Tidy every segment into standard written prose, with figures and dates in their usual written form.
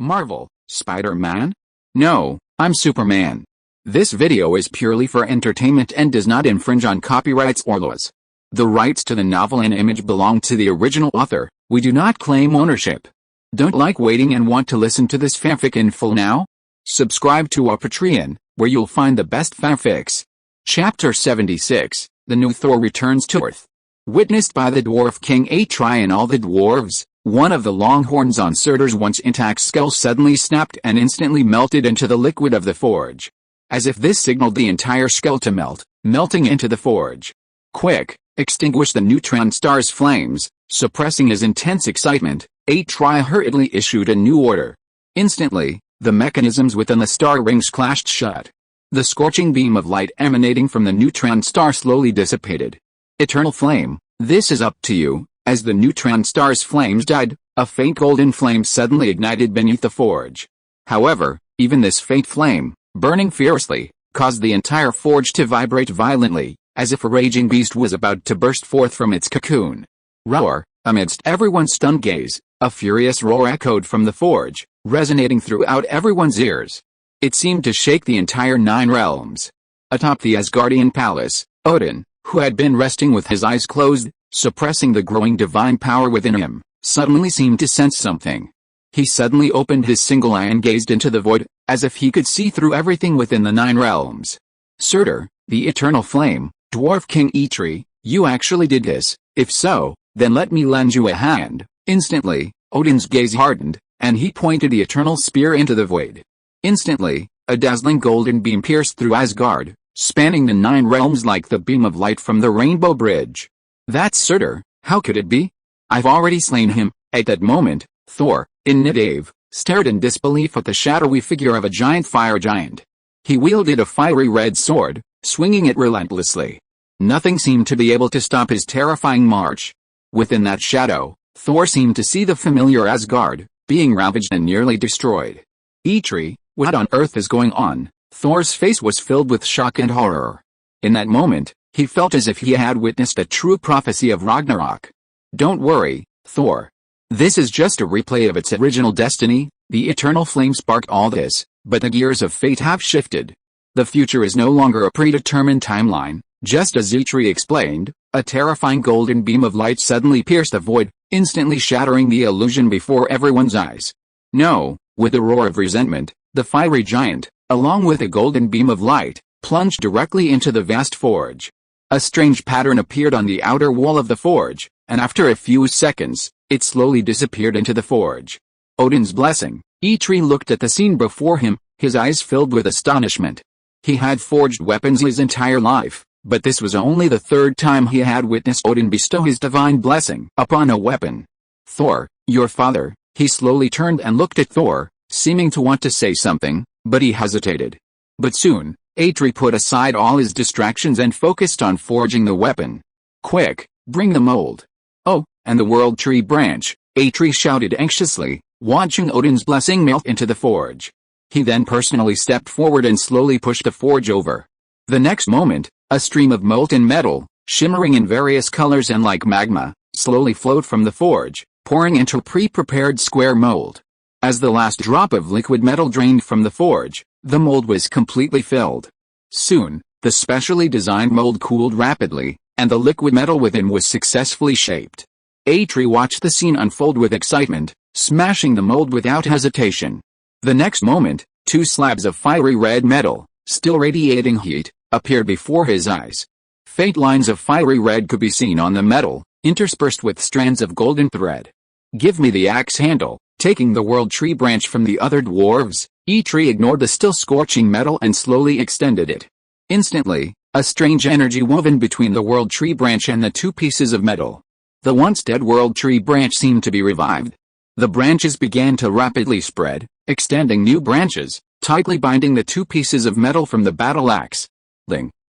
Marvel, Spider-Man? No, I'm Superman. This video is purely for entertainment and does not infringe on copyrights or laws. The rights to the novel and image belong to the original author. We do not claim ownership. Don't like waiting and want to listen to this fanfic in full now? Subscribe to our Patreon, where you'll find the best fanfics. Chapter 76, The New Thor Returns to Earth. Witnessed by the Dwarf King Atri and all the dwarves, one of the long horns on Surtur's once intact skull suddenly snapped and instantly melted into the liquid of the forge. As if this signaled the entire skull to melt, melting into the forge. Quick, extinguish the neutron star's flames. Suppressing his intense excitement, Atri hurriedly issued a new order. Instantly, the mechanisms within the star rings clashed shut. The scorching beam of light emanating from the neutron star slowly dissipated. Eternal flame, this is up to you. As the neutron star's flames died, a faint golden flame suddenly ignited beneath the forge. However, even this faint flame, burning fiercely, caused the entire forge to vibrate violently, as if a raging beast was about to burst forth from its cocoon. Roar! Amidst everyone's stunned gaze, a furious roar echoed from the forge, resonating throughout everyone's ears. It seemed to shake the entire 9 realms. Atop the Asgardian palace, Odin, who had been resting with his eyes closed, suppressing the growing divine power within him, suddenly seemed to sense something. He suddenly opened his single eye and gazed into the void, as if he could see through everything within the 9 realms. Surtur, the eternal flame, Dwarf King Atri, you actually did this. If so, then let me lend you a hand. Instantly, Odin's gaze hardened, and he pointed the eternal spear into the void. Instantly, a dazzling golden beam pierced through Asgard, spanning the 9 realms like the beam of light from the Rainbow Bridge. That's Surtur, how could it be? I've already slain him. At that moment, Thor, in Nidave, stared in disbelief at the shadowy figure of a giant fire giant. He wielded a fiery red sword, swinging it relentlessly. Nothing seemed to be able to stop his terrifying march. Within that shadow, Thor seemed to see the familiar Asgard, being ravaged and nearly destroyed. Atri, what on earth is going on? Thor's face was filled with shock and horror. In that moment, he felt as if he had witnessed a true prophecy of Ragnarok. Don't worry, Thor. This is just a replay of its original destiny. The eternal flame sparked all this, but the gears of fate have shifted. The future is no longer a predetermined timeline. Just as Atri explained, a terrifying golden beam of light suddenly pierced the void, instantly shattering the illusion before everyone's eyes. No, with a roar of resentment, the fiery giant, along with a golden beam of light, plunged directly into the vast forge. A strange pattern appeared on the outer wall of the forge, and after a few seconds, it slowly disappeared into the forge. Odin's blessing. Atri looked at the scene before him, his eyes filled with astonishment. He had forged weapons his entire life, but this was only the 3rd time he had witnessed Odin bestow his divine blessing upon a weapon. Thor, your father. He slowly turned and looked at Thor, seeming to want to say something, but he hesitated. But soon, Atri put aside all his distractions and focused on forging the weapon. Quick, bring the mold. Oh, and the world tree branch, Atri shouted anxiously, watching Odin's blessing melt into the forge. He then personally stepped forward and slowly pushed the forge over. The next moment, a stream of molten metal, shimmering in various colors and like magma, slowly flowed from the forge, pouring into a pre-prepared square mold. As the last drop of liquid metal drained from the forge, the mold was completely filled. Soon, the specially designed mold cooled rapidly, and the liquid metal within was successfully shaped. Atri watched the scene unfold with excitement, smashing the mold without hesitation. The next moment, 2 slabs of fiery red metal, still radiating heat, appeared before his eyes. Faint lines of fiery red could be seen on the metal, interspersed with strands of golden thread. Give me the axe handle. Taking the world tree branch from the other dwarves, Atri ignored the still scorching metal and slowly extended it. Instantly, a strange energy woven between the world tree branch and the 2 pieces of metal. The once dead world tree branch seemed to be revived. The branches began to rapidly spread, extending new branches, tightly binding the 2 pieces of metal from the battle axe.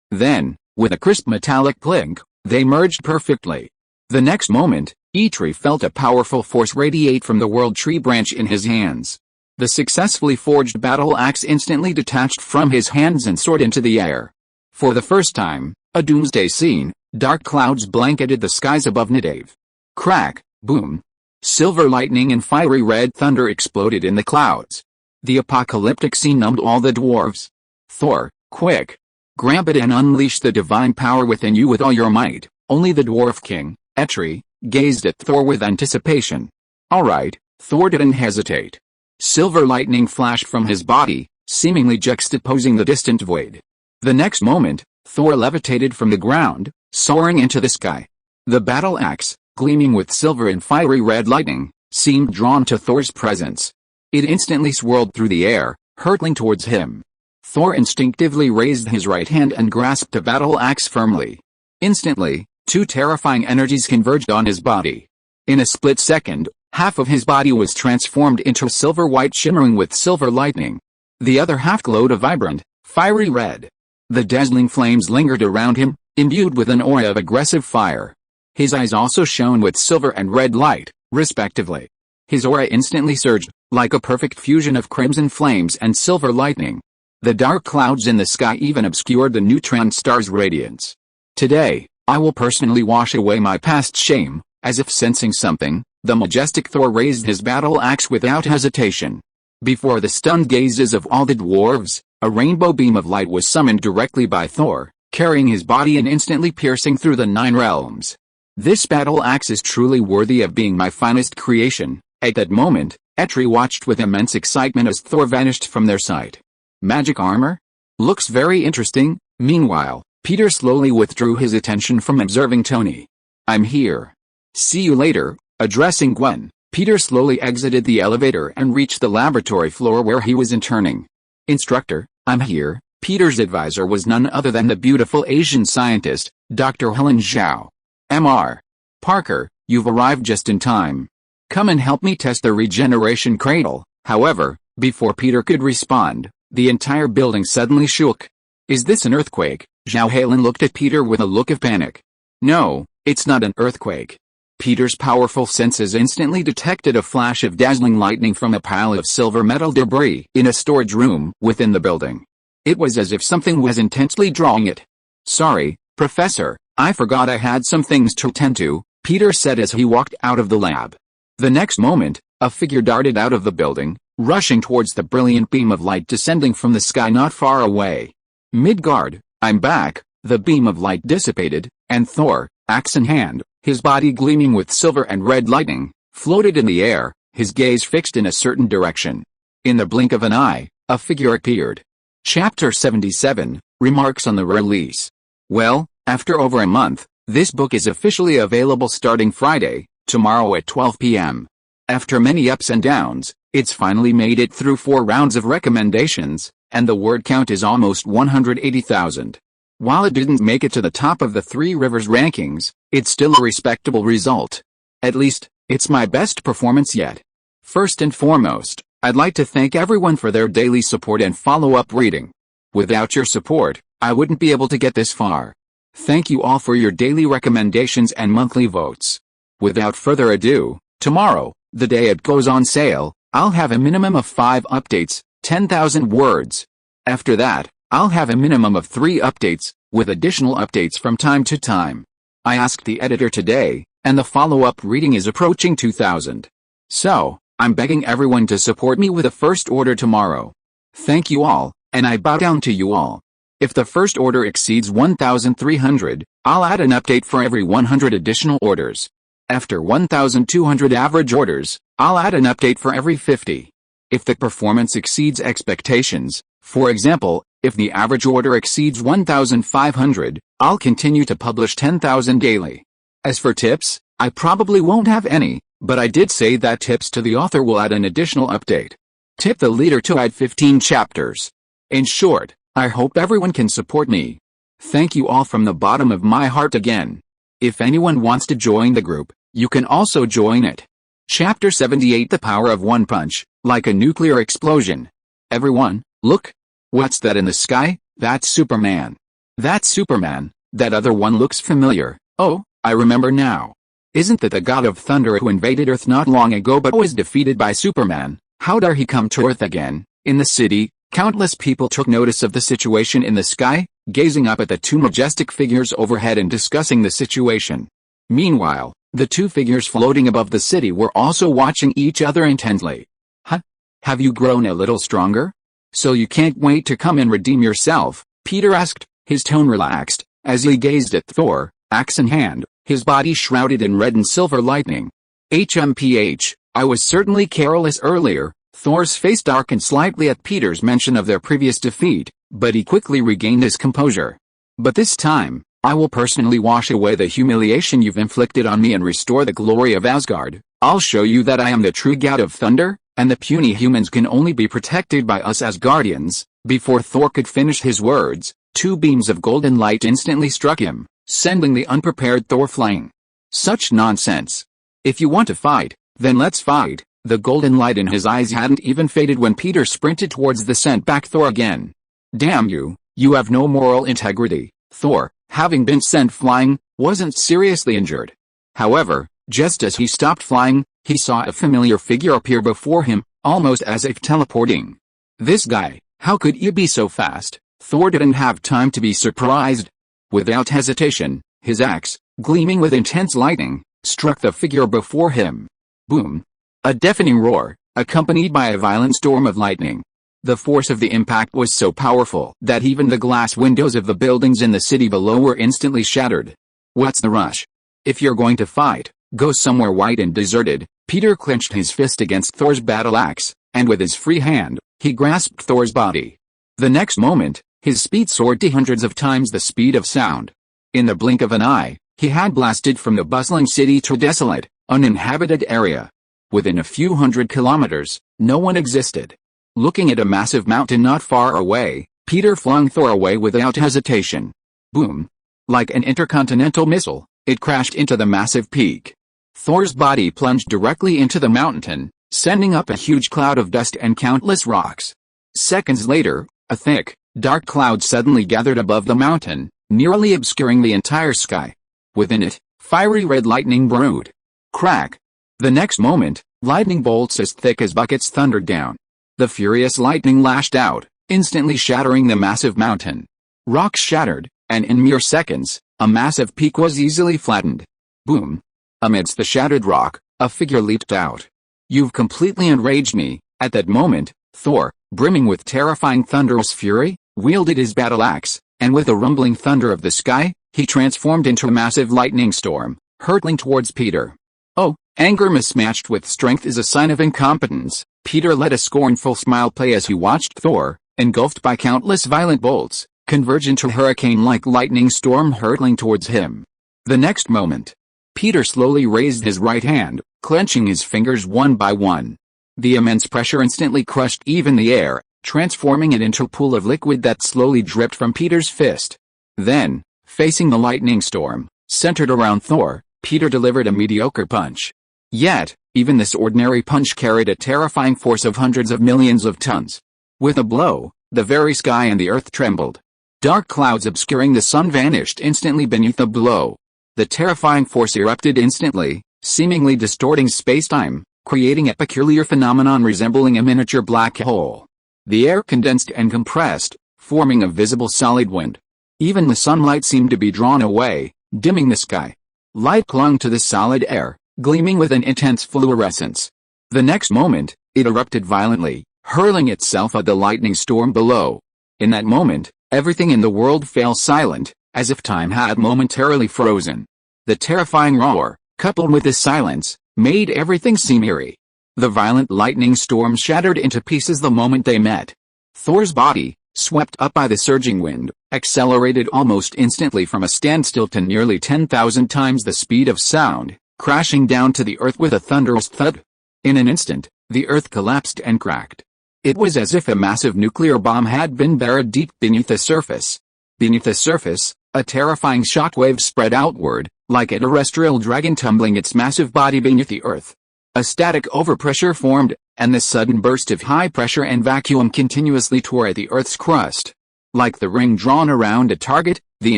Then, with a crisp metallic clink, they merged perfectly. The next moment, Atri felt a powerful force radiate from the world tree branch in his hands. The successfully forged battle axe instantly detached from his hands and soared into the air. For the first time, a doomsday scene, dark clouds blanketed the skies above Nidave. Crack, boom. Silver lightning and fiery red thunder exploded in the clouds. The apocalyptic scene numbed all the dwarves. Thor, quick! Grab it and unleash the divine power within you with all your might. Only the dwarf king, Eitri, gazed at Thor with anticipation. Alright, Thor didn't hesitate. Silver lightning flashed from his body, seemingly juxtaposing the distant void. The next moment, Thor levitated from the ground, soaring into the sky. The battle axe, gleaming with silver and fiery red lightning, seemed drawn to Thor's presence. It instantly swirled through the air, hurtling towards him. Thor instinctively raised his right hand and grasped the battle axe firmly. Instantly, two terrifying energies converged on his body. In a split second, half of his body was transformed into silver white shimmering with silver lightning. The other half glowed a vibrant, fiery red. The dazzling flames lingered around him, imbued with an aura of aggressive fire. His eyes also shone with silver and red light, respectively. His aura instantly surged, like a perfect fusion of crimson flames and silver lightning. The dark clouds in the sky even obscured the neutron star's radiance. Today, I will personally wash away my past shame. As if sensing something, the majestic Thor raised his battle axe without hesitation. Before the stunned gazes of all the dwarves, a rainbow beam of light was summoned directly by Thor, carrying his body and instantly piercing through the 9 realms. This battle axe is truly worthy of being my finest creation. At that moment, Eitri watched with immense excitement as Thor vanished from their sight. Magic armor? Looks very interesting. Meanwhile, Peter slowly withdrew his attention from observing Tony. I'm here. See you later. Addressing Gwen, Peter slowly exited the elevator and reached the laboratory floor where he was interning. Instructor, I'm here. Peter's advisor was none other than the beautiful Asian scientist, Dr. Helen Zhao. Mr. Parker, you've arrived just in time. Come and help me test the regeneration cradle. However, before Peter could respond, the entire building suddenly shook. Is this an earthquake? Zhao Helen looked at Peter with a look of panic. No, it's not an earthquake. Peter's powerful senses instantly detected a flash of dazzling lightning from a pile of silver metal debris in a storage room within the building. It was as if something was intensely drawing it. Sorry, Professor, I forgot I had some things to tend to, Peter said as he walked out of the lab. The next moment, a figure darted out of the building, rushing towards the brilliant beam of light descending from the sky not far away. Midgard, I'm back. The beam of light dissipated, and Thor, axe in hand, his body gleaming with silver and red lightning, floated in the air, his gaze fixed in a certain direction. In the blink of an eye, a figure appeared. Chapter 77, Remarks on the Release. Well, after over a month, this book is officially available starting Friday, tomorrow at 12 p.m. After many ups and downs, it's finally made it through 4 rounds of recommendations, and the word count is almost 180,000. While it didn't make it to the top of the 3 Rivers rankings, it's still a respectable result. At least, it's my best performance yet. First and foremost, I'd like to thank everyone for their daily support and follow-up reading. Without your support, I wouldn't be able to get this far. Thank you all for your daily recommendations and monthly votes. Without further ado, tomorrow, the day it goes on sale, I'll have a minimum of 5 updates, 10,000 words. After that, I'll have a minimum of 3 updates, with additional updates from time to time. I asked the editor today, and the follow-up reading is approaching 2,000. So, I'm begging everyone to support me with a first order tomorrow. Thank you all, and I bow down to you all. If the first order exceeds 1,300, I'll add an update for every 100 additional orders. After 1,200 average orders, I'll add an update for every 50. If the performance exceeds expectations, for example, if the average order exceeds 1,500, I'll continue to publish 10,000 daily. As for tips, I probably won't have any, but I did say that tips to the author will add an additional update. Tip the leader to add 15 chapters. In short, I hope everyone can support me. Thank you all from the bottom of my heart again. If anyone wants to join the group, you can also join it. Chapter 78, The Power of One Punch, like a nuclear explosion. Everyone, look. What's that in the sky? That's Superman. That's Superman. That other one looks familiar. Oh, I remember now. Isn't that the god of thunder who invaded Earth not long ago but was defeated by Superman? How dare he come to Earth again? In the city, countless people took notice of the situation in the sky, gazing up at the 2 majestic figures overhead and discussing the situation. Meanwhile, The two figures floating above the city were also watching each other intently. Huh? Have you grown a little stronger? So you can't wait to come and redeem yourself? Peter asked, his tone relaxed, as he gazed at Thor, axe in hand, his body shrouded in red and silver lightning. HMPH, I was certainly careless earlier. Thor's face darkened slightly at Peter's mention of their previous defeat, but he quickly regained his composure. But this time, I will personally wash away the humiliation you've inflicted on me and restore the glory of Asgard. I'll show you that I am the true god of thunder, and the puny humans can only be protected by us Asgardians. Before Thor could finish his words, two beams of golden light instantly struck him, sending the unprepared Thor flying. Such nonsense. If you want to fight, then let's fight. The golden light in his eyes hadn't even faded when Peter sprinted towards the sent-back Thor again. Damn you, you have no moral integrity. Thor, having been sent flying, wasn't seriously injured. However, just as he stopped flying, he saw a familiar figure appear before him, almost as if teleporting. This guy, how could he be so fast? Thor didn't have time to be surprised. Without hesitation, his axe, gleaming with intense lightning, struck the figure before him. Boom! A deafening roar, accompanied by a violent storm of lightning. The force of the impact was so powerful that even the glass windows of the buildings in the city below were instantly shattered. What's the rush? If you're going to fight, go somewhere white and deserted. Peter clenched his fist against Thor's battle axe, and with his free hand, he grasped Thor's body. The next moment, his speed soared to hundreds of times the speed of sound. In the blink of an eye, he had blasted from the bustling city to a desolate, uninhabited area. Within a few hundred kilometers, no one existed. Looking at a massive mountain not far away, Peter flung Thor away without hesitation. Boom! Like an intercontinental missile, it crashed into the massive peak. Thor's body plunged directly into the mountain, sending up a huge cloud of dust and countless rocks. Seconds later, a thick, dark cloud suddenly gathered above the mountain, nearly obscuring the entire sky. Within it, fiery red lightning brewed. Crack! The next moment, lightning bolts as thick as buckets thundered down. The furious lightning lashed out, instantly shattering the massive mountain. Rocks shattered, and in mere seconds, a massive peak was easily flattened. Boom! Amidst the shattered rock, a figure leaped out. You've completely enraged me. At that moment, Thor, brimming with terrifying thunderous fury, wielded his battle axe, and with the rumbling thunder of the sky, he transformed into a massive lightning storm, hurtling towards Peter. Oh, anger mismatched with strength is a sign of incompetence. Peter let a scornful smile play as he watched Thor, engulfed by countless violent bolts, converge into a hurricane-like lightning storm hurtling towards him. The next moment, Peter slowly raised his right hand, clenching his fingers one by one. The immense pressure instantly crushed even the air, transforming it into a pool of liquid that slowly dripped from Peter's fist. Then, facing the lightning storm, centered around Thor, Peter delivered a mediocre punch. Yet, even this ordinary punch carried a terrifying force of hundreds of millions of tons. With a blow, the very sky and the earth trembled. Dark clouds obscuring the sun vanished instantly beneath the blow. The terrifying force erupted instantly, seemingly distorting space-time, creating a peculiar phenomenon resembling a miniature black hole. The air condensed and compressed, forming a visible solid wind. Even the sunlight seemed to be drawn away, dimming the sky. Light clung to the solid air, gleaming with an intense fluorescence. The next moment, it erupted violently, hurling itself at the lightning storm below. In that moment, everything in the world fell silent, as if time had momentarily frozen. The terrifying roar, coupled with the silence, made everything seem eerie. The violent lightning storm shattered into pieces the moment they met. Thor's body, swept up by the surging wind, accelerated almost instantly from a standstill to nearly 10,000 times the speed of sound, crashing down to the earth with a thunderous thud. In an instant, the earth collapsed and cracked. It was as if a massive nuclear bomb had been buried deep beneath the surface. Beneath the surface, a terrifying shockwave spread outward, like a terrestrial dragon tumbling its massive body beneath the earth. A static overpressure formed, and the sudden burst of high pressure and vacuum continuously tore at the earth's crust. Like the ring drawn around a target, the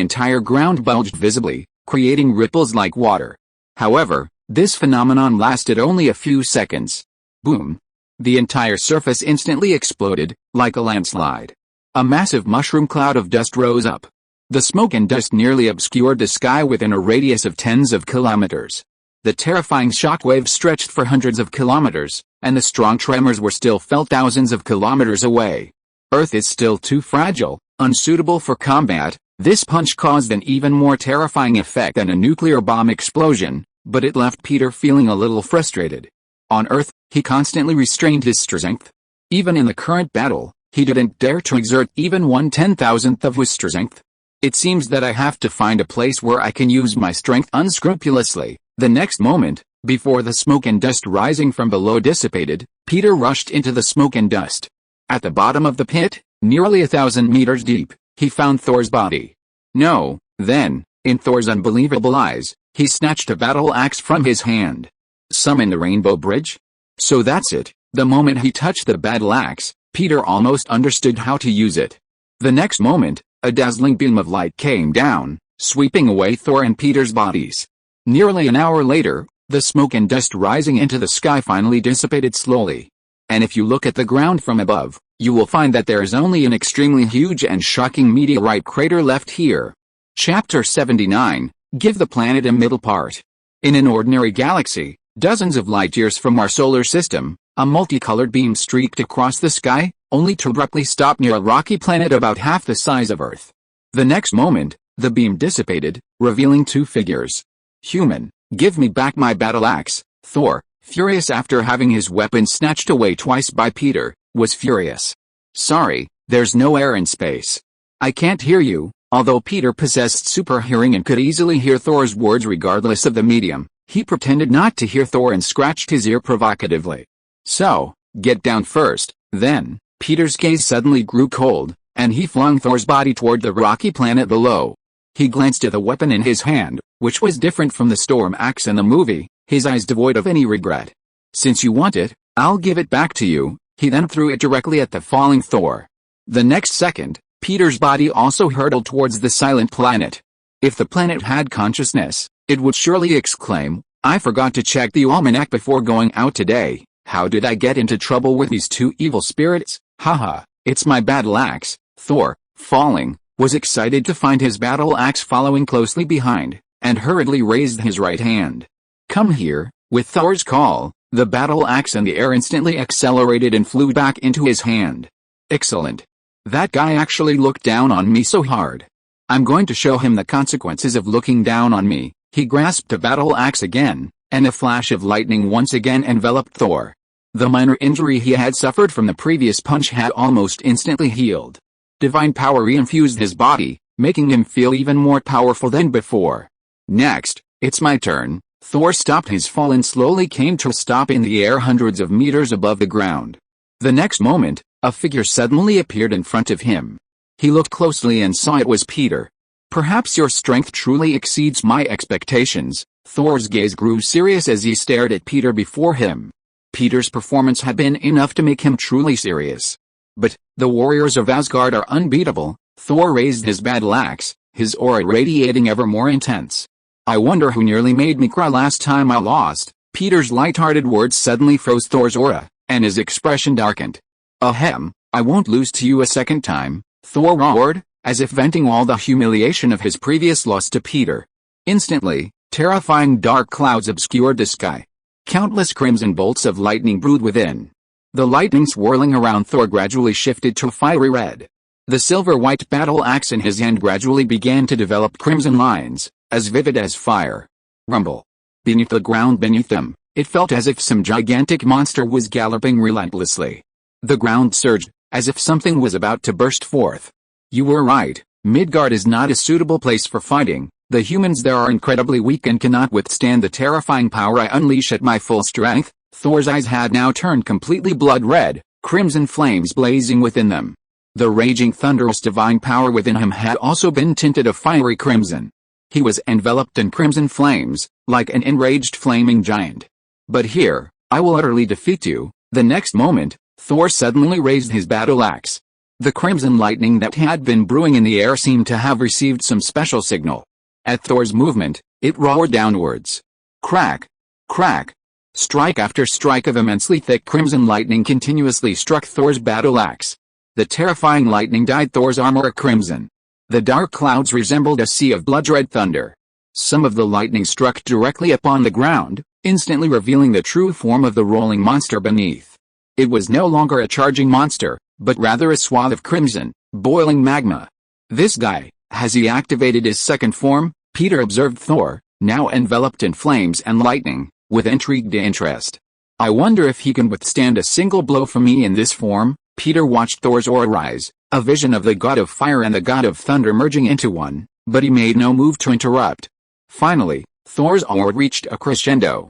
entire ground bulged visibly, creating ripples like water. However, this phenomenon lasted only a few seconds. Boom! The entire surface instantly exploded, like a landslide. A massive mushroom cloud of dust rose up. The smoke and dust nearly obscured the sky within a radius of tens of kilometers. The terrifying shockwave stretched for hundreds of kilometers, and the strong tremors were still felt thousands of kilometers away. Earth is still too fragile, unsuitable for combat. This punch caused an even more terrifying effect than a nuclear bomb explosion, but it left Peter feeling a little frustrated. On Earth, he constantly restrained his strength. Even in the current battle, he didn't dare to exert even 1/10,000th of his strength. It seems that I have to find a place where I can use my strength unscrupulously. The next moment, before the smoke and dust rising from below dissipated, Peter rushed into the smoke and dust. At the bottom of the pit, nearly 1,000 meters deep, he found Thor's body. No, then, in Thor's unbelievable eyes, he snatched a battle axe from his hand. Summon the Rainbow Bridge? So that's it. The moment he touched the battle axe, Peter almost understood how to use it. The next moment, a dazzling beam of light came down, sweeping away Thor and Peter's bodies. Nearly an hour later, the smoke and dust rising into the sky finally dissipated slowly. And if you look at the ground from above, you will find that there is only an extremely huge and shocking meteorite crater left here. Chapter 79, Give the planet a middle part. In an ordinary galaxy, dozens of light years from our solar system, a multicolored beam streaked across the sky, only to abruptly stop near a rocky planet about half the size of Earth. The next moment, the beam dissipated, revealing two figures. Human, give me back my battle axe. Thor, furious after having his weapon snatched away twice by Peter, was furious. Sorry, there's no air in space. I can't hear you. Although Peter possessed super hearing and could easily hear Thor's words regardless of the medium, he pretended not to hear Thor and scratched his ear provocatively. So, get down first. Then, Peter's gaze suddenly grew cold, and he flung Thor's body toward the rocky planet below. He glanced at the weapon in his hand, which was different from the storm axe in the movie, his eyes devoid of any regret. Since you want it, I'll give it back to you. He then threw it directly at the falling Thor. The next second, Peter's body also hurtled towards the silent planet. If the planet had consciousness, it would surely exclaim, I forgot to check the almanac before going out today. How did I get into trouble with these two evil spirits? Haha, it's my battle axe. Thor, falling, was excited to find his battle axe following closely behind, and hurriedly raised his right hand. Come here. With Thor's call, the battle axe in the air instantly accelerated and flew back into his hand. Excellent. That guy actually looked down on me so hard. I'm going to show him the consequences of looking down on me. He grasped the battle axe again, and a flash of lightning once again enveloped Thor. The minor injury he had suffered from the previous punch had almost instantly healed. Divine power reinfused his body, making him feel even more powerful than before. Next, it's my turn. Thor stopped his fall and slowly came to a stop in the air hundreds of meters above the ground. The next moment, a figure suddenly appeared in front of him. He looked closely and saw it was Peter. Perhaps your strength truly exceeds my expectations. Thor's gaze grew serious as he stared at Peter before him. Peter's performance had been enough to make him truly serious. But, the warriors of Asgard are unbeatable. Thor raised his battle axe, his aura radiating ever more intense. I wonder who nearly made me cry last time I lost. Peter's light-hearted words suddenly froze Thor's aura, and his expression darkened. Ahem, I won't lose to you a second time, Thor roared, as if venting all the humiliation of his previous loss to Peter. Instantly, terrifying dark clouds obscured the sky. Countless crimson bolts of lightning brewed within. The lightning swirling around Thor gradually shifted to fiery red. The silver-white battle axe in his hand gradually began to develop crimson lines, as vivid as fire. Rumble. Beneath the ground beneath them, it felt as if some gigantic monster was galloping relentlessly. The ground surged, as if something was about to burst forth. You were right, Midgard is not a suitable place for fighting. The humans there are incredibly weak and cannot withstand the terrifying power I unleash at my full strength. Thor's eyes had now turned completely blood red, crimson flames blazing within them. The raging thunderous divine power within him had also been tinted a fiery crimson. He was enveloped in crimson flames, like an enraged flaming giant. But here, I will utterly defeat you. The next moment, Thor suddenly raised his battle axe. The crimson lightning that had been brewing in the air seemed to have received some special signal. At Thor's movement, it roared downwards. Crack! Crack! Strike after strike of immensely thick crimson lightning continuously struck Thor's battle axe. The terrifying lightning dyed Thor's armor crimson. The dark clouds resembled a sea of blood-red thunder. Some of the lightning struck directly upon the ground, instantly revealing the true form of the rolling monster beneath. It was no longer a charging monster, but rather a swath of crimson, boiling magma. This guy, has he activated his second form? Peter observed Thor, now enveloped in flames and lightning, with intrigued interest. I wonder if he can withstand a single blow from me in this form. Peter watched Thor's aura rise, a vision of the god of fire and the god of thunder merging into one, but he made no move to interrupt. Finally, Thor's aura reached a crescendo.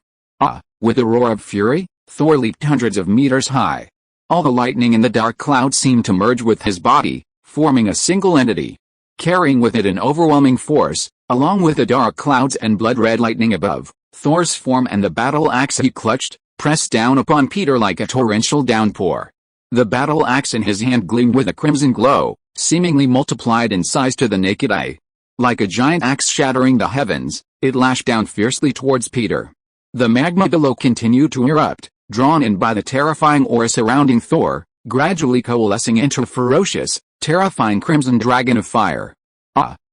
With a roar of fury, Thor leaped hundreds of meters high. All the lightning in the dark cloud seemed to merge with his body, forming a single entity. Carrying with it an overwhelming force, along with the dark clouds and blood-red lightning above, Thor's form and the battle axe he clutched, pressed down upon Peter like a torrential downpour. The battle axe in his hand gleamed with a crimson glow, seemingly multiplied in size to the naked eye. Like a giant axe shattering the heavens, it lashed down fiercely towards Peter. The magma below continued to erupt, drawn in by the terrifying aura surrounding Thor, gradually coalescing into a ferocious, terrifying crimson dragon of fire.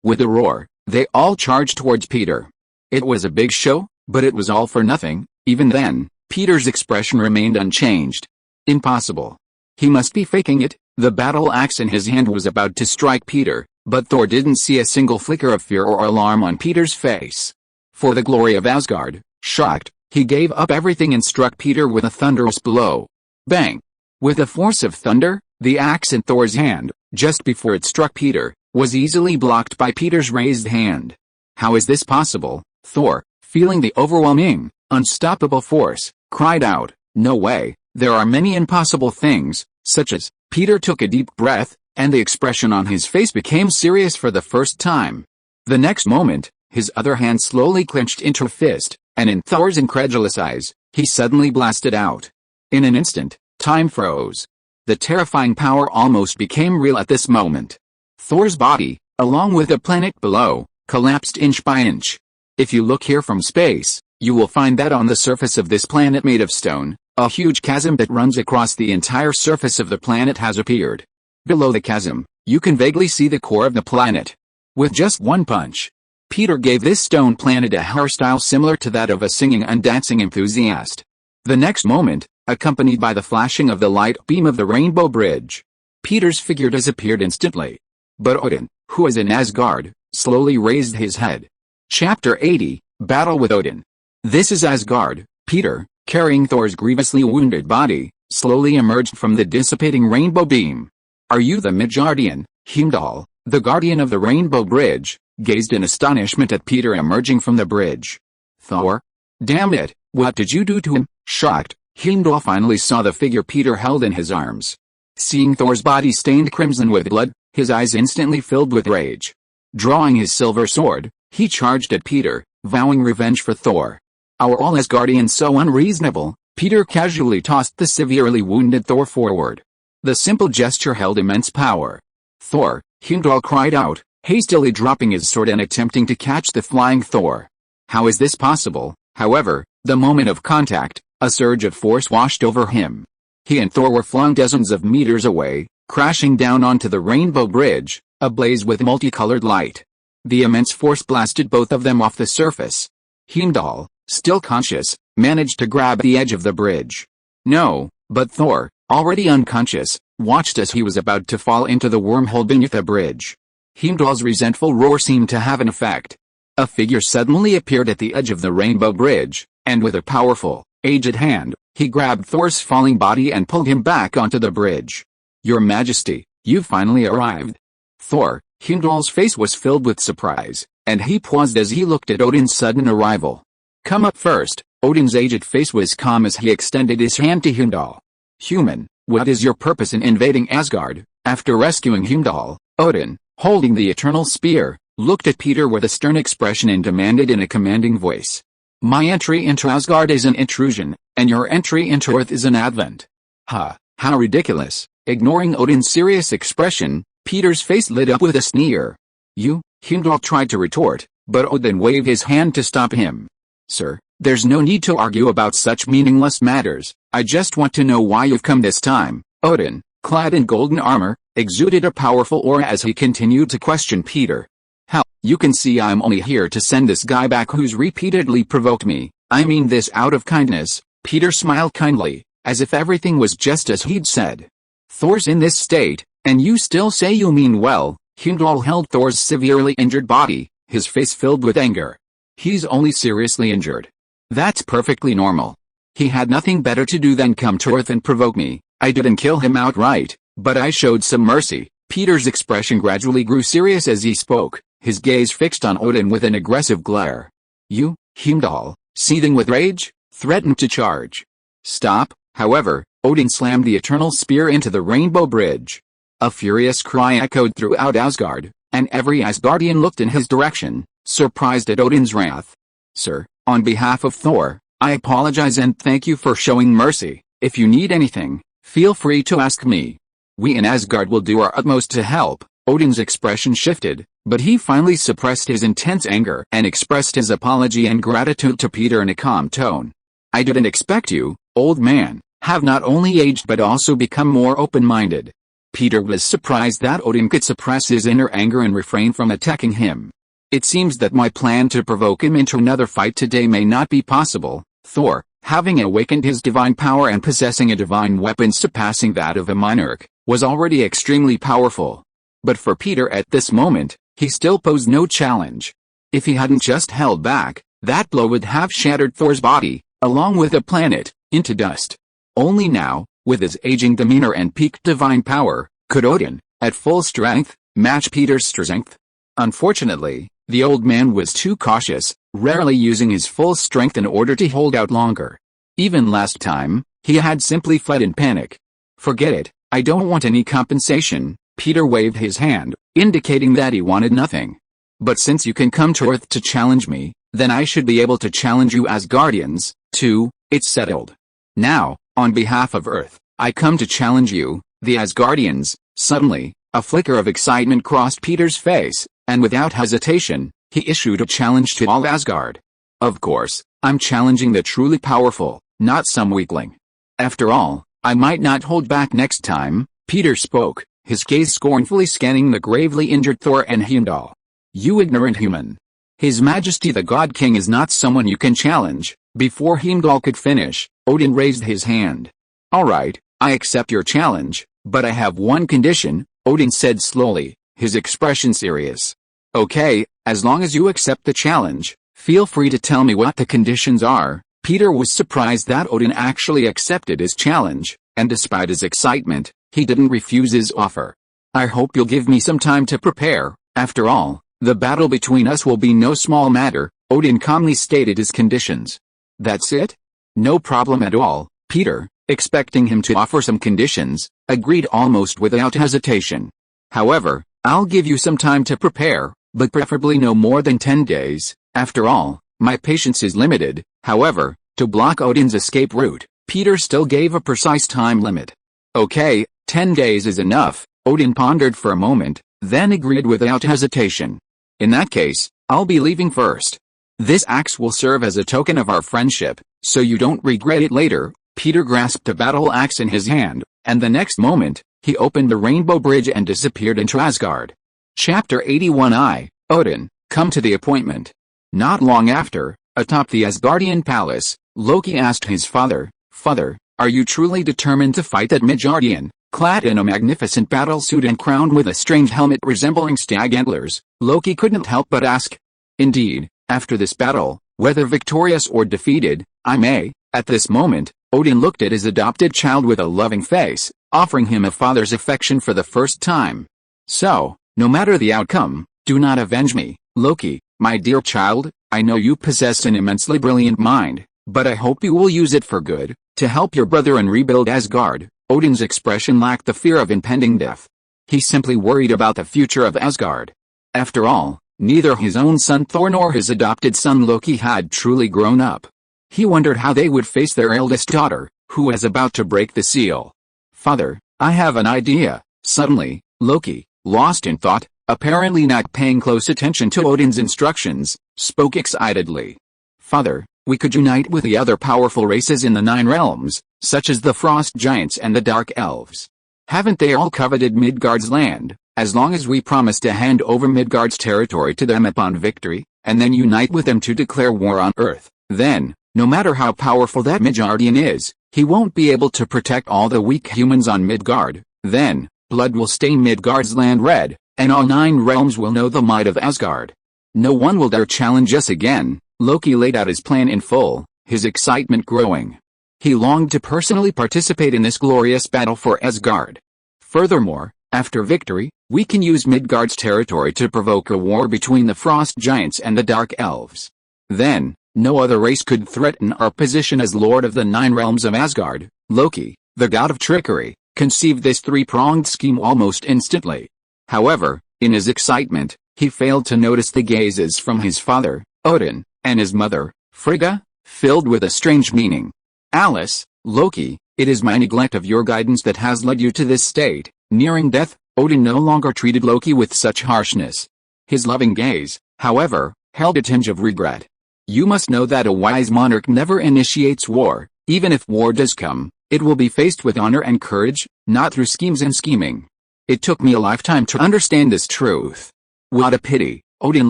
With a roar, they all charged towards Peter. It was a big show, but it was all for nothing. Even then, Peter's expression remained unchanged. Impossible. He must be faking it. The battle axe in his hand was about to strike Peter, but Thor didn't see a single flicker of fear or alarm on Peter's face. For the glory of Asgard, shocked, he gave up everything and struck Peter with a thunderous blow. Bang! With the force of thunder, the axe in Thor's hand, just before it struck Peter, was easily blocked by Peter's raised hand. How is this possible? Thor, feeling the overwhelming, unstoppable force, cried out, "No way, there are many impossible things," such as. Peter took a deep breath, and the expression on his face became serious for the first time. The next moment, his other hand slowly clenched into a fist, and in Thor's incredulous eyes, he suddenly blasted out. In an instant, time froze. The terrifying power almost became real at this moment. Thor's body, along with the planet below, collapsed inch by inch. If you look here from space, you will find that on the surface of this planet made of stone, a huge chasm that runs across the entire surface of the planet has appeared. Below the chasm, you can vaguely see the core of the planet. With just one punch, Peter gave this stone planet a hairstyle similar to that of a singing and dancing enthusiast. The next moment, accompanied by the flashing of the light beam of the Rainbow Bridge, Peter's figure disappeared instantly. But Odin, who is in Asgard, slowly raised his head. Chapter 80, Battle with Odin. This is Asgard. Peter, carrying Thor's grievously wounded body, slowly emerged from the dissipating rainbow beam. "Are you the Midgardian?" Heimdall, the guardian of the Rainbow Bridge, gazed in astonishment at Peter emerging from the bridge. "Thor? Damn it, what did you do to him?" Shocked, Heimdall finally saw the figure Peter held in his arms. Seeing Thor's body stained crimson with blood, his eyes instantly filled with rage. Drawing his silver sword, he charged at Peter, vowing revenge for Thor. "Are all Asgardians so unreasonable?" Peter casually tossed the severely wounded Thor forward. The simple gesture held immense power. "Thor!" Heimdall cried out, hastily dropping his sword and attempting to catch the flying Thor. How is this possible? However, the moment of contact, a surge of force washed over him. He and Thor were flung dozens of meters away, crashing down onto the Rainbow Bridge, ablaze with multicolored light. The immense force blasted both of them off the surface. Heimdall, still conscious, managed to grab the edge of the bridge. No, but Thor, already unconscious, watched as he was about to fall into the wormhole beneath the bridge. Heimdall's resentful roar seemed to have an effect. A figure suddenly appeared at the edge of the Rainbow Bridge, and with a powerful, aged hand, he grabbed Thor's falling body and pulled him back onto the bridge. "Your Majesty, you've finally arrived." Thor, Heimdall's face was filled with surprise, and he paused as he looked at Odin's sudden arrival. "Come up first." Odin's aged face was calm as he extended his hand to Heimdall. "Human, what is your purpose in invading Asgard?" After rescuing Heimdall, Odin, holding the eternal spear, looked at Peter with a stern expression and demanded in a commanding voice. "My entry into Asgard is an intrusion, and your entry into Earth is an advent." "Ha, how ridiculous." Ignoring Odin's serious expression, Peter's face lit up with a sneer. "You?" Heimdall tried to retort, but Odin waved his hand to stop him. "Sir, there's no need to argue about such meaningless matters. I just want to know why you've come this time." Odin, clad in golden armor, exuded a powerful aura as he continued to question Peter. "How You can see I'm only here to send this guy back who's repeatedly provoked me. I mean this out of kindness." Peter smiled kindly, as if everything was just as he'd said. "Thor's in this state, and you still say you mean well." Heimdall held Thor's severely injured body, his face filled with anger. "He's only seriously injured. That's perfectly normal. He had nothing better to do than come to Earth and provoke me. I didn't kill him outright, but I showed some mercy." Peter's expression gradually grew serious as he spoke, his gaze fixed on Odin with an aggressive glare. "You," Heimdall, seething with rage, threatened to charge. "Stop." However, Odin slammed the eternal spear into the rainbow bridge. A furious cry echoed throughout Asgard, and every Asgardian looked in his direction, surprised at Odin's wrath. "Sir, on behalf of Thor, I apologize and thank you for showing mercy. If you need anything, feel free to ask me. We in Asgard will do our utmost to help." Odin's expression shifted, but he finally suppressed his intense anger and expressed his apology and gratitude to Peter in a calm tone. "I didn't expect you, old man, have not only aged but also become more open-minded." Peter was surprised that Odin could suppress his inner anger and refrain from attacking him. "It seems that my plan to provoke him into another fight today may not be possible." Thor, having awakened his divine power and possessing a divine weapon surpassing that of a monarch, was already extremely powerful. But for Peter at this moment, he still posed no challenge. If he hadn't just held back, that blow would have shattered Thor's body, along with the planet, into dust. Only now, with his aging demeanor and peaked divine power, could Odin, at full strength, match Peter's strength. Unfortunately, the old man was too cautious, rarely using his full strength in order to hold out longer. Even last time, he had simply fled in panic. "Forget it, I don't want any compensation." Peter waved his hand, indicating that he wanted nothing. "But since you can come to Earth to challenge me, then I should be able to challenge you Asgardians, too." "It's settled. Now, on behalf of Earth, I come to challenge you, the Asgardians." Suddenly, a flicker of excitement crossed Peter's face, and without hesitation, he issued a challenge to all Asgard. "Of course, I'm challenging the truly powerful, not some weakling. After all, I might not hold back next time." Peter spoke, his gaze scornfully scanning the gravely injured Thor and Heimdall. "You ignorant human. His Majesty the God King is not someone you can challenge." Before Heimdall could finish, Odin raised his hand. "All right, I accept your challenge, but I have one condition," Odin said slowly, his expression serious. "Okay, as long as you accept the challenge, feel free to tell me what the conditions are." Peter was surprised that Odin actually accepted his challenge, and despite his excitement, he didn't refuse his offer. "I hope you'll give me some time to prepare. After all, the battle between us will be no small matter." Odin calmly stated his conditions. "That's it? No problem at all." Peter, expecting him to offer some conditions, agreed almost without hesitation. "However, I'll give you some time to prepare, but preferably no more than 10 days. After all, my patience is limited." However, to block Odin's escape route, Peter still gave a precise time limit. "Okay, 10 days is enough." Odin pondered for a moment, then agreed without hesitation. "In that case, I'll be leaving first. This axe will serve as a token of our friendship, so you don't regret it later." Peter grasped a battle axe in his hand, and the next moment, he opened the rainbow bridge and disappeared into Asgard. Chapter 81 Odin, come to the appointment. Not long after, atop the Asgardian palace, Loki asked his father, "Father, are you truly determined to fight that Midgardian?" Clad in a magnificent battle suit and crowned with a strange helmet resembling stag antlers, Loki couldn't help but ask. "Indeed, after this battle, whether victorious or defeated, I may." At this moment, Odin looked at his adopted child with a loving face, offering him a father's affection for the first time. "So, no matter the outcome, do not avenge me, Loki, my dear child. I know you possess an immensely brilliant mind, but I hope you will use it for good, to help your brother and rebuild Asgard." Odin's expression lacked the fear of impending death. He simply worried about the future of Asgard. After all, neither his own son Thor nor his adopted son Loki had truly grown up. He wondered how they would face their eldest daughter, who was about to break the seal. "Father, I have an idea." Suddenly, Loki, lost in thought, apparently not paying close attention to Odin's instructions, spoke excitedly. "Father, we could unite with the other powerful races in the 9 realms, such as the Frost Giants and the Dark Elves. Haven't they all coveted Midgard's land, As long as we promise to hand over Midgard's territory to them upon victory, and then unite with them to declare war on Earth, then, no matter how powerful that Midgardian is, he won't be able to protect all the weak humans on Midgard. Then, blood will stain Midgard's land red, and all 9 realms will know the might of Asgard. No one will dare challenge us again. Loki laid out his plan in full, his excitement growing. He longed to personally participate in this glorious battle for Asgard. Furthermore, after victory, we can use Midgard's territory to provoke a war between the Frost Giants and the Dark Elves. Then, no other race could threaten our position as Lord of the 9 realms of Asgard. Loki, the god of trickery, conceived this 3-pronged scheme almost instantly. However, in his excitement, he failed to notice the gazes from his father, Odin, and his mother, Frigga, filled with a strange meaning. Alice, Loki, it is my neglect of your guidance that has led you to this state. Nearing death, Odin no longer treated Loki with such harshness. His loving gaze, however, held a tinge of regret. You must know that a wise monarch never initiates war. Even if war does come, it will be faced with honor and courage, not through schemes and scheming. It took me a lifetime to understand this truth. What a pity. Odin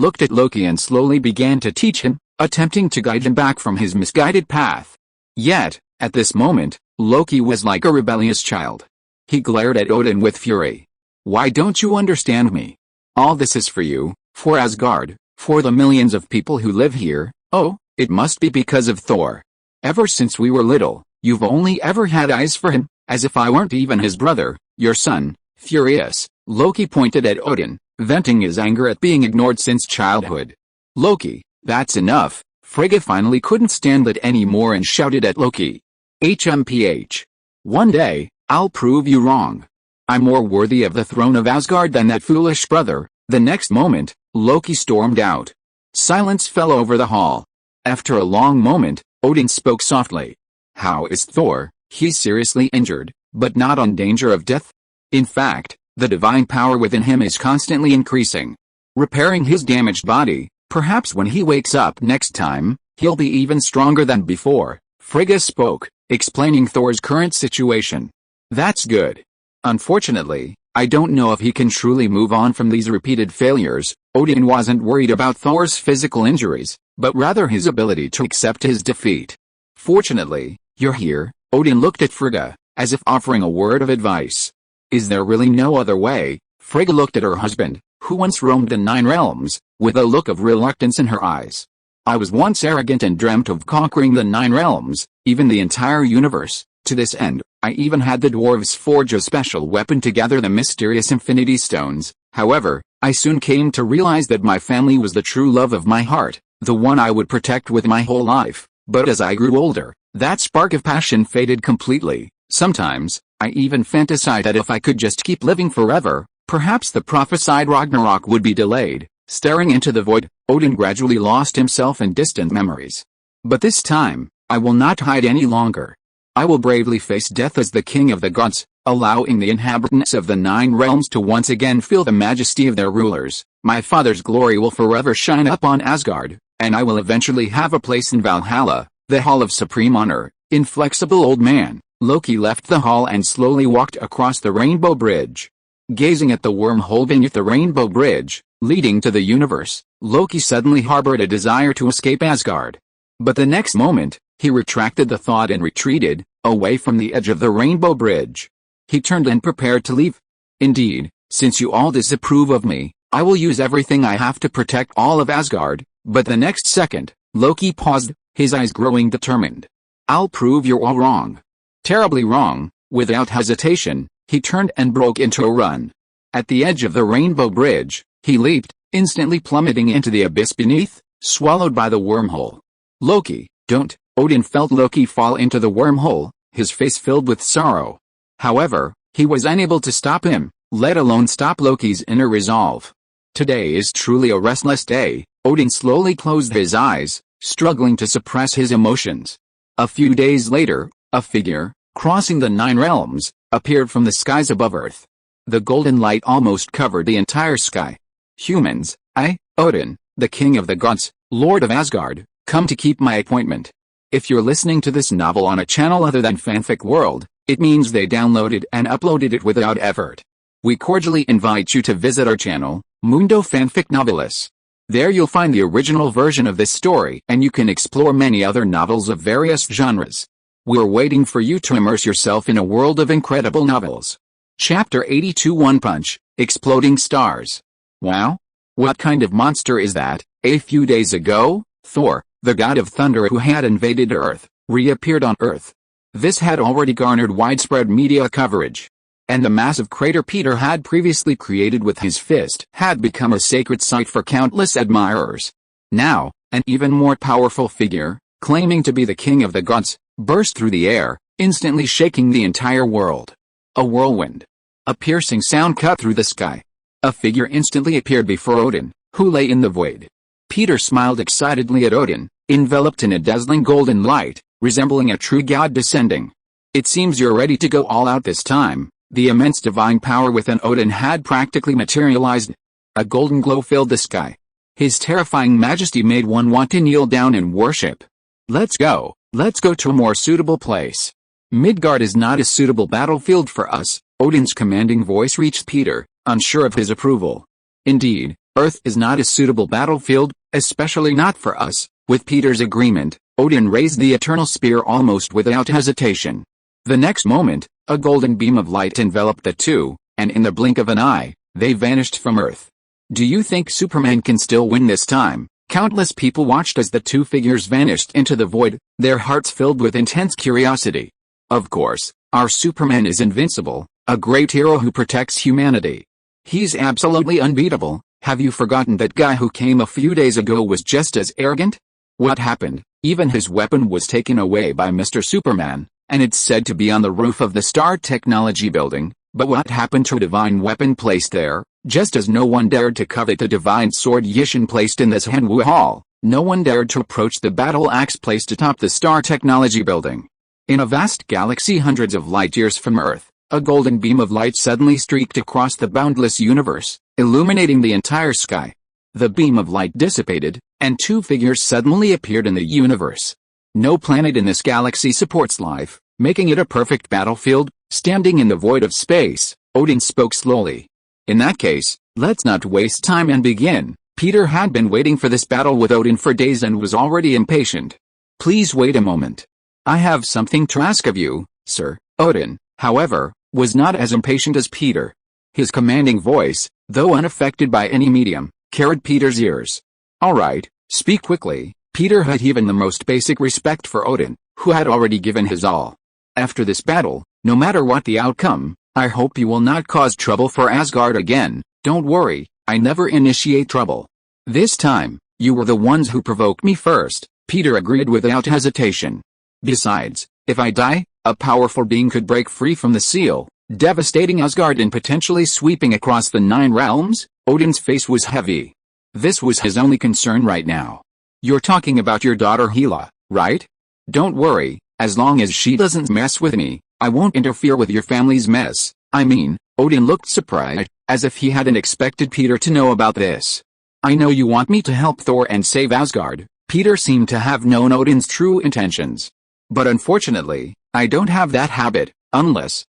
looked at Loki and slowly began to teach him, attempting to guide him back from his misguided path. Yet, at this moment, Loki was like a rebellious child. He glared at Odin with fury. Why don't you understand me? All this is for you, for Asgard, for the millions of people who live here. Oh, it must be because of Thor. Ever since we were little, you've only ever had eyes for him, as if I weren't even his brother, your son. Furious, Loki pointed at Odin, venting his anger at being ignored since childhood. Loki, that's enough. Frigga finally couldn't stand it anymore and shouted at Loki. HMPH. One day, I'll prove you wrong. I'm more worthy of the throne of Asgard than that foolish brother. The next moment, Loki stormed out. Silence fell over the hall. After a long moment, Odin spoke softly. How is Thor? He's seriously injured, but not on danger of death. In fact, the divine power within him is constantly increasing. Repairing his damaged body, perhaps when he wakes up next time, he'll be even stronger than before. Frigga spoke, explaining Thor's current situation. That's good. Unfortunately, I don't know if he can truly move on from these repeated failures. Odin wasn't worried about Thor's physical injuries, but rather his ability to accept his defeat. Fortunately, you're here. Odin looked at Frigga, as if offering a word of advice. Is there really no other way? Frigga looked at her husband, who once roamed the 9 realms, with a look of reluctance in her eyes. I was once arrogant and dreamt of conquering the 9 realms, even the entire universe. To this end, I even had the dwarves forge a special weapon to gather the mysterious Infinity Stones. However, I soon came to realize that my family was the true love of my heart, the one I would protect with my whole life. But as I grew older, that spark of passion faded completely. Sometimes, I even fantasized that if I could just keep living forever, perhaps the prophesied Ragnarok would be delayed. Staring into the void, Odin gradually lost himself in distant memories. But this time, I will not hide any longer. I will bravely face death as the king of the gods, allowing the inhabitants of the 9 realms to once again feel the majesty of their rulers. My father's glory will forever shine upon Asgard, and I will eventually have a place in Valhalla, the hall of supreme honor. Inflexible old man, Loki left the hall and slowly walked across the Rainbow Bridge. Gazing at the wormhole beneath the Rainbow Bridge, leading to the universe, Loki suddenly harbored a desire to escape Asgard. But the next moment, he retracted the thought and retreated, away from the edge of the Rainbow Bridge. He turned and prepared to leave. Indeed, since you all disapprove of me, I will use everything I have to protect all of Asgard. But the next second, Loki paused, his eyes growing determined. I'll prove you're all wrong. Terribly wrong. Without hesitation, he turned and broke into a run. At the edge of the Rainbow Bridge, he leaped, instantly plummeting into the abyss beneath, swallowed by the wormhole. Loki, don't! Odin felt Loki fall into the wormhole, his face filled with sorrow. However, he was unable to stop him, let alone stop Loki's inner resolve. Today is truly a restless day. Odin slowly closed his eyes, struggling to suppress his emotions. A few days later, a figure, crossing the 9 realms, appeared from the skies above Earth. The golden light almost covered the entire sky. Humans, I, Odin, the king of the gods, lord of Asgard, come to keep my appointment. If you're listening to this novel on a channel other than Fanfic World, it means they downloaded and uploaded it without effort. we cordially invite you to visit our channel, Mundo Fanfic Novelis. There you'll find the original version of this story and you can explore many other novels of various genres. We're waiting for you to immerse yourself in a world of incredible novels. Chapter 82 One Punch, Exploding Stars. Wow? What kind of monster is that? A few days ago, Thor, the god of thunder who had invaded Earth, reappeared on Earth. This had already garnered widespread media coverage. And the massive crater Peter had previously created with his fist had become a sacred site for countless admirers. Now, an even more powerful figure, claiming to be the king of the gods, burst through the air, instantly shaking the entire world. A whirlwind. A piercing sound cut through the sky. A figure instantly appeared before Odin, who lay in the void. Peter smiled excitedly at Odin, enveloped in a dazzling golden light, resembling a true god descending. It seems you're ready to go all out this time. The immense divine power within Odin had practically materialized. A golden glow filled the sky. His terrifying majesty made one want to kneel down and worship. Let's go to a more suitable place. Midgard is not a suitable battlefield for us, Odin's commanding voice reached Peter, unsure of his approval. Indeed, Earth is not a suitable battlefield, especially not for us. With Peter's agreement, Odin raised the eternal spear almost without hesitation. The next moment, a golden beam of light enveloped the two, and in the blink of an eye, they vanished from Earth. Do you think Superman can still win this time? Countless people watched as the two figures vanished into the void, their hearts filled with intense curiosity. Of course, our Superman is invincible, a great hero who protects humanity. He's absolutely unbeatable. Have you forgotten that guy who came a few days ago was just as arrogant? What happened? Even his weapon was taken away by Mr. Superman, and it's said to be on the roof of the Star Technology building, but what happened to a divine weapon placed there? Just as no one dared to covet the divine sword Yishin placed in this Hanwoo Hall, no one dared to approach the battle axe placed atop the Star Technology building. In a vast galaxy hundreds of light years from Earth, a golden beam of light suddenly streaked across the boundless universe, illuminating the entire sky. The beam of light dissipated, and two figures suddenly appeared in the universe. No planet in this galaxy supports life, making it a perfect battlefield. Standing in the void of space, Odin spoke slowly. In that case, let's not waste time and begin. Peter had been waiting for this battle with Odin for days and was already impatient. Please wait a moment. I have something to ask of you, sir. Odin, however, was not as impatient as Peter. His commanding voice, though unaffected by any medium, carried Peter's ears. All right, speak quickly. Peter had even the most basic respect for Odin, who had already given his all. After this battle, no matter what the outcome, I hope you will not cause trouble for Asgard again. Don't worry, I never initiate trouble. This time, you were the ones who provoked me first, Peter agreed without hesitation. Besides, if I die, a powerful being could break free from the seal, devastating Asgard and potentially sweeping across the 9 realms. Odin's face was heavy. This was his only concern right now. You're talking about your daughter Hela, right? Don't worry, as long as she doesn't mess with me, I won't interfere with your family's mess. I mean, Odin looked surprised, as if he hadn't expected Peter to know about this. I know you want me to help Thor and save Asgard. Peter seemed to have known Odin's true intentions. But unfortunately, I don't have that habit, unless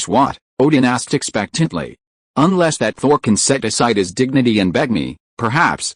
what? Odin asked expectantly. Unless that Thor can set aside his dignity and beg me, perhaps.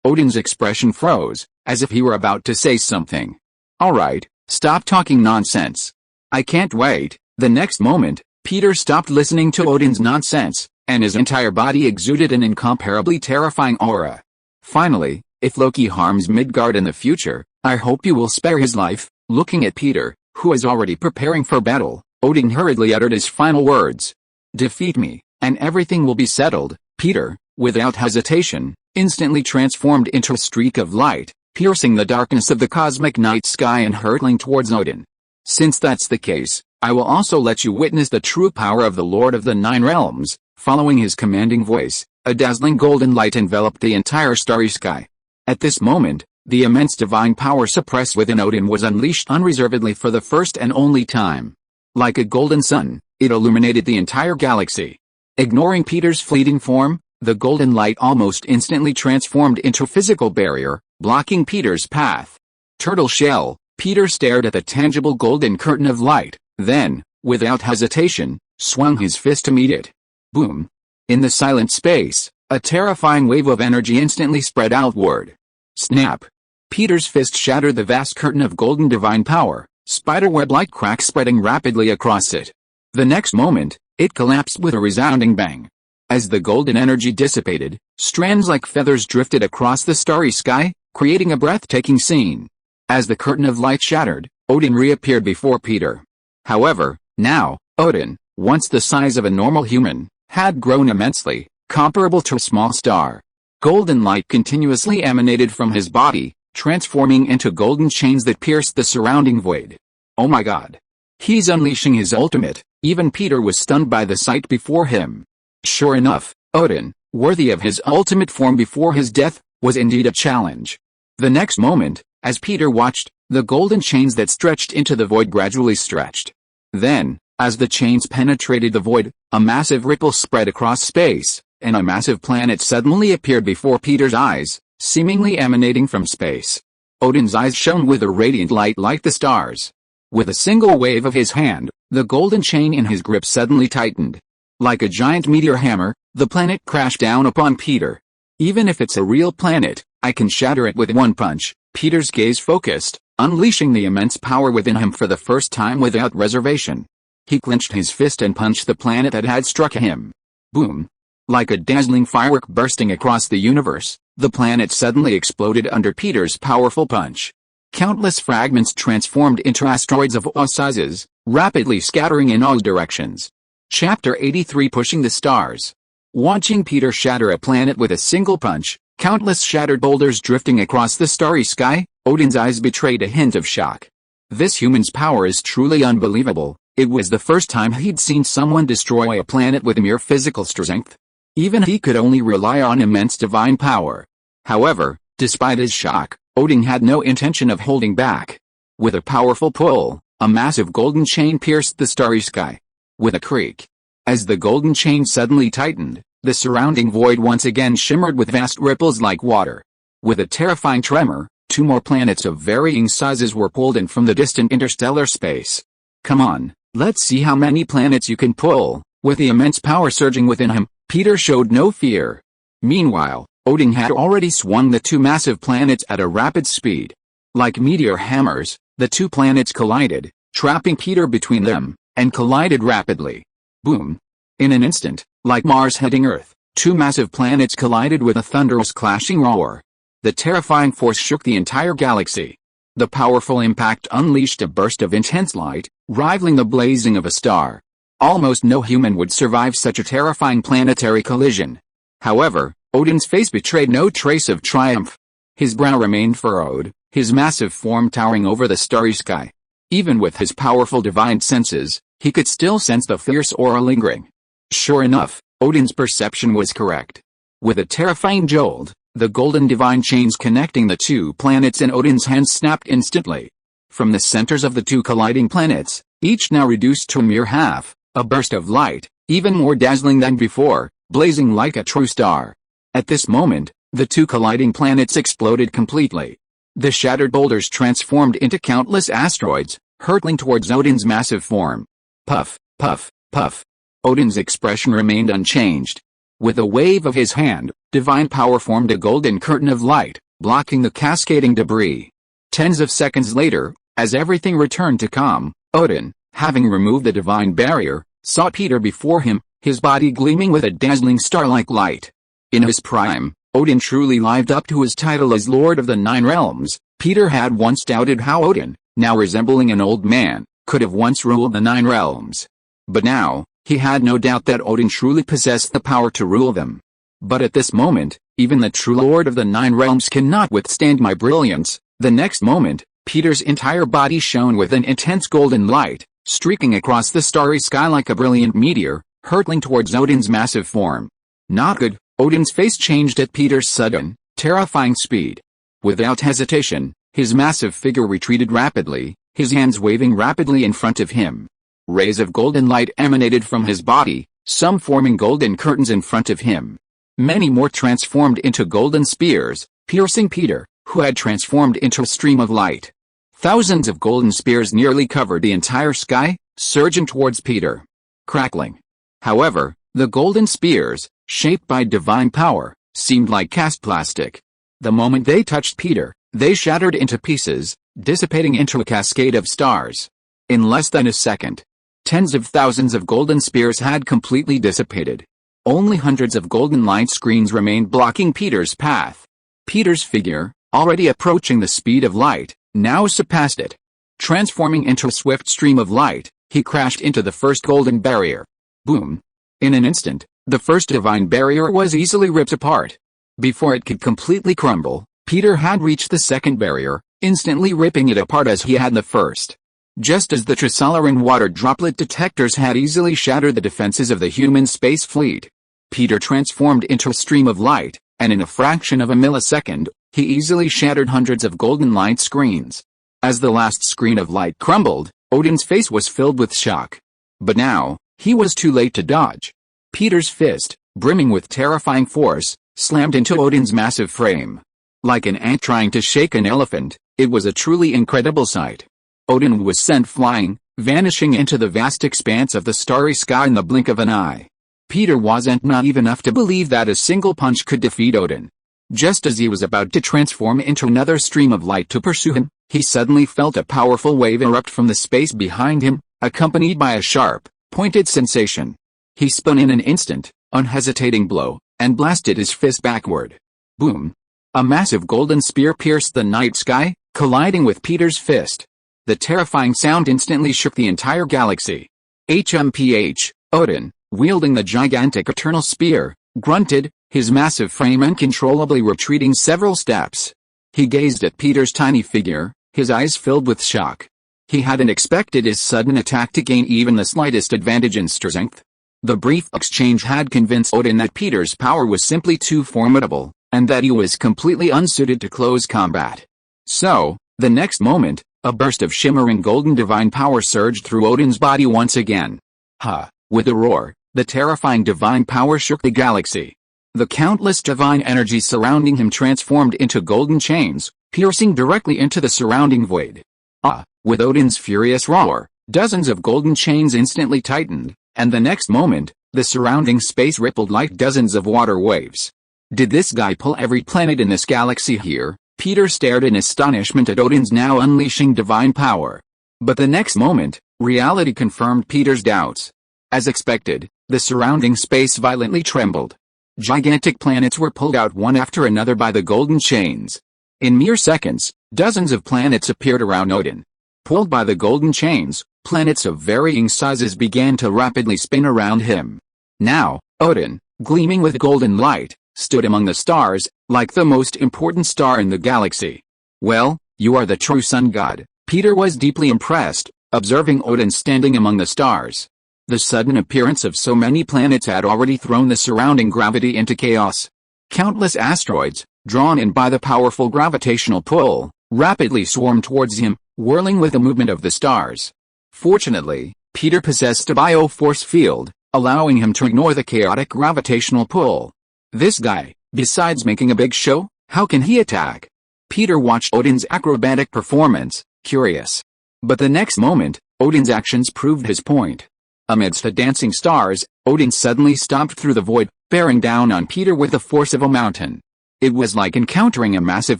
Odin's expression froze, as if he were about to say something. Alright, stop talking nonsense. I can't wait. The next moment, Peter stopped listening to Odin's nonsense, and his entire body exuded an incomparably terrifying aura. Finally, if Loki harms Midgard in the future, I hope you will spare his life. Looking at Peter, who is already preparing for battle, Odin hurriedly uttered his final words. Defeat me, and everything will be settled. Peter, without hesitation, instantly transformed into a streak of light, piercing the darkness of the cosmic night sky and hurtling towards Odin. Since that's the case, I will also let you witness the true power of the Lord of the 9 Realms. Following his commanding voice, a dazzling golden light enveloped the entire starry sky. At this moment, the immense divine power suppressed within Odin was unleashed unreservedly for the first and only time. Like a golden sun, it illuminated the entire galaxy. Ignoring Peter's fleeting form, the golden light almost instantly transformed into a physical barrier, blocking Peter's path. Turtle shell, Peter stared at the tangible golden curtain of light, then, without hesitation, swung his fist to meet it. Boom. In the silent space, a terrifying wave of energy instantly spread outward. Snap. Peter's fist shattered the vast curtain of golden divine power, spiderweb-like cracks spreading rapidly across it. The next moment, it collapsed with a resounding bang. As the golden energy dissipated, strands like feathers drifted across the starry sky, creating a breathtaking scene. As the curtain of light shattered, Odin reappeared before Peter. However, now, Odin, once the size of a normal human, had grown immensely, comparable to a small star. Golden light continuously emanated from his body, transforming into golden chains that pierced the surrounding void. Oh my god. He's unleashing his ultimate. Even Peter was stunned by the sight before him. Sure enough, Odin, worthy of his ultimate form before his death, was indeed a challenge. The next moment, as Peter watched, the golden chains that stretched into the void gradually stretched. Then, as the chains penetrated the void, a massive ripple spread across space, and a massive planet suddenly appeared before Peter's eyes, seemingly emanating from space. Odin's eyes shone with a radiant light like the stars. With a single wave of his hand, the golden chain in his grip suddenly tightened. Like a giant meteor hammer, the planet crashed down upon Peter. Even if it's a real planet, I can shatter it with one punch. Peter's gaze focused, unleashing the immense power within him for the first time without reservation. He clenched his fist and punched the planet that had struck him. Boom. Like a dazzling firework bursting across the universe, the planet suddenly exploded under Peter's powerful punch. Countless fragments transformed into asteroids of all sizes, rapidly scattering in all directions. Chapter 83 Pushing the Stars. Watching Peter shatter a planet with a single punch, countless shattered boulders drifting across the starry sky, Odin's eyes betrayed a hint of shock. This human's power is truly unbelievable. It was the first time he'd seen someone destroy a planet with mere physical strength. Even he could only rely on immense divine power. However, despite his shock, Odin had no intention of holding back. With a powerful pull, a massive golden chain pierced the starry sky. With a creak, as the golden chain suddenly tightened, the surrounding void once again shimmered with vast ripples like water. With a terrifying tremor, two more planets of varying sizes were pulled in from the distant interstellar space. Come on, let's see how many planets you can pull. With the immense power surging within him, Peter showed no fear. Meanwhile, Odin had already swung the two massive planets at a rapid speed. Like meteor hammers, the two planets collided, trapping Peter between them, and collided rapidly. Boom. In an instant, like Mars hitting Earth, two massive planets collided with a thunderous clashing roar. The terrifying force shook the entire galaxy. The powerful impact unleashed a burst of intense light, rivaling the blazing of a star. Almost no human would survive such a terrifying planetary collision. However, Odin's face betrayed no trace of triumph. His brow remained furrowed, his massive form towering over the starry sky. Even with his powerful divine senses, he could still sense the fierce aura lingering. Sure enough, Odin's perception was correct. With a terrifying jolt, the golden divine chains connecting the two planets in Odin's hands snapped instantly. From the centers of the two colliding planets, each now reduced to a mere half, a burst of light, even more dazzling than before, blazing like a true star. At this moment, the two colliding planets exploded completely. The shattered boulders transformed into countless asteroids, hurtling towards Odin's massive form. Puff, puff, puff. Odin's expression remained unchanged. With a wave of his hand, divine power formed a golden curtain of light, blocking the cascading debris. Tens of seconds later, as everything returned to calm, Odin, having removed the divine barrier, saw Peter before him, his body gleaming with a dazzling star-like light. In his prime, Odin truly lived up to his title as Lord of the Nine Realms. Peter had once doubted how Odin, now resembling an old man, could have once ruled the Nine Realms. But now, he had no doubt that Odin truly possessed the power to rule them. But at this moment, even the true Lord of the Nine Realms cannot withstand my brilliance. The next moment, Peter's entire body shone with an intense golden light, streaking across the starry sky like a brilliant meteor, hurtling towards Odin's massive form. Not good. Odin's face changed at Peter's sudden, terrifying speed. Without hesitation, his massive figure retreated rapidly, his hands waving rapidly in front of him. Rays of golden light emanated from his body, some forming golden curtains in front of him. Many more transformed into golden spears, piercing Peter, who had transformed into a stream of light. Thousands of golden spears nearly covered the entire sky, surging towards Peter. Crackling. However, The golden spears, shaped by divine power, seemed like cast plastic. The moment they touched Peter, they shattered into pieces, dissipating into a cascade of stars. In less than a second, tens of thousands of golden spears had completely dissipated. Only hundreds of golden light screens remained blocking Peter's path. Peter's figure, already approaching the speed of light, now surpassed it. Transforming into a swift stream of light, he crashed into the first golden barrier. Boom! In an instant, the first divine barrier was easily ripped apart. Before it could completely crumble, Peter had reached the second barrier, instantly ripping it apart as he had the first. Just as the Trisolaran water droplet detectors had easily shattered the defenses of the human space fleet, Peter transformed into a stream of light, and in a fraction of a millisecond, he easily shattered hundreds of golden light screens. As the last screen of light crumbled, Odin's face was filled with shock. But now, he was too late to dodge. Peter's fist, brimming with terrifying force, slammed into Odin's massive frame. Like an ant trying to shake an elephant, it was a truly incredible sight. Odin was sent flying, vanishing into the vast expanse of the starry sky in the blink of an eye. Peter wasn't naive enough to believe that a single punch could defeat Odin. Just as he was about to transform into another stream of light to pursue him, he suddenly felt a powerful wave erupt from the space behind him, accompanied by a sharp, pointed sensation. He spun in an instant, unhesitating blow, and blasted his fist backward. Boom! A massive golden spear pierced the night sky, colliding with Peter's fist. The terrifying sound instantly shook the entire galaxy. HMPH, Odin, wielding the gigantic eternal spear, grunted, his massive frame uncontrollably retreating several steps. He gazed at Peter's tiny figure, his eyes filled with shock. He hadn't expected his sudden attack to gain even the slightest advantage in strength. The brief exchange had convinced Odin that Peter's power was simply too formidable, and that he was completely unsuited to close combat. So, the next moment, a burst of shimmering golden divine power surged through Odin's body once again. Ha! With a roar, the terrifying divine power shook the galaxy. The countless divine energy surrounding him transformed into golden chains, piercing directly into the surrounding void. Ah! With Odin's furious roar, dozens of golden chains instantly tightened, and the next moment, the surrounding space rippled like dozens of water waves. Did this guy pull every planet in this galaxy here? Peter stared in astonishment at Odin's now unleashing divine power. But the next moment, reality confirmed Peter's doubts. As expected, the surrounding space violently trembled. Gigantic planets were pulled out one after another by the golden chains. In mere seconds, dozens of planets appeared around Odin. Pulled by the golden chains, planets of varying sizes began to rapidly spin around him. Now, Odin, gleaming with golden light, stood among the stars, like the most important star in the galaxy. Well, you are the true sun god. Peter was deeply impressed, observing Odin standing among the stars. The sudden appearance of so many planets had already thrown the surrounding gravity into chaos. Countless asteroids, drawn in by the powerful gravitational pull, rapidly swarmed towards him, whirling with the movement of the stars. Fortunately, Peter possessed a bioforce field, allowing him to ignore the chaotic gravitational pull. This guy, besides making a big show, how can he attack? Peter watched Odin's acrobatic performance, curious. But the next moment, Odin's actions proved his point. Amidst the dancing stars, Odin suddenly stomped through the void, bearing down on Peter with the force of a mountain. It was like encountering a massive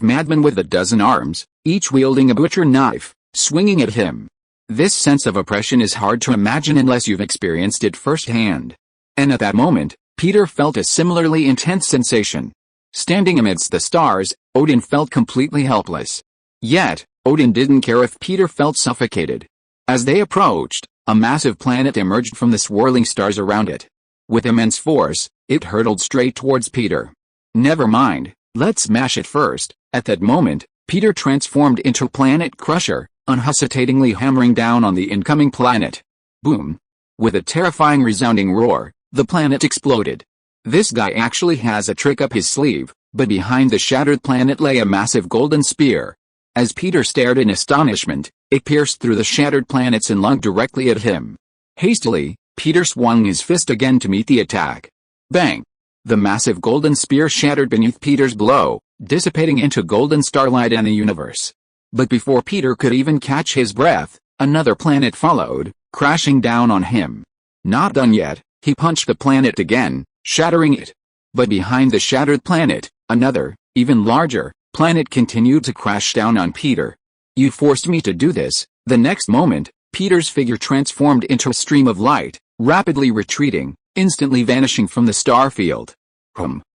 madman with a dozen arms, each wielding a butcher knife, swinging at him. This sense of oppression is hard to imagine unless you've experienced it firsthand. And at that moment, Peter felt a similarly intense sensation. Standing amidst the stars, Odin felt completely helpless. Yet, Odin didn't care if Peter felt suffocated. As they approached, a massive planet emerged from the swirling stars around it. With immense force, it hurtled straight towards Peter. Never mind, let's smash it first. At that moment, Peter transformed into a planet crusher, unhesitatingly hammering down on the incoming planet. Boom! With a terrifying resounding roar, the planet exploded. This guy actually has a trick up his sleeve, but behind the shattered planet lay a massive golden spear. As Peter stared in astonishment, it pierced through the shattered planets and lunged directly at him. Hastily, Peter swung his fist again to meet the attack. Bang! The massive golden spear shattered beneath Peter's blow, dissipating into golden starlight and the universe. But before Peter could even catch his breath, another planet followed, crashing down on him. Not done yet, He punched the planet again, shattering it. But behind the shattered planet, another, even larger, planet continued to crash down on Peter. "You forced me to do this." The next moment, Peter's figure transformed into a stream of light, rapidly retreating, instantly vanishing from the star field.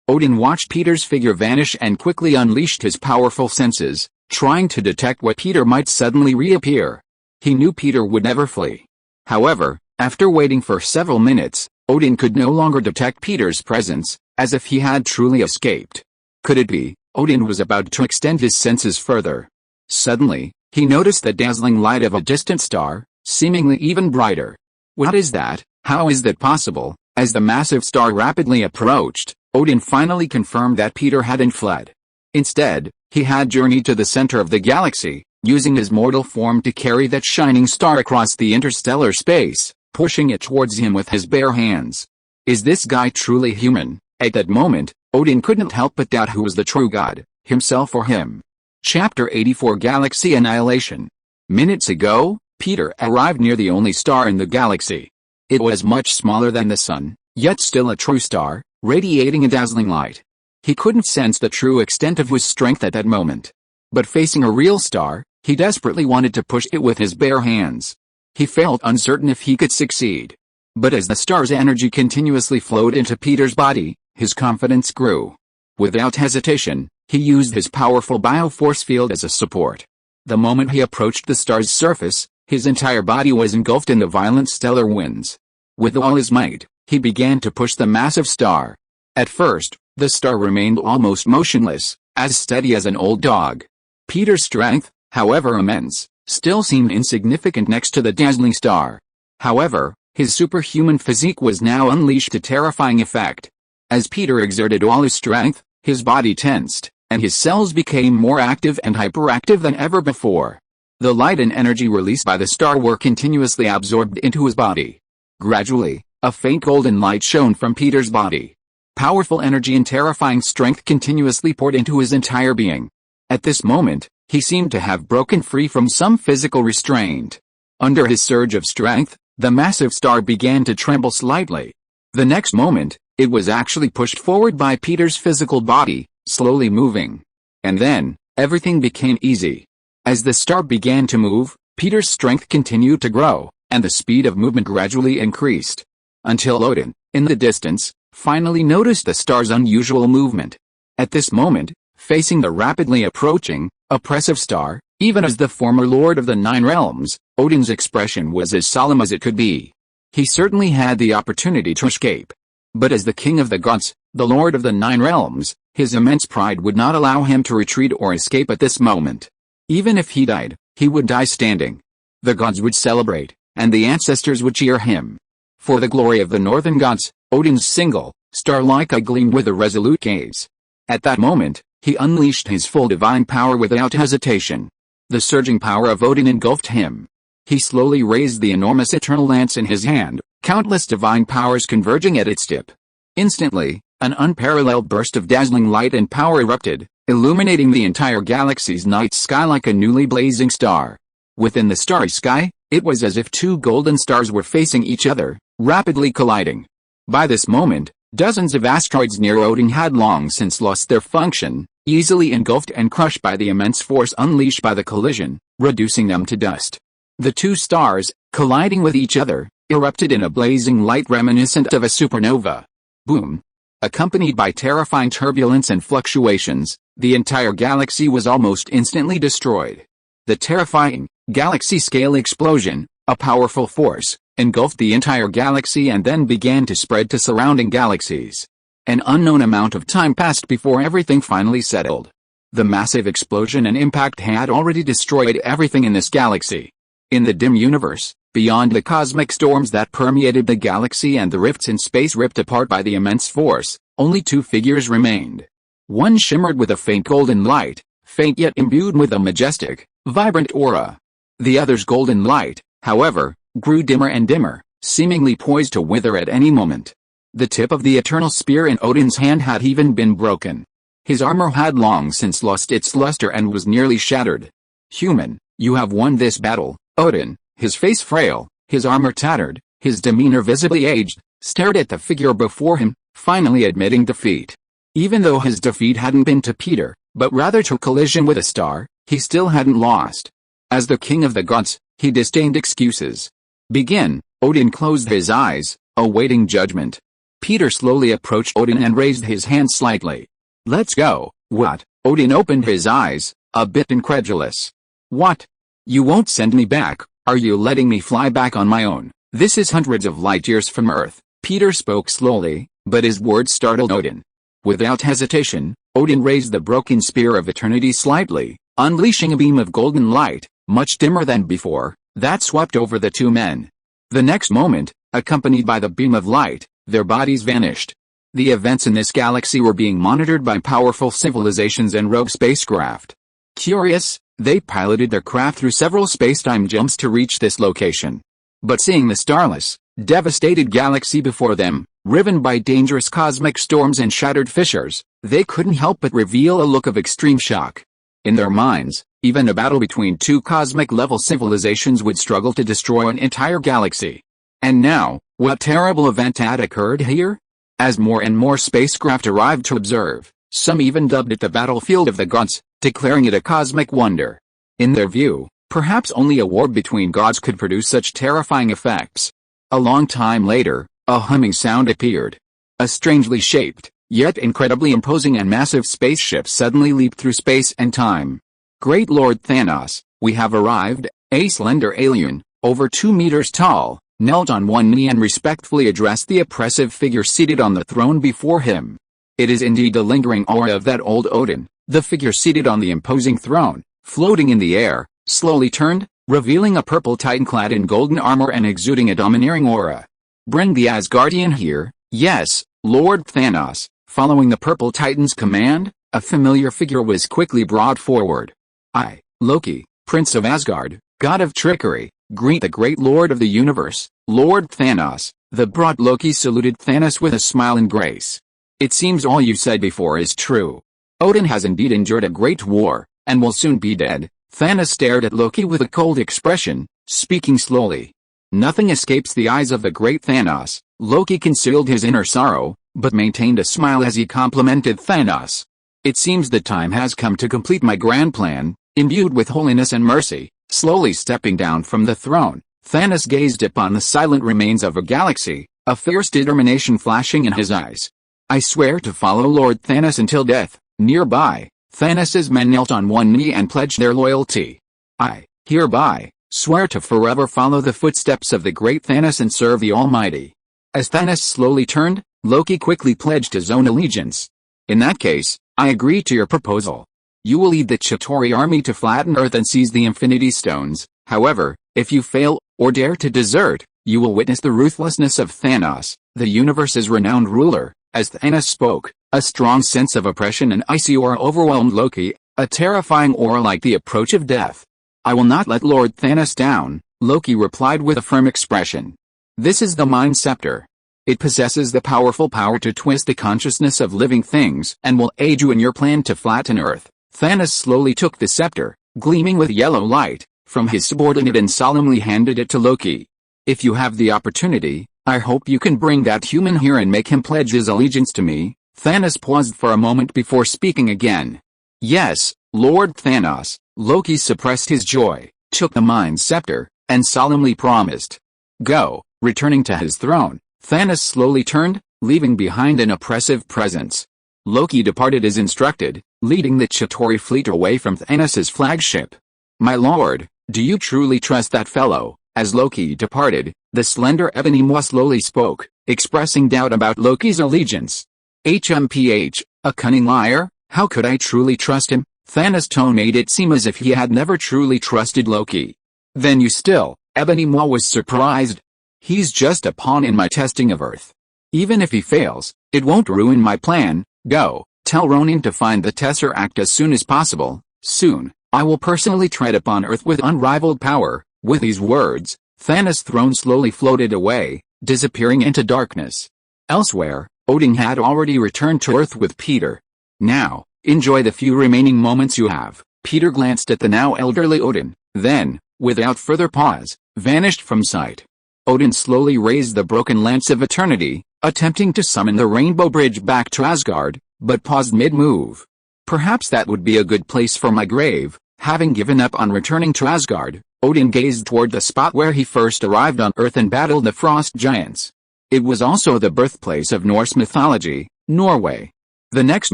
Odin watched Peter's figure vanish and quickly unleashed his powerful senses, trying to detect what Peter might suddenly reappear. He knew Peter would never flee. However, after waiting for several minutes, Odin could no longer detect Peter's presence, as if he had truly escaped. Could it be? Odin was about to extend his senses further. Suddenly, he noticed the dazzling light of a distant star, seemingly even brighter. What is that? How is that possible? As the massive star rapidly approached, Odin finally confirmed that Peter hadn't fled. Instead, he had journeyed to the center of the galaxy, using his mortal form to carry that shining star across the interstellar space, pushing it towards him with his bare hands. Is this guy truly human? At that moment, Odin couldn't help but doubt who was the true god, himself or him. Chapter 84 Galaxy Annihilation. Minutes ago, Peter arrived near the only star in the galaxy. It was much smaller than the sun, yet still a true star, radiating a dazzling light. He couldn't sense the true extent of his strength at that moment. But facing a real star, he desperately wanted to push it with his bare hands. He felt uncertain if he could succeed. But as the star's energy continuously flowed into Peter's body, his confidence grew. Without hesitation, he used his powerful bioforce field as a support. The moment he approached the star's surface, his entire body was engulfed in the violent stellar winds. With all his might, he began to push the massive star. At first, the star remained almost motionless, as steady as an old dog. Peter's strength, however immense, still seemed insignificant next to the dazzling star. However, his superhuman physique was now unleashed to terrifying effect. As Peter exerted all his strength, his body tensed, and his cells became more active and hyperactive than ever before. The light and energy released by the star were continuously absorbed into his body. Gradually, a faint golden light shone from Peter's body. Powerful energy and terrifying strength continuously poured into his entire being. At this moment, he seemed to have broken free from some physical restraint. Under his surge of strength, the massive star began to tremble slightly. The next moment, it was actually pushed forward by Peter's physical body, slowly moving. And then, everything became easy. As the star began to move, Peter's strength continued to grow, and the speed of movement gradually increased. Until Odin, in the distance, finally noticed the star's unusual movement. At this moment, facing the rapidly approaching, oppressive star, even as the former Lord of the Nine Realms, Odin's expression was as solemn as it could be. He certainly had the opportunity to escape. But as the King of the Gods, the Lord of the Nine Realms, his immense pride would not allow him to retreat or escape at this moment. Even if he died, he would die standing. The gods would celebrate, and the ancestors would cheer him. For the glory of the northern gods, Odin's single, star-like eye gleamed with a resolute gaze. At that moment, he unleashed his full divine power without hesitation. The surging power of Odin engulfed him. He slowly raised the enormous eternal lance in his hand, countless divine powers converging at its tip. Instantly, an unparalleled burst of dazzling light and power erupted, illuminating the entire galaxy's night sky like a newly blazing star. Within the starry sky, it was as if two golden stars were facing each other, rapidly colliding. By this moment, dozens of asteroids near Odin had long since lost their function, easily engulfed and crushed by the immense force unleashed by the collision, reducing them to dust. The two stars, colliding with each other, erupted in a blazing light reminiscent of a supernova. Boom! Accompanied by terrifying turbulence and fluctuations, the entire galaxy was almost instantly destroyed. The terrifying, galaxy-scale explosion, a powerful force, engulfed the entire galaxy and then began to spread to surrounding galaxies. An unknown amount of time passed before everything finally settled. The massive explosion and impact had already destroyed everything in this galaxy. In the dim universe, beyond the cosmic storms that permeated the galaxy and the rifts in space ripped apart by the immense force, only two figures remained. One shimmered with a faint golden light, faint yet imbued with a majestic, vibrant aura. The other's golden light, however, grew dimmer and dimmer, seemingly poised to wither at any moment. The tip of the eternal spear in Odin's hand had even been broken. His armor had long since lost its luster and was nearly shattered. "Human, you have won this battle," Odin, his face frail, his armor tattered, his demeanor visibly aged, stared at the figure before him, finally admitting defeat. Even though his defeat hadn't been to Peter, but rather to collision with a star, he still hadn't lost. As the king of the gods, he disdained excuses. Begin. Odin closed his eyes, awaiting judgment. Peter slowly approached Odin and raised his hand slightly. Let's go. What? Odin opened his eyes, a bit incredulous. What? You won't send me back, are you letting me fly back on my own? This is hundreds of light years from Earth. Peter spoke slowly, but his words startled Odin. Without hesitation, Odin raised the broken spear of eternity slightly, unleashing a beam of golden light, much dimmer than before, that swept over the two men. The next moment, accompanied by the beam of light, their bodies vanished. The events in this galaxy were being monitored by powerful civilizations and rogue spacecraft. Curious, they piloted their craft through several space-time jumps to reach this location. But seeing the starless, devastated galaxy before them, riven by dangerous cosmic storms and shattered fissures, they couldn't help but reveal a look of extreme shock. In their minds, even a battle between two cosmic-level civilizations would struggle to destroy an entire galaxy. And now, what terrible event had occurred here? As more and more spacecraft arrived to observe, some even dubbed it the battlefield of the gods, declaring it a cosmic wonder. In their view, perhaps only a war between gods could produce such terrifying effects. A long time later, a humming sound appeared. A strangely shaped, yet incredibly imposing and massive spaceship suddenly leaped through space and time. Great Lord Thanos, we have arrived. A slender alien, over 2 meters tall, knelt on one knee and respectfully addressed the oppressive figure seated on the throne before him. It is indeed the lingering aura of that old Odin. The figure seated on the imposing throne, floating in the air, slowly turned, revealing a purple titan clad in golden armor and exuding a domineering aura. Bring the Asgardian here. Yes, Lord Thanos. Following the purple titan's command, a familiar figure was quickly brought forward. I, Loki, Prince of Asgard, God of trickery, greet the great Lord of the universe, Lord Thanos. The broad Loki saluted Thanos with a smile and grace. It seems all you said before is true. Odin has indeed endured a great war, and will soon be dead. Thanos stared at Loki with a cold expression, speaking slowly. Nothing escapes the eyes of the great Thanos. Loki concealed his inner sorrow, but maintained a smile as he complimented Thanos. It seems the time has come to complete my grand plan. Imbued with holiness and mercy, slowly stepping down from the throne, Thanos gazed upon the silent remains of a galaxy, a fierce determination flashing in his eyes. I swear to follow Lord Thanos until death. Nearby, Thanos' men knelt on one knee and pledged their loyalty. I, hereby, swear to forever follow the footsteps of the great Thanos and serve the Almighty. As Thanos slowly turned, Loki quickly pledged his own allegiance. In that case, I agree to your proposal. You will lead the Chitauri army to flatten Earth and seize the Infinity Stones. However, if you fail, or dare to desert, you will witness the ruthlessness of Thanos, the universe's renowned ruler. As Thanos spoke, a strong sense of oppression and icy aura overwhelmed Loki, a terrifying aura like the approach of death. I will not let Lord Thanos down, Loki replied with a firm expression. This is the Mind Scepter. It possesses the powerful power to twist the consciousness of living things and will aid you in your plan to flatten Earth. Thanos slowly took the scepter, gleaming with yellow light, from his subordinate and solemnly handed it to Loki. If you have the opportunity, I hope you can bring that human here and make him pledge his allegiance to me. Thanos paused for a moment before speaking again. Yes, Lord Thanos. Loki suppressed his joy, took the Mind Scepter, and solemnly promised. Go. Returning to his throne, Thanos slowly turned, leaving behind an oppressive presence. Loki departed as instructed, leading the Chitauri fleet away from Thanos' flagship. My lord, do you truly trust that fellow? As Loki departed, the slender ebony maw slowly spoke, expressing doubt about Loki's allegiance. HMPH, a cunning liar, how could I truly trust him? Thanos' tone made it seem as if he had never truly trusted Loki. Then you still, Ebony Maw was surprised. He's just a pawn in my testing of Earth. Even if he fails, it won't ruin my plan. Go, tell Ronin to find the Tesseract as soon as possible. Soon, I will personally tread upon Earth with unrivaled power. With these words, Thanos' throne slowly floated away, disappearing into darkness. Elsewhere, Odin had already returned to Earth with Peter. Now, enjoy the few remaining moments you have. Peter glanced at the now elderly Odin, then, without further pause, vanished from sight. Odin slowly raised the broken Lance of Eternity, attempting to summon the Rainbow Bridge back to Asgard, but paused mid-move. Perhaps that would be a good place for my grave. Having given up on returning to Asgard, Odin gazed toward the spot where he first arrived on Earth and battled the frost giants. It was also the birthplace of Norse mythology, Norway. The next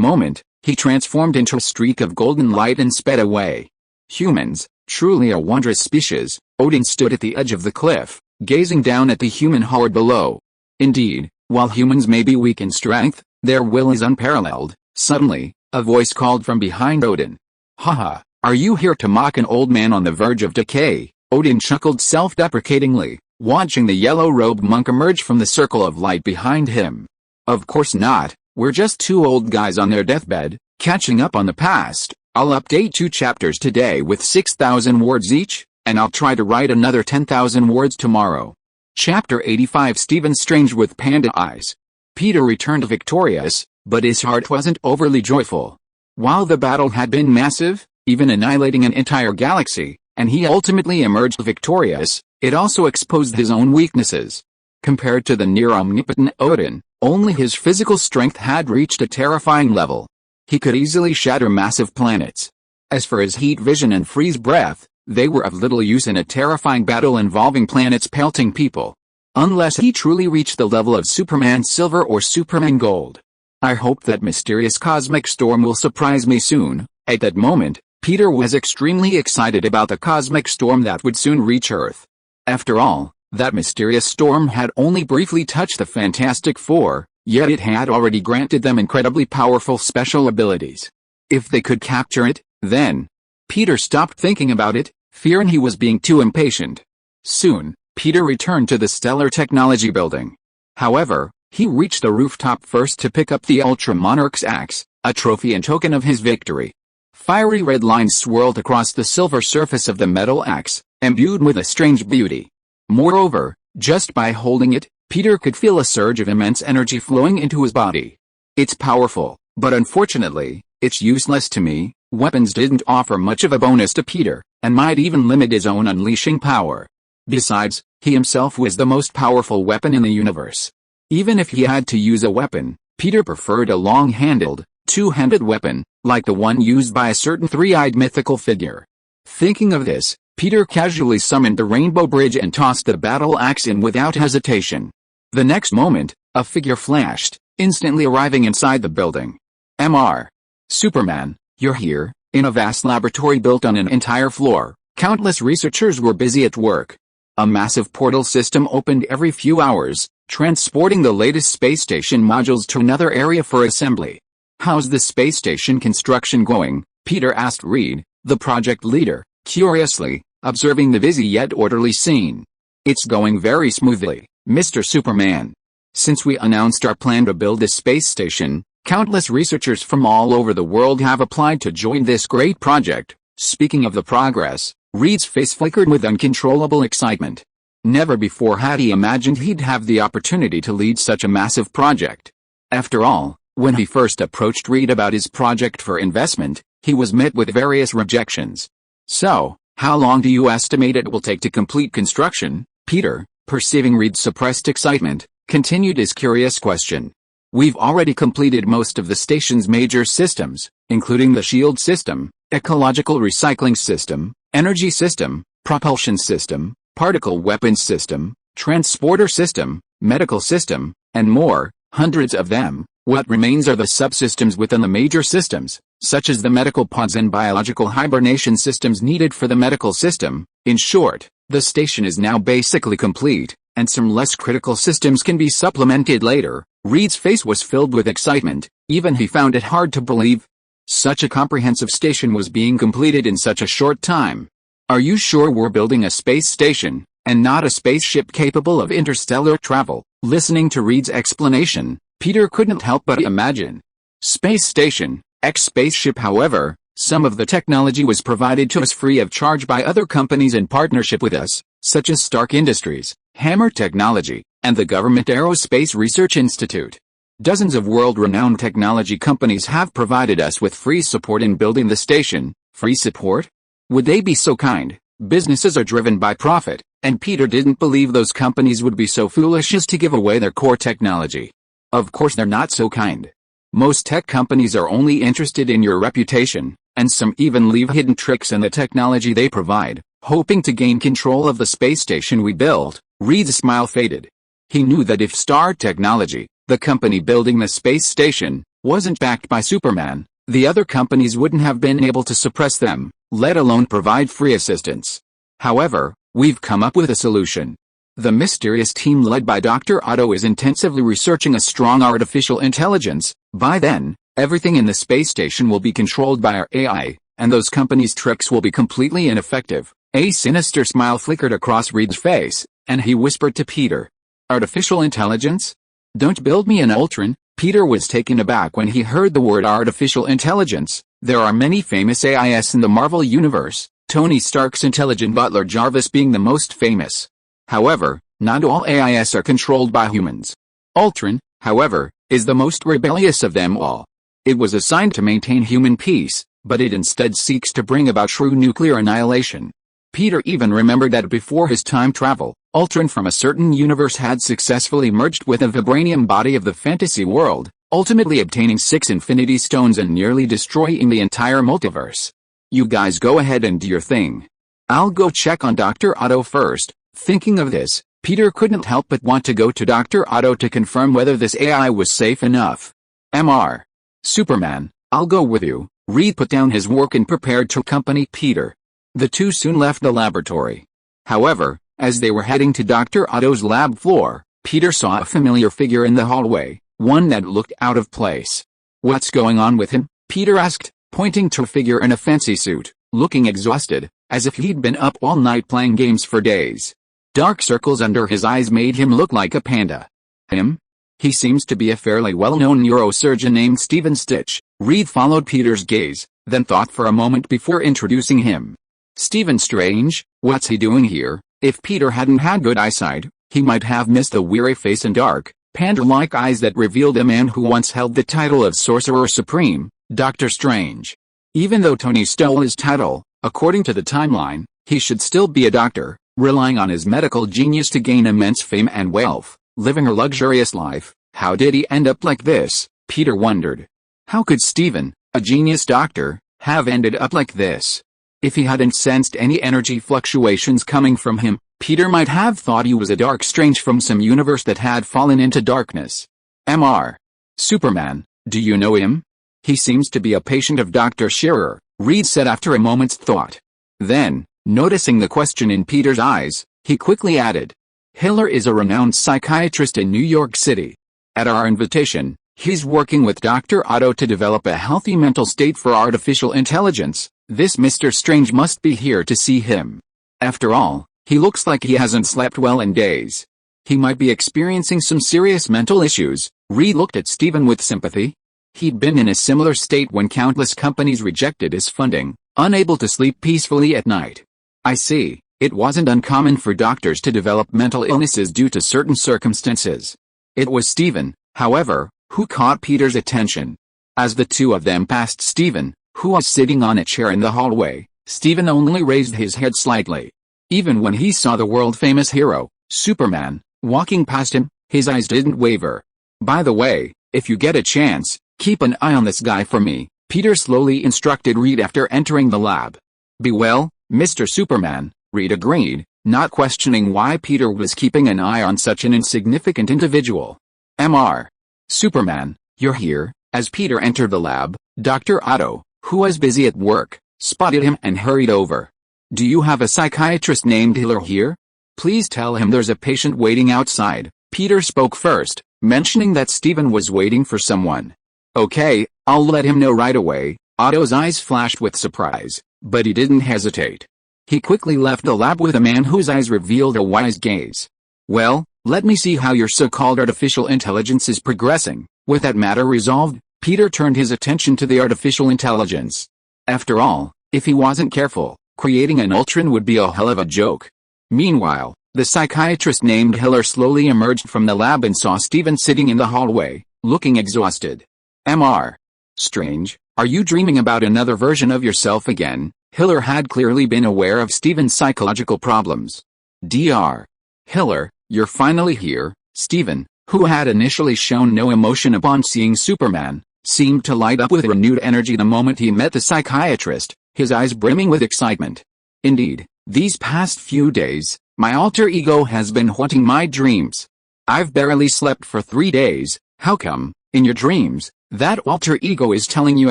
moment, he transformed into a streak of golden light and sped away. Humans, truly a wondrous species. Odin stood at the edge of the cliff, gazing down at the human horde below. Indeed, while humans may be weak in strength, their will is unparalleled. Suddenly, a voice called from behind Odin. Haha, are you here to mock an old man on the verge of decay? Odin chuckled self-deprecatingly, watching the yellow-robed monk emerge from the circle of light behind him. Of course not, we're just two old guys on their deathbed, catching up on the past. I'll update 2 chapters today with 6,000 words each, and I'll try to write another 10,000 words tomorrow. Chapter 85 Stephen Strange with Panda Eyes. Peter returned victorious, but his heart wasn't overly joyful. While the battle had been massive, even annihilating an entire galaxy, and he ultimately emerged victorious, it also exposed his own weaknesses. Compared to the near-omnipotent Odin, only his physical strength had reached a terrifying level. He could easily shatter massive planets. As for his heat vision and freeze breath, they were of little use in a terrifying battle involving planets pelting people. Unless he truly reached the level of Superman Silver or Superman Gold. I hope that mysterious cosmic storm will surprise me soon. At that moment, Peter was extremely excited about the cosmic storm that would soon reach Earth. After all, that mysterious storm had only briefly touched the Fantastic Four, yet it had already granted them incredibly powerful special abilities. If they could capture it, then... Peter stopped thinking about it, fearing he was being too impatient. Soon, Peter returned to the Stellar Technology Building. However, he reached the rooftop first to pick up the Ultra Monarch's axe, a trophy and token of his victory. Fiery red lines swirled across the silver surface of the metal axe, imbued with a strange beauty. Moreover, just by holding it, Peter could feel a surge of immense energy flowing into his body. It's powerful, but unfortunately, it's useless to me. Weapons didn't offer much of a bonus to Peter, and might even limit his own unleashing power. Besides, he himself was the most powerful weapon in the universe. Even if he had to use a weapon, Peter preferred a long-handled, two-handed weapon, like the one used by a certain three-eyed mythical figure. Thinking of this, Peter casually summoned the Rainbow Bridge and tossed the battle axe in without hesitation. The next moment, a figure flashed, instantly arriving inside the building. Mr. Superman, you're here. In a vast laboratory built on an entire floor, countless researchers were busy at work. A massive portal system opened every few hours, transporting the latest space station modules to another area for assembly. How's the space station construction going? Peter asked Reed, the project leader, curiously, observing the busy yet orderly scene. It's going very smoothly, Mr. Superman. Since we announced our plan to build a space station, countless researchers from all over the world have applied to join this great project. Speaking of the progress, Reed's face flickered with uncontrollable excitement. Never before had he imagined he'd have the opportunity to lead such a massive project. After all, when he first approached Reed about his project for investment, he was met with various rejections. So, how long do you estimate it will take to complete construction? Peter, perceiving Reed's suppressed excitement, continued his curious question. We've already completed most of the station's major systems, including the shield system, ecological recycling system, energy system, propulsion system, particle weapons system, transporter system, medical system, and more, hundreds of them. What remains are the subsystems within the major systems, such as the medical pods and biological hibernation systems needed for the medical system. In short, the station is now basically complete, and some less critical systems can be supplemented later. Reed's face was filled with excitement, even he found it hard to believe. Such a comprehensive station was being completed in such a short time. Are you sure we're building a space station, and not a spaceship capable of interstellar travel? Listening to Reed's explanation, Peter couldn't help but imagine. Space station, spaceship. However, some of the technology was provided to us free of charge by other companies in partnership with us, such as Stark Industries, Hammer Technology, and the Government Aerospace Research Institute. Dozens of world-renowned technology companies have provided us with free support in building the station. Free support? Would they be so kind? Businesses are driven by profit, And Peter didn't believe those companies would be so foolish as to give away their core technology. Of course they're not so kind. Most tech companies are only interested in your reputation, and some even leave hidden tricks in the technology they provide, hoping to gain control of the space station we built. Reed's smile faded. He knew that if Star Technology, the company building the space station, wasn't backed by Superman, the other companies wouldn't have been able to suppress them, let alone provide free assistance. However, we've come up with a solution. The mysterious team led by Dr. Otto is intensively researching a strong artificial intelligence. By then, everything in the space station will be controlled by our AI, and those companies' tricks will be completely ineffective. A sinister smile flickered across Reed's face, and he whispered to Peter. Artificial intelligence? Don't build me an Ultron. Peter was taken aback when he heard the word artificial intelligence. There are many famous AIs in the Marvel Universe, Tony Stark's intelligent butler Jarvis being the most famous. However, not all AIs are controlled by humans. Ultron, however, is the most rebellious of them all. It was assigned to maintain human peace, but it instead seeks to bring about true nuclear annihilation. Peter even remembered that before his time travel, Ultron from a certain universe had successfully merged with a vibranium body of the fantasy world, ultimately obtaining 6 Infinity Stones and nearly destroying the entire multiverse. You guys go ahead and do your thing. I'll go check on Dr. Otto first. Thinking of this, Peter couldn't help but want to go to Dr. Otto to confirm whether this AI was safe enough. Mr. Superman, I'll go with you. Reed put down his work and prepared to accompany Peter. The two soon left the laboratory. However, as they were heading to Dr. Otto's lab floor, Peter saw a familiar figure in the hallway, one that looked out of place. What's going on with him? Peter asked, pointing to a figure in a fancy suit, looking exhausted, as if he'd been up all night playing games for days. Dark circles under his eyes made him look like a panda. Him? He seems to be a fairly well-known neurosurgeon named Stephen Stitch. Reed followed Peter's gaze, then thought for a moment before introducing him. Stephen Strange, what's he doing here? If Peter hadn't had good eyesight, he might have missed the weary face and dark, panda-like eyes that revealed a man who once held the title of Sorcerer Supreme, Dr. Strange. Even though Tony stole his title, according to the timeline, he should still be a doctor, relying on his medical genius to gain immense fame and wealth, living a luxurious life. How did he end up like this? Peter wondered. How could Stephen, a genius doctor, have ended up like this? If he hadn't sensed any energy fluctuations coming from him, Peter might have thought he was a dark strange from some universe that had fallen into darkness. Mr. Superman, do you know him? He seems to be a patient of Dr. Shearer, Reed said after a moment's thought. Then, noticing the question in Peter's eyes, he quickly added, Hiller is a renowned psychiatrist in New York City. At our invitation, he's working with Dr. Otto to develop a healthy mental state for artificial intelligence. This Mr. Strange must be here to see him. After all, he looks like he hasn't slept well in days. He might be experiencing some serious mental issues. Reed looked at Stephen with sympathy. He'd been in a similar state when countless companies rejected his funding, unable to sleep peacefully at night. I see, it wasn't uncommon for doctors to develop mental illnesses due to certain circumstances. It was Stephen, however, who caught Peter's attention. As the two of them passed Stephen, who was sitting on a chair in the hallway, Stephen only raised his head slightly. Even when he saw the world-famous hero, Superman, walking past him, his eyes didn't waver. By the way, if you get a chance, keep an eye on this guy for me, Peter slowly instructed Reed after entering the lab. Be well, Mr. Superman, Reed agreed, not questioning why Peter was keeping an eye on such an insignificant individual. Mr. Superman, you're here. As Peter entered the lab, Dr. Otto, who was busy at work, spotted him and hurried over. Do you have a psychiatrist named Hiller here? Please tell him there's a patient waiting outside. Peter spoke first, mentioning that Stephen was waiting for someone. Okay, I'll let him know right away. Otto's eyes flashed with surprise, but he didn't hesitate. He quickly left the lab with a man whose eyes revealed a wise gaze. Well, let me see how your so-called artificial intelligence is progressing. With that matter resolved, Peter turned his attention to the artificial intelligence. After all, if he wasn't careful, creating an Ultron would be a hell of a joke. Meanwhile, the psychiatrist named Hiller slowly emerged from the lab and saw Stephen sitting in the hallway, looking exhausted. Mr. Strange, are you dreaming about another version of yourself again? Hiller had clearly been aware of Stephen's psychological problems. Dr. Hiller, you're finally here. Stephen, who had initially shown no emotion upon seeing Superman, seemed to light up with renewed energy the moment he met the psychiatrist, his eyes brimming with excitement. Indeed, these past few days, my alter ego has been haunting my dreams. I've barely slept for 3 days. How come, in your dreams, that alter ego is telling you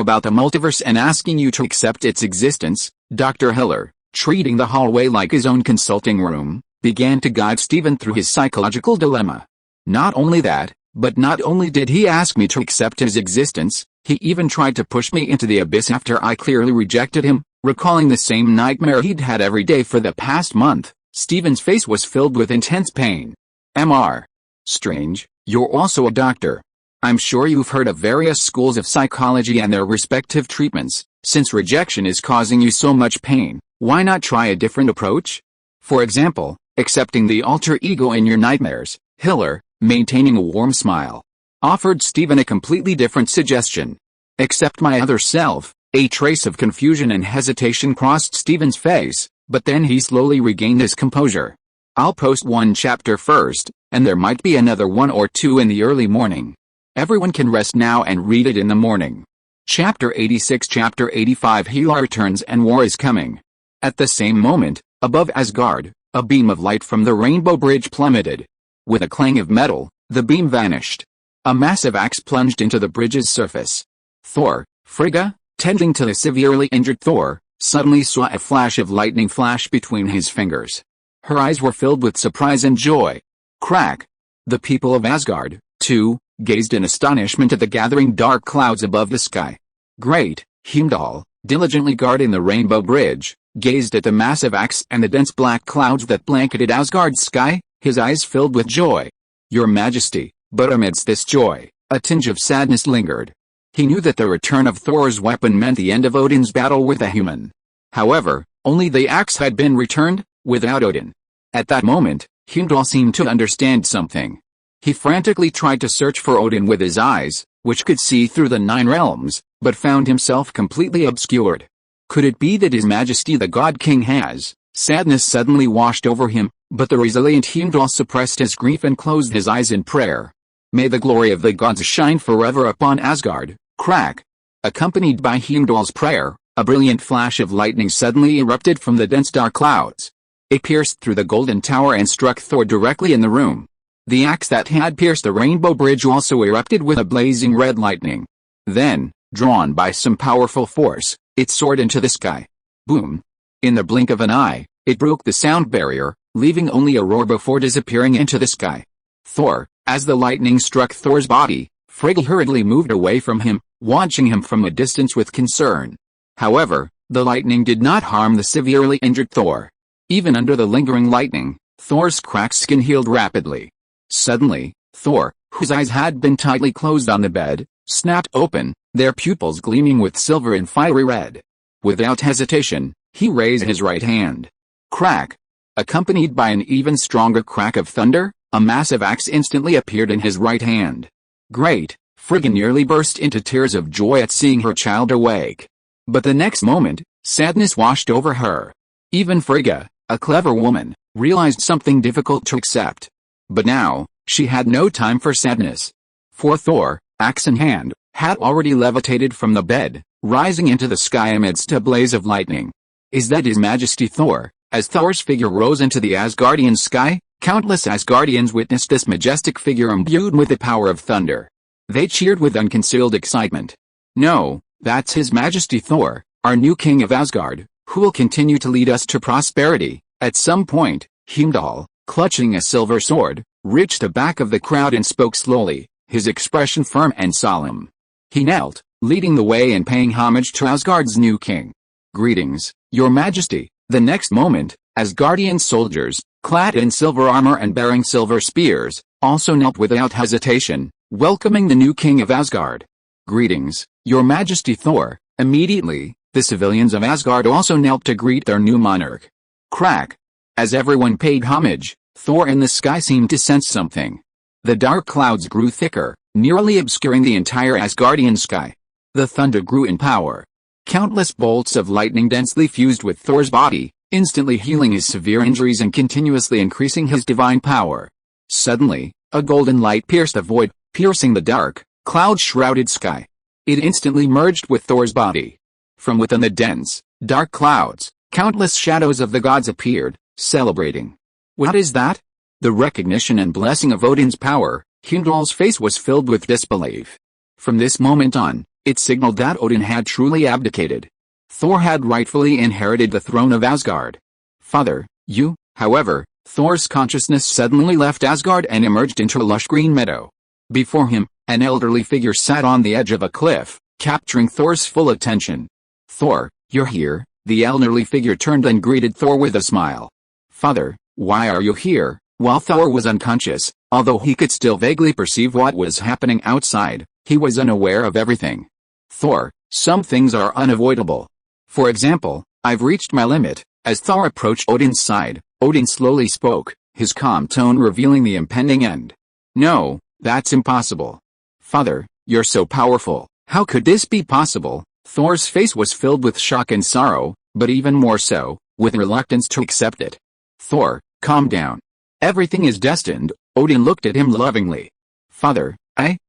about the multiverse and asking you to accept its existence? Dr. Hiller, treating the hallway like his own consulting room, began to guide Stephen through his psychological dilemma. Not only that, but not only did he ask me to accept his existence, he even tried to push me into the abyss after I clearly rejected him, recalling the same nightmare he'd had every day for the past month. Stephen's face was filled with intense pain. Mr. Strange, you're also a doctor. I'm sure you've heard of various schools of psychology and their respective treatments. Since rejection is causing you so much pain, why not try a different approach? For example, accepting the alter ego in your nightmares. Hiller, maintaining a warm smile, offered Stephen a completely different suggestion. Accept my other self. A trace of confusion and hesitation crossed Stephen's face, but then he slowly regained his composure. I'll post one chapter first, and there might be another 1 or 2 in the early morning. Everyone can rest now and read it in the morning. Chapter 86. Chapter 85. Hela returns and war is coming. At the same moment, above Asgard, a beam of light from the Rainbow Bridge plummeted. With a clang of metal, the beam vanished. A massive axe plunged into the bridge's surface. Thor, Frigga, tending to the severely injured Thor, suddenly saw a flash of lightning flash between his fingers. Her eyes were filled with surprise and joy. Crack! The people of Asgard, too, gazed in astonishment at the gathering dark clouds above the sky. Great Heimdall, diligently guarding the Rainbow Bridge, gazed at the massive axe and the dense black clouds that blanketed Asgard's sky, his eyes filled with joy. Your Majesty, but amidst this joy, a tinge of sadness lingered. He knew that the return of Thor's weapon meant the end of Odin's battle with a human. However, only the axe had been returned, without Odin. At that moment, Heimdall seemed to understand something. He frantically tried to search for Odin with his eyes, which could see through the 9 realms, but found himself completely obscured. Could it be that His Majesty the God King has? Sadness suddenly washed over him, but the resilient Heimdall suppressed his grief and closed his eyes in prayer. May the glory of the gods shine forever upon Asgard. Crack! Accompanied by Heimdall's prayer, a brilliant flash of lightning suddenly erupted from the dense dark clouds. It pierced through the golden tower and struck Thor directly in the room. The axe that had pierced the Rainbow Bridge also erupted with a blazing red lightning. Then, drawn by some powerful force, it soared into the sky. Boom! In the blink of an eye, it broke the sound barrier, leaving only a roar before disappearing into the sky. Thor, as the lightning struck Thor's body, Frigga hurriedly moved away from him, watching him from a distance with concern. However, the lightning did not harm the severely injured Thor. Even under the lingering lightning, Thor's cracked skin healed rapidly. Suddenly, Thor, whose eyes had been tightly closed on the bed, snapped open, their pupils gleaming with silver and fiery red. Without hesitation, he raised his right hand. Crack! Accompanied by an even stronger crack of thunder, a massive axe instantly appeared in his right hand. Great! Frigga nearly burst into tears of joy at seeing her child awake. But the next moment, sadness washed over her. Even Frigga, a clever woman, realized something difficult to accept. But now, she had no time for sadness. For Thor, axe in hand, had already levitated from the bed, rising into the sky amidst a blaze of lightning. Is that His Majesty Thor? As Thor's figure rose into the Asgardian sky, countless Asgardians witnessed this majestic figure imbued with the power of thunder. They cheered with unconcealed excitement. No, that's His Majesty Thor, our new king of Asgard, who will continue to lead us to prosperity. At some point, Heimdall, clutching a silver sword, reached the back of the crowd and spoke slowly, his expression firm and solemn. He knelt, leading the way and paying homage to Asgard's new king. Greetings, Your Majesty. The next moment, Asgardian soldiers, clad in silver armor and bearing silver spears, also knelt without hesitation, welcoming the new king of Asgard. Greetings, Your Majesty Thor. Immediately, the civilians of Asgard also knelt to greet their new monarch. Crack! As everyone paid homage, Thor in the sky seemed to sense something. The dark clouds grew thicker, nearly obscuring the entire Asgardian sky. The thunder grew in power. Countless bolts of lightning densely fused with Thor's body, instantly healing his severe injuries and continuously increasing his divine power. Suddenly, a golden light pierced the void, piercing the dark, cloud-shrouded sky. It instantly merged with Thor's body. From within the dense, dark clouds, countless shadows of the gods appeared, celebrating. What is that? The recognition and blessing of Odin's power, Heimdall's face was filled with disbelief. From this moment on, it signaled that Odin had truly abdicated. Thor had rightfully inherited the throne of Asgard. Father, you, however, Thor's consciousness suddenly left Asgard and emerged into a lush green meadow. Before him, an elderly figure sat on the edge of a cliff, capturing Thor's full attention. Thor, you're here, the elderly figure turned and greeted Thor with a smile. Father, why are you here? While Thor was unconscious, although he could still vaguely perceive what was happening outside, he was unaware of everything. Thor, some things are unavoidable. For example, I've reached my limit. As Thor approached Odin's side, Odin slowly spoke, his calm tone revealing the impending end. No, that's impossible. Father, you're so powerful, how could this be possible? Thor's face was filled with shock and sorrow, but even more so, with reluctance to accept it. Thor, calm down. Everything is destined. Odin looked at him lovingly. Father,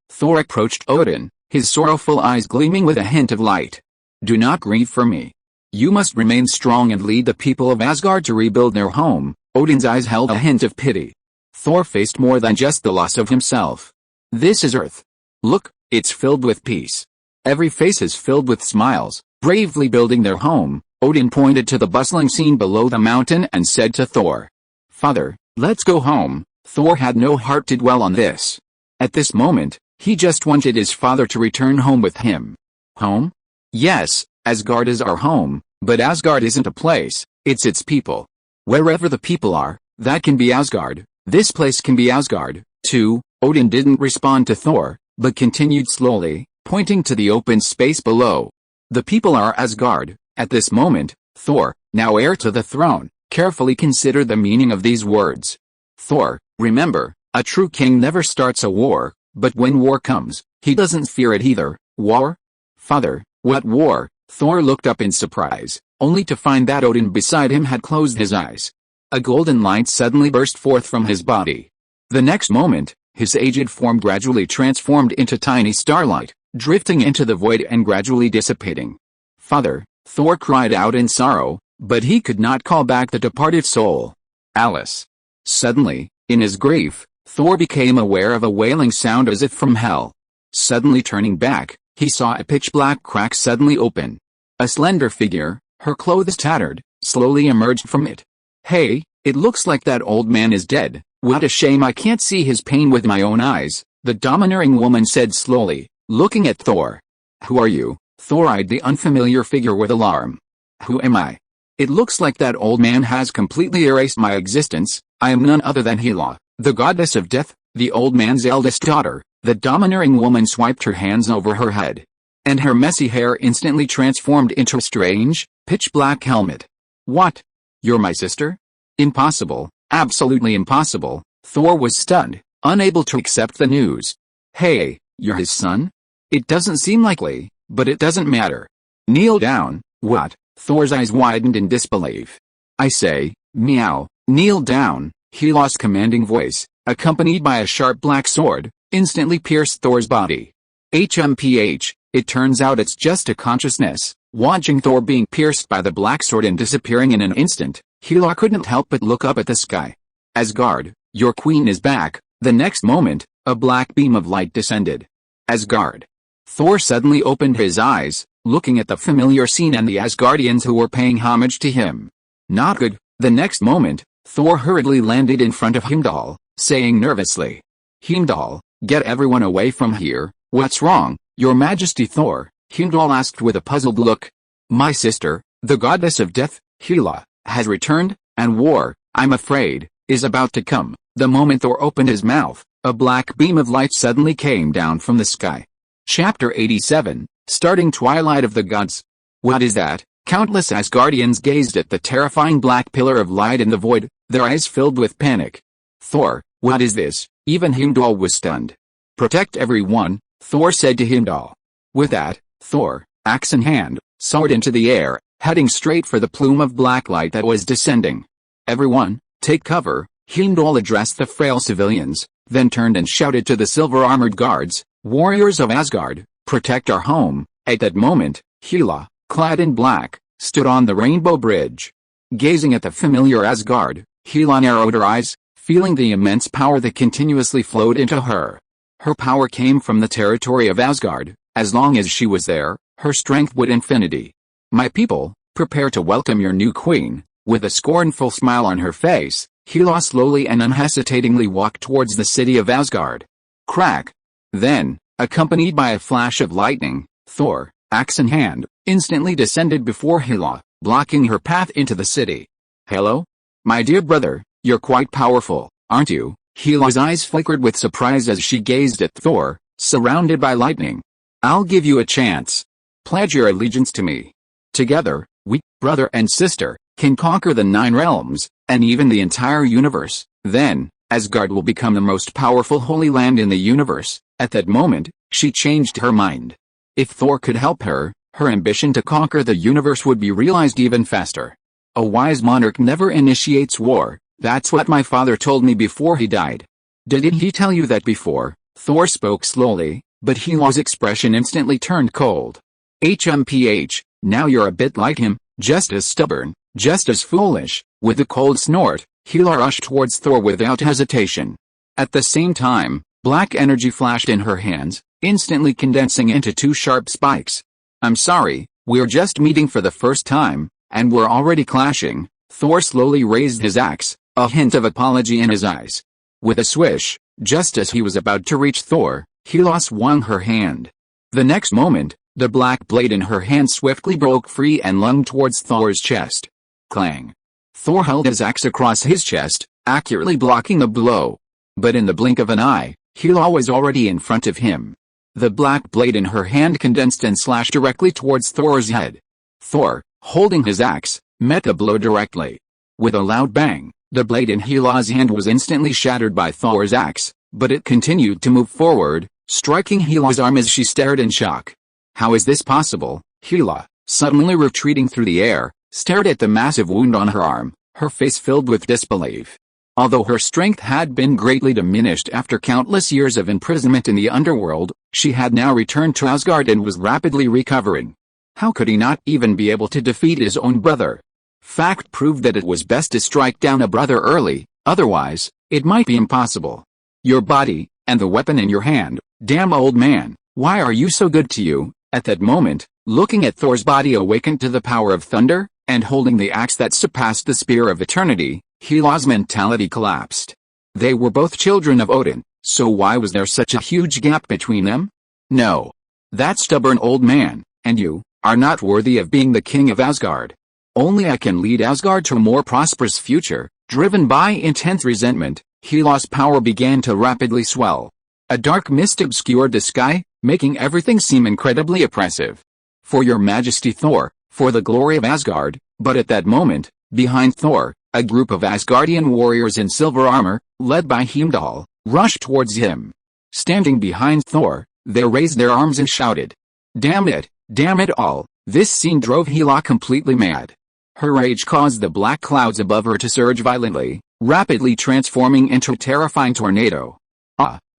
Thor approached Odin, his sorrowful eyes gleaming with a hint of light. Do not grieve for me. You must remain strong and lead the people of Asgard to rebuild their home. Odin's eyes held a hint of pity. Thor faced more than just the loss of himself. This is Earth. Look, it's filled with peace. Every face is filled with smiles, bravely building their home. Odin pointed to the bustling scene below the mountain and said to Thor, Father, let's go home. Thor had no heart to dwell on this. At this moment, he just wanted his father to return home with him. Home? Yes, Asgard is our home, but Asgard isn't a place, it's its people. Wherever the people are, that can be Asgard. This place can be Asgard, too. Odin didn't respond to Thor, but continued slowly, pointing to the open space below. The people are Asgard. At this moment, Thor, now heir to the throne, carefully considered the meaning of these words. Thor, remember, a true king never starts a war, but when war comes, he doesn't fear it either. War? Father, what war? Thor looked up in surprise, only to find that Odin beside him had closed his eyes. A golden light suddenly burst forth from his body. The next moment, his aged form gradually transformed into tiny starlight, drifting into the void and gradually dissipating. Father, Thor cried out in sorrow, but he could not call back the departed soul. Alice. Suddenly, in his grief, Thor became aware of a wailing sound as if from hell. Suddenly turning back, he saw a pitch-black crack suddenly open. A slender figure, her clothes tattered, slowly emerged from it. Hey, it looks like that old man is dead. What a shame I can't see his pain with my own eyes, the domineering woman said slowly, looking at Thor. Who are you? Thor eyed the unfamiliar figure with alarm. Who am I? It looks like that old man has completely erased my existence. I am none other than Hela, the goddess of death, the old man's eldest daughter. The domineering woman swiped her hands over her head, and her messy hair instantly transformed into a strange, pitch-black helmet. What? You're my sister? Impossible, absolutely impossible. Thor was stunned, unable to accept the news. Hey, you're his son? It doesn't seem likely, but it doesn't matter. Kneel down. What? Thor's eyes widened in disbelief. I say, meow, kneel down. Hela's commanding voice, accompanied by a sharp black sword, instantly pierced Thor's body. HMPH, it turns out it's just a consciousness. Watching Thor being pierced by the black sword and disappearing in an instant, Hela couldn't help but look up at the sky. Asgard, your queen is back. The next moment, a black beam of light descended. Asgard. Thor suddenly opened his eyes, looking at the familiar scene and the Asgardians who were paying homage to him. Not good. The next moment, Thor hurriedly landed in front of Heimdall, saying nervously, Heimdall, get everyone away from here. What's wrong, Your Majesty? Thor, Heimdall asked with a puzzled look. My sister, the goddess of death, Hela, has returned, and war, I'm afraid, is about to come. The moment Thor opened his mouth, a black beam of light suddenly came down from the sky. Chapter 87, Starting Twilight of the Gods. What is that? Countless Asgardians gazed at the terrifying black pillar of light in the void, their eyes filled with panic. Thor, what is this? Even Heimdall was stunned. Protect everyone, Thor said to Heimdall. With that, Thor, axe in hand, soared into the air, heading straight for the plume of black light that was descending. "Everyone, take cover," Heimdall addressed the frail civilians, then turned and shouted to the silver-armored guards, "Warriors of Asgard, protect our home." At that moment, Hela, clad in black, stood on the rainbow bridge. Gazing at the familiar Asgard, Hela narrowed her eyes, feeling the immense power that continuously flowed into her. Her power came from the territory of Asgard. As long as she was there, her strength would infinity. "My people, prepare to welcome your new queen." With a scornful smile on her face, Hela slowly and unhesitatingly walked towards the city of Asgard. Crack! Then, accompanied by a flash of lightning, Thor, axe in hand, instantly descended before Hela, blocking her path into the city. "Hello? My dear brother, you're quite powerful, aren't you?" Hela's eyes flickered with surprise as she gazed at Thor, surrounded by lightning. "I'll give you a chance. Pledge your allegiance to me. Together, we, brother and sister, can conquer the 9 realms, and even the entire universe. Then, Asgard will become the most powerful holy land in the universe." At that moment, she changed her mind. If Thor could help her, her ambition to conquer the universe would be realized even faster. "A wise monarch never initiates war, that's what my father told me before he died." "Didn't he tell you that before?" Thor spoke slowly, but Hela's expression instantly turned cold. "HMPH, now you're a bit like him, just as stubborn, just as foolish." With a cold snort, Hela rushed towards Thor without hesitation. At the same time, black energy flashed in her hands, instantly condensing into 2 sharp spikes. "I'm sorry, we're just meeting for the first time, and we're already clashing." Thor slowly raised his axe, a hint of apology in his eyes. With a swish, just as he was about to reach Thor, Hela swung her hand. The next moment, the black blade in her hand swiftly broke free and lunged towards Thor's chest. Clang! Thor held his axe across his chest, accurately blocking the blow. But in the blink of an eye, Hela was already in front of him. The black blade in her hand condensed and slashed directly towards Thor's head. Thor, holding his axe, met the blow directly. With a loud bang, the blade in Hela's hand was instantly shattered by Thor's axe, but it continued to move forward, striking Hela's arm as she stared in shock. "How is this possible?" Hela, suddenly retreating through the air, stared at the massive wound on her arm, her face filled with disbelief. Although her strength had been greatly diminished after countless years of imprisonment in the underworld, she had now returned to Asgard and was rapidly recovering. How could he not even be able to defeat his own brother? Fact proved that it was best to strike down a brother early, otherwise, it might be impossible. "Your body, and the weapon in your hand, damn old man, why are you so good to you?" At that moment, looking at Thor's body awakened to the power of thunder, and holding the axe that surpassed the spear of eternity, Hela's mentality collapsed. They were both children of Odin, so why was there such a huge gap between them? "No. That stubborn old man, and you, are not worthy of being the king of Asgard. Only I can lead Asgard to a more prosperous future." Driven by intense resentment, Hela's power began to rapidly swell. A dark mist obscured the sky, making everything seem incredibly oppressive. "For your majesty Thor, for the glory of Asgard." But at that moment, behind Thor, a group of Asgardian warriors in silver armor, led by Heimdall, rushed towards him. Standing behind Thor, they raised their arms and shouted, damn it all." This scene drove Hela completely mad. Her rage caused the black clouds above her to surge violently, rapidly transforming into a terrifying tornado.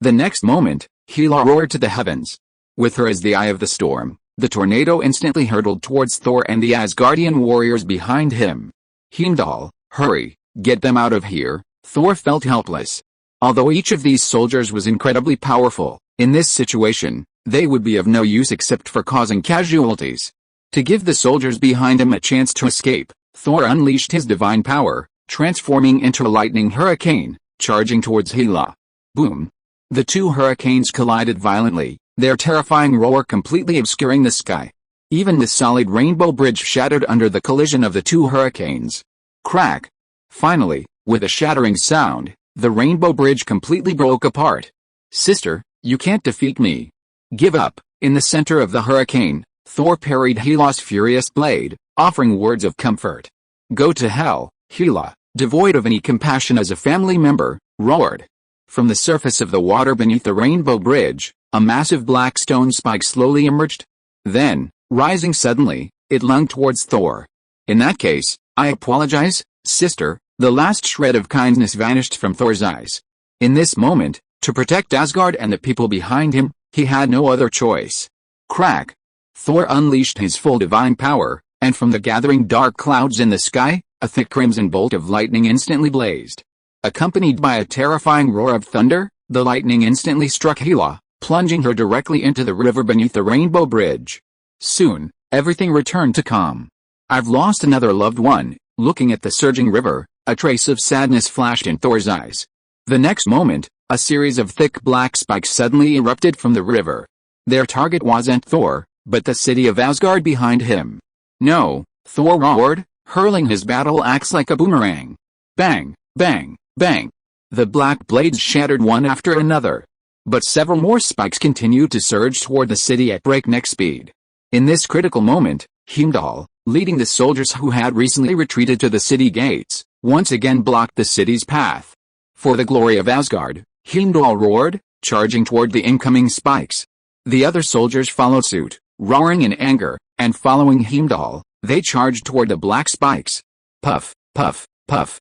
The next moment, Hela roared to the heavens. With her as the eye of the storm, the tornado instantly hurtled towards Thor and the Asgardian warriors behind him. "Heimdall, hurry, get them out of here." Thor felt helpless. Although each of these soldiers was incredibly powerful, in this situation, they would be of no use except for causing casualties. To give the soldiers behind him a chance to escape, Thor unleashed his divine power, transforming into a lightning hurricane, charging towards Hela. Boom! The 2 hurricanes collided violently, their terrifying roar completely obscuring the sky. Even the solid rainbow bridge shattered under the collision of the 2 hurricanes. Crack! Finally, with a shattering sound, the rainbow bridge completely broke apart. "Sister, you can't defeat me. Give up." In the center of the hurricane, Thor parried Hela's furious blade, offering words of comfort. "Go to hell," Hela, devoid of any compassion as a family member, roared. From the surface of the water beneath the rainbow bridge, a massive black stone spike slowly emerged. Then, rising suddenly, it lunged towards Thor, In that case, I apologize, sister. The last shred of kindness vanished from Thor's eyes. In this moment, to protect Asgard and the people behind him, he had no other choice. Crack! Thor unleashed his full divine power, and from the gathering dark clouds in the sky, a thick crimson bolt of lightning instantly blazed. Accompanied by a terrifying roar of thunder, the lightning instantly struck Hela, plunging her directly into the river beneath the Rainbow Bridge. Soon, everything returned to calm. I've lost another loved one. Looking at the surging river, a trace of sadness flashed in Thor's eyes. The next moment, a series of thick black spikes suddenly erupted from the river. Their target wasn't Thor, but the city of Asgard behind him. No, Thor roared, hurling his battle axe like a boomerang. Bang, bang, bang. The black blades shattered one after another. But several more spikes continued to surge toward the city at breakneck speed. In this critical moment, Heimdall, leading the soldiers who had recently retreated to the city gates, once again blocked the city's path. For the glory of Asgard, Heimdall roared, charging toward the incoming spikes. The other soldiers followed suit, roaring in anger, and following Heimdall, they charged toward the black spikes. Puff, puff, puff.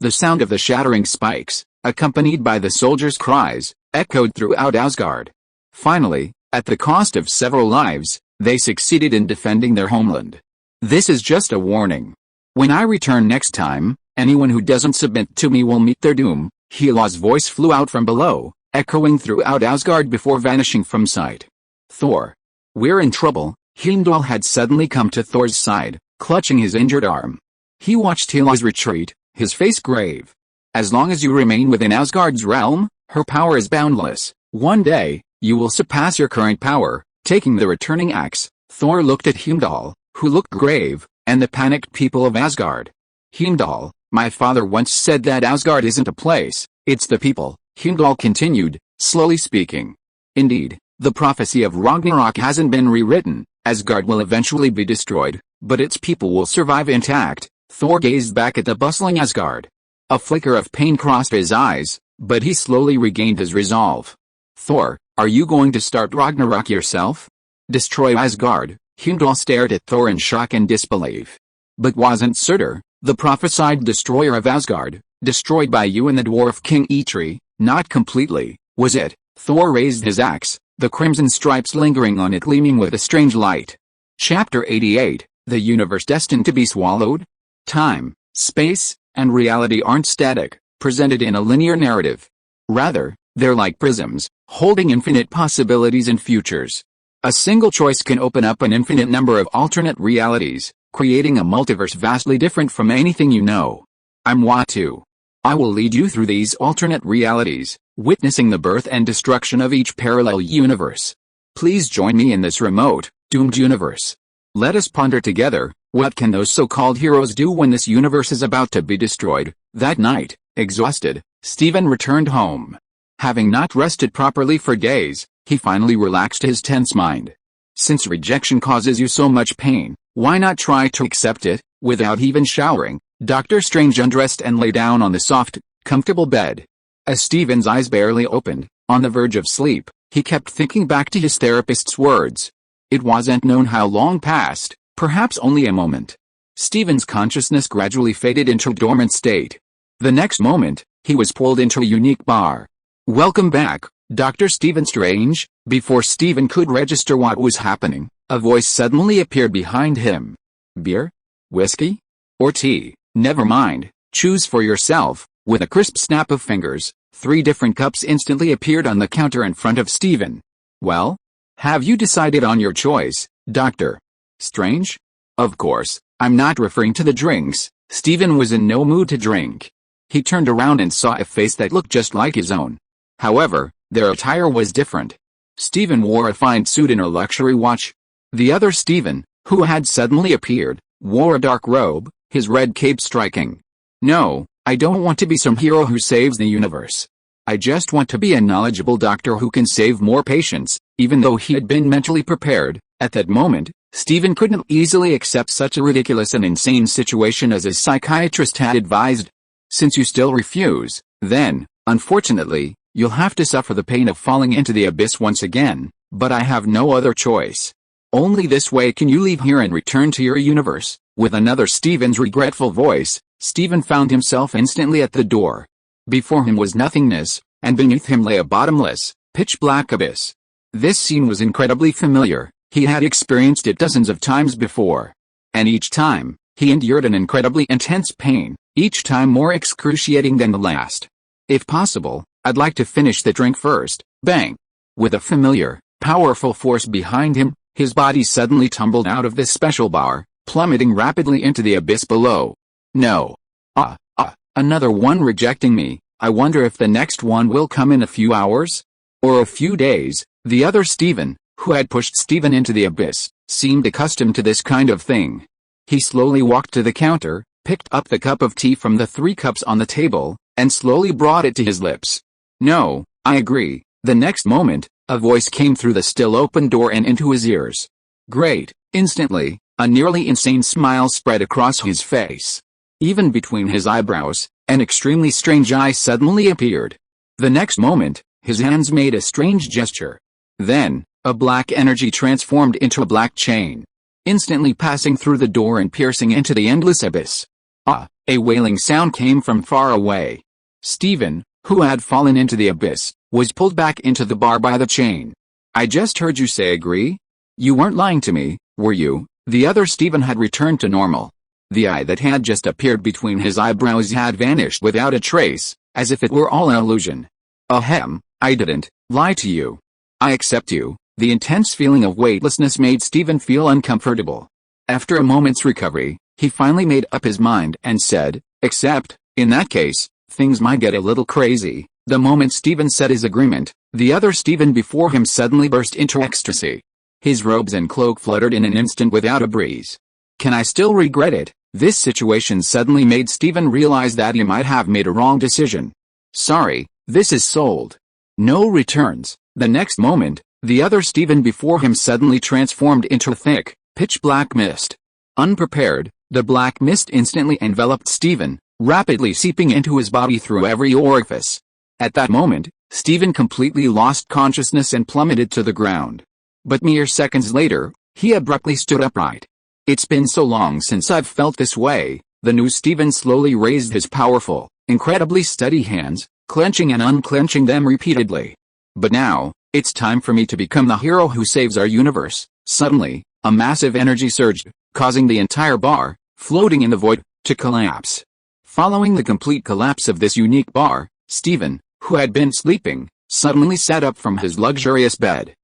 The sound of the shattering spikes, accompanied by the soldiers' cries, echoed throughout Asgard. Finally, at the cost of several lives, they succeeded in defending their homeland. This is just a warning. When I return next time, anyone who doesn't submit to me will meet their doom. Hela's voice flew out from below, echoing throughout Asgard before vanishing from sight. Thor. We're in trouble. Heimdall had suddenly come to Thor's side, clutching his injured arm. He watched Hela's retreat, his face grave. As long as you remain within Asgard's realm, her power is boundless. One day, you will surpass your current power. Taking the returning axe, Thor looked at Heimdall, who looked grave, and the panicked people of Asgard. Heimdall, my father once said that Asgard isn't a place, it's the people, Heimdall continued, slowly speaking. Indeed, the prophecy of Ragnarok hasn't been rewritten. Asgard will eventually be destroyed, but its people will survive intact. Thor gazed back at the bustling Asgard. A flicker of pain crossed his eyes, but he slowly regained his resolve. Thor, are you going to start Ragnarok yourself? Destroy Asgard? Heimdall stared at Thor in shock and disbelief. But wasn't Surtur, the prophesied destroyer of Asgard, destroyed by you and the dwarf king Eitri? Not completely, was it? Thor raised his axe, the crimson stripes lingering on it gleaming with a strange light. Chapter 88, The Universe Destined to be Swallowed? Time, space, and reality aren't static, presented in a linear narrative. Rather, they're like prisms, holding infinite possibilities and futures. A single choice can open up an infinite number of alternate realities, creating a multiverse vastly different from anything you know. I'm Watu. I will lead you through these alternate realities, witnessing the birth and destruction of each parallel universe. Please join me in this remote, doomed universe. Let us ponder together, what can those so-called heroes do when this universe is about to be destroyed? That night, exhausted, Steven returned home. Having not rested properly for days, he finally relaxed his tense mind. Since rejection causes you so much pain, why not try to accept it? Without even showering, Doctor Strange undressed and lay down on the soft, comfortable bed. As Steven's eyes barely opened, on the verge of sleep, he kept thinking back to his therapist's words. It wasn't known how long passed, perhaps only a moment. Steven's consciousness gradually faded into a dormant state. The next moment, he was pulled into a unique bar. Welcome back, Dr. Stephen Strange. Before Steven could register what was happening, a voice suddenly appeared behind him. Beer? Whiskey? Or tea? Never mind, choose for yourself. With a crisp snap of fingers, 3 different cups instantly appeared on the counter in front of Steven. Well? Have you decided on your choice, Dr. Strange? Of course, I'm not referring to the drinks. Steven was in no mood to drink. He turned around and saw a face that looked just like his own. However, their attire was different. Steven wore a fine suit and a luxury watch. The other Steven, who had suddenly appeared, wore a dark robe, his red cape striking. No, I don't want to be some hero who saves the universe. I just want to be a knowledgeable doctor who can save more patients. Even though he had been mentally prepared, at that moment, Steven couldn't easily accept such a ridiculous and insane situation as his psychiatrist had advised. Since you still refuse, then, unfortunately, you'll have to suffer the pain of falling into the abyss once again, but I have no other choice. Only this way can you leave here and return to your universe. With another Steven's regretful voice, Steven found himself instantly at the door. Before him was nothingness, and beneath him lay a bottomless, pitch-black abyss. This scene was incredibly familiar. He had experienced it dozens of times before. And each time, he endured an incredibly intense pain, each time more excruciating than the last. If possible, I'd like to finish the drink first. Bang! With a familiar, powerful force behind him, his body suddenly tumbled out of this special bar, plummeting rapidly into the abyss below. No. Another one rejecting me. I wonder if the next one will come in a few hours? Or a few days. The other Steven, who had pushed Steven into the abyss, seemed accustomed to this kind of thing. He slowly walked to the counter, picked up the cup of tea from the 3 cups on the table, and slowly brought it to his lips. No, I agree. The next moment, a voice came through the still open door and into his ears. Great. Instantly, a nearly insane smile spread across his face. Even between his eyebrows, an extremely strange eye suddenly appeared. The next moment, his hands made a strange gesture. Then, a black energy transformed into a black chain, instantly passing through the door and piercing into the endless abyss. A wailing sound came from far away. Steven, who had fallen into the abyss, was pulled back into the bar by the chain. I just heard you say agree? You weren't lying to me, were you? The other Steven had returned to normal. The eye that had just appeared between his eyebrows had vanished without a trace, as if it were all an illusion. Ahem, I didn't lie to you. I accept you. The intense feeling of weightlessness made Steven feel uncomfortable. After a moment's recovery, he finally made up his mind and said, except, in that case, things might get a little crazy. The moment Steven said his agreement, the other Steven before him suddenly burst into ecstasy. His robes and cloak fluttered in an instant without a breeze. Can I still regret it? This situation suddenly made Steven realize that he might have made a wrong decision. Sorry, this is sold. No returns. The next moment, the other Steven before him suddenly transformed into a thick, pitch-black mist. Unprepared, the black mist instantly enveloped Steven, rapidly seeping into his body through every orifice. At that moment, Steven completely lost consciousness and plummeted to the ground. But mere seconds later, he abruptly stood upright. It's been so long since I've felt this way. The new Steven slowly raised his powerful, incredibly steady hands, clenching and unclenching them repeatedly. But now, it's time for me to become the hero who saves our universe. Suddenly, a massive energy surged, causing the entire bar, floating in the void, to collapse. Following the complete collapse of this unique bar, Steven, who had been sleeping, suddenly sat up from his luxurious bed.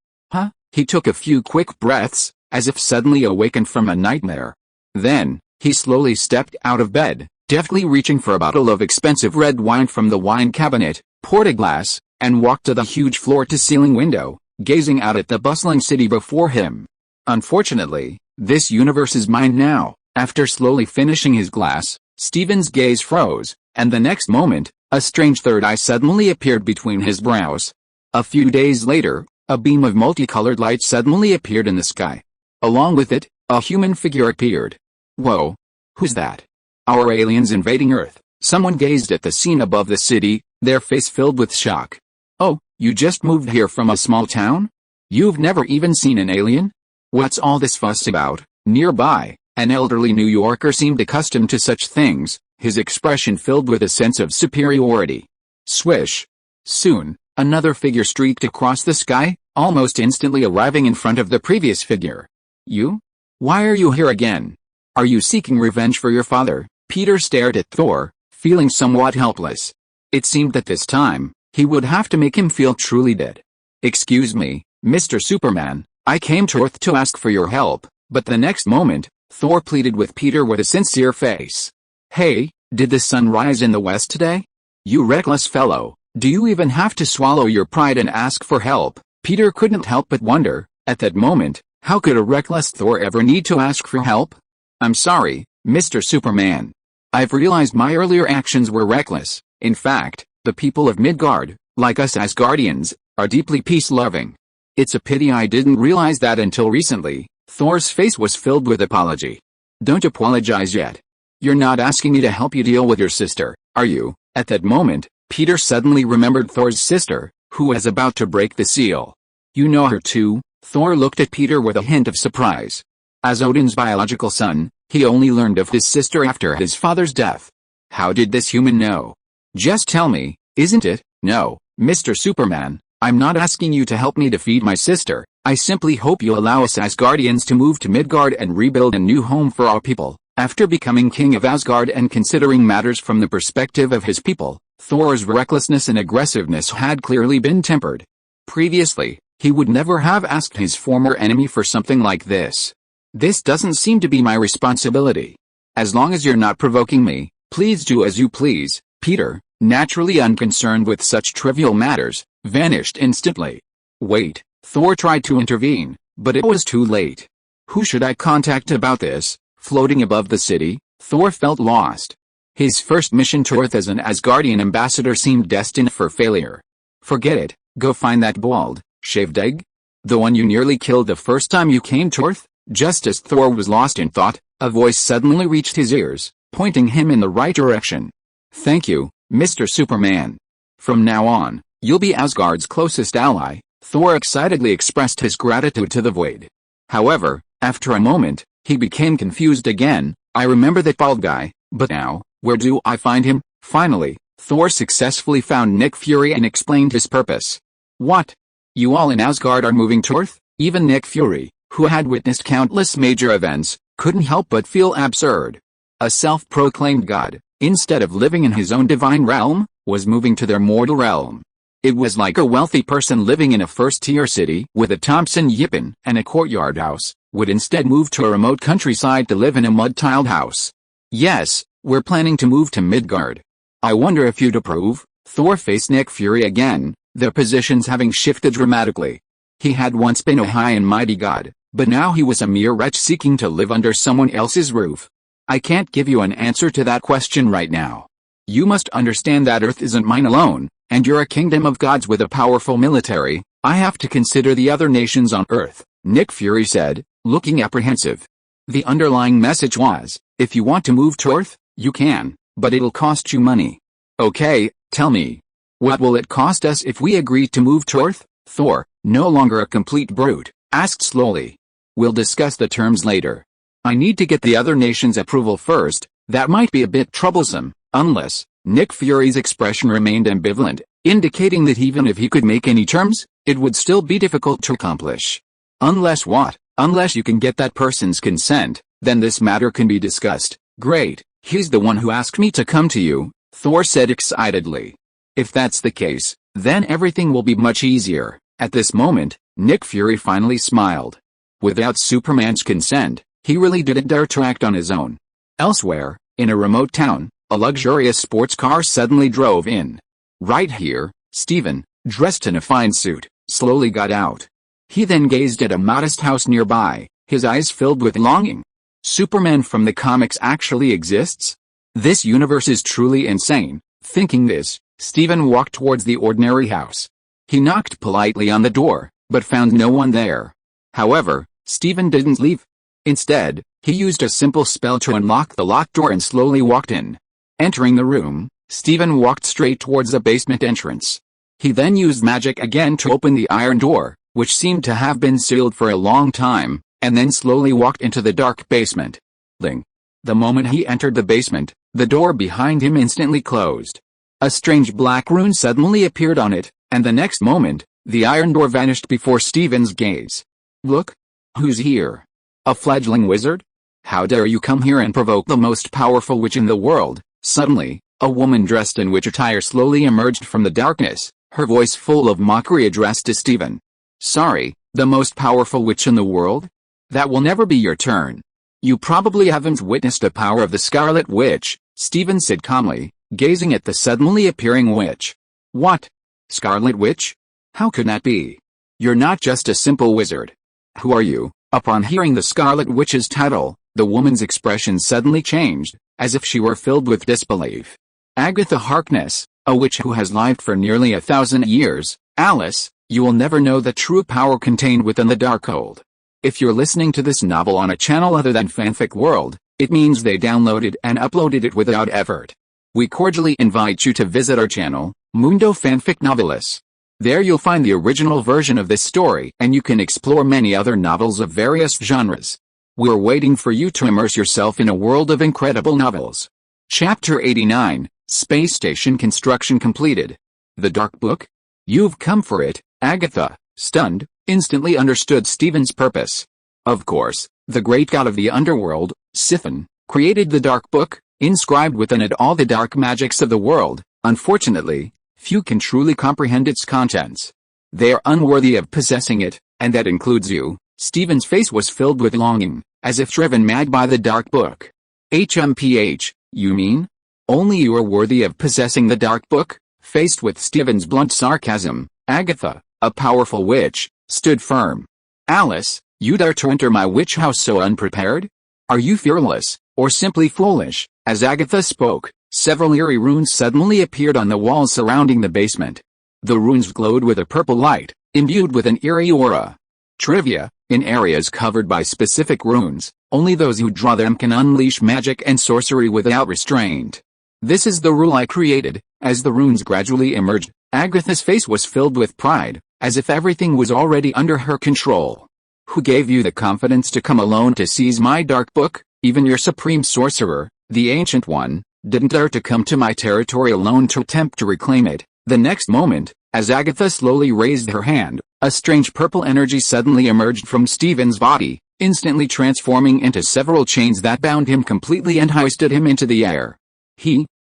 He took a few quick breaths, as if suddenly awakened from a nightmare. Then, he slowly stepped out of bed, deftly reaching for a bottle of expensive red wine from the wine cabinet, poured a glass, and walked to the huge floor-to-ceiling window, gazing out at the bustling city before him. Unfortunately, this universe is mine now. After slowly finishing his glass, Steven's gaze froze, and the next moment, a strange third eye suddenly appeared between his brows. A few days later, a beam of multicolored light suddenly appeared in the sky. Along with it, a human figure appeared. Whoa! Who's that? Our aliens invading Earth. Someone gazed at the scene above the city, their face filled with shock. Oh, you just moved here from a small town? You've never even seen an alien? What's all this fuss about? Nearby, an elderly New Yorker seemed accustomed to such things, his expression filled with a sense of superiority. Swish! Soon, another figure streaked across the sky, almost instantly arriving in front of the previous figure. You? Why are you here again? Are you seeking revenge for your father? Peter stared at Thor, feeling somewhat helpless. It seemed that this time, he would have to make him feel truly dead. Excuse me, Mr. Superman, I came to Earth to ask for your help, but the next moment, Thor pleaded with Peter with a sincere face. Hey, did the sun rise in the west today? You reckless fellow, do you even have to swallow your pride and ask for help? Peter couldn't help but wonder, at that moment, how could a reckless Thor ever need to ask for help? I'm sorry, Mr. Superman. I've realized my earlier actions were reckless. In fact, the people of Midgard, like us Asgardians, are deeply peace-loving. It's a pity I didn't realize that until recently. Thor's face was filled with apology. Don't apologize yet. You're not asking me to help you deal with your sister, are you? At that moment, Peter suddenly remembered Thor's sister, who was about to break the seal. You know her too? Thor looked at Peter with a hint of surprise. As Odin's biological son, He only learned of his sister after his father's death. How did this human know? Just tell me, isn't it? No, Mr. Superman, I'm not asking you to help me defeat my sister. I simply hope you allow us Asgardians to move to Midgard and rebuild a new home for our people. After becoming king of Asgard and considering matters from the perspective of his people, Thor's recklessness and aggressiveness had clearly been tempered. Previously, he would never have asked his former enemy for something like this. This doesn't seem to be my responsibility. As long as you're not provoking me, please do as you please. Peter, naturally unconcerned with such trivial matters, vanished instantly. Wait, Thor tried to intervene, but it was too late. Who should I contact about this? Floating above the city, Thor felt lost. His first mission to Earth as an Asgardian ambassador seemed destined for failure. Forget it, go find that bald, shaved egg? The one you nearly killed the first time you came to Earth? Just as Thor was lost in thought, a voice suddenly reached his ears, pointing him in the right direction. Thank you, Mr. Superman. From now on, you'll be Asgard's closest ally. Thor excitedly expressed his gratitude to the void. However, after a moment, he became confused again. I remember that bald guy, but now, where do I find him? Finally, Thor successfully found Nick Fury and explained his purpose. What? You all in Asgard are moving to Earth? Even Nick Fury, who had witnessed countless major events, couldn't help but feel absurd. A self-proclaimed god, instead of living in his own divine realm, was moving to their mortal realm. It was like a wealthy person living in a first-tier city with a Thompson Yippin and a courtyard house, would instead move to a remote countryside to live in a mud-tiled house. Yes, we're planning to move to Midgard. I wonder if you'd approve? Thor faced Nick Fury again, their positions having shifted dramatically. He had once been a high and mighty god, but now he was a mere wretch seeking to live under someone else's roof. I can't give you an answer to that question right now. You must understand that Earth isn't mine alone, and you're a kingdom of gods with a powerful military. I have to consider the other nations on Earth, Nick Fury said, looking apprehensive. The underlying message was, if you want to move to Earth, you can, but it'll cost you money. Okay, tell me. What will it cost us if we agree to move to Earth? Thor, no longer a complete brute, asked slowly. We'll discuss the terms later. I need to get the other nations' approval first. That might be a bit troublesome, unless... Nick Fury's expression remained ambivalent, indicating that even if he could make any terms, it would still be difficult to accomplish. Unless what? Unless you can get that person's consent, then this matter can be discussed. Great, he's the one who asked me to come to you, Thor said excitedly. If that's the case, then everything will be much easier. At this moment, Nick Fury finally smiled. Without Superman's consent, he really didn't dare to act on his own. Elsewhere, in a remote town, a luxurious sports car suddenly drove in. Right here, Steven, dressed in a fine suit, slowly got out. He then gazed at a modest house nearby, his eyes filled with longing. Superman from the comics actually exists? This universe is truly insane. Thinking this, Steven walked towards the ordinary house. He knocked politely on the door, but found no one there. However, Steven didn't leave. Instead, he used a simple spell to unlock the locked door and slowly walked in. Entering the room, Steven walked straight towards the basement entrance. He then used magic again to open the iron door, which seemed to have been sealed for a long time, and then slowly walked into the dark basement. The moment he entered the basement, the door behind him instantly closed. A strange black rune suddenly appeared on it, and the next moment, the iron door vanished before Steven's gaze. Look! Who's here? A fledgling wizard? How dare you come here and provoke the most powerful witch in the world? Suddenly, a woman dressed in witch attire slowly emerged from the darkness, her voice full of mockery addressed to Steven. Sorry, the most powerful witch in the world? That will never be your turn. You probably haven't witnessed the power of the Scarlet Witch, Steven said calmly, gazing at the suddenly appearing witch. What? Scarlet Witch? How could that be? You're not just a simple wizard. Who are you? Upon hearing the Scarlet Witch's title, the woman's expression suddenly changed, as if she were filled with disbelief. Agatha Harkness, a witch who has lived for nearly 1,000 years. Alice, you will never know the true power contained within the Darkhold. If you're listening to this novel on a channel other than Fanfic World, it means they downloaded and uploaded it without effort. We cordially invite you to visit our channel, Mundo Fanfic Novelis. There you'll find the original version of this story and you can explore many other novels of various genres. We're waiting for you to immerse yourself in a world of incredible novels. Chapter 89, Space Station Construction Completed. The Dark Book? You've come for it, Agatha, stunned, instantly understood Stephen's purpose. Of course, the great god of the underworld, Sithan, created the Dark Book, inscribed within it all the dark magics of the world. Unfortunately, few can truly comprehend its contents. They are unworthy of possessing it, and that includes you. Stephen's face was filled with longing, as if driven mad by the Dark Book. HMPH, you mean? Only you are worthy of possessing the Dark Book? Faced with Stephen's blunt sarcasm, Agatha, a powerful witch, stood firm. Alice, you dare to enter my witch house so unprepared? Are you fearless, or simply foolish? As Agatha spoke, several eerie runes suddenly appeared on the walls surrounding the basement. The runes glowed with a purple light, imbued with an eerie aura. Trivia: in areas covered by specific runes, only those who draw them can unleash magic and sorcery without restraint. This is the rule I created. As the runes gradually emerged, Agatha's face was filled with pride, as if everything was already under her control. Who gave you the confidence to come alone to seize my Dark Book? Even your supreme sorcerer, the Ancient One, didn't dare to come to my territory alone to attempt to reclaim it. The next moment, as Agatha slowly raised her hand, a strange purple energy suddenly emerged from Stephen's body, instantly transforming into several chains that bound him completely and hoisted him into the air.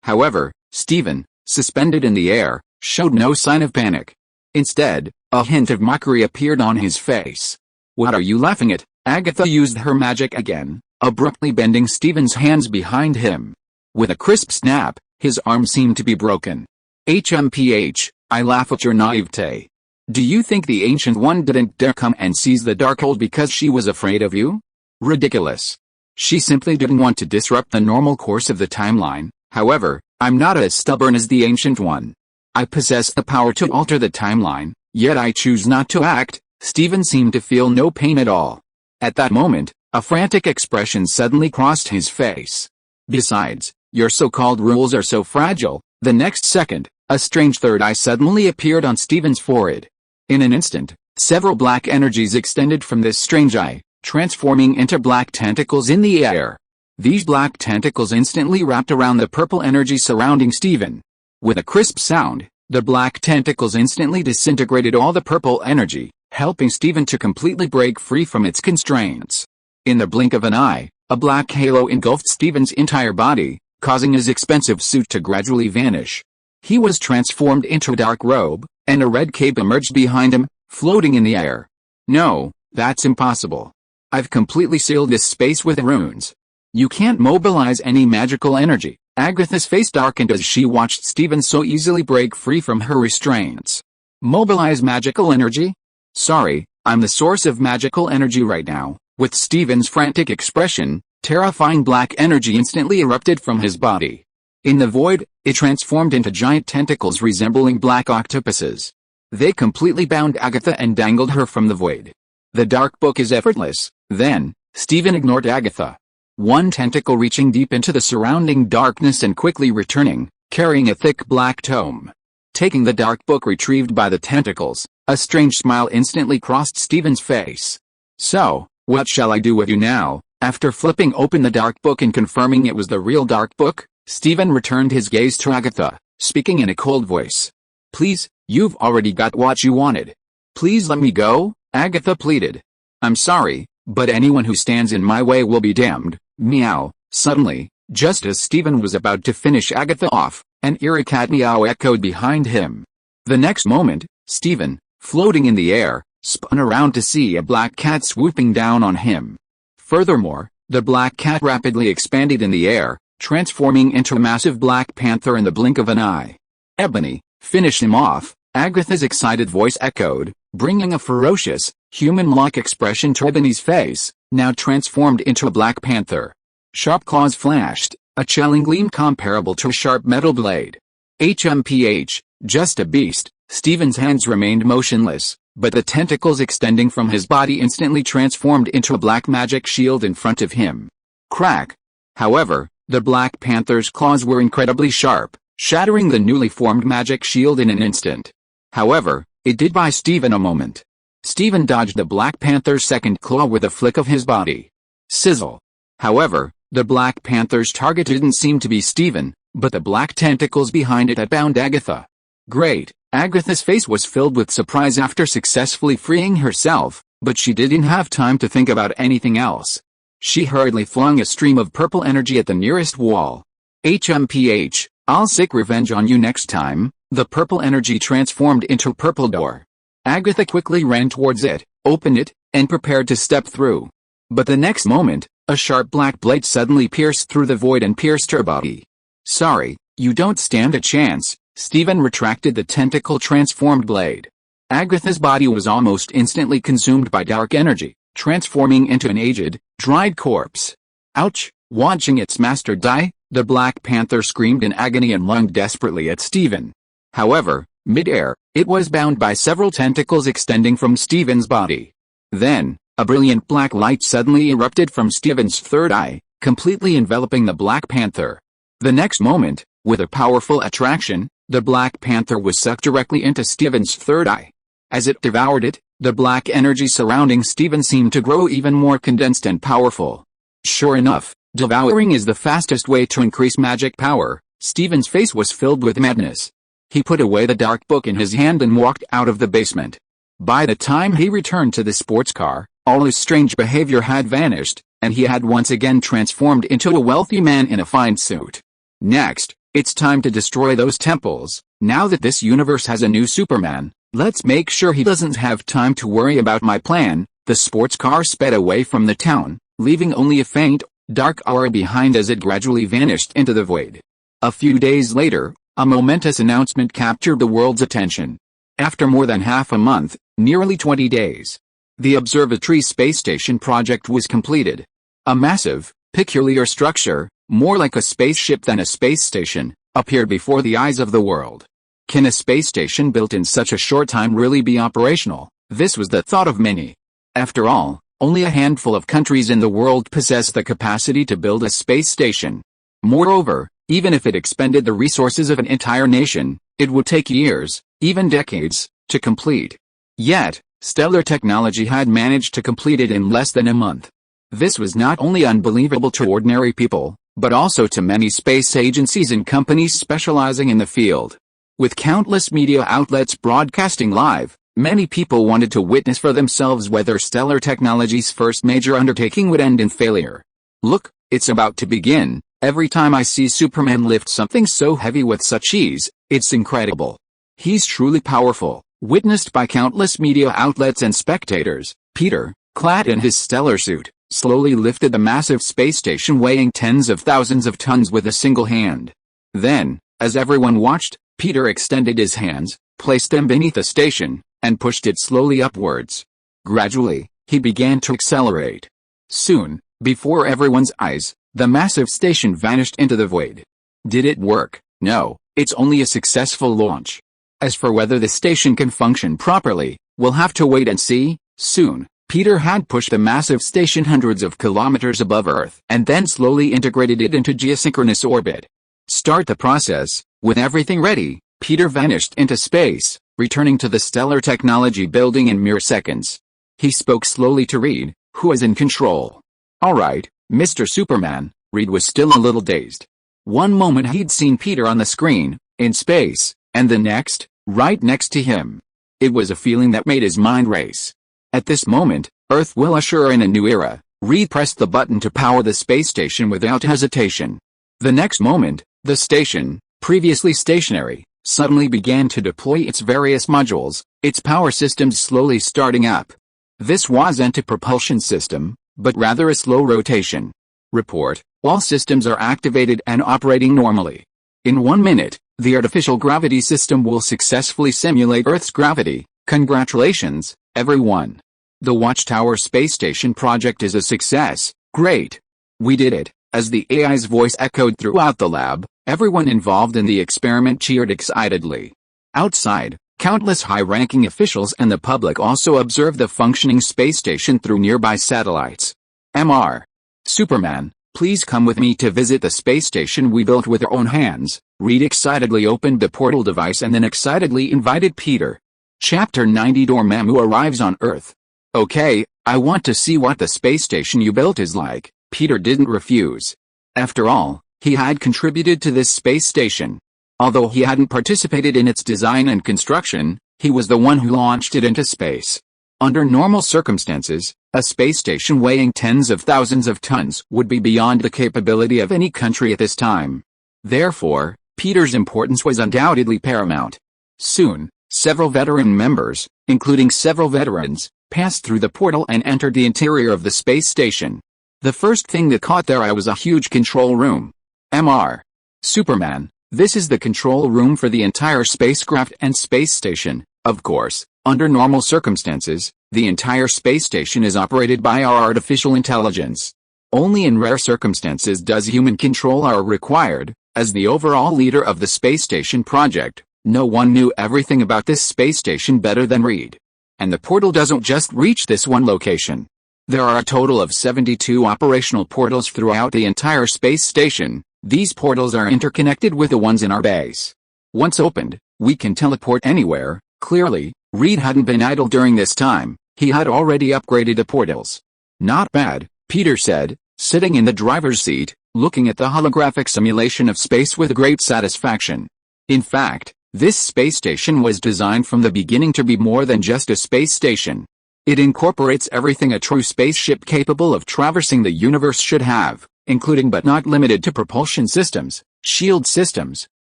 However, Stephen, suspended in the air, showed no sign of panic. Instead, a hint of mockery appeared on his face. What are you laughing at? Agatha used her magic again, abruptly bending Stephen's hands behind him. With a crisp snap, his arm seemed to be broken. HMPH, I laugh at your naivete. Do you think the Ancient One didn't dare come and seize the Darkhold because she was afraid of you? Ridiculous. She simply didn't want to disrupt the normal course of the timeline. However, I'm not as stubborn as the Ancient One. I possess the power to alter the timeline, yet I choose not to act. Stephen seemed to feel no pain at all. At that moment, a frantic expression suddenly crossed his face. Besides, your so-called rules are so fragile. The next second, a strange third eye suddenly appeared on Stephen's forehead. In an instant, several black energies extended from this strange eye, transforming into black tentacles in the air. These black tentacles instantly wrapped around the purple energy surrounding Stephen. With a crisp sound, the black tentacles instantly disintegrated all the purple energy, helping Stephen to completely break free from its constraints. In the blink of an eye, a black halo engulfed Stephen's entire body, causing his expensive suit to gradually vanish. He was transformed into a dark robe, and a red cape emerged behind him, floating in the air. No, that's impossible. I've completely sealed this space with runes. You can't mobilize any magical energy. Agatha's face darkened as she watched Stephen so easily break free from her restraints. Mobilize magical energy? Sorry, I'm the source of magical energy right now. With Stephen's frantic expression, terrifying black energy instantly erupted from his body. In the void, it transformed into giant tentacles resembling black octopuses. They completely bound Agatha and dangled her from the void. The Dark Book is effortless. Then, Stephen ignored Agatha. One tentacle reaching deep into the surrounding darkness and quickly returning, carrying a thick black tome. Taking the Dark Book retrieved by the tentacles, a strange smile instantly crossed Stephen's face. So, what shall I do with you now? After flipping open the Dark Book and confirming it was the real Dark Book, Stephen returned his gaze to Agatha, speaking in a cold voice. Please, you've already got what you wanted. Please let me go, Agatha pleaded. I'm sorry, but anyone who stands in my way will be damned. Meow. Suddenly, just as Stephen was about to finish Agatha off, an eerie cat meow echoed behind him. The next moment, Stephen, floating in the air, spun around to see a black cat swooping down on him. Furthermore, the black cat rapidly expanded in the air, transforming into a massive black panther in the blink of an eye. Ebony, finish him off, Agatha's excited voice echoed, bringing a ferocious, human-like expression to Ebony's face, now transformed into a black panther. Sharp claws flashed, a chilling gleam comparable to a sharp metal blade. HMPH, just a beast. Stephen's hands remained motionless, but the tentacles extending from his body instantly transformed into a black magic shield in front of him. Crack! However, the Black Panther's claws were incredibly sharp, shattering the newly formed magic shield in an instant. However, it did buy Stephen a moment. Stephen dodged the Black Panther's second claw with a flick of his body. Sizzle. However, the Black Panther's target didn't seem to be Steven, but the black tentacles behind it that bound Agatha. Great. Agatha's face was filled with surprise after successfully freeing herself, but she didn't have time to think about anything else. She hurriedly flung a stream of purple energy at the nearest wall. HMPH, I'll seek revenge on you next time. The purple energy transformed into a purple door. Agatha quickly ran towards it, opened it, and prepared to step through. But the next moment, a sharp black blade suddenly pierced through the void and pierced her body. Sorry, you don't stand a chance. Steven retracted the tentacle-transformed blade. Agatha's body was almost instantly consumed by dark energy, transforming into an aged, dried corpse. Ouch! Watching its master die, the Black Panther screamed in agony and lunged desperately at Steven. However, mid-air, it was bound by several tentacles extending from Steven's body. Then, a brilliant black light suddenly erupted from Steven's third eye, completely enveloping the Black Panther. The next moment, with a powerful attraction, the Black Panther was sucked directly into Steven's third eye. As it devoured it, the black energy surrounding Steven seemed to grow even more condensed and powerful. Sure enough, devouring is the fastest way to increase magic power. Steven's face was filled with madness. He put away the dark book in his hand and walked out of the basement. By the time he returned to the sports car, all his strange behavior had vanished, and he had once again transformed into a wealthy man in a fine suit. Next, it's time to destroy those temples. Now that this universe has a new Superman, let's make sure he doesn't have time to worry about my plan. The sports car sped away from the town, leaving only a faint, dark aura behind as it gradually vanished into the void. A few days later, a momentous announcement captured the world's attention. After more than half a month, nearly 20 days, the Observatory Space Station project was completed. A massive, peculiar structure, more like a spaceship than a space station, appeared before the eyes of the world. Can a space station built in such a short time really be operational? This was the thought of many. After all, only a handful of countries in the world possess the capacity to build a space station. Moreover, even if it expended the resources of an entire nation, it would take years, even decades, to complete. Yet, Stellar Technology had managed to complete it in less than a month. This was not only unbelievable to ordinary people, but also to many space agencies and companies specializing in the field. With countless media outlets broadcasting live, many people wanted to witness for themselves whether Stellar Technology's first major undertaking would end in failure. Look, it's about to begin. Every time I see Superman lift something so heavy with such ease, it's incredible. He's truly powerful. Witnessed by countless media outlets and spectators, Peter, clad in his stellar suit, slowly lifted the massive space station weighing tens of thousands of tons with a single hand. Then, as everyone watched, Peter extended his hands, placed them beneath the station, and pushed it slowly upwards. Gradually, he began to accelerate. Soon, before everyone's eyes, the massive station vanished into the void. Did it work? No, it's only a successful launch. As for whether the station can function properly, we'll have to wait and see. Soon, Peter had pushed the massive station hundreds of kilometers above Earth and then slowly integrated it into geosynchronous orbit. Start the process. With everything ready, Peter vanished into space, returning to the Stellar Technology building in mere seconds. He spoke slowly to Reed, who was in control. All right, Mr. Superman. Reed was still a little dazed. One moment he'd seen Peter on the screen, in space, and the next, right next to him. It was a feeling that made his mind race. At this moment, Earth will usher in a new era. Reed pressed the button to power the space station without hesitation. The next moment, the station, previously stationary, suddenly began to deploy its various modules, its power systems slowly starting up. This wasn't a propulsion system, but rather a slow rotation. Report, all systems are activated and operating normally. In 1 minute, the artificial gravity system will successfully simulate Earth's gravity. Congratulations, everyone. The Watchtower Space Station project is a success. Great. We did it. As the AI's voice echoed throughout the lab, everyone involved in the experiment cheered excitedly. Outside, countless high-ranking officials and the public also observed the functioning space station through nearby satellites. Mr. Superman, please come with me to visit the space station we built with our own hands. Reed excitedly opened the portal device and then excitedly invited Peter. Chapter 90 Dormammu arrives on Earth. Okay, I want to see what the space station you built is like. Peter didn't refuse. After all, he had contributed to this space station. Although he hadn't participated in its design and construction, he was the one who launched it into space. Under normal circumstances, a space station weighing tens of thousands of tons would be beyond the capability of any country at this time. Therefore, Peter's importance was undoubtedly paramount. Soon, several veteran members, including several veterans, passed through the portal and entered the interior of the space station. The first thing that caught their eye was a huge control room. Mr. Superman, this is the control room for the entire spacecraft and space station. Of course, under normal circumstances, the entire space station is operated by our artificial intelligence. Only in rare circumstances does human control are required. As the overall leader of the space station project, no one knew everything about this space station better than Reed. And the portal doesn't just reach this one location. There are a total of 72 operational portals throughout the entire space station. These portals are interconnected with the ones in our base. Once opened, we can teleport anywhere. Clearly, Reed hadn't been idle during this time. He had already upgraded the portals. Not bad, Peter said, sitting in the driver's seat, looking at the holographic simulation of space with great satisfaction. In fact, this space station was designed from the beginning to be more than just a space station. It incorporates everything a true spaceship capable of traversing the universe should have, including but not limited to propulsion systems, shield systems,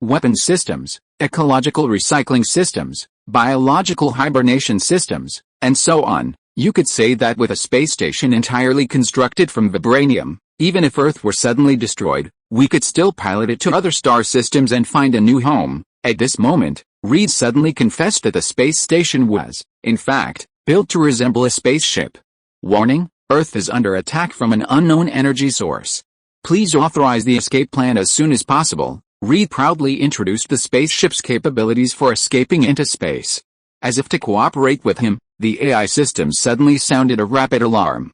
weapon systems, ecological recycling systems, biological hibernation systems, and so on. You could say that with a space station entirely constructed from vibranium, even if Earth were suddenly destroyed, we could still pilot it to other star systems and find a new home. At this moment, Reed suddenly confessed that the space station was, in fact, built to resemble a spaceship. Warning, Earth is under attack from an unknown energy source. Please authorize the escape plan as soon as possible. Reed proudly introduced the spaceship's capabilities for escaping into space. As if to cooperate with him, the AI system suddenly sounded a rapid alarm.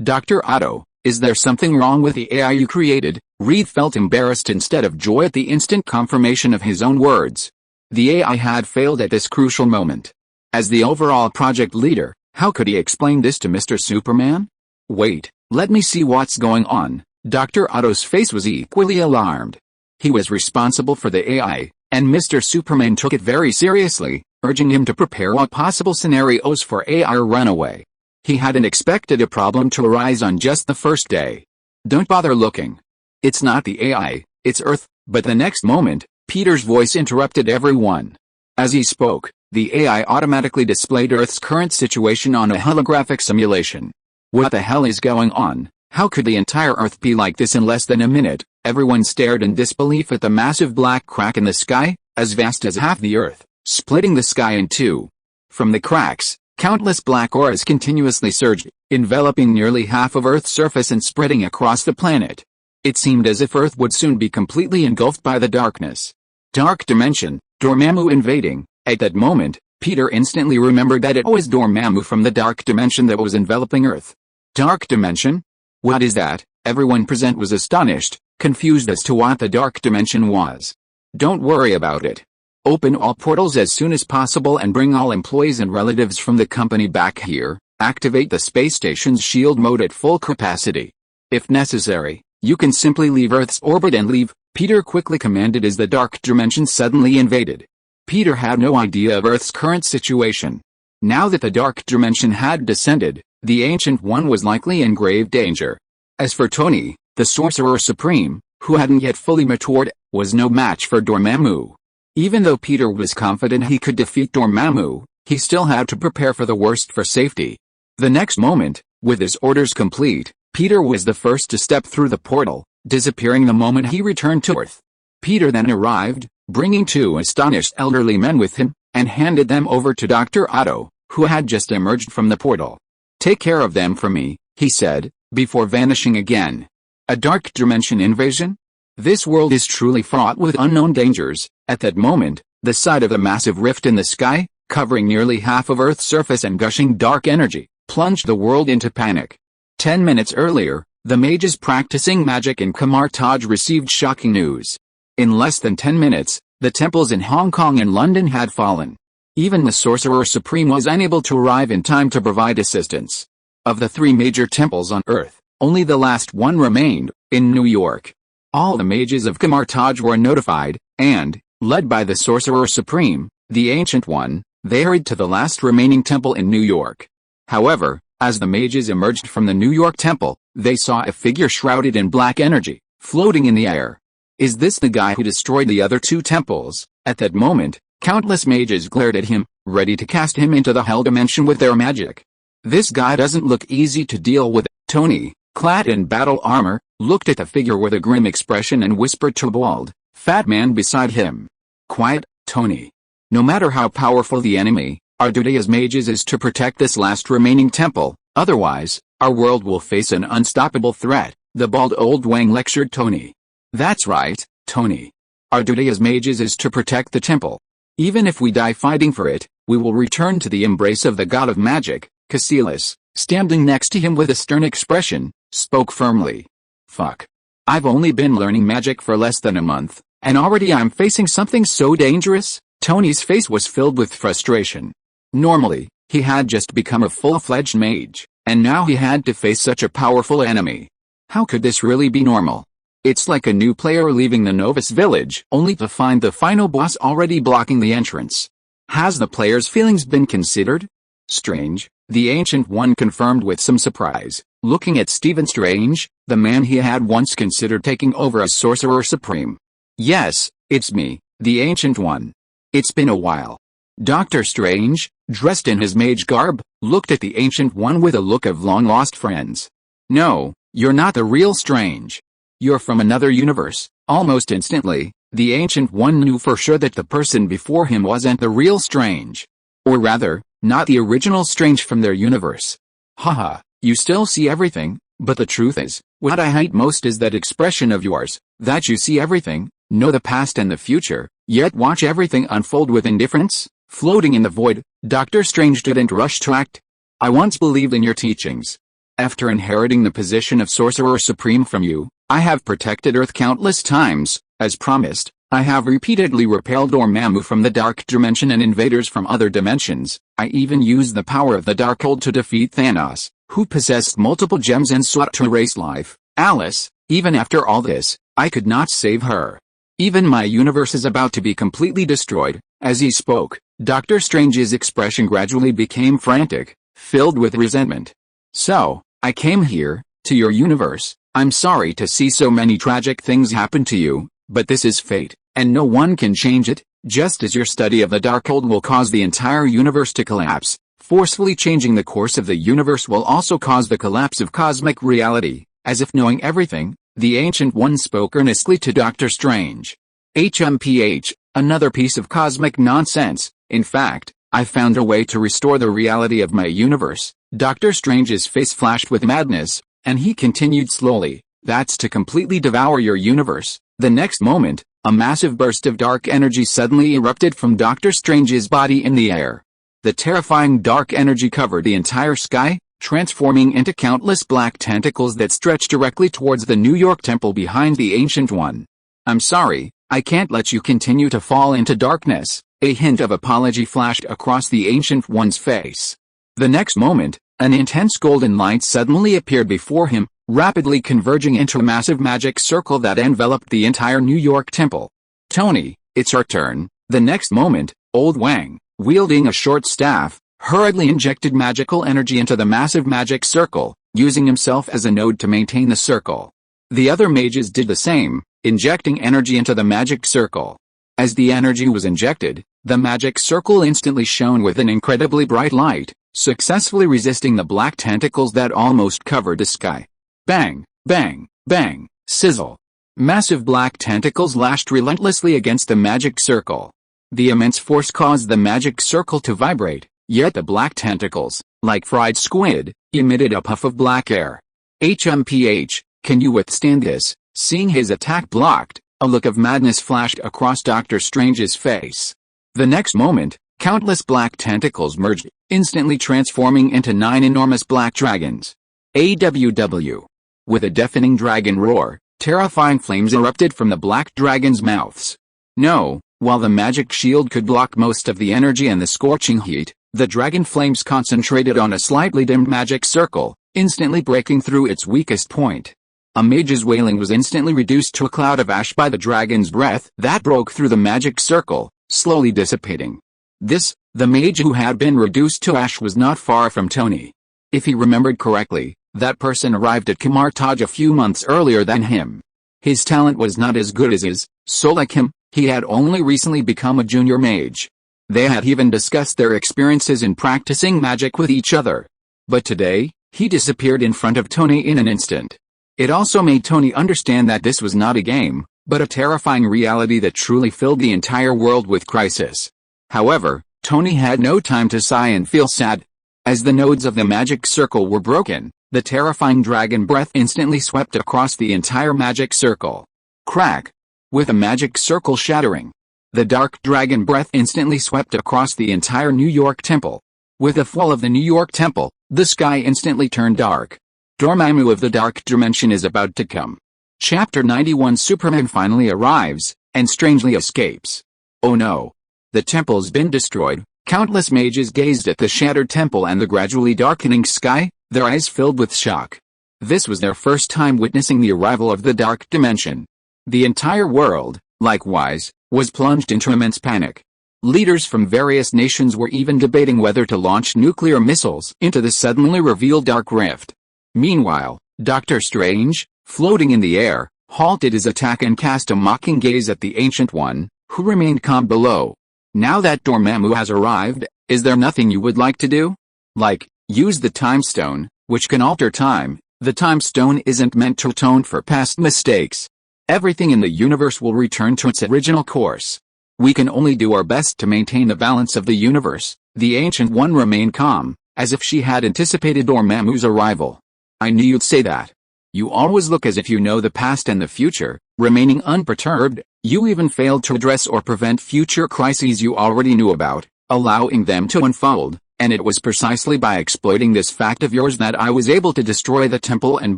Dr. Otto, is there something wrong with the AI you created? Reed felt embarrassed instead of joy at the instant confirmation of his own words. The AI had failed at this crucial moment. As the overall project leader, how could he explain this to Mr. Superman? Wait, let me see what's going on. Dr. Otto's face was equally alarmed. He was responsible for the AI, and Mr. Superman took it very seriously, urging him to prepare all possible scenarios for AI runaway. He hadn't expected a problem to arise on just the first day. Don't bother looking. It's not the AI, it's Earth. But the next moment, Peter's voice interrupted everyone. As he spoke, the AI automatically displayed Earth's current situation on a holographic simulation. What the hell is going on? How could the entire Earth be like this in less than a minute? Everyone stared in disbelief at the massive black crack in the sky, as vast as half the Earth, splitting the sky in two. From the cracks, countless black auras continuously surged, enveloping nearly half of Earth's surface and spreading across the planet. It seemed as if Earth would soon be completely engulfed by the darkness. Dark dimension, Dormammu invading. At that moment, Peter instantly remembered that it was Dormammu from the dark dimension that was enveloping Earth. Dark dimension? What is that? Everyone present was astonished, confused as to what the dark dimension was. Don't worry about it. Open all portals as soon as possible and bring all employees and relatives from the company back here. Activate the space station's shield mode at full capacity. If necessary, you can simply leave Earth's orbit and leave, Peter quickly commanded as the dark dimension suddenly invaded. Peter had no idea of Earth's current situation. Now that the dark dimension had descended, the Ancient One was likely in grave danger. As for Tony, the Sorcerer Supreme, who hadn't yet fully matured, was no match for Dormammu. Even though Peter was confident he could defeat Dormammu, he still had to prepare for the worst for safety. The next moment, with his orders complete, Peter was the first to step through the portal, disappearing the moment he returned to Earth. Peter then arrived, bringing two astonished elderly men with him, and handed them over to Dr. Otto, who had just emerged from the portal. Take care of them for me, he said, before vanishing again. A dark dimension invasion? This world is truly fraught with unknown dangers. At that moment, the sight of the massive rift in the sky, covering nearly half of Earth's surface and gushing dark energy, plunged the world into panic. 10 minutes earlier, the mages practicing magic in Kamartaj received shocking news. In less than 10 minutes, the temples in Hong Kong and London had fallen. Even the Sorcerer Supreme was unable to arrive in time to provide assistance. Of the three major temples on Earth, only the last one remained, in New York. All the mages of Kamartaj were notified, and, led by the Sorcerer Supreme, the Ancient One, they hurried to the last remaining temple in New York. However, as the mages emerged from the New York temple, they saw a figure shrouded in black energy, floating in the air. Is this the guy who destroyed the other two temples? At that moment, countless mages glared at him, ready to cast him into the Hell Dimension with their magic. This guy doesn't look easy to deal with. Tony, clad in battle armor, looked at the figure with a grim expression and whispered to the bald, fat man beside him. Quiet, Tony. No matter how powerful the enemy, our duty as mages is to protect this last remaining temple, otherwise, our world will face an unstoppable threat, the bald old Wang lectured Tony. That's right, Tony. Our duty as mages is to protect the temple. Even if we die fighting for it, we will return to the embrace of the god of magic. Cassilis, standing next to him with a stern expression, spoke firmly. Fuck. I've only been learning magic for less than a month, and already I'm facing something so dangerous? Tony's face was filled with frustration. Normally, he had just become a full-fledged mage, and now he had to face such a powerful enemy. How could this really be normal? It's like a new player leaving the novice village only to find the final boss already blocking the entrance. Has the player's feelings been considered? Strange, the Ancient One confirmed with some surprise, looking at Stephen Strange, the man he had once considered taking over as Sorcerer Supreme. Yes, it's me, the Ancient One. It's been a while. Dr. Strange, dressed in his mage garb, looked at the Ancient One with a look of long-lost friends. No, you're not the real Strange. You're from another universe. Almost instantly, the Ancient One knew for sure that the person before him wasn't the real Strange. Or rather, not the original Strange from their universe. Haha, you still see everything, but the truth is, what I hate most is that expression of yours, that you see everything, know the past and the future, yet watch everything unfold with indifference, floating in the void. Dr. Strange didn't rush to act. I once believed in your teachings. After inheriting the position of Sorcerer Supreme from you, I have protected Earth countless times. As promised, I have repeatedly repelled Dormammu from the Dark Dimension and invaders from other dimensions. I even used the power of the Darkhold to defeat Thanos, who possessed multiple gems and sought to erase life. Alice, even after all this, I could not save her. Even my universe is about to be completely destroyed. As he spoke, Dr. Strange's expression gradually became frantic, filled with resentment. So, I came here, to your universe. I'm sorry to see so many tragic things happen to you, but this is fate, and no one can change it, just as your study of the Darkhold will cause the entire universe to collapse. Forcefully changing the course of the universe will also cause the collapse of cosmic reality. As if knowing everything, the Ancient One spoke earnestly to Dr. Strange. HMPH, another piece of cosmic nonsense. In fact, I found a way to restore the reality of my universe. Dr. Strange's face flashed with madness, and he continued slowly. That's to completely devour your universe. The next moment, a massive burst of dark energy suddenly erupted from Dr. Strange's body in the air. The terrifying dark energy covered the entire sky, transforming into countless black tentacles that stretched directly towards the New York temple behind the Ancient One. I'm sorry, I can't let you continue to fall into darkness. A hint of apology flashed across the Ancient One's face. The next moment, an intense golden light suddenly appeared before him, rapidly converging into a massive magic circle that enveloped the entire New York temple. Tony, it's our turn. The next moment, old Wang, wielding a short staff, hurriedly injected magical energy into the massive magic circle, using himself as a node to maintain the circle. The other mages did the same, injecting energy into the magic circle. As the energy was injected, the magic circle instantly shone with an incredibly bright light, successfully resisting the black tentacles that almost covered the sky. Bang, bang, bang, sizzle. Massive black tentacles lashed relentlessly against the magic circle. The immense force caused the magic circle to vibrate, yet the black tentacles, like fried squid, emitted a puff of black air. HMPH, can you withstand this? Seeing his attack blocked, a look of madness flashed across Dr. Strange's face. The next moment, countless black tentacles merged, instantly transforming into 9 enormous black dragons. AWW. With a deafening dragon roar, terrifying flames erupted from the black dragons' mouths. No, while the magic shield could block most of the energy and the scorching heat, The dragon flames concentrated on a slightly dimmed magic circle, instantly breaking through its weakest point. A mage's wailing was instantly reduced to a cloud of ash by the dragon's breath that broke through the magic circle, slowly dissipating. The mage who had been reduced to ash was not far from Tony. If he remembered correctly, that person arrived at Kamartaj a few months earlier than him. His talent was not as good as his, so like him, he had only recently become a junior mage. They had even discussed their experiences in practicing magic with each other. But today, he disappeared in front of Tony in an instant. It also made Tony understand that this was not a game, but a terrifying reality that truly filled the entire world with crisis. However, Tony had no time to sigh and feel sad. As the nodes of the magic circle were broken, the terrifying dragon breath instantly swept across the entire magic circle. Crack! With a magic circle shattering, the dark dragon breath instantly swept across the entire New York temple. With the fall of the New York temple, the sky instantly turned dark. Dormammu of the Dark Dimension is about to come. Chapter 91. Superman finally arrives, and strangely escapes. Oh no! The temple's been destroyed. Countless mages gazed at the shattered temple and the gradually darkening sky, their eyes filled with shock. This was their first time witnessing the arrival of the Dark Dimension. The entire world, likewise, was plunged into immense panic. Leaders from various nations were even debating whether to launch nuclear missiles into the suddenly revealed Dark Rift. Meanwhile, Doctor Strange, floating in the air, halted his attack and cast a mocking gaze at the Ancient One, who remained calm below. Now that Dormammu has arrived, is there nothing you would like to do? Like, use the Time Stone, which can alter time. The Time Stone isn't meant to atone for past mistakes. Everything in the universe will return to its original course. We can only do our best to maintain the balance of the universe. The Ancient One remained calm, as if she had anticipated Dormammu's arrival. I knew you'd say that. You always look as if you know the past and the future, remaining unperturbed. You even failed to address or prevent future crises you already knew about, allowing them to unfold, and it was precisely by exploiting this fact of yours that I was able to destroy the temple and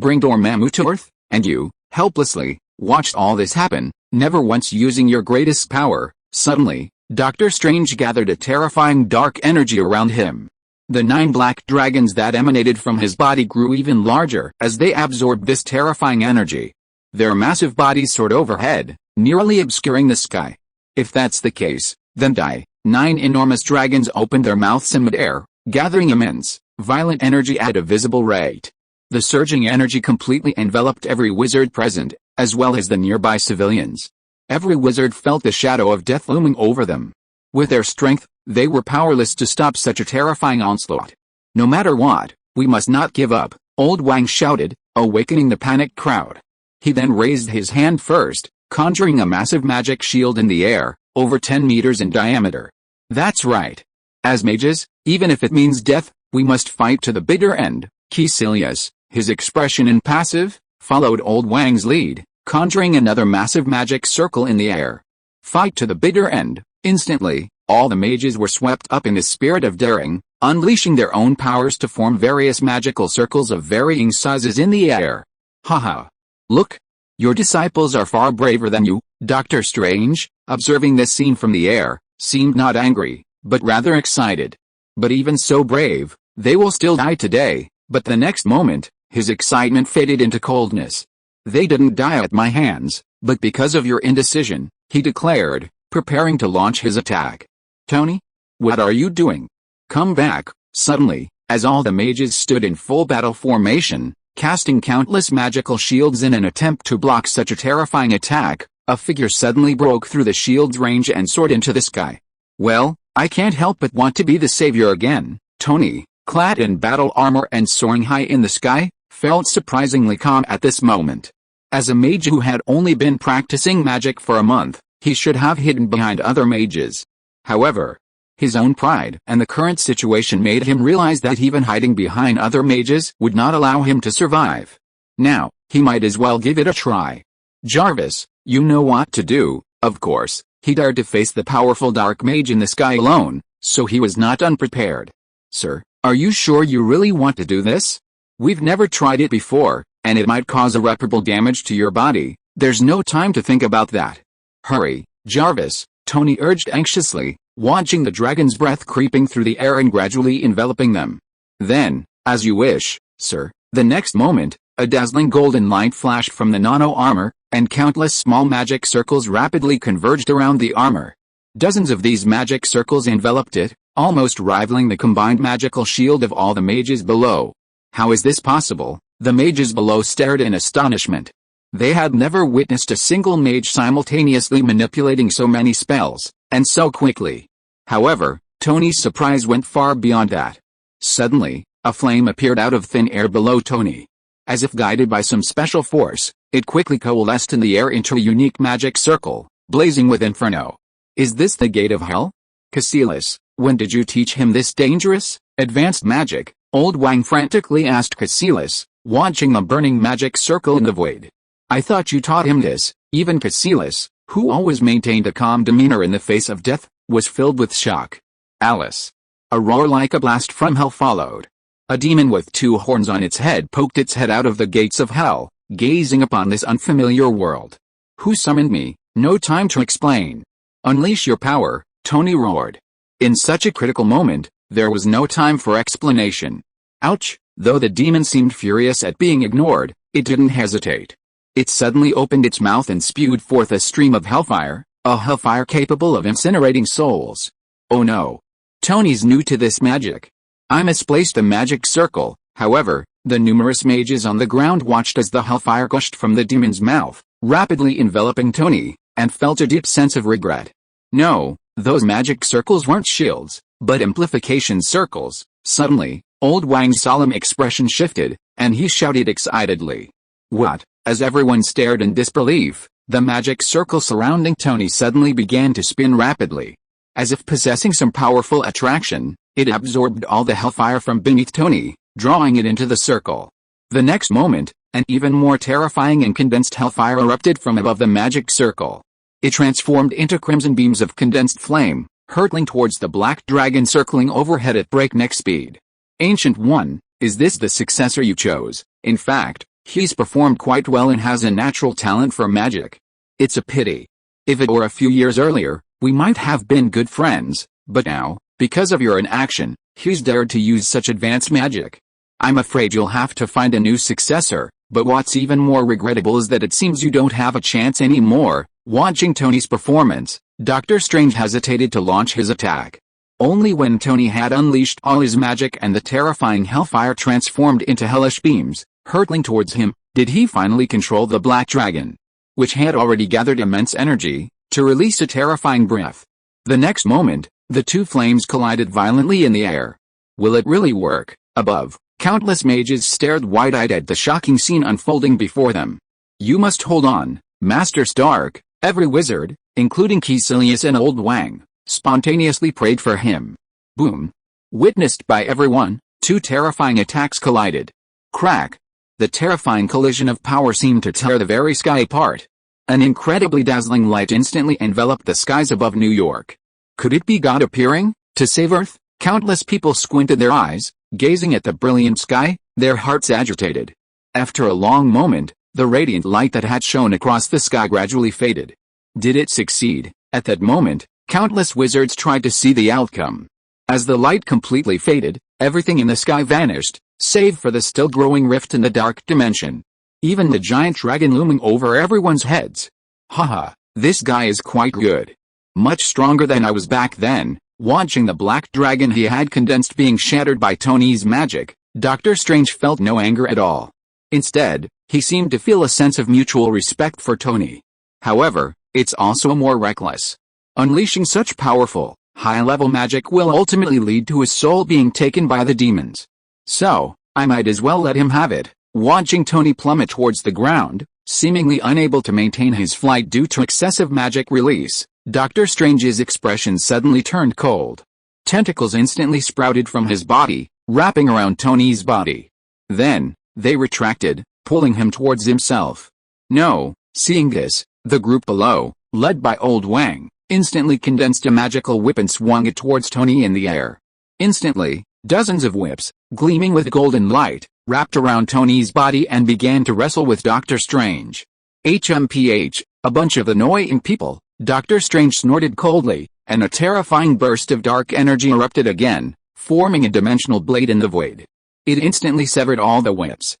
bring Dormammu to Earth, and you, helplessly, watched all this happen, never once using your greatest power. Suddenly, Doctor Strange gathered a terrifying dark energy around him. The 9 black dragons that emanated from his body grew even larger as they absorbed this terrifying energy. Their massive bodies soared overhead, nearly obscuring the sky. If that's the case, then die. 9 enormous dragons opened their mouths in midair, gathering immense, violent energy at a visible rate. The surging energy completely enveloped every wizard present, as well as the nearby civilians. Every wizard felt the shadow of death looming over them. With their strength, they were powerless to stop such a terrifying onslaught. No matter what, we must not give up, Old Wang shouted, awakening the panicked crowd. He then raised his hand first, conjuring a massive magic shield in the air, over 10 meters in diameter. That's right. As mages, even if it means death, we must fight to the bitter end. Caecilius, his expression impassive, followed Old Wang's lead, conjuring another massive magic circle in the air. Fight to the bitter end. Instantly, all the mages were swept up in the spirit of daring, unleashing their own powers to form various magical circles of varying sizes in the air. Haha. Look! Your disciples are far braver than you. Doctor Strange, observing this scene from the air, seemed not angry, but rather excited. But even so brave, they will still die today. But the next moment, his excitement faded into coldness. They didn't die at my hands, but because of your indecision, he declared, preparing to launch his attack. Tony? What are you doing? Come back. Suddenly, as all the mages stood in full battle formation, casting countless magical shields in an attempt to block such a terrifying attack, a figure suddenly broke through the shield's range and soared into the sky. Well, I can't help but want to be the savior again. Tony, clad in battle armor and soaring high in the sky, felt surprisingly calm at this moment. As a mage who had only been practicing magic for a month, he should have hidden behind other mages. However, his own pride and the current situation made him realize that even hiding behind other mages would not allow him to survive. Now, he might as well give it a try. Jarvis, you know what to do. Of course, he dared to face the powerful dark mage in the sky alone, so he was not unprepared. Sir, are you sure you really want to do this? We've never tried it before, and it might cause irreparable damage to your body. There's no time to think about that. Hurry, Jarvis, Tony urged anxiously. watching the dragon's breath creeping through the air and gradually enveloping them. Then, as you wish, sir, the next moment, a dazzling golden light flashed from the nano-armor, and countless small magic circles rapidly converged around the armor. Dozens of these magic circles enveloped it, almost rivaling the combined magical shield of all the mages below. How is this possible? The mages below stared in astonishment. They had never witnessed a single mage simultaneously manipulating so many spells, and so quickly. However, Tony's surprise went far beyond that. Suddenly, a flame appeared out of thin air below Tony. As if guided by some special force, it quickly coalesced in the air into a unique magic circle, blazing with inferno. Is this the gate of hell? Cassilis, when did you teach him this dangerous, advanced magic? Old Wang frantically asked Cassilis, watching the burning magic circle in the void. I thought you taught him this. Even Cassilis, who always maintained a calm demeanor in the face of death, was filled with shock. Alice. A roar like a blast from hell followed. A demon with two horns on its head poked its head out of the gates of hell, gazing upon this unfamiliar world. Who summoned me? No time to explain. Unleash your power, Tony roared. In such a critical moment, there was no time for explanation. Ouch! Though the demon seemed furious at being ignored, it didn't hesitate. It suddenly opened its mouth and spewed forth a stream of hellfire, a hellfire capable of incinerating souls. Oh no! Tony's new to this magic. I misplaced the magic circle. However, the numerous mages on the ground watched as the hellfire gushed from the demon's mouth, rapidly enveloping Tony, and felt a deep sense of regret. No, those magic circles weren't shields, but amplification circles. Suddenly, Old Wang's solemn expression shifted, and he shouted excitedly. What? As everyone stared in disbelief, the magic circle surrounding Tony suddenly began to spin rapidly. As if possessing some powerful attraction, it absorbed all the hellfire from beneath Tony, drawing it into the circle. The next moment, an even more terrifying and condensed hellfire erupted from above the magic circle. It transformed into crimson beams of condensed flame, hurtling towards the black dragon circling overhead at breakneck speed. Ancient One, is this the successor you chose? In fact, he's performed quite well and has a natural talent for magic. It's a pity. If it were a few years earlier, we might have been good friends, but now, because of your inaction, he's dared to use such advanced magic. I'm afraid you'll have to find a new successor, but what's even more regrettable is that it seems you don't have a chance anymore. Watching Tony's performance, Dr. Strange hesitated to launch his attack. Only when Tony had unleashed all his magic and the terrifying hellfire transformed into hellish beams, hurtling towards him, did he finally control the black dragon, which had already gathered immense energy, to release a terrifying breath. The next moment, the two flames collided violently in the air. Will it really work? Above, countless mages stared wide-eyed at the shocking scene unfolding before them. You must hold on, Master Stark. Every wizard, including Caecilius and Old Wang, spontaneously prayed for him. Boom. Witnessed by everyone, two terrifying attacks collided. Crack. The terrifying collision of power seemed to tear the very sky apart. An incredibly dazzling light instantly enveloped the skies above New York. Could it be God appearing to save Earth? Countless people squinted their eyes, gazing at the brilliant sky, their hearts agitated. After a long moment, the radiant light that had shone across the sky gradually faded. Did it succeed? At that moment, countless wizards tried to see the outcome. As the light completely faded, everything in the sky vanished, save for the still growing rift in the dark dimension. Even the giant dragon looming over everyone's heads. Haha, this guy is quite good. Much stronger than I was back then. Watching the black dragon he had condensed being shattered by Tony's magic, Dr. Strange felt no anger at all. Instead, he seemed to feel a sense of mutual respect for Tony. However, it's also more reckless. Unleashing such powerful, high-level magic will ultimately lead to his soul being taken by the demons. So, I might as well let him have it. Watching Tony plummet towards the ground, seemingly unable to maintain his flight due to excessive magic release, Dr. Strange's expression suddenly turned cold. Tentacles instantly sprouted from his body, wrapping around Tony's body. Then, they retracted, pulling him towards himself. No, seeing this, the group below, led by Old Wang, instantly condensed a magical whip and swung it towards Tony in the air. Instantly, dozens of whips, gleaming with golden light, wrapped around Tony's body and began to wrestle with Dr. Strange. HMPH, a bunch of annoying people, Dr. Strange snorted coldly, and a terrifying burst of dark energy erupted again, forming a dimensional blade in the void. It instantly severed all the whips.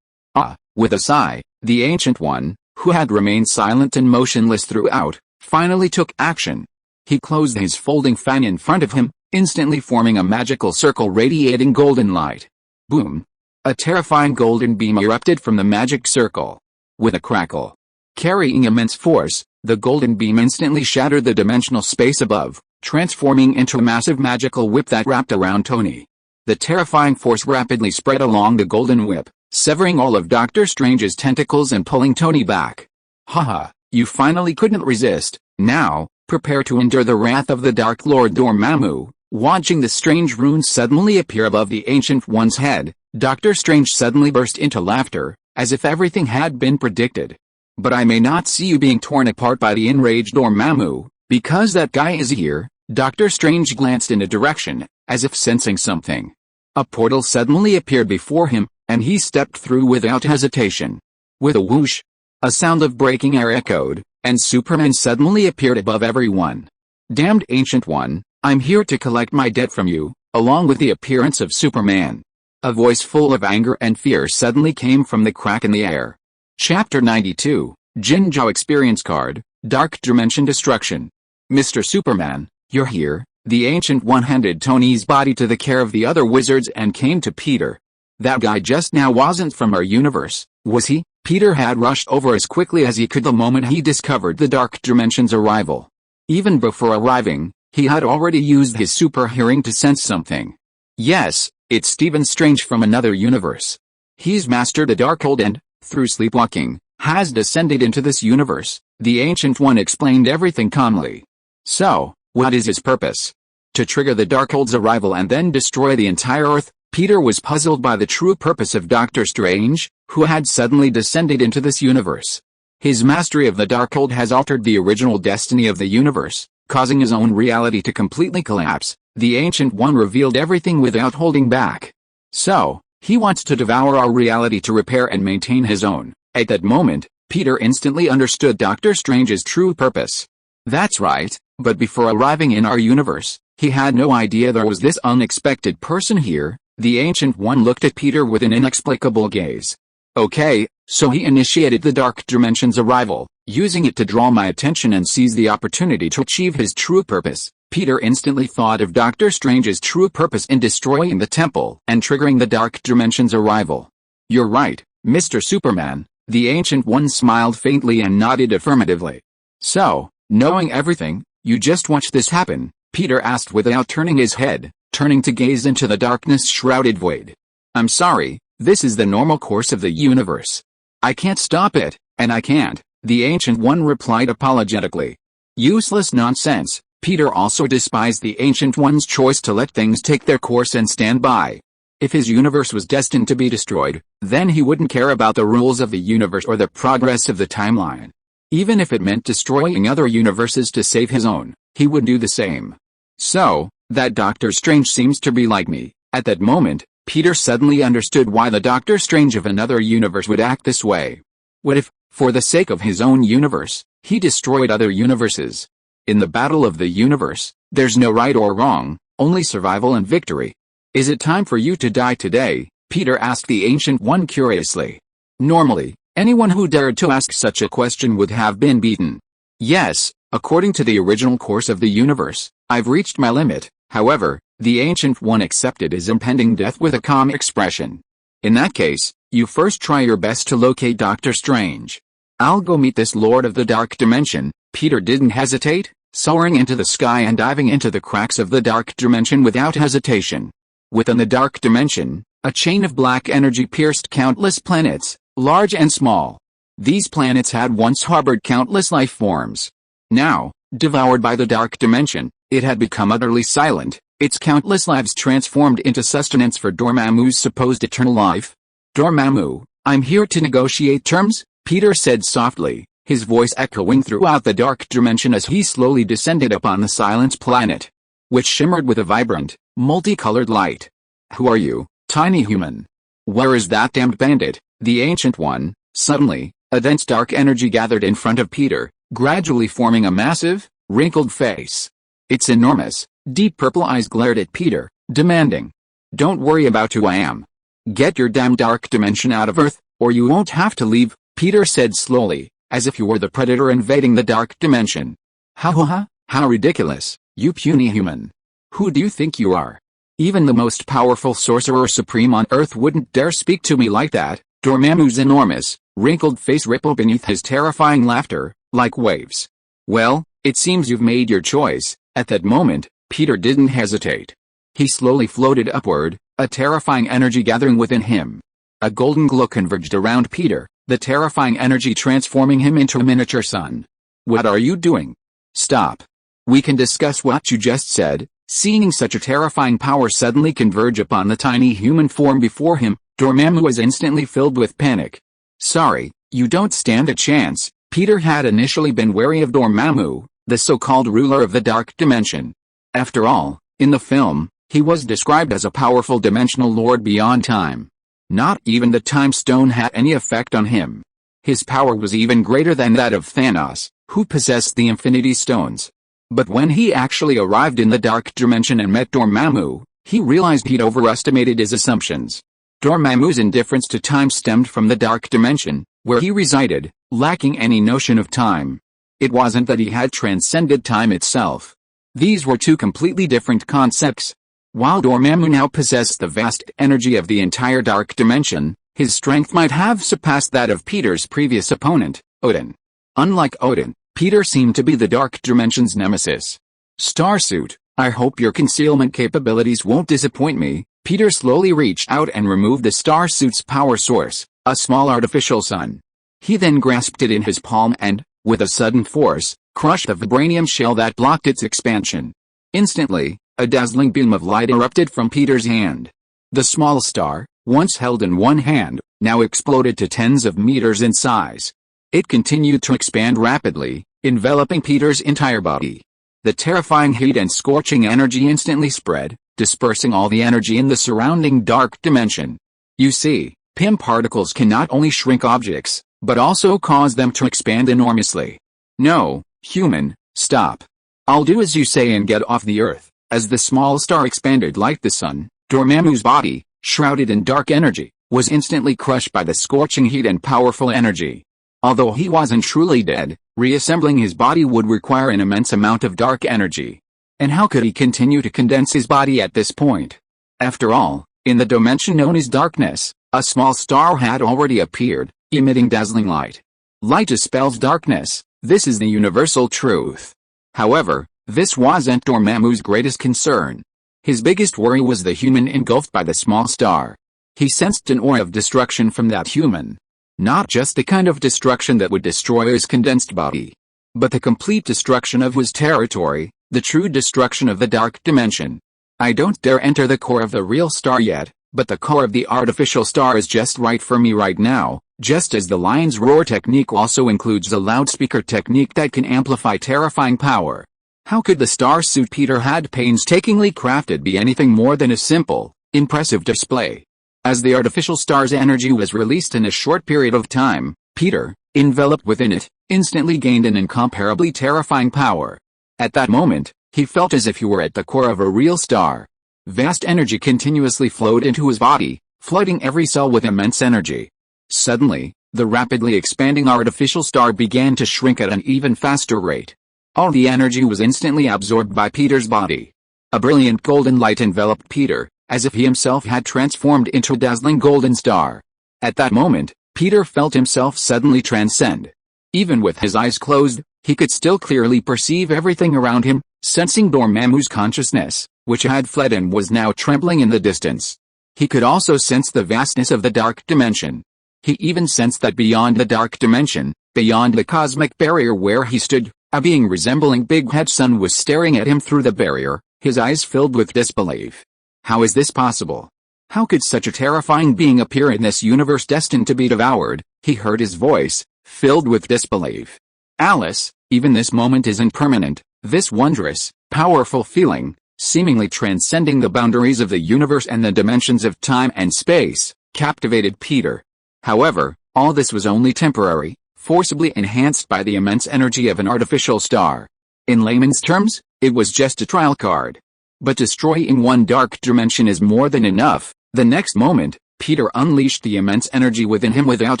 With a sigh, the Ancient One, who had remained silent and motionless throughout, finally took action. He closed his folding fan in front of him, instantly forming a magical circle radiating golden light. Boom! A terrifying golden beam erupted from the magic circle. With a crackle, carrying immense force, the golden beam instantly shattered the dimensional space above, transforming into a massive magical whip that wrapped around Tony. The terrifying force rapidly spread along the golden whip, severing all of Doctor Strange's tentacles and pulling Tony back. Haha, you finally couldn't resist. Now, prepare to endure the wrath of the Dark Lord Dormammu. Watching the strange runes suddenly appear above the Ancient One's head, Doctor Strange suddenly burst into laughter, as if everything had been predicted. But I may not see you being torn apart by the enraged Dormammu, because that guy is here. Doctor Strange glanced in a direction, as if sensing something. A portal suddenly appeared before him, and he stepped through without hesitation. With a whoosh, a sound of breaking air echoed, and Superman suddenly appeared above everyone. Damned Ancient One, I'm here to collect my debt from you. Along with the appearance of Superman, a voice full of anger and fear suddenly came from the crack in the air. Chapter 92, Jinzhou Experience Card, Dark Dimension Destruction. Mr. Superman, you're here. The Ancient One handed Tony's body to the care of the other wizards and came to Peter. That guy just now wasn't from our universe, was he? Peter had rushed over as quickly as he could the moment he discovered the Dark Dimension's arrival. Even before arriving, he had already used his super hearing to sense something. Yes, it's Stephen Strange from another universe. He's mastered the Darkhold and, through sleepwalking, has descended into this universe. The Ancient One explained everything calmly. So, what is his purpose? To trigger the Darkhold's arrival and then destroy the entire Earth? Peter was puzzled by the true purpose of Doctor Strange, who had suddenly descended into this universe. His mastery of the Darkhold has altered the original destiny of the universe, causing his own reality to completely collapse. The Ancient One revealed everything without holding back. So, he wants to devour our reality to repair and maintain his own. At that moment, Peter instantly understood Doctor Strange's true purpose. That's right, but before arriving in our universe, he had no idea there was this unexpected person here. The Ancient One looked at Peter with an inexplicable gaze. Okay, so he initiated the Dark Dimension's arrival, using it to draw my attention and seize the opportunity to achieve his true purpose. Peter instantly thought of Doctor Strange's true purpose in destroying the temple and triggering the Dark Dimension's arrival. You're right, Mr. Superman. The Ancient One smiled faintly and nodded affirmatively. So, knowing everything, you just watch this happen? Peter asked without turning his head, turning to gaze into the darkness-shrouded void. I'm sorry, this is the normal course of the universe. I can't stop it, and I can't, the Ancient One replied apologetically. Useless nonsense. Peter also despised the Ancient One's choice to let things take their course and stand by. If his universe was destined to be destroyed, then he wouldn't care about the rules of the universe or the progress of the timeline. Even if it meant destroying other universes to save his own, he would do the same. So, that Doctor Strange seems to be like me. At that moment, Peter suddenly understood why the Doctor Strange of another universe would act this way. What if, for the sake of his own universe, he destroyed other universes? In the battle of the universe, there's no right or wrong, only survival and victory. Is it time for you to die today? Peter asked the Ancient One curiously. Normally, anyone who dared to ask such a question would have been beaten. Yes, according to the original course of the universe, I've reached my limit. However, the Ancient One accepted his impending death with a calm expression. In that case, you first try your best to locate Doctor Strange. I'll go meet this Lord of the Dark Dimension. Peter didn't hesitate, soaring into the sky and diving into the cracks of the Dark Dimension without hesitation. Within the Dark Dimension, a chain of black energy pierced countless planets, large and small. These planets had once harbored countless life forms. Now, devoured by the Dark Dimension, it had become utterly silent, its countless lives transformed into sustenance for Dormammu's supposed eternal life. Dormammu, I'm here to negotiate terms, Peter said softly, his voice echoing throughout the Dark Dimension as he slowly descended upon the Silent Planet, which shimmered with a vibrant, multicolored light. Who are you, tiny human? Where is that damned bandit? The Ancient One. Suddenly, a dense dark energy gathered in front of Peter, gradually forming a massive, wrinkled face. Its enormous, deep purple eyes glared at Peter, demanding, "Don't worry about who I am. Get your damn dark dimension out of Earth, or you won't have to leave," Peter said slowly, as if you were the predator invading the dark dimension. How ridiculous, you puny human. Who do you think you are? Even the most powerful sorcerer supreme on Earth wouldn't dare speak to me like that. Dormammu's enormous, wrinkled face rippled beneath his terrifying laughter, like waves. "Well, it seems you've made your choice." At that moment, Peter didn't hesitate. He slowly floated upward, a terrifying energy gathering within him. A golden glow converged around Peter, the terrifying energy transforming him into a miniature sun. "What are you doing? Stop. We can discuss what you just said." Seeing such a terrifying power suddenly converge upon the tiny human form before him, Dormammu was instantly filled with panic. "Sorry, you don't stand a chance." Peter had initially been wary of Dormammu, the so-called ruler of the dark dimension. After all, in the film, he was described as a powerful dimensional lord beyond time. Not even the Time Stone had any effect on him. His power was even greater than that of Thanos, who possessed the Infinity Stones. But when he actually arrived in the dark dimension and met Dormammu, he realized he'd overestimated his assumptions. Dormammu's indifference to time stemmed from the dark dimension, where he resided, lacking any notion of time. It wasn't that he had transcended time itself. These were two completely different concepts. While Dormammu now possessed the vast energy of the entire dark dimension, his strength might have surpassed that of Peter's previous opponent, Odin. Unlike Odin, Peter seemed to be the dark dimension's nemesis. "Starsuit, I hope your concealment capabilities won't disappoint me." Peter slowly reached out and removed the starsuit's power source, a small artificial sun. He then grasped it in his palm and, with a sudden force, crushed the vibranium shell that blocked its expansion. Instantly, a dazzling beam of light erupted from Peter's hand. The small star, once held in one hand, now exploded to tens of meters in size. It continued to expand rapidly, enveloping Peter's entire body. The terrifying heat and scorching energy instantly spread, dispersing all the energy in the surrounding dark dimension. You see, PIM particles can not only shrink objects, but also cause them to expand enormously. "No, human, stop. I'll do as you say and get off the Earth." As the small star expanded like the sun, Dormammu's body, shrouded in dark energy, was instantly crushed by the scorching heat and powerful energy. Although he wasn't truly dead, reassembling his body would require an immense amount of dark energy. And how could he continue to condense his body at this point? After all, in the dimension known as darkness, a small star had already appeared, emitting dazzling light. Light dispels darkness, this is the universal truth. However, this wasn't Dormammu's greatest concern. His biggest worry was the human engulfed by the small star. He sensed an aura of destruction from that human. Not just the kind of destruction that would destroy his condensed body, but the complete destruction of his territory, the true destruction of the dark dimension. "I don't dare enter the core of the real star yet, but the core of the artificial star is just right for me right now." Just as the lion's roar technique also includes a loudspeaker technique that can amplify terrifying power. How could the star suit Peter had painstakingly crafted be anything more than a simple, impressive display? As the artificial star's energy was released in a short period of time, Peter, enveloped within it, instantly gained an incomparably terrifying power. At that moment, he felt as if he were at the core of a real star. Vast energy continuously flowed into his body, flooding every cell with immense energy. Suddenly, the rapidly expanding artificial star began to shrink at an even faster rate. All the energy was instantly absorbed by Peter's body. A brilliant golden light enveloped Peter, as if he himself had transformed into a dazzling golden star. At that moment, Peter felt himself suddenly transcend. Even with his eyes closed, he could still clearly perceive everything around him, sensing Dormammu's consciousness, which had fled and was now trembling in the distance. He could also sense the vastness of the dark dimension. He even sensed that beyond the dark dimension, beyond the cosmic barrier where he stood, a being resembling Big Head Sun was staring at him through the barrier, his eyes filled with disbelief. How is this possible? How could such a terrifying being appear in this universe destined to be devoured? He heard his voice, filled with disbelief. "Alice, even this moment isn't permanent." This wondrous, powerful feeling, seemingly transcending the boundaries of the universe and the dimensions of time and space, captivated Peter. However, all this was only temporary, forcibly enhanced by the immense energy of an artificial star. In layman's terms, It was just a trial card. But destroying one dark dimension is more than enough. The next moment, Peter unleashed the immense energy within him without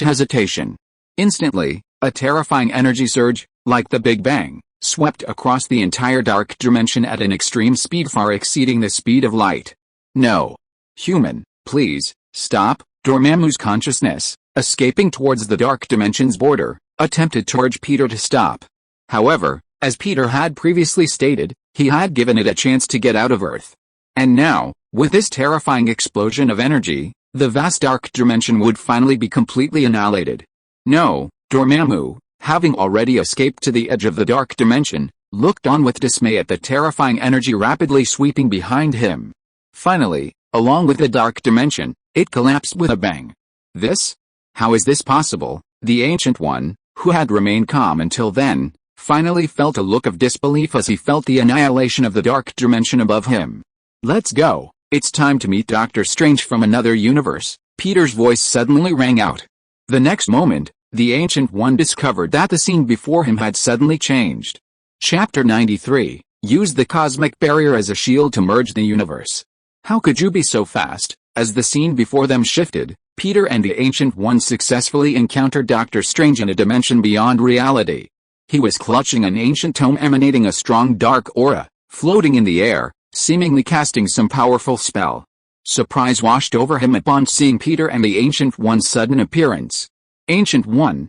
hesitation. Instantly, a terrifying energy surge, like the Big Bang, swept across the entire dark dimension at an extreme speed far exceeding the speed of light. No. Human, please, stop. Dormammu's consciousness, escaping towards the dark dimension's border, attempted to urge Peter to stop. However, as Peter had previously stated, he had given it a chance to get out of Earth. And now, with this terrifying explosion of energy, the vast dark dimension would finally be completely annihilated. No, Dormammu, having already escaped to the edge of the dark dimension, looked on with dismay at the terrifying energy rapidly sweeping behind him. Finally, along with the dark dimension, it collapsed with a bang. This? How is this possible? The Ancient One, who had remained calm until then, finally felt a look of disbelief as he felt the annihilation of the dark dimension above him. Let's go. It's time to meet Doctor Strange from another universe. Peter's voice suddenly rang out. The next moment, the Ancient One discovered that the scene before him had suddenly changed. Chapter 93. Use the cosmic barrier as a shield to merge the universe. How could you be so fast? As the scene before them shifted, Peter and the Ancient One successfully encountered Doctor Strange in a dimension beyond reality. He was clutching an ancient tome emanating a strong dark aura, floating in the air, seemingly casting some powerful spell. Surprise washed over him upon seeing Peter and the Ancient One's sudden appearance. Ancient One,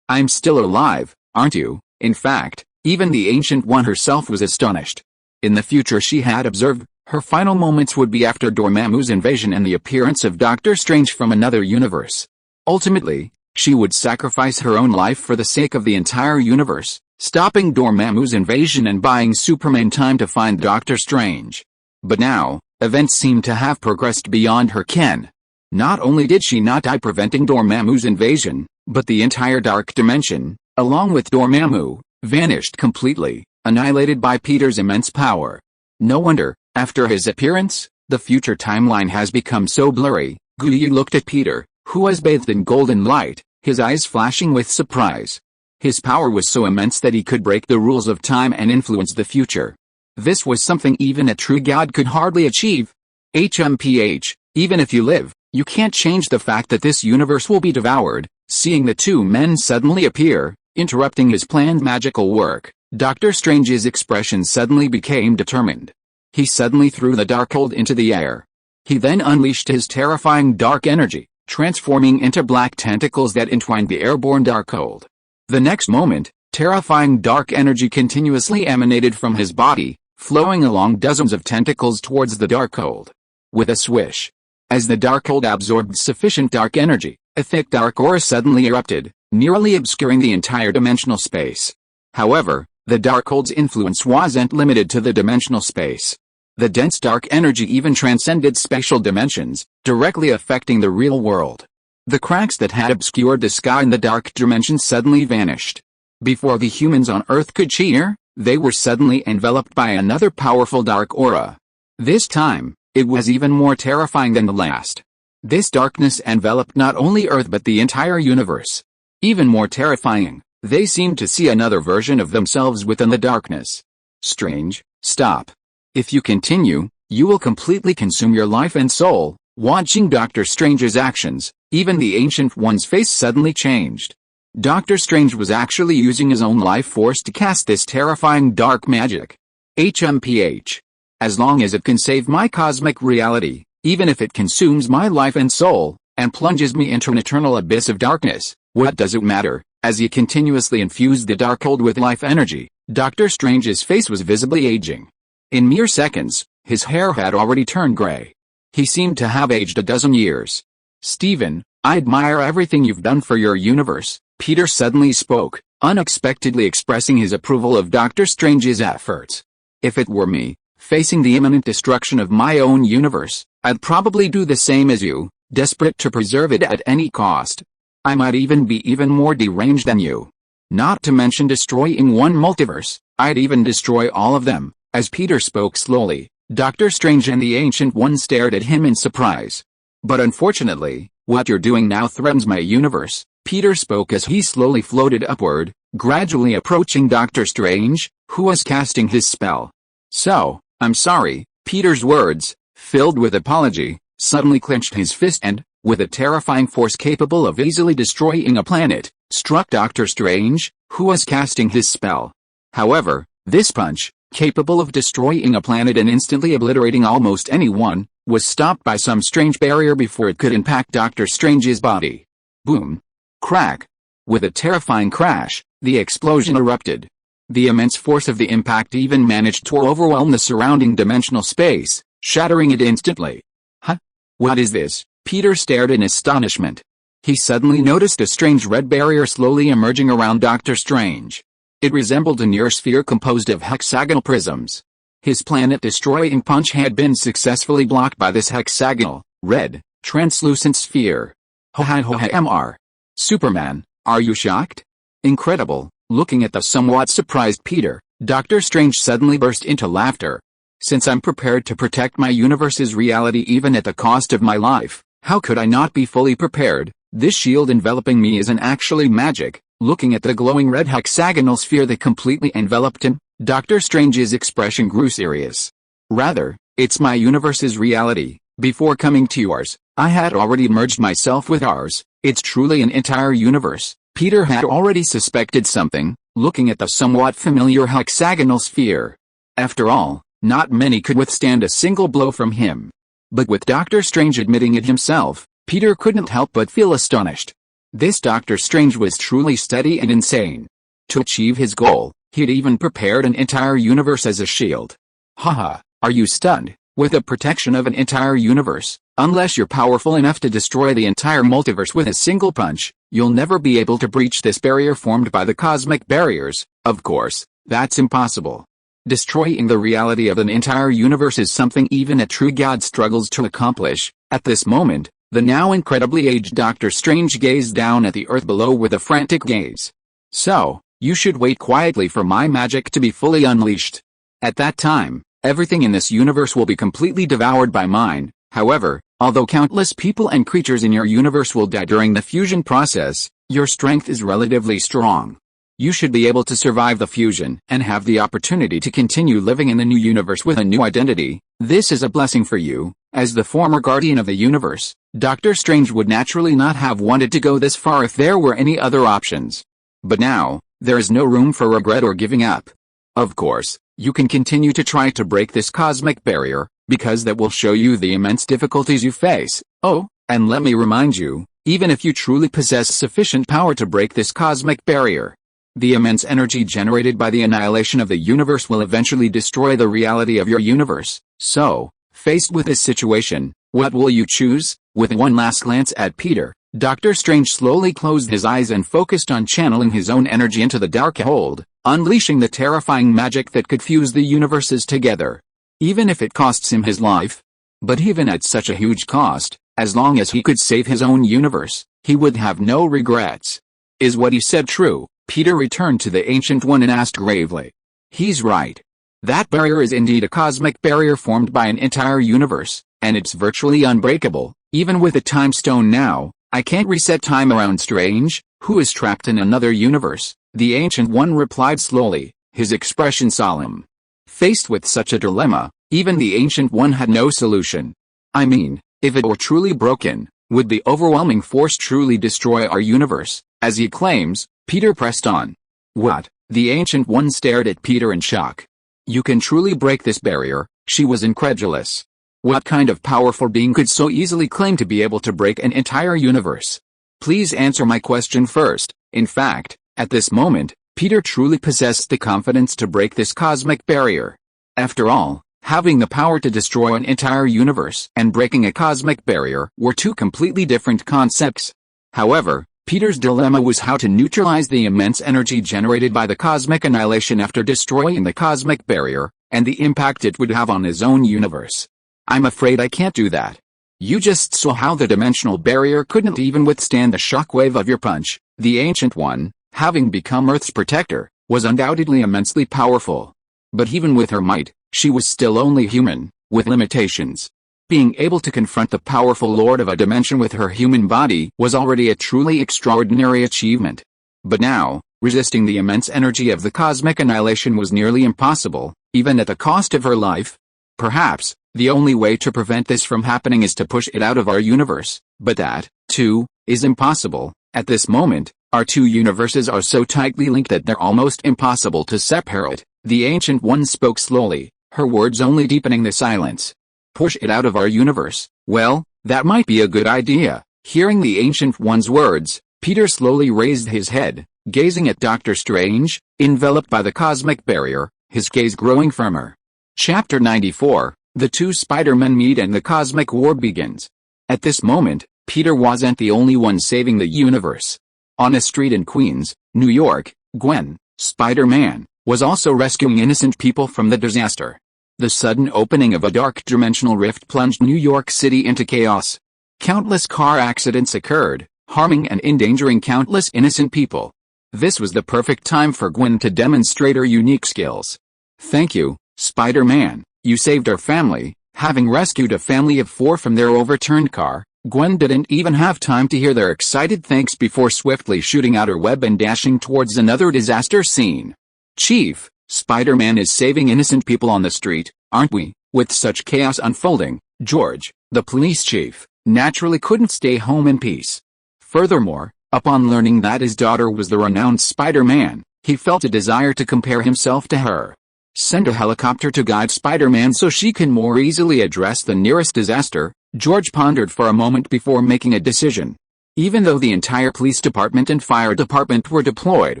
I'm still alive, aren't you? In fact, even the Ancient One herself was astonished. In the future she had observed, her final moments would be after Dormammu's invasion and the appearance of Doctor Strange from another universe. Ultimately, she would sacrifice her own life for the sake of the entire universe, stopping Dormammu's invasion and buying Superman time to find Doctor Strange. But now, events seemed to have progressed beyond her ken. Not only did she not die preventing Dormammu's invasion, but the entire dark dimension, along with Dormammu, vanished completely, annihilated by Peter's immense power. No wonder, after his appearance, the future timeline has become so blurry. Guyu looked at Peter, who was bathed in golden light, his eyes flashing with surprise. His power was so immense that he could break the rules of time and influence the future. This was something even a true god could hardly achieve. HMPH, even if you live, you can't change the fact that this universe will be devoured. Seeing the two men suddenly appear, interrupting his planned magical work, Doctor Strange's expression suddenly became determined. He suddenly threw the Darkhold into the air. He then unleashed his terrifying dark energy, transforming into black tentacles that entwined the airborne Darkhold. The next moment, terrifying dark energy continuously emanated from his body, flowing along dozens of tentacles towards the Darkhold. With a swish, as the Darkhold absorbed sufficient dark energy, a thick dark aura suddenly erupted, nearly obscuring the entire dimensional space. However, the Darkhold's influence wasn't limited to the dimensional space. The dense dark energy even transcended spatial dimensions, directly affecting the real world. The cracks that had obscured the sky in the dark dimension suddenly vanished. Before the humans on Earth could cheer, they were suddenly enveloped by another powerful dark aura. This time, it was even more terrifying than the last. This darkness enveloped not only Earth but the entire universe. Even more terrifying, they seemed to see another version of themselves within the darkness. Strange, stop. If you continue, you will completely consume your life and soul. Watching Doctor Strange's actions, even the Ancient One's face suddenly changed. Doctor Strange was actually using his own life force to cast this terrifying dark magic. HMPH. As long as it can save my cosmic reality, even if it consumes my life and soul, and plunges me into an eternal abyss of darkness, what does it matter? As he continuously infused the Darkhold with life energy, Doctor Strange's face was visibly aging. In mere seconds, his hair had already turned gray. He seemed to have aged a dozen years. Stephen, I admire everything you've done for your universe, Peter suddenly spoke, unexpectedly expressing his approval of Doctor Strange's efforts. If it were me, facing the imminent destruction of my own universe, I'd probably do the same as you, desperate to preserve it at any cost. I might even be even more deranged than you. Not to mention destroying one multiverse, I'd even destroy all of them. As Peter spoke slowly, Doctor Strange and the Ancient One stared at him in surprise. But unfortunately, what you're doing now threatens my universe, Peter spoke as he slowly floated upward, gradually approaching Doctor Strange, who was casting his spell. "So, I'm sorry." Peter's words, filled with apology, suddenly clenched his fist and, with a terrifying force capable of easily destroying a planet, struck Doctor Strange, who was casting his spell. However, this punch, capable of destroying a planet and instantly obliterating almost anyone, was stopped by some strange barrier before it could impact Doctor Strange's body. Boom! Crack! With a terrifying crash, the explosion erupted. The immense force of the impact even managed to overwhelm the surrounding dimensional space, shattering it instantly. Huh? What is this? Peter stared in astonishment. He suddenly noticed a strange red barrier slowly emerging around Doctor Strange. It resembled a near sphere composed of hexagonal prisms. His planet-destroying punch had been successfully blocked by this hexagonal, red, translucent sphere. Ho-ha-ho-ha-mr. Superman, are you shocked? Incredible. Looking at the somewhat surprised Peter, Doctor Strange suddenly burst into laughter. Since I'm prepared to protect my universe's reality even at the cost of my life, how could I not be fully prepared? This shield enveloping me isn't actually magic. Looking at the glowing red hexagonal sphere that completely enveloped him, Doctor Strange's expression grew serious. Rather, it's my universe's reality. Before coming to yours, I had already merged myself with ours. It's truly an entire universe. Peter had already suspected something, looking at the somewhat familiar hexagonal sphere. After all, not many could withstand a single blow from him. But with Doctor Strange admitting it himself, Peter couldn't help but feel astonished. This Doctor Strange was truly steady and insane. To achieve his goal, he'd even prepared an entire universe as a shield. Haha, are you stunned? With the protection of an entire universe, unless you're powerful enough to destroy the entire multiverse with a single punch, you'll never be able to breach this barrier formed by the cosmic barriers. Of course, that's impossible. Destroying the reality of an entire universe is something even a true god struggles to accomplish. At this moment, the now incredibly aged Doctor Strange gazed down at the earth below with a frantic gaze. So, you should wait quietly for my magic to be fully unleashed. At that time, everything in this universe will be completely devoured by mine. However, although countless people and creatures in your universe will die during the fusion process, your strength is relatively strong. You should be able to survive the fusion and have the opportunity to continue living in the new universe with a new identity. This is a blessing for you. As the former guardian of the universe, Doctor Strange would naturally not have wanted to go this far if there were any other options. But now, there is no room for regret or giving up. Of course, you can continue to try to break this cosmic barrier, because that will show you the immense difficulties you face. Oh, and let me remind you, even if you truly possess sufficient power to break this cosmic barrier, the immense energy generated by the annihilation of the universe will eventually destroy the reality of your universe. So, faced with this situation, what will you choose? With one last glance at Peter, Doctor Strange slowly closed his eyes and focused on channeling his own energy into the dark hold, unleashing the terrifying magic that could fuse the universes together. Even if it costs him his life. But even at such a huge cost, as long as he could save his own universe, he would have no regrets. Is what he said true? Peter returned to the Ancient One and asked gravely. He's right. That barrier is indeed a cosmic barrier formed by an entire universe, and it's virtually unbreakable. Even with a time stone now, I can't reset time around Strange, who is trapped in another universe. The Ancient One replied slowly, his expression solemn. Faced with such a dilemma, even the Ancient One had no solution. I mean, if it were truly broken, would the overwhelming force truly destroy our universe, as he claims? Peter pressed on. What? The Ancient One stared at Peter in shock. You can truly break this barrier? She was incredulous. What kind of powerful being could so easily claim to be able to break an entire universe? Please answer my question first. In fact, at this moment, Peter truly possessed the confidence to break this cosmic barrier. After all, having the power to destroy an entire universe and breaking a cosmic barrier were two completely different concepts. However, Peter's dilemma was how to neutralize the immense energy generated by the cosmic annihilation after destroying the cosmic barrier, and the impact it would have on his own universe. I'm afraid I can't do that. You just saw how the dimensional barrier couldn't even withstand the shockwave of your punch. The Ancient One, having become Earth's protector, was undoubtedly immensely powerful. But even with her might, she was still only human, with limitations. Being able to confront the powerful lord of a dimension with her human body was already a truly extraordinary achievement. But now, Resisting the immense energy of the cosmic annihilation was nearly impossible, even at the cost of her life. Perhaps, the only way to prevent this from happening is to push it out of our universe, but that, too, is impossible. At this moment, our two universes are so tightly linked that they're almost impossible to separate. The Ancient One spoke slowly, her words only deepening the silence. Push it out of our universe. Well, that might be a good idea. Hearing the Ancient One's words, Peter slowly raised his head, gazing at Doctor Strange, enveloped by the cosmic barrier, his gaze growing firmer. Chapter 94, The Two Spider-Men Meet and the Cosmic War begins. At this moment, Peter wasn't the only one saving the universe. On a street in Queens, New York, Gwen, Spider-Man, was also rescuing innocent people from the disaster. The sudden opening of a dark dimensional rift plunged New York City into chaos. Countless car accidents occurred, harming and endangering countless innocent people. This was the perfect time for Gwen to demonstrate her unique skills. Thank you, Spider-Man, you saved our family. Having rescued a family of 4 from their overturned car, Gwen didn't even have time to hear their excited thanks before swiftly shooting out her web and dashing towards another disaster scene. Chief, Spider-Man is saving innocent people on the street, aren't we? With such chaos unfolding, George, the police chief, naturally couldn't stay home in peace. Furthermore, upon learning that his daughter was the renowned Spider-Man, he felt a desire to compare himself to her. Send a helicopter to guide Spider-Man so she can more easily address the nearest disaster. George pondered for a moment before making a decision. Even though the entire police department and fire department were deployed,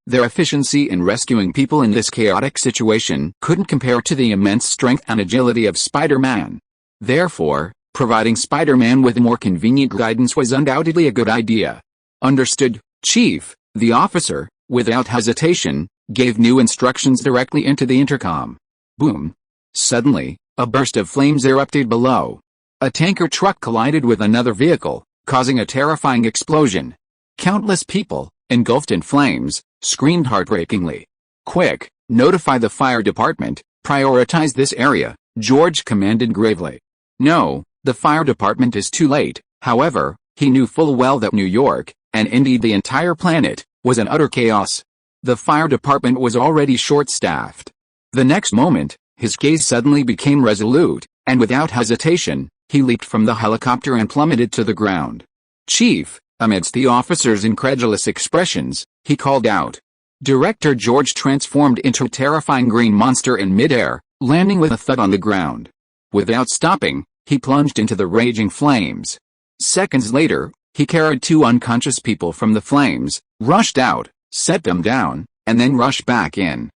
their efficiency in rescuing people in this chaotic situation couldn't compare to the immense strength and agility of Spider-Man. Therefore, providing Spider-Man with more convenient guidance was undoubtedly a good idea. Understood, Chief. The officer, without hesitation, gave new instructions directly into the intercom. Boom. Suddenly, a burst of flames erupted below. A tanker truck collided with another vehicle, causing a terrifying explosion. Countless people, engulfed in flames, screamed heartbreakingly. Quick, notify the fire department, prioritize this area, George commanded gravely. No, the fire department is too late. However, he knew full well that New York, and indeed the entire planet, was in utter chaos. The fire department was already short-staffed. The next moment, his gaze suddenly became resolute, and without hesitation, he leaped from the helicopter and plummeted to the ground. Chief, amidst the officer's incredulous expressions, he called out. Director George transformed into a terrifying green monster in midair, landing with a thud on the ground. Without stopping, he plunged into the raging flames. Seconds later, he carried 2 unconscious people from the flames, rushed out, set them down, and then rushed back in.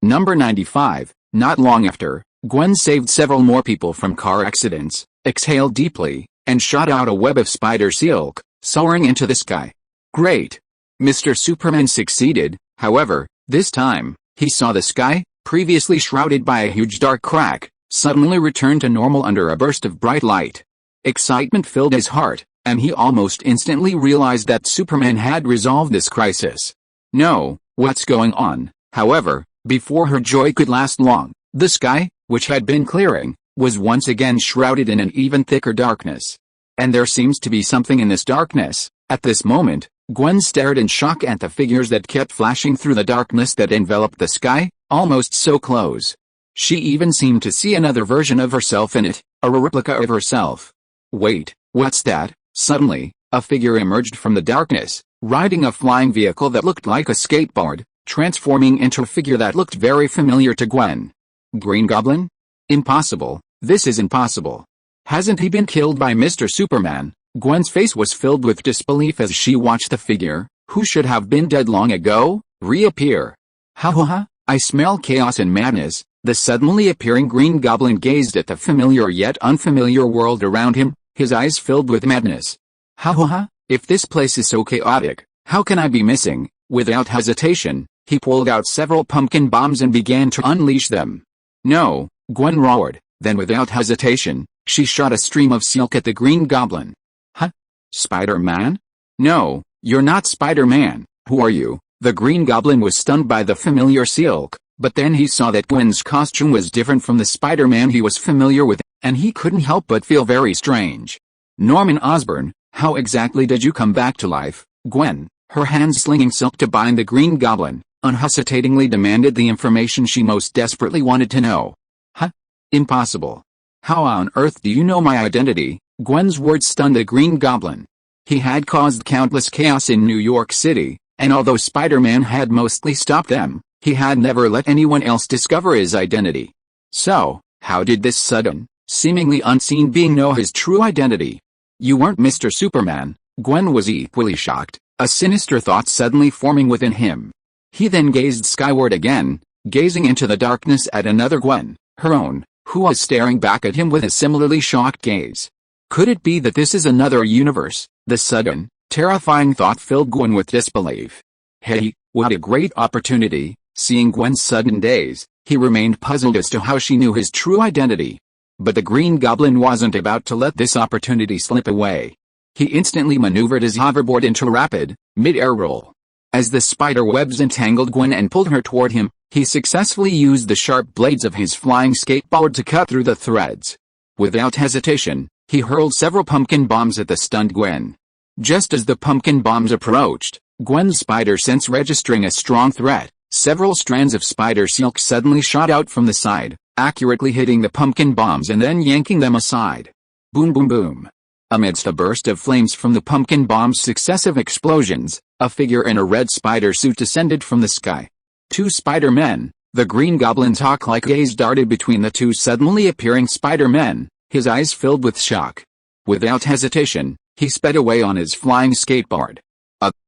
Number 95. Not long after, Gwen saved several more people from car accidents, exhaled deeply, and shot out a web of spider silk, soaring into the sky. Great! Mr. Superman succeeded. However, this time, he saw the sky, previously shrouded by a huge dark crack, suddenly return to normal under a burst of bright light. Excitement filled his heart, and he almost instantly realized that Superman had resolved this crisis. No, what's going on? However, before her joy could last long, the sky, which had been clearing, was once again shrouded in an even thicker darkness. And there seems to be something in this darkness. At this moment, Gwen stared in shock at the figures that kept flashing through the darkness that enveloped the sky, almost so close. She even seemed to see another version of herself in it, a replica of herself. Wait, what's that? Suddenly, a figure emerged from the darkness, riding a flying vehicle that looked like a skateboard, transforming into a figure that looked very familiar to Gwen. Green Goblin? Impossible, this is impossible. Hasn't he been killed by Mr. Superman? Gwen's face was filled with disbelief as she watched the figure, who should have been dead long ago, reappear. Ha! I smell chaos and madness. The suddenly appearing Green Goblin gazed at the familiar yet unfamiliar world around him, his eyes filled with madness. Ha! If this place is so chaotic, how can I be missing? Without hesitation, he pulled out several pumpkin bombs and began to unleash them. No, Gwen roared, then without hesitation, she shot a stream of silk at the Green Goblin. Huh? Spider-Man? No, you're not Spider-Man, who are you? The Green Goblin was stunned by the familiar silk, but then he saw that Gwen's costume was different from the Spider-Man he was familiar with, and he couldn't help but feel very strange. Norman Osborn, how exactly did you come back to life, Gwen? Her hands slinging silk to bind the Green Goblin, unhesitatingly demanded the information she most desperately wanted to know. Huh? Impossible. How on earth do you know my identity? Gwen's words stunned the Green Goblin. He had caused countless chaos in New York City, and although Spider-Man had mostly stopped them, he had never let anyone else discover his identity. So, how did this sudden, seemingly unseen being know his true identity? You weren't Mr. Superman. Gwen was equally shocked, a sinister thought suddenly forming within him. He then gazed skyward again, gazing into the darkness at another Gwen, her own, who was staring back at him with a similarly shocked gaze. Could it be that this is another universe? The sudden, terrifying thought filled Gwen with disbelief. Hey, what a great opportunity. Seeing Gwen's sudden daze, he remained puzzled as to how she knew his true identity. But the Green Goblin wasn't about to let this opportunity slip away. He instantly maneuvered his hoverboard into a rapid, mid-air roll. As the spider webs entangled Gwen and pulled her toward him, he successfully used the sharp blades of his flying skateboard to cut through the threads. Without hesitation, he hurled several pumpkin bombs at the stunned Gwen. Just as the pumpkin bombs approached, Gwen's spider sense registering a strong threat, several strands of spider silk suddenly shot out from the side, accurately hitting the pumpkin bombs and then yanking them aside. Boom boom boom. Amidst a burst of flames from the pumpkin bomb's successive explosions, a figure in a red spider suit descended from the sky. Two Spider-Men. The Green Goblin's hawk-like gaze darted between the two suddenly appearing Spider-Men, his eyes filled with shock. Without hesitation, he sped away on his flying skateboard.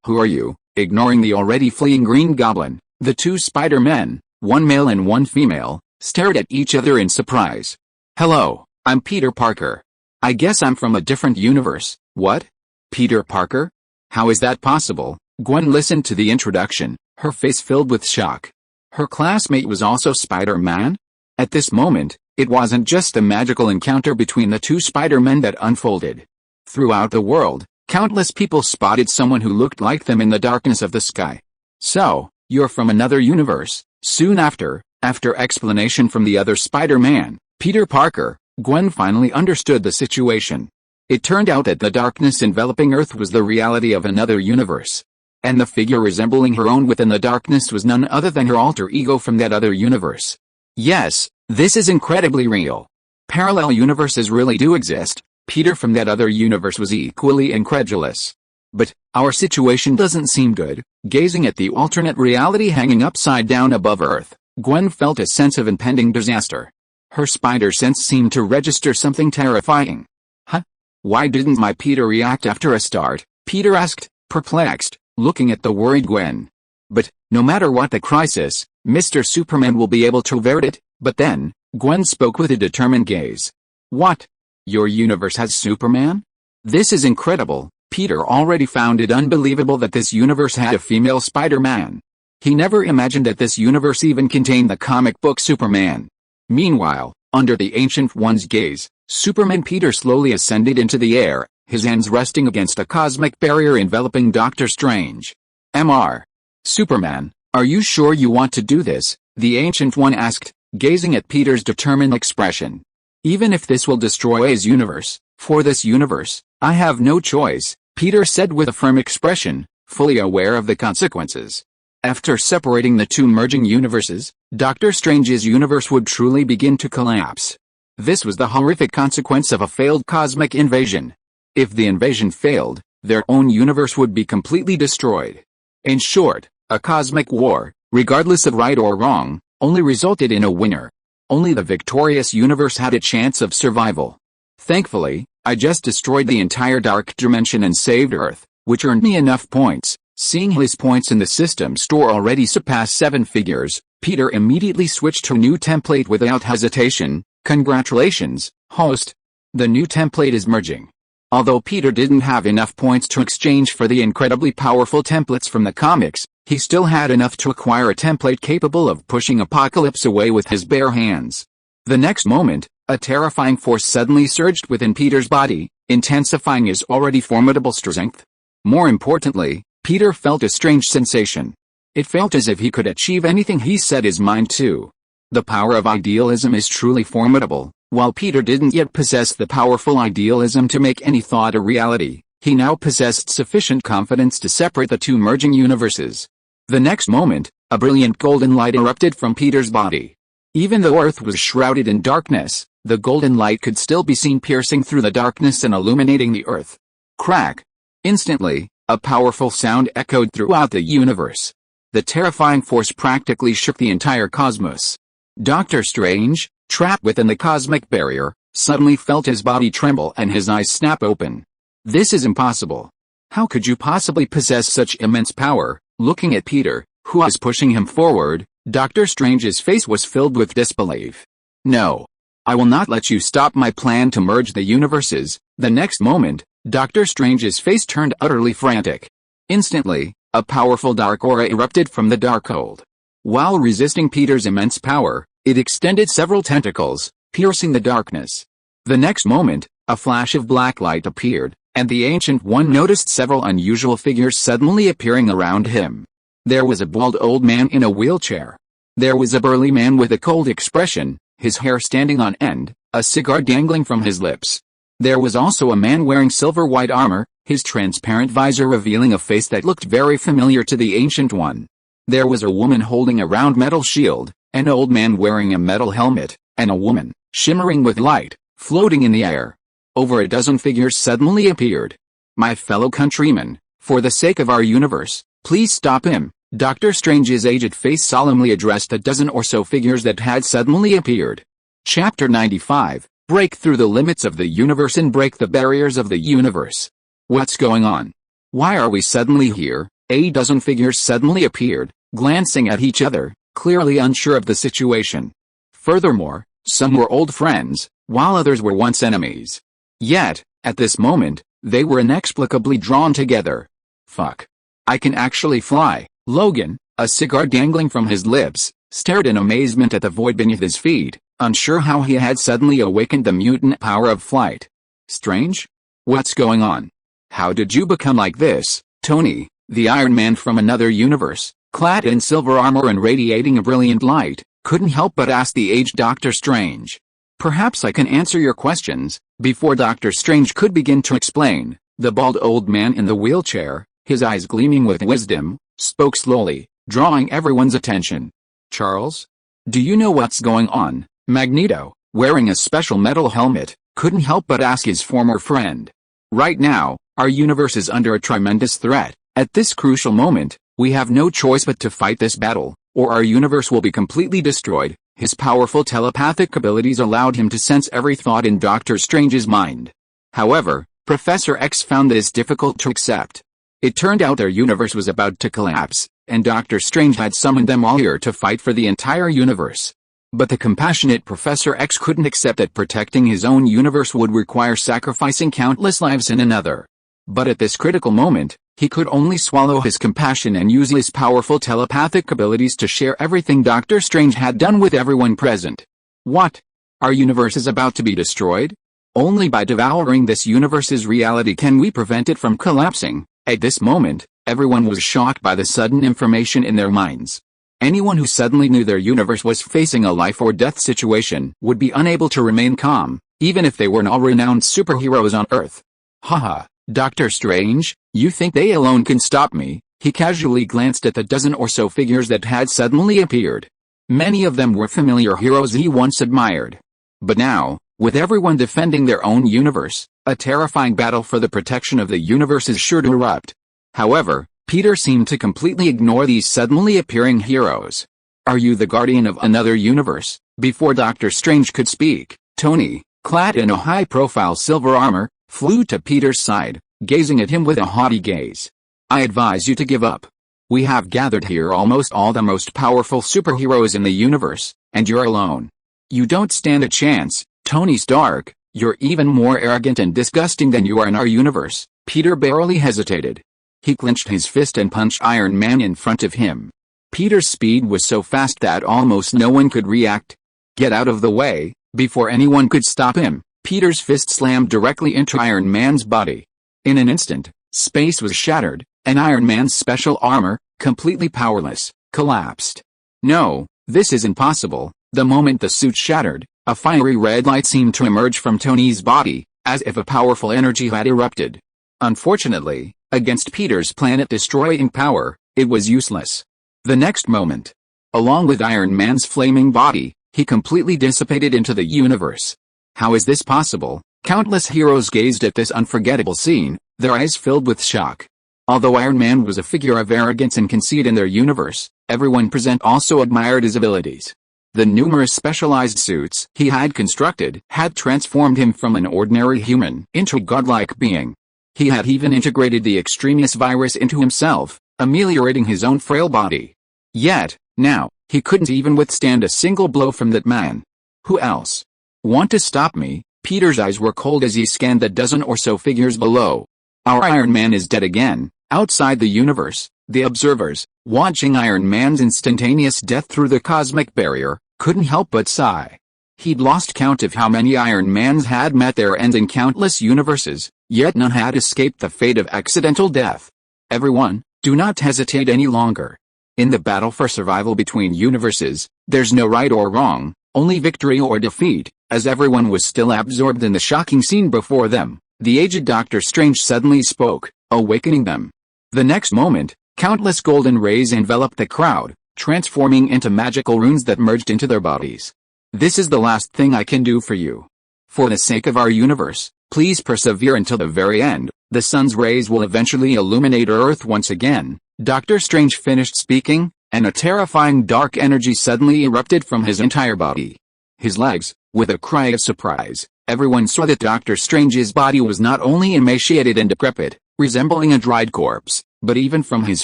Who are you? Ignoring the already fleeing Green Goblin, the two Spider-Men, one male and one female, stared at each other in surprise. Hello, I'm Peter Parker. I guess I'm from a different universe. What? Peter Parker? How is that possible? Gwen listened to the introduction, her face filled with shock. Her classmate was also Spider-Man? At this moment, it wasn't just a magical encounter between the two Spider-Men that unfolded. Throughout the world, countless people spotted someone who looked like them in the darkness of the sky. So, you're from another universe. Soon after explanation from the other Spider-Man, Peter Parker, Gwen finally understood the situation. It turned out that the darkness enveloping Earth was the reality of another universe. And the figure resembling her own within the darkness was none other than her alter ego from that other universe. Yes, this is incredibly real. Parallel universes really do exist. Peter from that other universe was equally incredulous. But, our situation doesn't seem good. Gazing at the alternate reality hanging upside down above Earth, Gwen felt a sense of impending disaster. Her spider sense seemed to register something terrifying. Huh? Why didn't my Peter react after a start? Peter asked, perplexed, looking at the worried Gwen. But, no matter what the crisis, Mr. Superman will be able to avert it. But then, Gwen spoke with a determined gaze. What? Your universe has Superman? This is incredible. Peter already found it unbelievable that this universe had a female Spider-Man. He never imagined that this universe even contained the comic book Superman. Meanwhile, under the Ancient One's gaze, Superman Peter slowly ascended into the air, his hands resting against a cosmic barrier enveloping Doctor Strange. Mr. Superman, are you sure you want to do this? The Ancient One asked, gazing at Peter's determined expression. Even if this will destroy his universe, for this universe, I have no choice, Peter said with a firm expression, fully aware of the consequences. After separating the two merging universes, Doctor Strange's universe would truly begin to collapse. This was the horrific consequence of a failed cosmic invasion. If the invasion failed, their own universe would be completely destroyed. In short, a cosmic war, regardless of right or wrong, only resulted in a winner. Only the victorious universe had a chance of survival. Thankfully, I just destroyed the entire dark dimension and saved Earth, which earned me enough points. Seeing his points in the system store already surpass 7 figures, Peter immediately switched to a new template without hesitation. Congratulations, host. The new template is merging. Although Peter didn't have enough points to exchange for the incredibly powerful templates from the comics, he still had enough to acquire a template capable of pushing Apocalypse away with his bare hands. The next moment, a terrifying force suddenly surged within Peter's body, intensifying his already formidable strength. More importantly, Peter felt a strange sensation. It felt as if he could achieve anything he set his mind to. The power of idealism is truly formidable. While Peter didn't yet possess the powerful idealism to make any thought a reality, He now possessed sufficient confidence to separate the two merging universes. The next moment, a brilliant golden light erupted from Peter's body. Even though Earth was shrouded in darkness, the golden light could still be seen piercing through the darkness and illuminating the Earth. Crack! Instantly, a powerful sound echoed throughout the universe. The terrifying force practically shook the entire cosmos. Doctor Strange, trapped within the cosmic barrier, suddenly felt his body tremble and his eyes snap open. This is impossible. How could you possibly possess such immense power? Looking at Peter, who was pushing him forward, Doctor Strange's face was filled with disbelief. No. I will not let you stop my plan to merge the universes. The next moment, Doctor Strange's face turned utterly frantic. Instantly, a powerful dark aura erupted from the Darkhold. While resisting Peter's immense power, it extended several tentacles, piercing the darkness. The next moment, a flash of black light appeared, and the Ancient One noticed several unusual figures suddenly appearing around him. There was a bald old man in a wheelchair. There was a burly man with a cold expression, his hair standing on end, a cigar dangling from his lips. There was also a man wearing silver white armor, his transparent visor revealing a face that looked very familiar to the Ancient One. There was a woman holding a round metal shield, an old man wearing a metal helmet, and a woman, shimmering with light, floating in the air. Over a dozen figures suddenly appeared. My fellow countrymen, for the sake of our universe, please stop him. Doctor Strange's aged face solemnly addressed a dozen or so figures that had suddenly appeared. Chapter 95, Break through the limits of the universe and break the barriers of the universe. What's going on? Why are we suddenly here? A dozen figures suddenly appeared, glancing at each other, clearly unsure of the situation. Furthermore, some were old friends, while others were once enemies. Yet, at this moment, they were inexplicably drawn together. Fuck. I can actually fly. Logan, a cigar dangling from his lips, stared in amazement at the void beneath his feet, unsure how he had suddenly awakened the mutant power of flight. Strange? What's going on? How did you become like this? Tony, the Iron Man from another universe, clad in silver armor and radiating a brilliant light, couldn't help but ask the aged Doctor Strange. Perhaps I can answer your questions. Before Doctor Strange could begin to explain, the bald old man in the wheelchair, his eyes gleaming with wisdom, spoke slowly, drawing everyone's attention. Charles? Do you know what's going on? Magneto, wearing a special metal helmet, couldn't help but ask his former friend. Right now, our universe is under a tremendous threat. At this crucial moment, we have no choice but to fight this battle, or our universe will be completely destroyed. His powerful telepathic abilities allowed him to sense every thought in Doctor Strange's mind. However, Professor X found this difficult to accept. It turned out their universe was about to collapse, and Doctor Strange had summoned them all here to fight for the entire universe. But the compassionate Professor X couldn't accept that protecting his own universe would require sacrificing countless lives in another. But at this critical moment, he could only swallow his compassion and use his powerful telepathic abilities to share everything Doctor Strange had done with everyone present. What? Our universe is about to be destroyed? Only by devouring this universe's reality can we prevent it from collapsing. At this moment, everyone was shocked by the sudden information in their minds. Anyone who suddenly knew their universe was facing a life or death situation would be unable to remain calm, even if they were all renowned superheroes on Earth. Haha, Doctor Strange, you think they alone can stop me? He casually glanced at the dozen or so figures that had suddenly appeared. Many of them were familiar heroes he once admired. But now, with everyone defending their own universe, a terrifying battle for the protection of the universe is sure to erupt. However, Peter seemed to completely ignore these suddenly appearing heroes. Are you the guardian of another universe? Before Doctor Strange could speak, Tony, clad in a high-profile silver armor, flew to Peter's side, gazing at him with a haughty gaze. I advise you to give up. We have gathered here almost all the most powerful superheroes in the universe, and you're alone. You don't stand a chance, Tony Stark. You're even more arrogant and disgusting than you are in our universe. Peter barely hesitated. He clenched his fist and punched Iron Man in front of him. Peter's speed was so fast that almost no one could react. Get out of the way. Before anyone could stop him, Peter's fist slammed directly into Iron Man's body. In an instant, space was shattered, and Iron Man's special armor, completely powerless, collapsed. No, this isn't possible. The moment the suit shattered, a fiery red light seemed to emerge from Tony's body, as if a powerful energy had erupted. Unfortunately, against Peter's planet-destroying power, it was useless. The next moment, along with Iron Man's flaming body, he completely dissipated into the universe. How is this possible? Countless heroes gazed at this unforgettable scene, their eyes filled with shock. Although Iron Man was a figure of arrogance and conceit in their universe, everyone present also admired his abilities. The numerous specialized suits he had constructed had transformed him from an ordinary human into a godlike being. He had even integrated the extremis virus into himself, ameliorating his own frail body. Yet, now, he couldn't even withstand a single blow from that man. Who else? Want to stop me? Peter's eyes were cold as he scanned the dozen or so figures below. Our Iron Man is dead again. Outside the universe, the observers, watching Iron Man's instantaneous death through the cosmic barrier, couldn't help but sigh. He'd lost count of how many Iron Mans had met their end in countless universes, yet none had escaped the fate of accidental death. Everyone, do not hesitate any longer. In the battle for survival between universes, there's no right or wrong, only victory or defeat. As everyone was still absorbed in the shocking scene before them, the aged Doctor Strange suddenly spoke, awakening them. The next moment, countless golden rays enveloped the crowd, transforming into magical runes that merged into their bodies. This is the last thing I can do for you. For the sake of our universe, please persevere until the very end. The sun's rays will eventually illuminate Earth once again. Doctor Strange finished speaking, and a terrifying dark energy suddenly erupted from his entire body. His legs, with a cry of surprise, everyone saw that Doctor Strange's body was not only emaciated and decrepit, resembling a dried corpse, but even from his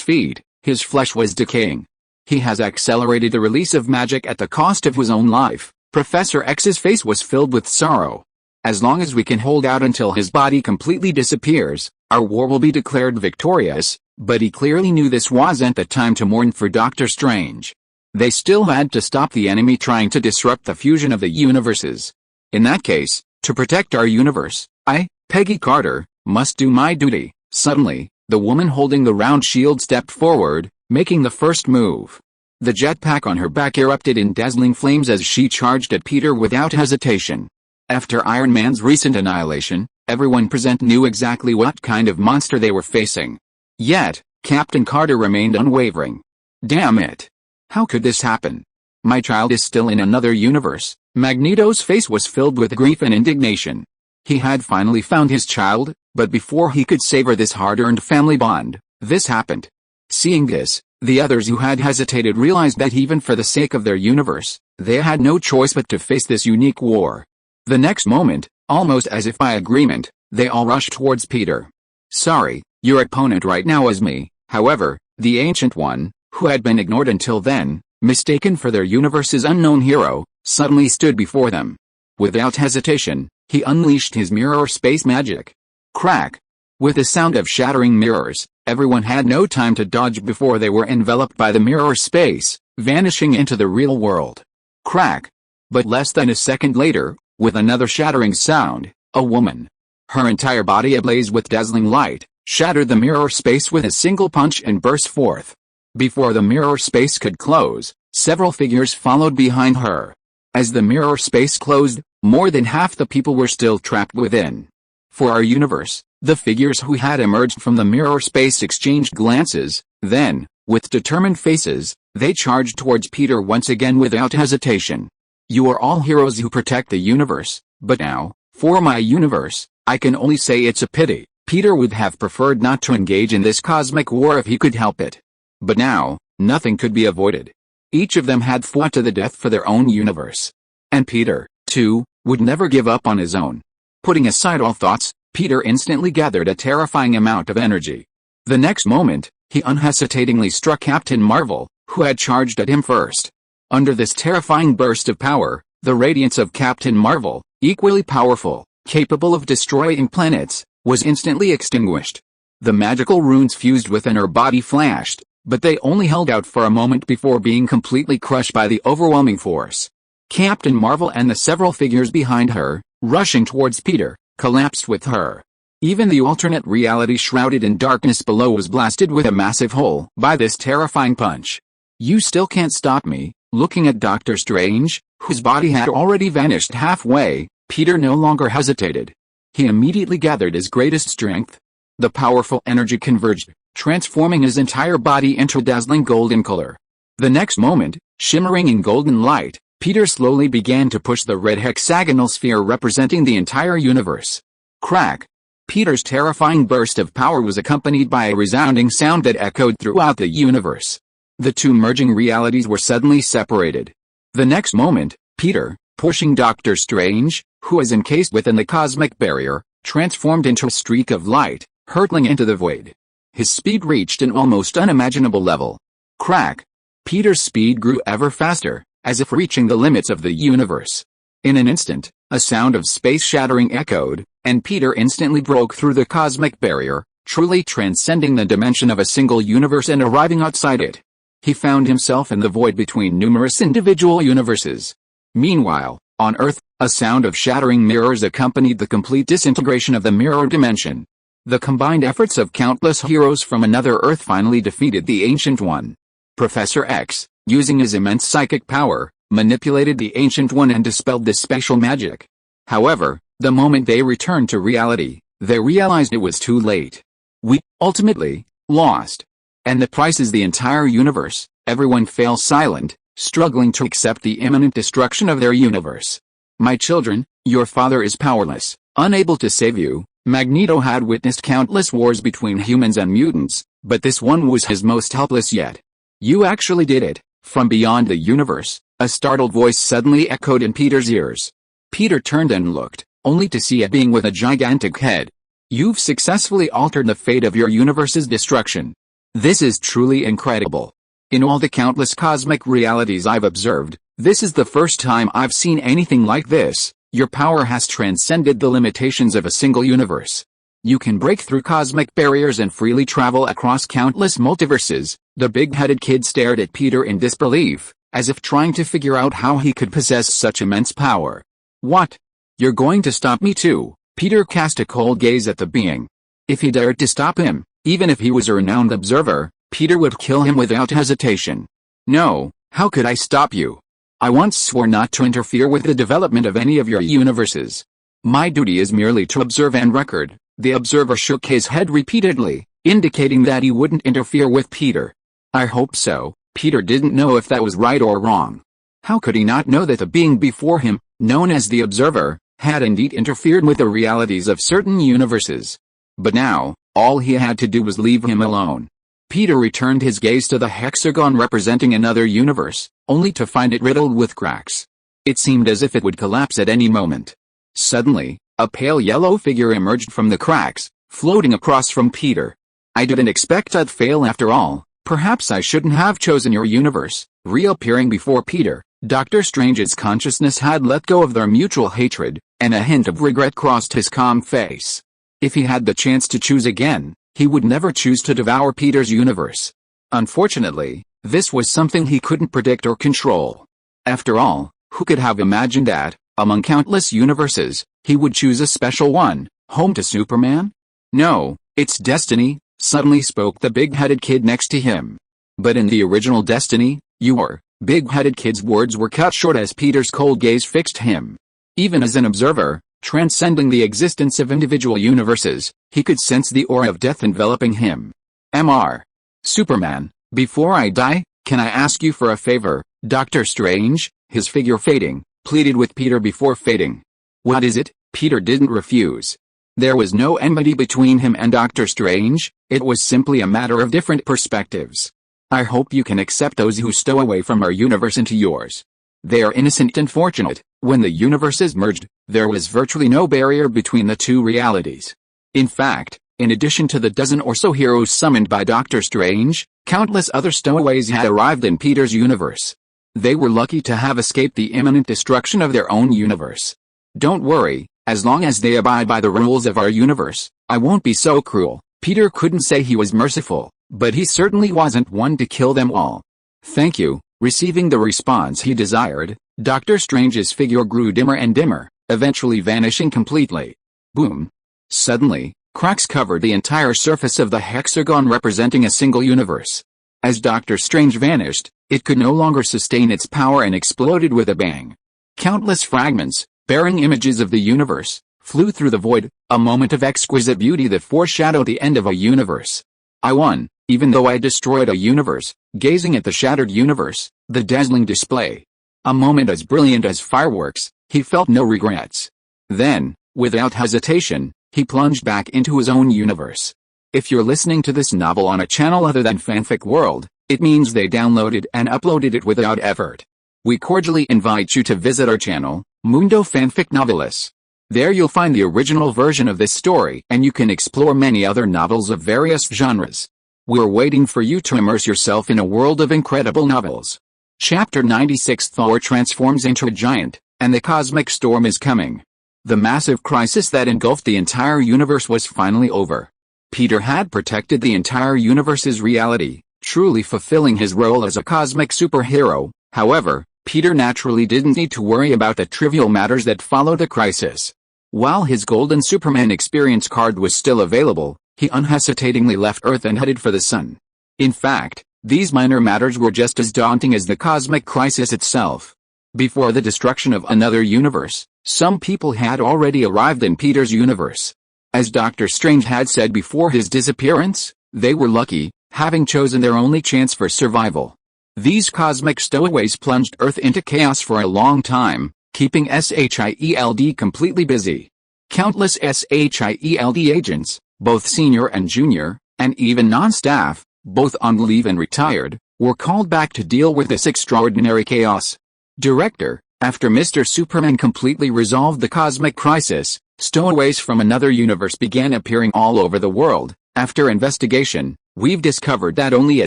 feet, his flesh was decaying. He has accelerated the release of magic at the cost of his own life. Professor X's face was filled with sorrow. As long as we can hold out until his body completely disappears, our war will be declared victorious, but he clearly knew this wasn't the time to mourn for Doctor Strange. They still had to stop the enemy trying to disrupt the fusion of the universes. In that case, to protect our universe, I, Peggy Carter, must do my duty. Suddenly, the woman holding the round shield stepped forward, making the first move. The jetpack on her back erupted in dazzling flames as she charged at Peter without hesitation. After Iron Man's recent annihilation, everyone present knew exactly what kind of monster they were facing. Yet, Captain Carter remained unwavering. Damn it! How could this happen? My child is still in another universe. Magneto's face was filled with grief and indignation. He had finally found his child, but before he could savor this hard-earned family bond, this happened. Seeing this, the others who had hesitated realized that even for the sake of their universe, they had no choice but to face this unique war. The next moment, almost as if by agreement, they all rushed towards Peter. Sorry, your opponent right now is me. However, the Ancient One, who had been ignored until then, mistaken for their universe's unknown hero, suddenly stood before them. Without hesitation, he unleashed his mirror space magic. Crack! With the sound of shattering mirrors, everyone had no time to dodge before they were enveloped by the mirror space, vanishing into the real world. Crack! But less than a second later, with another shattering sound, a woman, her entire body ablaze with dazzling light, shattered the mirror space with a single punch and burst forth. Before the mirror space could close, several figures followed behind her. As the mirror space closed, more than half the people were still trapped within. For our universe, the figures who had emerged from the mirror space exchanged glances, then, with determined faces, they charged towards Peter once again without hesitation. You are all heroes who protect the universe, but now, for my universe, I can only say it's a pity. Peter would have preferred not to engage in this cosmic war if he could help it. But now, nothing could be avoided. Each of them had fought to the death for their own universe. And Peter, too, would never give up on his own. Putting aside all thoughts, Peter instantly gathered a terrifying amount of energy. The next moment, he unhesitatingly struck Captain Marvel, who had charged at him first. Under this terrifying burst of power, the radiance of Captain Marvel, equally powerful, capable of destroying planets, was instantly extinguished. The magical runes fused within her body flashed, but they only held out for a moment before being completely crushed by the overwhelming force. Captain Marvel and the several figures behind her, rushing towards Peter, collapsed with her. Even the alternate reality shrouded in darkness below was blasted with a massive hole by this terrifying punch. You still can't stop me. Looking at Doctor Strange, whose body had already vanished halfway, Peter no longer hesitated. He immediately gathered his greatest strength. The powerful energy converged, transforming his entire body into a dazzling golden color. The next moment, shimmering in golden light, Peter slowly began to push the red hexagonal sphere representing the entire universe. Crack! Peter's terrifying burst of power was accompanied by a resounding sound that echoed throughout the universe. The two merging realities were suddenly separated. The next moment, Peter, pushing Doctor Strange, who was encased within the cosmic barrier, transformed into a streak of light, hurtling into the void. His speed reached an almost unimaginable level. Crack! Peter's speed grew ever faster, as if reaching the limits of the universe. In an instant, a sound of space shattering echoed, and Peter instantly broke through the cosmic barrier, truly transcending the dimension of a single universe and arriving outside it. He found himself in the void between numerous individual universes. Meanwhile, on Earth, a sound of shattering mirrors accompanied the complete disintegration of the mirror dimension. The combined efforts of countless heroes from another Earth finally defeated the Ancient One. Professor X, using his immense psychic power, manipulated the Ancient One and dispelled this spatial magic. However, the moment they returned to reality, they realized it was too late. We, ultimately, lost. And the price is the entire universe. Everyone fell silent, struggling to accept the imminent destruction of their universe. My children, your father is powerless, unable to save you. Magneto had witnessed countless wars between humans and mutants, but this one was his most helpless yet. You actually did it. From beyond the universe, a startled voice suddenly echoed in Peter's ears. Peter turned and looked, only to see a being with a gigantic head. You've successfully altered the fate of your universe's destruction. This is truly incredible. In all the countless cosmic realities I've observed, this is the first time I've seen anything like this. Your power has transcended the limitations of a single universe. You can break through cosmic barriers and freely travel across countless multiverses. The big-headed kid stared at Peter in disbelief, as if trying to figure out how he could possess such immense power. What? You're going to stop me too? Peter cast a cold gaze at the being. If he dared to stop him, even if he was a renowned observer, Peter would kill him without hesitation. No, how could I stop you? I once swore not to interfere with the development of any of your universes. My duty is merely to observe and record. The observer shook his head repeatedly, indicating that he wouldn't interfere with Peter. I hope so. Peter didn't know if that was right or wrong. How could he not know that the being before him, known as the Observer, had indeed interfered with the realities of certain universes? But now, all he had to do was leave him alone. Peter returned his gaze to the hexagon representing another universe, only to find it riddled with cracks. It seemed as if it would collapse at any moment. Suddenly, a pale yellow figure emerged from the cracks, floating across from Peter. I didn't expect I'd fail after all. Perhaps I shouldn't have chosen your universe. Reappearing before Peter, Doctor Strange's consciousness had let go of their mutual hatred, and a hint of regret crossed his calm face. If he had the chance to choose again, he would never choose to devour Peter's universe. Unfortunately, this was something he couldn't predict or control. After all, who could have imagined that, among countless universes, he would choose a special one, home to Superman? No, it's destiny, suddenly spoke the big-headed kid next to him. But in the original Destiny, your big-headed kid's words were cut short as Peter's cold gaze fixed him. Even as an observer, transcending the existence of individual universes, he could sense the aura of death enveloping him. Mr. Superman, before I die, can I ask you for a favor? Doctor Strange, his figure fading, pleaded with Peter before fading. What is it? Peter didn't refuse. There was no enmity between him and Doctor Strange, it was simply a matter of different perspectives. I hope you can accept those who stow away from our universe into yours. They are innocent and fortunate. When the universes merged, there was virtually no barrier between the two realities. In fact, in addition to the dozen or so heroes summoned by Doctor Strange, countless other stowaways had arrived in Peter's universe. They were lucky to have escaped the imminent destruction of their own universe. Don't worry, as long as they abide by the rules of our universe, I won't be so cruel. Peter couldn't say he was merciful, but he certainly wasn't one to kill them all. Thank you. Receiving the response he desired, Doctor Strange's figure grew dimmer and dimmer, eventually vanishing completely. Boom. Suddenly, cracks covered the entire surface of the hexagon representing a single universe. As Doctor Strange vanished, it could no longer sustain its power and exploded with a bang. Countless fragments, bearing images of the universe, flew through the void, a moment of exquisite beauty that foreshadowed the end of a universe. I won, even though I destroyed a universe, gazing at the shattered universe, the dazzling display. A moment as brilliant as fireworks, he felt no regrets. Then, without hesitation, he plunged back into his own universe. If you're listening to this novel on a channel other than Fanfic World, it means they downloaded and uploaded it without effort. We cordially invite you to visit our channel, Mundo Fanfic Novelis. There you'll find the original version of this story and you can explore many other novels of various genres. We're waiting for you to immerse yourself in a world of incredible novels. Chapter 96 Thor transforms into a giant, and the cosmic storm is coming. The massive crisis that engulfed the entire universe was finally over. Peter had protected the entire universe's reality, truly fulfilling his role as a cosmic superhero. However, Peter naturally didn't need to worry about the trivial matters that followed the crisis. While his golden Superman experience card was still available, he unhesitatingly left Earth and headed for the sun. In fact, these minor matters were just as daunting as the cosmic crisis itself. Before the destruction of another universe, some people had already arrived in Peter's universe. As Doctor Strange had said before his disappearance, they were lucky, having chosen their only chance for survival. These cosmic stowaways plunged Earth into chaos for a long time, keeping SHIELD completely busy. Countless SHIELD agents, both senior and junior, and even non-staff, both on leave and retired, were called back to deal with this extraordinary chaos. Director, after Mr. Superman completely resolved the cosmic crisis, stowaways from another universe began appearing all over the world. After investigation, we've discovered that only a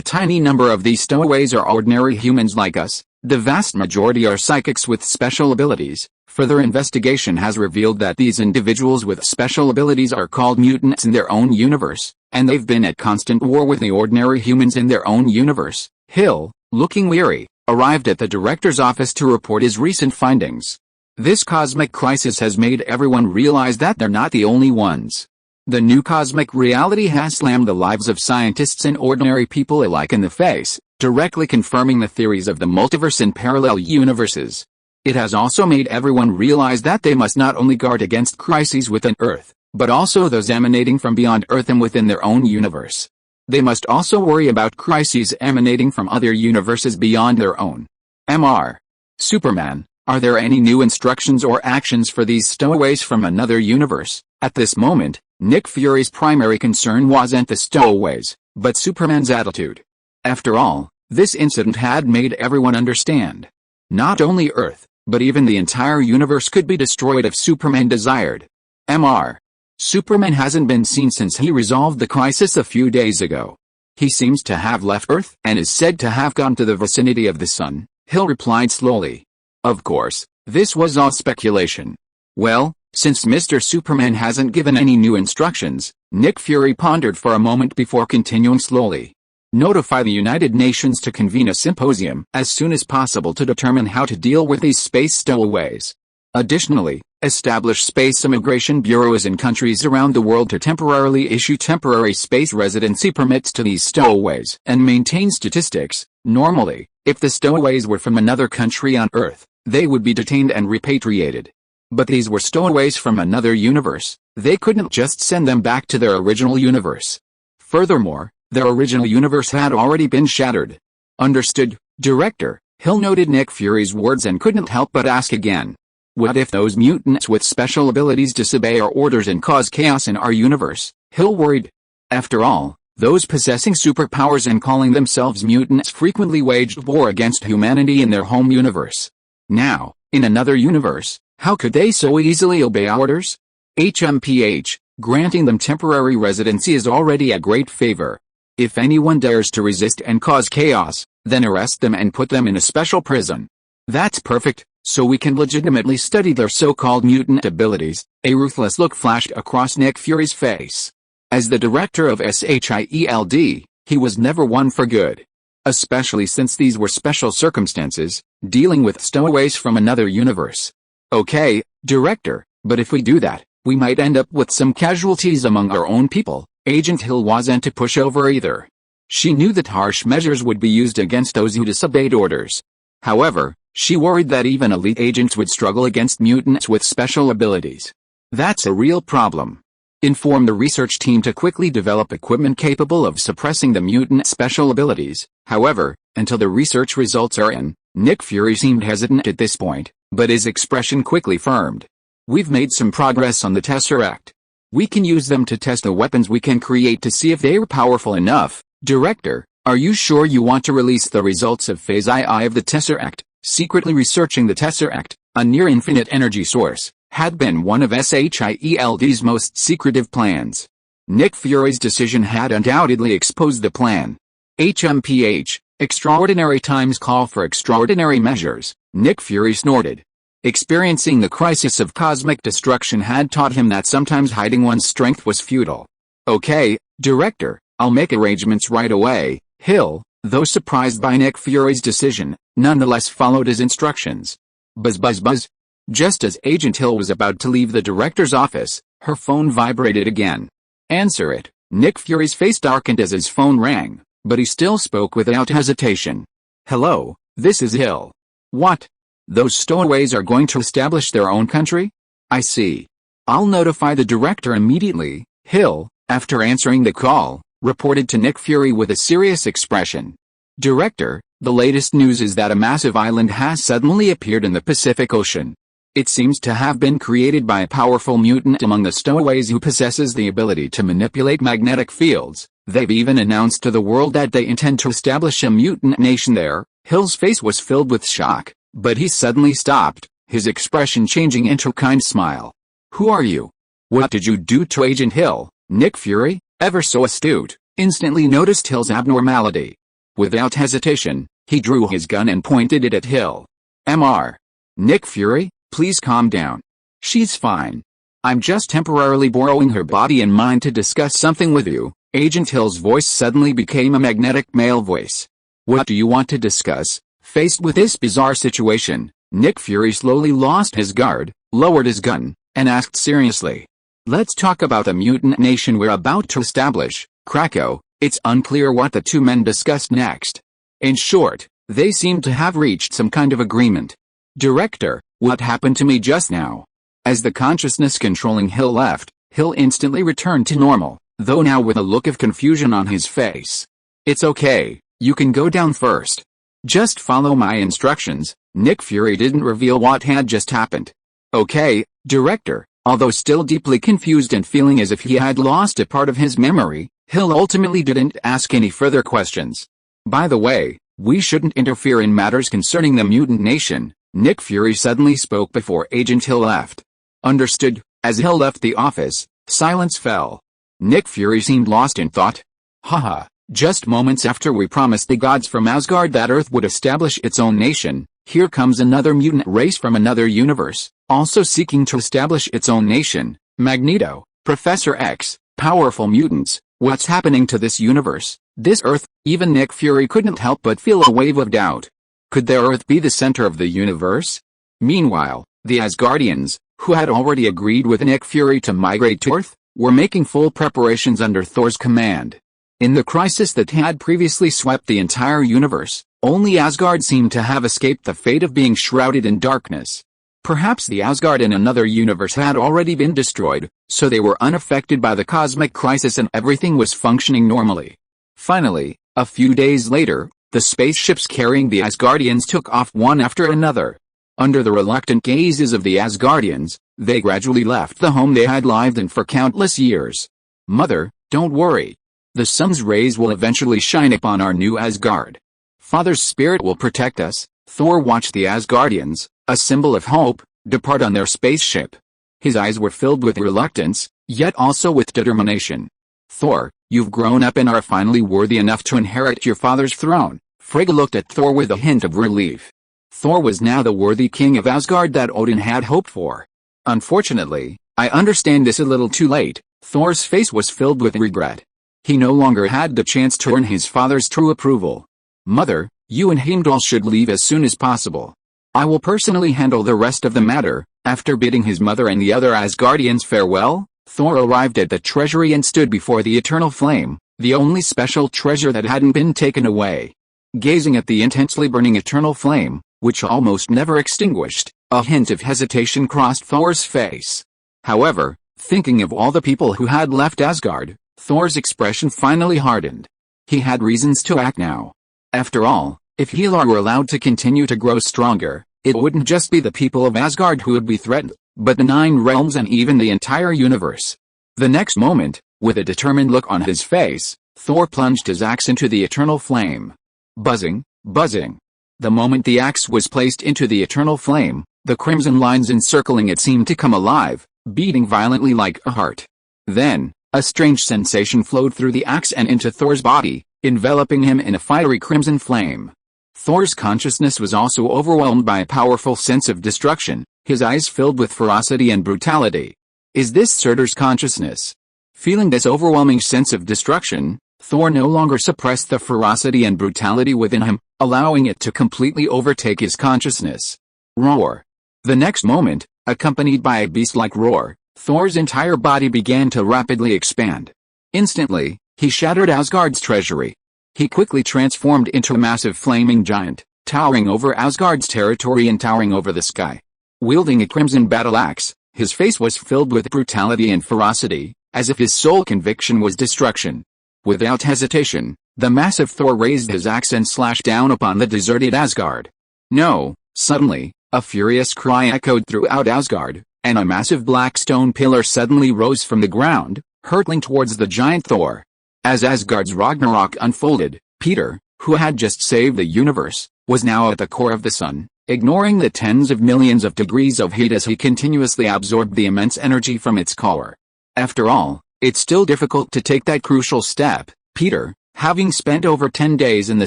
tiny number of these stowaways are ordinary humans like us. The vast majority are psychics with special abilities. Further investigation has revealed that these individuals with special abilities are called mutants in their own universe, and they've been at constant war with the ordinary humans in their own universe. Hill, looking weary, arrived at the director's office to report his recent findings. This cosmic crisis has made everyone realize that they're not the only ones. The new cosmic reality has slammed the lives of scientists and ordinary people alike in the face, directly confirming the theories of the multiverse and parallel universes. It has also made everyone realize that they must not only guard against crises within Earth, but also those emanating from beyond Earth and within their own universe. They must also worry about crises emanating from other universes beyond their own. Mr. Superman, are there any new instructions or actions for these stowaways from another universe? At this moment, Nick Fury's primary concern wasn't the stowaways, but Superman's attitude. After all, this incident had made everyone understand. Not only Earth, but even the entire universe could be destroyed if Superman desired. Mr. Superman hasn't been seen since he resolved the crisis a few days ago. He seems to have left Earth and is said to have gone to the vicinity of the sun, Hill replied slowly. Of course, this was all speculation. Well, since Mr. Superman hasn't given any new instructions, Nick Fury pondered for a moment before continuing slowly. Notify the United Nations to convene a symposium as soon as possible to determine how to deal with these space stowaways. Additionally, establish space immigration bureaus in countries around the world to temporarily issue temporary space residency permits to these stowaways and maintain statistics. Normally, if the stowaways were from another country on Earth, they would be detained and repatriated. But these were stowaways from another universe. They couldn't just send them back to their original universe. Furthermore, their original universe had already been shattered. Understood, Director, Hill noted Nick Fury's words and couldn't help but ask again. What if those mutants with special abilities disobey our orders and cause chaos in our universe? Hill worried. After all, those possessing superpowers and calling themselves mutants frequently waged war against humanity in their home universe. Now, in another universe, how could they so easily obey orders? HMPH, granting them temporary residency is already a great favor. If anyone dares to resist and cause chaos, then arrest them and put them in a special prison. That's perfect, so we can legitimately study their so-called mutant abilities. A ruthless look flashed across Nick Fury's face. As the director of SHIELD, he was never one for good. Especially since these were special circumstances, dealing with stowaways from another universe. Okay, Director, but if we do that, we might end up with some casualties among our own people. Agent Hill wasn't to push over either. She knew that harsh measures would be used against those who disobeyed orders. However, she worried that even elite agents would struggle against mutants with special abilities. That's a real problem. Inform the research team to quickly develop equipment capable of suppressing the mutant special abilities. However, until the research results are in, Nick Fury seemed hesitant at this point, but his expression quickly firmed. We've made some progress on the Tesseract. We can use them to test the weapons we can create to see if they're powerful enough. Director, are you sure you want to release the results of Phase II of the Tesseract? Secretly researching the Tesseract, a near-infinite energy source, had been one of SHIELD's most secretive plans. Nick Fury's decision had undoubtedly exposed the plan. HMPH, extraordinary times call for extraordinary measures, Nick Fury snorted. Experiencing the crisis of cosmic destruction had taught him that sometimes hiding one's strength was futile. Okay, Director, I'll make arrangements right away. Hill, though surprised by Nick Fury's decision, nonetheless followed his instructions. Buzz buzz buzz. Just as Agent Hill was about to leave the director's office, her phone vibrated again. Answer it. Nick Fury's face darkened as his phone rang, but he still spoke without hesitation. Hello, this is Hill. What? Those stowaways are going to establish their own country? I see. I'll notify the director immediately. Hill, after answering the call, reported to Nick Fury with a serious expression. Director, the latest news is that a massive island has suddenly appeared in the Pacific Ocean. It seems to have been created by a powerful mutant among the stowaways who possesses the ability to manipulate magnetic fields. They've even announced to the world that they intend to establish a mutant nation there. Hill's face was filled with shock, but he suddenly stopped, his expression changing into a kind smile. Who are you? What did you do to Agent Hill? Nick Fury, ever so astute, instantly noticed Hill's abnormality. Without hesitation, he drew his gun and pointed it at Hill. Mr. Nick Fury, please calm down. She's fine. I'm just temporarily borrowing her body and mind to discuss something with you. Agent Hill's voice suddenly became a magnetic male voice. What do you want to discuss? Faced with this bizarre situation, Nick Fury slowly lost his guard, lowered his gun, and asked seriously. Let's talk about the mutant nation we're about to establish, Krakow. It's unclear what the two men discussed next. In short, they seem to have reached some kind of agreement. Director, what happened to me just now? As the consciousness controlling Hill left, Hill instantly returned to normal, though now with a look of confusion on his face. It's okay, you can go down first. Just follow my instructions. Nick Fury didn't reveal what had just happened. Okay, Director. Although still deeply confused and feeling as if he had lost a part of his memory, Hill ultimately didn't ask any further questions. By the way, we shouldn't interfere in matters concerning the mutant nation, Nick Fury suddenly spoke before Agent Hill left. Understood. As Hill left the office, silence fell. Nick Fury seemed lost in thought. Haha, just moments after we promised the gods from Asgard that Earth would establish its own nation, here comes another mutant race from another universe, also seeking to establish its own nation. Magneto, Professor X, powerful mutants. What's happening to this universe, this Earth? Even Nick Fury couldn't help but feel a wave of doubt. Could their Earth be the center of the universe? Meanwhile, the Asgardians, who had already agreed with Nick Fury to migrate to Earth, were making full preparations under Thor's command. In the crisis that had previously swept the entire universe, only Asgard seemed to have escaped the fate of being shrouded in darkness. Perhaps the Asgard in another universe had already been destroyed, so they were unaffected by the cosmic crisis and everything was functioning normally. Finally, a few days later, the spaceships carrying the Asgardians took off one after another. Under the reluctant gazes of the Asgardians, they gradually left the home they had lived in for countless years. Mother, don't worry. The sun's rays will eventually shine upon our new Asgard. Father's spirit will protect us. Thor watched the Asgardians, a symbol of hope, depart on their spaceship. His eyes were filled with reluctance, yet also with determination. Thor, you've grown up and are finally worthy enough to inherit your father's throne. Frigga looked at Thor with a hint of relief. Thor was now the worthy king of Asgard that Odin had hoped for. Unfortunately, I understand this a little too late. Thor's face was filled with regret. He no longer had the chance to earn his father's true approval. Mother, you and Heimdall should leave as soon as possible. I will personally handle the rest of the matter. After bidding his mother and the other Asgardians farewell, Thor arrived at the treasury and stood before the eternal flame, the only special treasure that hadn't been taken away. Gazing at the intensely burning eternal flame, which almost never extinguished, a hint of hesitation crossed Thor's face. However, thinking of all the people who had left Asgard, Thor's expression finally hardened. He had reasons to act now. After all, if Hela were allowed to continue to grow stronger, it wouldn't just be the people of Asgard who would be threatened, but the 9 realms and even the entire universe. The next moment, with a determined look on his face, Thor plunged his axe into the eternal flame. Buzzing, buzzing. The moment the axe was placed into the eternal flame, the crimson lines encircling it seemed to come alive, beating violently like a heart. Then, a strange sensation flowed through the axe and into Thor's body, enveloping him in a fiery crimson flame. Thor's consciousness was also overwhelmed by a powerful sense of destruction, his eyes filled with ferocity and brutality. Is this Surtur's consciousness? Feeling this overwhelming sense of destruction, Thor no longer suppressed the ferocity and brutality within him, allowing it to completely overtake his consciousness. Roar. The next moment, accompanied by a beast-like roar, Thor's entire body began to rapidly expand. Instantly, he shattered Asgard's treasury. He quickly transformed into a massive flaming giant, towering over Asgard's territory and towering over the sky. Wielding a crimson battle axe, his face was filled with brutality and ferocity, as if his sole conviction was destruction. Without hesitation, the massive Thor raised his axe and slashed down upon the deserted Asgard. No! Suddenly, a furious cry echoed throughout Asgard, and a massive black stone pillar suddenly rose from the ground, hurtling towards the giant Thor. As Asgard's Ragnarok unfolded, Peter, who had just saved the universe, was now at the core of the sun, ignoring the tens of millions of degrees of heat as he continuously absorbed the immense energy from its core. After all, it's still difficult to take that crucial step. Peter, having spent over 10 days in the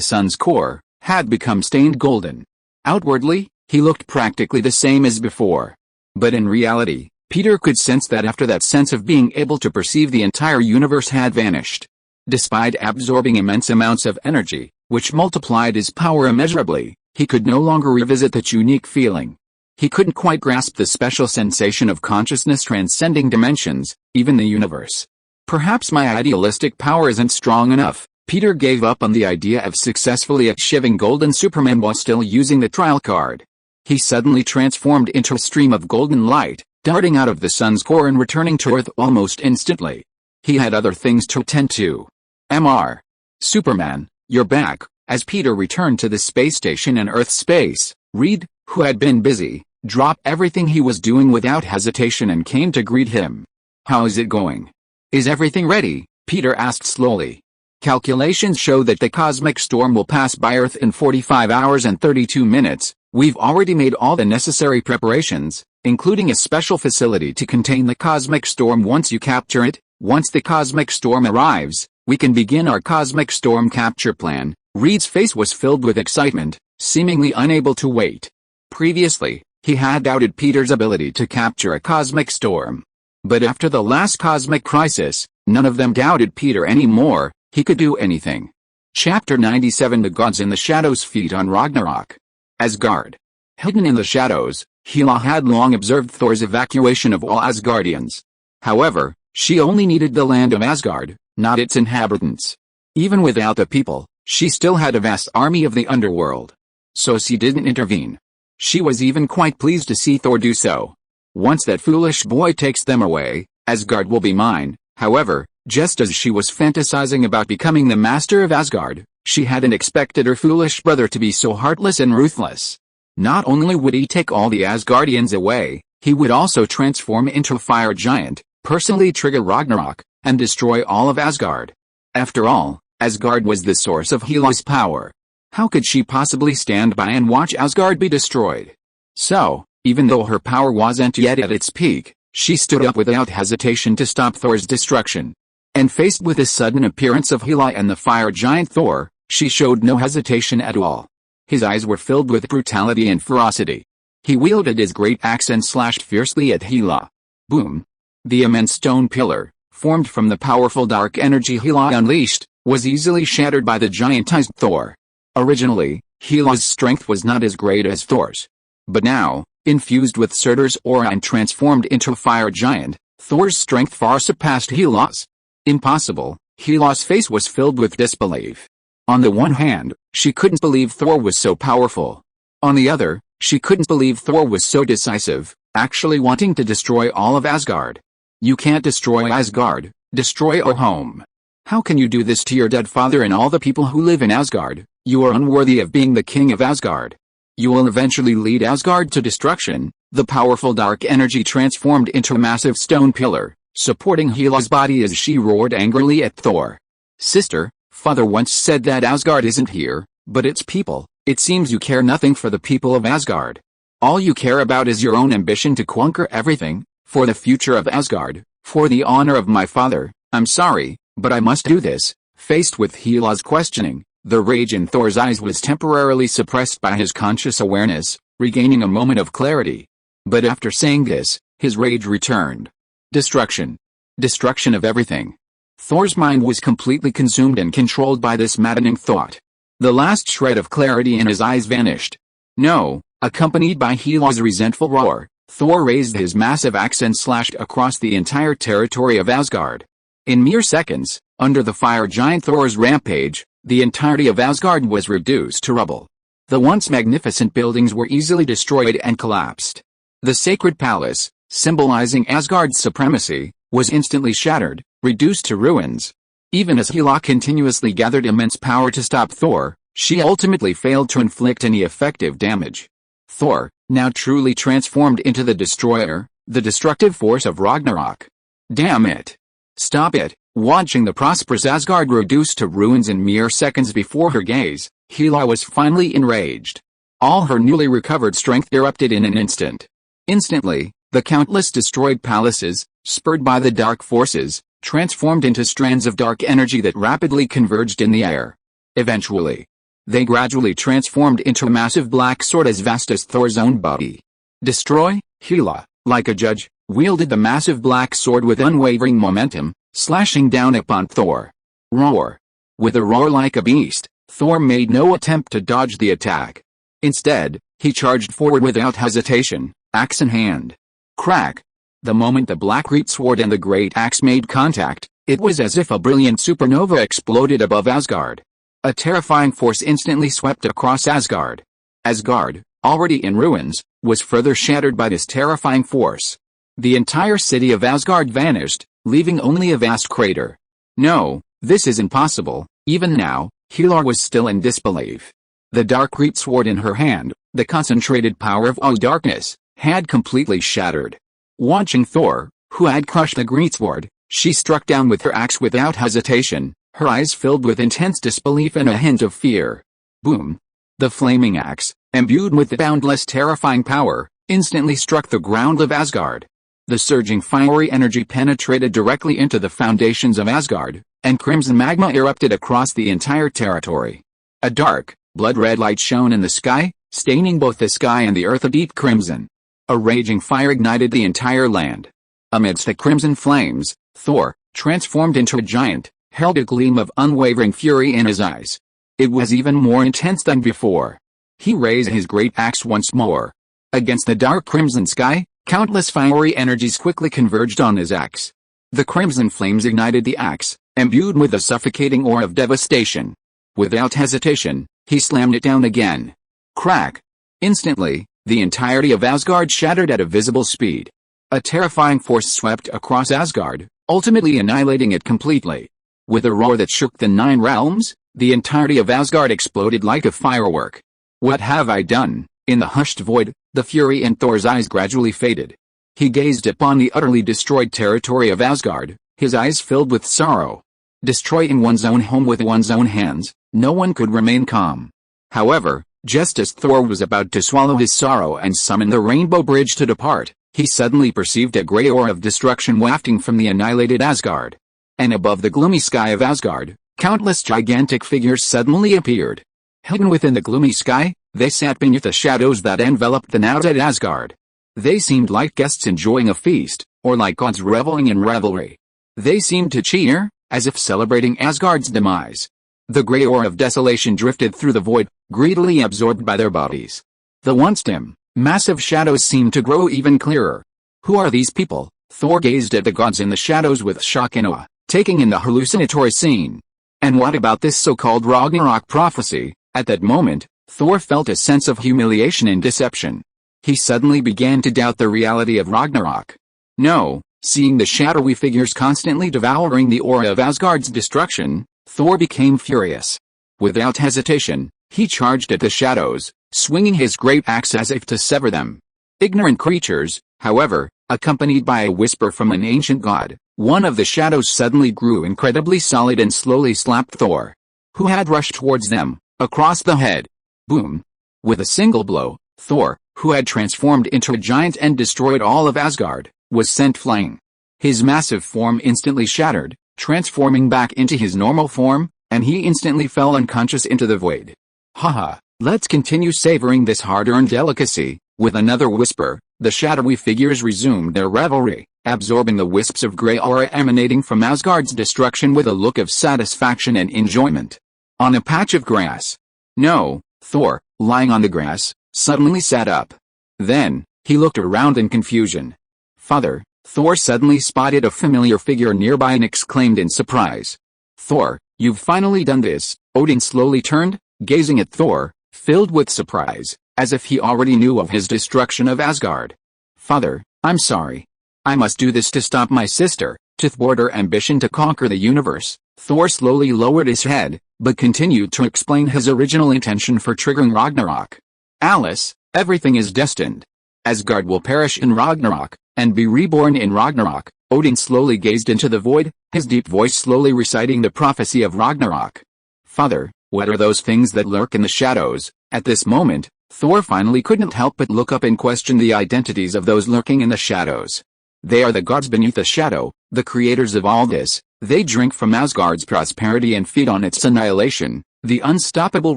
sun's core, had become stained golden. Outwardly, he looked practically the same as before. But in reality, Peter could sense that after that sense of being able to perceive the entire universe had vanished. Despite absorbing immense amounts of energy, which multiplied his power immeasurably, he could no longer revisit that unique feeling. He couldn't quite grasp the special sensation of consciousness transcending dimensions, even the universe. Perhaps my idealistic power isn't strong enough. Peter gave up on the idea of successfully achieving Golden Superman while still using the trial card. He suddenly transformed into a stream of golden light, darting out of the sun's core and returning to Earth almost instantly. He had other things to attend to. Mr. Superman, you're back. As Peter returned to the space station in Earth space, Reed, who had been busy, dropped everything he was doing without hesitation and came to greet him. How's it going? Is everything ready? Peter asked slowly. Calculations show that the cosmic storm will pass by Earth in 45 hours and 32 minutes. We've already made all the necessary preparations, including a special facility to contain the cosmic storm once you capture it. Once the cosmic storm arrives, we can begin our cosmic storm capture plan. Reed's face was filled with excitement, seemingly unable to wait. Previously, he had doubted Peter's ability to capture a cosmic storm. But after the last cosmic crisis, none of them doubted Peter anymore. He could do anything. Chapter 97 The Gods in the Shadows feat on Ragnarok. Asgard. Hidden in the shadows, Hela had long observed Thor's evacuation of all Asgardians. However, she only needed the land of Asgard, not its inhabitants. Even without the people, she still had a vast army of the underworld. So she didn't intervene. She was even quite pleased to see Thor do so. Once that foolish boy takes them away, Asgard will be mine. However, just as she was fantasizing about becoming the master of Asgard, she hadn't expected her foolish brother to be so heartless and ruthless. Not only would he take all the Asgardians away, he would also transform into a fire giant, personally trigger Ragnarok, and destroy all of Asgard. After all, Asgard was the source of Hela's power. How could she possibly stand by and watch Asgard be destroyed? So, even though her power wasn't yet at its peak, she stood up without hesitation to stop Thor's destruction. And faced with the sudden appearance of Hela and the fire giant Thor, she showed no hesitation at all. His eyes were filled with brutality and ferocity. He wielded his great axe and slashed fiercely at Hela. Boom! The immense stone pillar, formed from the powerful dark energy Hela unleashed, was easily shattered by the giantized Thor. Originally, Hela's strength was not as great as Thor's. But now, infused with Surtur's aura and transformed into a fire giant, Thor's strength far surpassed Hela's. Impossible. Hela's face was filled with disbelief. On the one hand, she couldn't believe Thor was so powerful. On the other, she couldn't believe Thor was so decisive. actually wanting to destroy all of Asgard. You can't destroy Asgard, destroy our home. How can you do this to your dead father and all the people who live in Asgard? You are unworthy of being the king of Asgard. You will eventually lead Asgard to destruction. The powerful dark energy transformed into a massive stone pillar, supporting Hela's body as she roared angrily at Thor. Sister, father once said that Asgard isn't here, but its people. It seems you care nothing for the people of Asgard. All you care about is your own ambition to conquer everything, for the future of Asgard, for the honor of my father. I'm sorry, but I must do this. Faced with Hela's questioning, the rage in Thor's eyes was temporarily suppressed by his conscious awareness, regaining a moment of clarity. But after saying this, his rage returned. Destruction. Destruction of everything. Thor's mind was completely consumed and controlled by this maddening thought. The last shred of clarity in his eyes vanished. No, accompanied by Hela's resentful roar, Thor raised his massive axe and slashed across the entire territory of Asgard. In mere seconds, under the fire giant Thor's rampage, the entirety of Asgard was reduced to rubble. The once magnificent buildings were easily destroyed and collapsed. The sacred palace, symbolizing Asgard's supremacy, was instantly shattered, reduced to ruins. Even as Hela continuously gathered immense power to stop Thor, she ultimately failed to inflict any effective damage. Thor, now truly transformed into the destroyer, the destructive force of Ragnarok. Damn it! Stop it! Watching the prosperous Asgard reduced to ruins in mere seconds before her gaze, Hela was finally enraged. All her newly recovered strength erupted in an instant. Instantly, the countless destroyed palaces, spurred by the dark forces, transformed into strands of dark energy that rapidly converged in the air. Eventually, they gradually transformed into a massive black sword as vast as Thor's own body. Destroy? Hela, like a judge, wielded the massive black sword with unwavering momentum, slashing down upon Thor. Roar. With a roar like a beast, Thor made no attempt to dodge the attack. Instead, he charged forward without hesitation, axe in hand. Crack. The moment the black greatsword and the great axe made contact, it was as if a brilliant supernova exploded above Asgard. A terrifying force instantly swept across Asgard. Asgard, already in ruins, was further shattered by this terrifying force. The entire city of Asgard vanished, leaving only a vast crater. No, this is impossible. Even now, Hela was still in disbelief. The dark greatsword in her hand, the concentrated power of all darkness, had completely shattered. Watching Thor, who had crushed the greatsword, she struck down with her axe without hesitation, her eyes filled with intense disbelief and a hint of fear. Boom! The flaming axe, imbued with the boundless terrifying power, instantly struck the ground of Asgard. The surging fiery energy penetrated directly into the foundations of Asgard, and crimson magma erupted across the entire territory. A dark, blood-red light shone in the sky, staining both the sky and the earth a deep crimson. A raging fire ignited the entire land. Amidst the crimson flames, Thor, transformed into a giant, held a gleam of unwavering fury in his eyes. It was even more intense than before. He raised his great axe once more. Against the dark crimson sky, countless fiery energies quickly converged on his axe. The crimson flames ignited the axe, imbued with a suffocating aura of devastation. Without hesitation, he slammed it down again. Crack! Instantly, the entirety of Asgard shattered at a visible speed. A terrifying force swept across Asgard, ultimately annihilating it completely. With a roar that shook the 9 realms, the entirety of Asgard exploded like a firework. What have I done? In the hushed void, the fury in Thor's eyes gradually faded. He gazed upon the utterly destroyed territory of Asgard, his eyes filled with sorrow. Destroying one's own home with one's own hands, no one could remain calm. However, just as Thor was about to swallow his sorrow and summon the Rainbow Bridge to depart, he suddenly perceived a grey aura of destruction wafting from the annihilated Asgard. And above the gloomy sky of Asgard, countless gigantic figures suddenly appeared. Hidden within the gloomy sky, they sat beneath the shadows that enveloped the now dead Asgard. They seemed like guests enjoying a feast, or like gods reveling in revelry. They seemed to cheer, as if celebrating Asgard's demise. The grey aura of desolation drifted through the void, greedily absorbed by their bodies. The once dim, massive shadows seemed to grow even clearer. Who are these people? Thor gazed at the gods in the shadows with shock and awe, taking in the hallucinatory scene. And what about this so-called Ragnarok prophecy? At that moment, Thor felt a sense of humiliation and deception. he suddenly began to doubt the reality of Ragnarok. No, seeing the shadowy figures constantly devouring the aura of Asgard's destruction, Thor became furious. Without hesitation, he charged at the shadows, swinging his great axe as if to sever them. Ignorant creatures, however, accompanied by a whisper from an ancient god, one of the shadows suddenly grew incredibly solid and slowly slapped Thor, who had rushed towards them, across the head. Boom! With a single blow, Thor, who had transformed into a giant and destroyed all of Asgard, was sent flying. His massive form instantly shattered, transforming back into his normal form, and he instantly fell unconscious into the void. Haha, let's continue savoring this hard-earned delicacy. With another whisper, the shadowy figures resumed their revelry, absorbing the wisps of grey aura emanating from Asgard's destruction with a look of satisfaction and enjoyment. On a patch of grass. No, Thor, lying on the grass, suddenly sat up. Then, he looked around in confusion. Father, Thor suddenly spotted a familiar figure nearby and exclaimed in surprise. Thor, you've finally done this. Odin slowly turned, gazing at Thor, filled with surprise, as if he already knew of his destruction of Asgard. Father, I'm sorry. I must do this to stop my sister, to thwart her ambition to conquer the universe. Thor slowly lowered his head, but continued to explain his original intention for triggering Ragnarok. Alice, everything is destined. Asgard will perish in Ragnarok, and be reborn in Ragnarok. Odin slowly gazed into the void, his deep voice slowly reciting the prophecy of Ragnarok. Father, what are those things that lurk in the shadows? At this moment, Thor finally couldn't help but look up and question the identities of those lurking in the shadows. They are the gods beneath the shadow, the creators of all this. They drink from Asgard's prosperity and feed on its annihilation. The unstoppable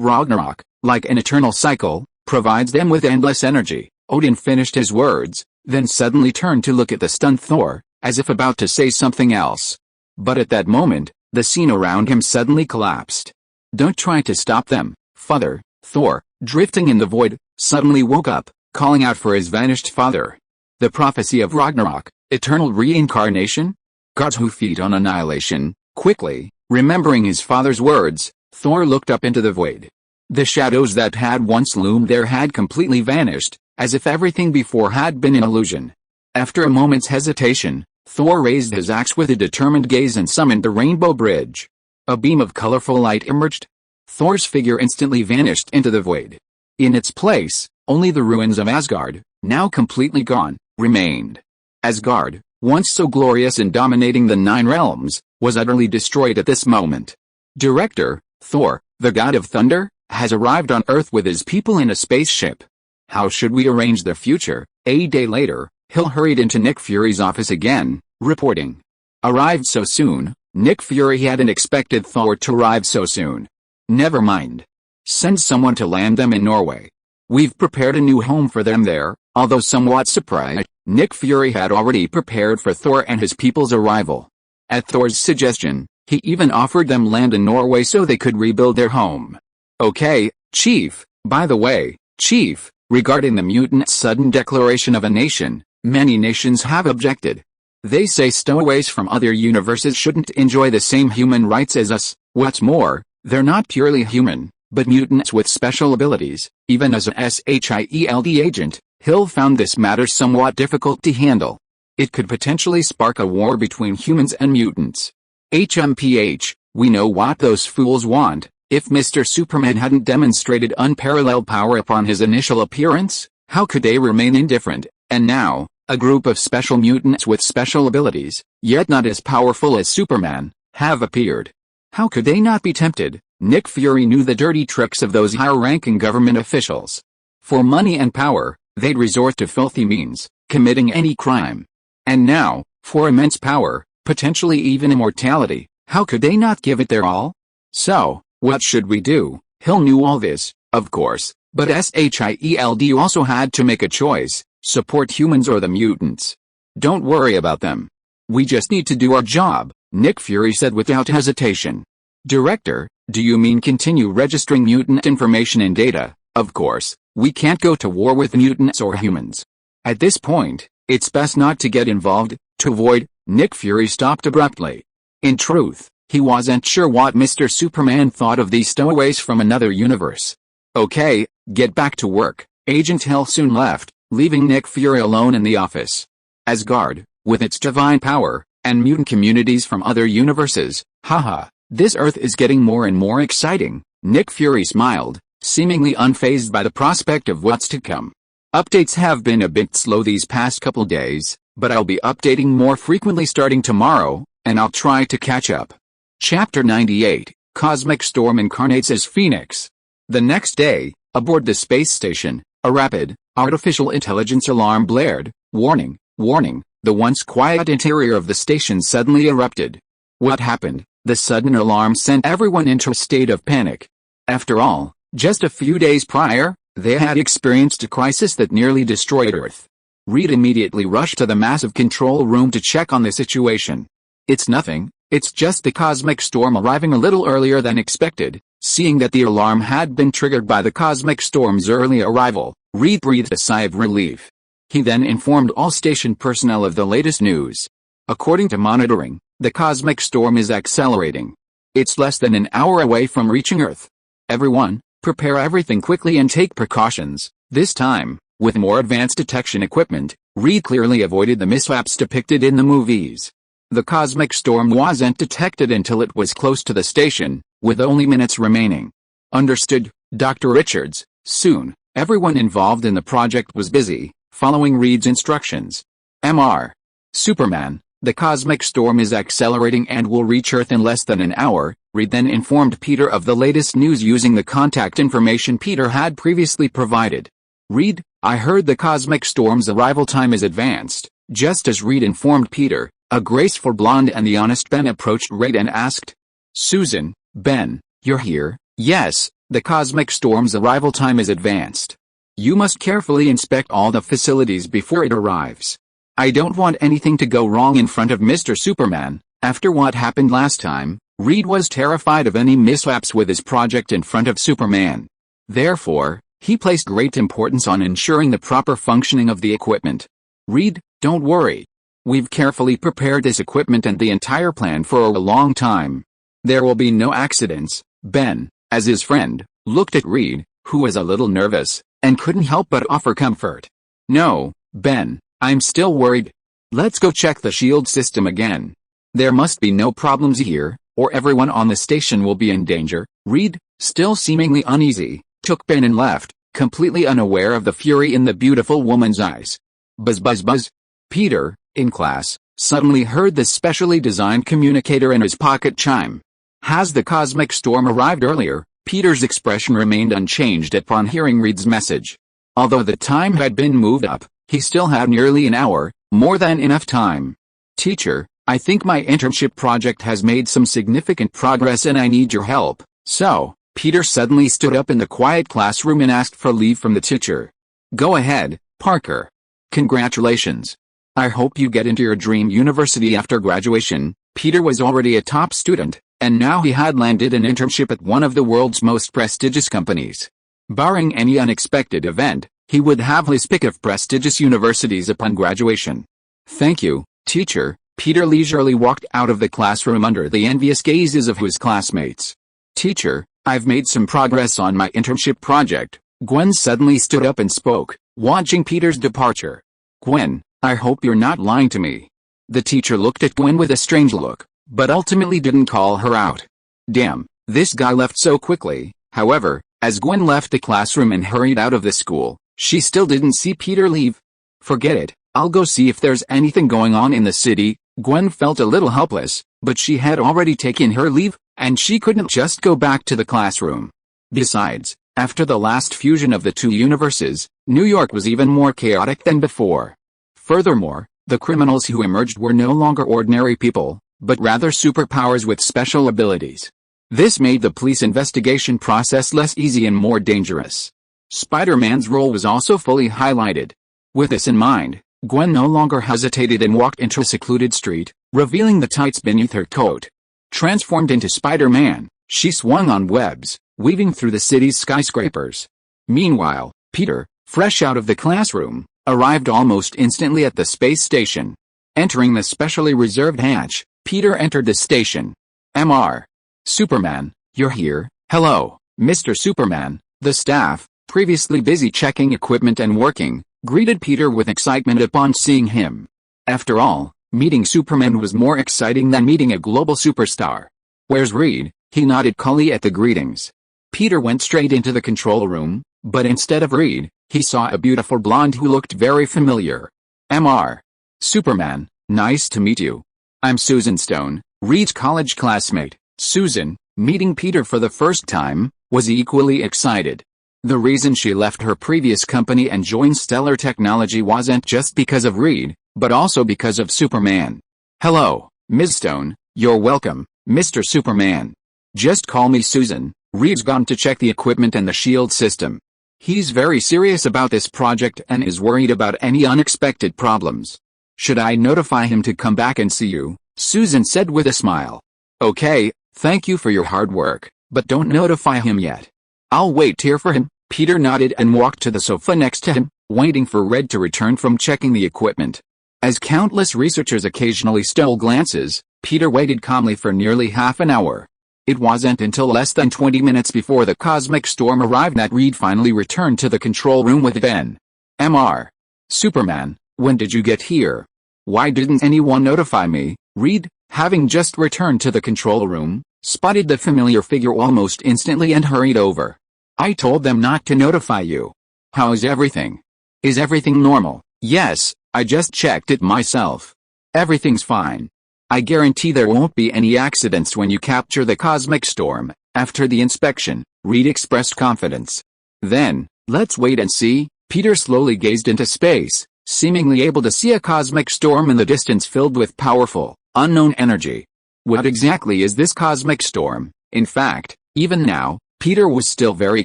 Ragnarok, like an eternal cycle, provides them with endless energy. Odin finished his words, then suddenly turned to look at the stunned Thor, as if about to say something else. But at that moment, the scene around him suddenly collapsed. Don't try to stop them, Father. Thor, drifting in the void, suddenly woke up, calling out for his vanished father. The prophecy of Ragnarok, eternal reincarnation? Gods who feed on annihilation. Quickly, remembering his father's words, Thor looked up into the void. The shadows that had once loomed there had completely vanished, as if everything before had been an illusion. After a moment's hesitation, Thor raised his axe with a determined gaze and summoned the rainbow bridge. A beam of colorful light emerged. Thor's figure instantly vanished into the void. In its place, only the ruins of Asgard, now completely gone, remained. Asgard, once so glorious and dominating the 9 realms, was utterly destroyed at this moment. Director, Thor, the god of thunder, has arrived on Earth with his people in a spaceship. How should we arrange the future? A day later, Hill hurried into Nick Fury's office again, reporting. Arrived so soon? Nick Fury hadn't expected Thor to arrive so soon. Never mind. Send someone to land them in Norway. We've prepared a new home for them there. Although somewhat surprised, Nick Fury had already prepared for Thor and his people's arrival. At Thor's suggestion, he even offered them land in Norway so they could rebuild their home. Okay, Chief. By the way, Chief, regarding the mutants' sudden declaration of a nation, many nations have objected. They say stowaways from other universes shouldn't enjoy the same human rights as us. What's more, they're not purely human, but mutants with special abilities. Even as a SHIELD agent, Hill found this matter somewhat difficult to handle. It could potentially spark a war between humans and mutants. HMPH, we know what those fools want. If Mr. Superman hadn't demonstrated unparalleled power upon his initial appearance, how could they remain indifferent? And now, a group of special mutants with special abilities, yet not as powerful as Superman, have appeared. How could they not be tempted? Nick Fury knew the dirty tricks of those higher-ranking government officials. For money and power, they'd resort to filthy means, committing any crime. And now, for immense power, potentially even immortality, how could they not give it their all? So, what should we do? Hill knew all this, of course, but SHIELD also had to make a choice, support humans or the mutants. Don't worry about them. We just need to do our job, Nick Fury said without hesitation. Director, do you mean continue registering mutant information and data? Of course, we can't go to war with mutants or humans. At this point, it's best not to get involved. To avoid, Nick Fury stopped abruptly. In truth, he wasn't sure what Mr. Superman thought of these stowaways from another universe. Okay, get back to work. Agent Hill soon left, leaving Nick Fury alone in the office. Asgard, with its divine power, and mutant communities from other universes, haha, this Earth is getting more and more exciting, Nick Fury smiled, seemingly unfazed by the prospect of what's to come. Updates have been a bit slow these past couple days, but I'll be updating more frequently starting tomorrow, and I'll try to catch up. Chapter 98, Cosmic Storm incarnates as Phoenix. The next day, aboard the space station, a rapid, artificial intelligence alarm blared. Warning, warning, the once quiet interior of the station suddenly erupted. What happened? The sudden alarm sent everyone into a state of panic. After all, just a few days prior, they had experienced a crisis that nearly destroyed Earth. Reed immediately rushed to the massive control room to check on the situation. It's nothing, it's just the cosmic storm arriving a little earlier than expected. Seeing that the alarm had been triggered by the cosmic storm's early arrival, Reed breathed a sigh of relief. He then informed all station personnel of the latest news. According to monitoring, the cosmic storm is accelerating. It's less than an hour away from reaching Earth. Everyone, prepare everything quickly and take precautions. This time, with more advanced detection equipment, Reed clearly avoided the mishaps depicted in the movies. The cosmic storm wasn't detected until it was close to the station, with only minutes remaining. Understood, Dr. Richards. Soon, everyone involved in the project was busy, following Reed's instructions. Mr. Superman, the cosmic storm is accelerating and will reach Earth in less than an hour. Reed then informed Peter of the latest news using the contact information Peter had previously provided. Reed, I heard the cosmic storm's arrival time is advanced. Just as Reed informed Peter, a graceful blonde and the honest Ben approached Reed and asked, Susan, Ben, you're here? Yes, the cosmic storm's arrival time is advanced. You must carefully inspect all the facilities before it arrives. I don't want anything to go wrong in front of Mr. Superman. After what happened last time, Reed was terrified of any mishaps with his project in front of Superman. Therefore, he placed great importance on ensuring the proper functioning of the equipment. Reed, don't worry. We've carefully prepared this equipment and the entire plan for a long time. There will be no accidents. Ben, as his friend, looked at Reed, who was a little nervous, and couldn't help but offer comfort. No, Ben, I'm still worried. Let's go check the shield system again. There must be no problems here, or everyone on the station will be in danger. Reed, still seemingly uneasy, took Ben and left, completely unaware of the fury in the beautiful woman's eyes. Buzz buzz buzz. Peter, in class, suddenly heard the specially designed communicator in his pocket chime. Has the cosmic storm arrived earlier? Peter's expression remained unchanged upon hearing Reed's message. Although the time had been moved up, he still had nearly an hour, more than enough time. Teacher, I think my internship project has made some significant progress and I need your help. So, Peter suddenly stood up in the quiet classroom and asked for leave from the teacher. Go ahead, Parker. Congratulations. I hope you get into your dream university after graduation. Peter was already a top student, and now he had landed an internship at one of the world's most prestigious companies. Barring any unexpected event, he would have his pick of prestigious universities upon graduation. Thank you, teacher. Peter leisurely walked out of the classroom under the envious gazes of his classmates. Teacher, I've made some progress on my internship project. Gwen suddenly stood up and spoke, watching Peter's departure. Gwen, I hope you're not lying to me. The teacher looked at Gwen with a strange look, but ultimately didn't call her out. Damn, this guy left so quickly. However, as Gwen left the classroom and hurried out of the school, she still didn't see Peter leave. Forget it, I'll go see if there's anything going on in the city. Gwen felt a little helpless, but she had already taken her leave, and she couldn't just go back to the classroom. Besides, after the last fusion of the two universes, New York was even more chaotic than before. Furthermore, the criminals who emerged were no longer ordinary people, but rather superpowers with special abilities. This made the police investigation process less easy and more dangerous. Spider-Man's role was also fully highlighted. With this in mind, Gwen no longer hesitated and walked into a secluded street, revealing the tights beneath her coat. Transformed into Spider-Man, she swung on webs, weaving through the city's skyscrapers. Meanwhile, Peter, fresh out of the classroom, arrived almost instantly at the space station. Entering the specially reserved hatch, Peter entered the station. Mr. Superman, you're here. Hello, Mr. Superman. The staff, previously busy checking equipment and working, greeted Peter with excitement upon seeing him. After all, meeting Superman was more exciting than meeting a global superstar. "Where's Reed?" he nodded coolly at the greetings. Peter went straight into the control room, but instead of Reed, he saw a beautiful blonde who looked very familiar. "Mr. Superman, nice to meet you. I'm Susan Stone, Reed's college classmate." Susan, meeting Peter for the first time, was equally excited. The reason she left her previous company and joined Stellar Technology wasn't just because of Reed, but also because of Superman. "Hello, Ms. Stone, you're welcome, Mr. Superman. Just call me Susan. Reed's gone to check the equipment and the shield system. He's very serious about this project and is worried about any unexpected problems. Should I notify him to come back and see you?" Susan said with a smile. "Okay, thank you for your hard work, but don't notify him yet. I'll wait here for him." Peter nodded and walked to the sofa next to him, waiting for Red to return from checking the equipment. As countless researchers occasionally stole glances, Peter waited calmly for nearly half an hour. It wasn't until less than 20 minutes before the cosmic storm arrived that Reed finally returned to the control room with Ben. "Mr. Superman, when did you get here? Why didn't anyone notify me?" Reed, having just returned to the control room, spotted the familiar figure almost instantly and hurried over. "I told them not to notify you. How's everything? Is everything normal?" "Yes, I just checked it myself. Everything's fine. I guarantee there won't be any accidents when you capture the cosmic storm." After the inspection, Reed expressed confidence. "Then, let's wait and see." Peter slowly gazed into space, seemingly able to see a cosmic storm in the distance filled with powerful, unknown energy. What exactly is this cosmic storm? In fact, even now, Peter was still very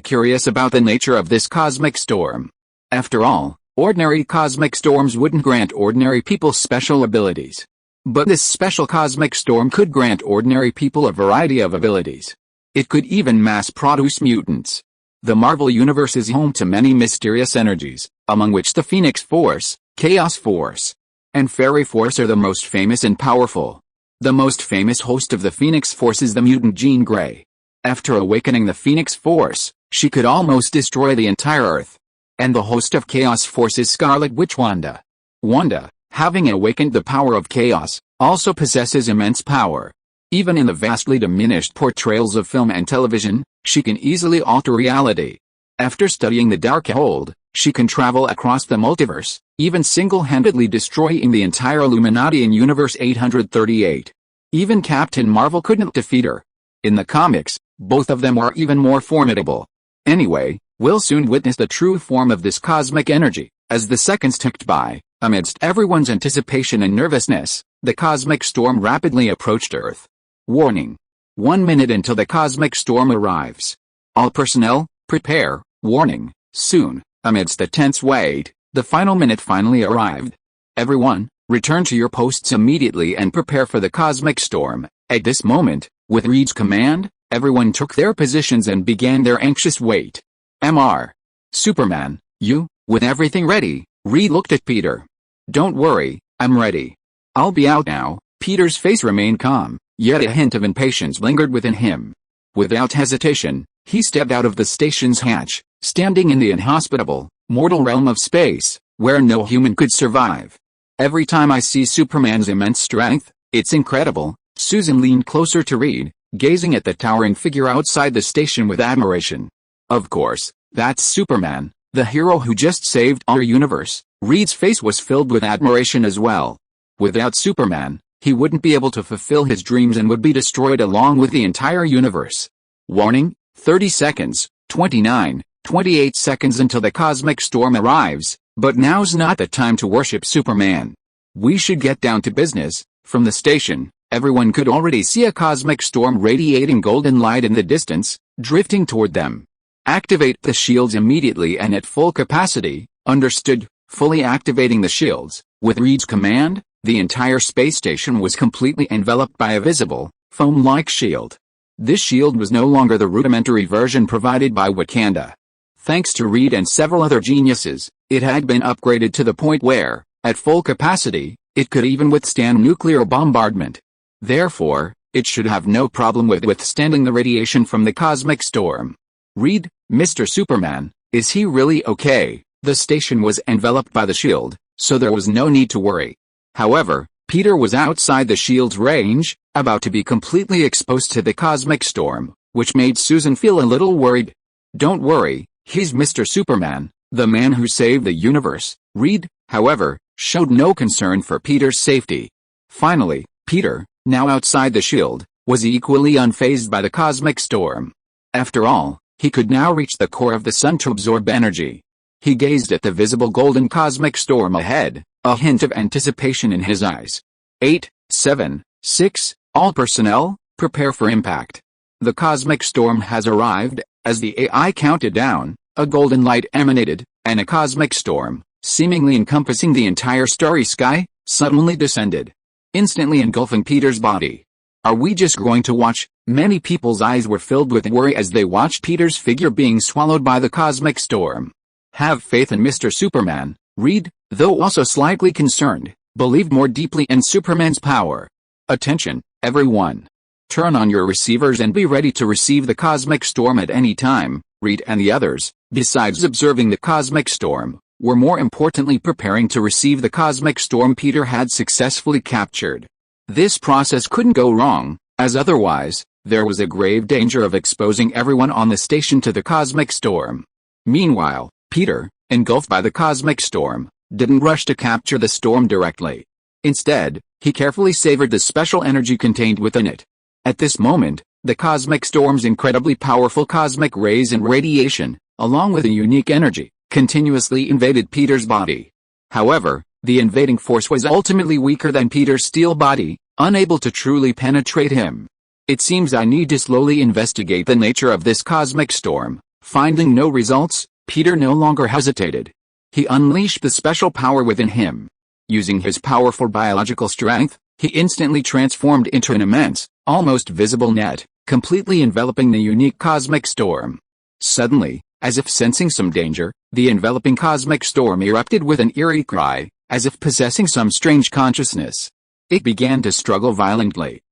curious about the nature of this cosmic storm. After all, ordinary cosmic storms wouldn't grant ordinary people special abilities. But this special cosmic storm could grant ordinary people a variety of abilities. It could even mass-produce mutants. The Marvel Universe is home to many mysterious energies, among which the Phoenix Force, Chaos Force, and Fairy Force are the most famous and powerful. The most famous host of the Phoenix Force is the mutant Jean Grey. After awakening the Phoenix Force, she could almost destroy the entire Earth. And the host of Chaos Force is Scarlet Witch Wanda. Wanda, having awakened the power of chaos, also possesses immense power. Even in the vastly diminished portrayals of film and television, she can easily alter reality. After studying the Darkhold, she can travel across the multiverse, even single-handedly destroying the entire Illuminati in Universe 838. Even Captain Marvel couldn't defeat her. In the comics, both of them are even more formidable. Anyway, we'll soon witness the true form of this cosmic energy. As the seconds ticked by, amidst everyone's anticipation and nervousness, the cosmic storm rapidly approached Earth. Warning. 1 minute until the cosmic storm arrives. All personnel, prepare. Warning. Soon, amidst the tense wait, the final minute finally arrived. Everyone, return to your posts immediately and prepare for the cosmic storm. At this moment, with Reed's command, everyone took their positions and began their anxious wait. "Mr. Superman, you, with everything ready?" Reed looked at Peter. "Don't worry, I'm ready. I'll be out now." Peter's face remained calm, yet a hint of impatience lingered within him. Without hesitation, he stepped out of the station's hatch, standing in the inhospitable, mortal realm of space, where no human could survive. "Every time I see Superman's immense strength, it's incredible." Susan leaned closer to Reed, gazing at the towering figure outside the station with admiration. "Of course, that's Superman, the hero who just saved our universe." Reed's face was filled with admiration as well. Without Superman, he wouldn't be able to fulfill his dreams and would be destroyed along with the entire universe. Warning, 30 seconds, 29, 28 seconds until the cosmic storm arrives, but now's not the time to worship Superman. We should get down to business. From the station, everyone could already see a cosmic storm radiating golden light in the distance, drifting toward them. Activate the shields immediately and at full capacity. Understood. Fully activating the shields, with Reed's command, the entire space station was completely enveloped by a visible, foam-like shield. This shield was no longer the rudimentary version provided by Wakanda. Thanks to Reed and several other geniuses, it had been upgraded to the point where, at full capacity, it could even withstand nuclear bombardment. Therefore, it should have no problem with withstanding the radiation from the cosmic storm. "Reed, Mr. Superman, is he really okay?" The station was enveloped by the shield, so there was no need to worry. However, Peter was outside the shield's range, about to be completely exposed to the cosmic storm, which made Susan feel a little worried. "Don't worry, he's Mr. Superman, the man who saved the universe." Reed, however, showed no concern for Peter's safety. Finally, Peter, now outside the shield, was equally unfazed by the cosmic storm. After all, he could now reach the core of the sun to absorb energy. He gazed at the visible golden cosmic storm ahead, a hint of anticipation in his eyes. 8, 7, 6, all personnel, prepare for impact. The cosmic storm has arrived. As the AI counted down, a golden light emanated, and a cosmic storm, seemingly encompassing the entire starry sky, suddenly descended, instantly engulfing Peter's body. Are we just going to watch? Many people's eyes were filled with worry as they watched Peter's figure being swallowed by the cosmic storm. Have faith in Mr. Superman. Reed, though also slightly concerned, believed more deeply in Superman's power. Attention, everyone. Turn on your receivers and be ready to receive the cosmic storm at any time. Reed and the others, besides observing the cosmic storm, were more importantly preparing to receive the cosmic storm Peter had successfully captured. This process couldn't go wrong, as otherwise, there was a grave danger of exposing everyone on the station to the cosmic storm. Meanwhile, Peter, engulfed by the cosmic storm, didn't rush to capture the storm directly. Instead, he carefully savored the special energy contained within it. At this moment, the cosmic storm's incredibly powerful cosmic rays and radiation, along with a unique energy, continuously invaded Peter's body. However, the invading force was ultimately weaker than Peter's steel body, unable to truly penetrate him. It seems I need to slowly investigate the nature of this cosmic storm. Finding no results, Peter no longer hesitated. He unleashed the special power within him. Using his powerful biological strength, he instantly transformed into an immense, almost visible net, completely enveloping the unique cosmic storm. Suddenly, as if sensing some danger, the enveloping cosmic storm erupted with an eerie cry, as if possessing some strange consciousness. It began to struggle violently.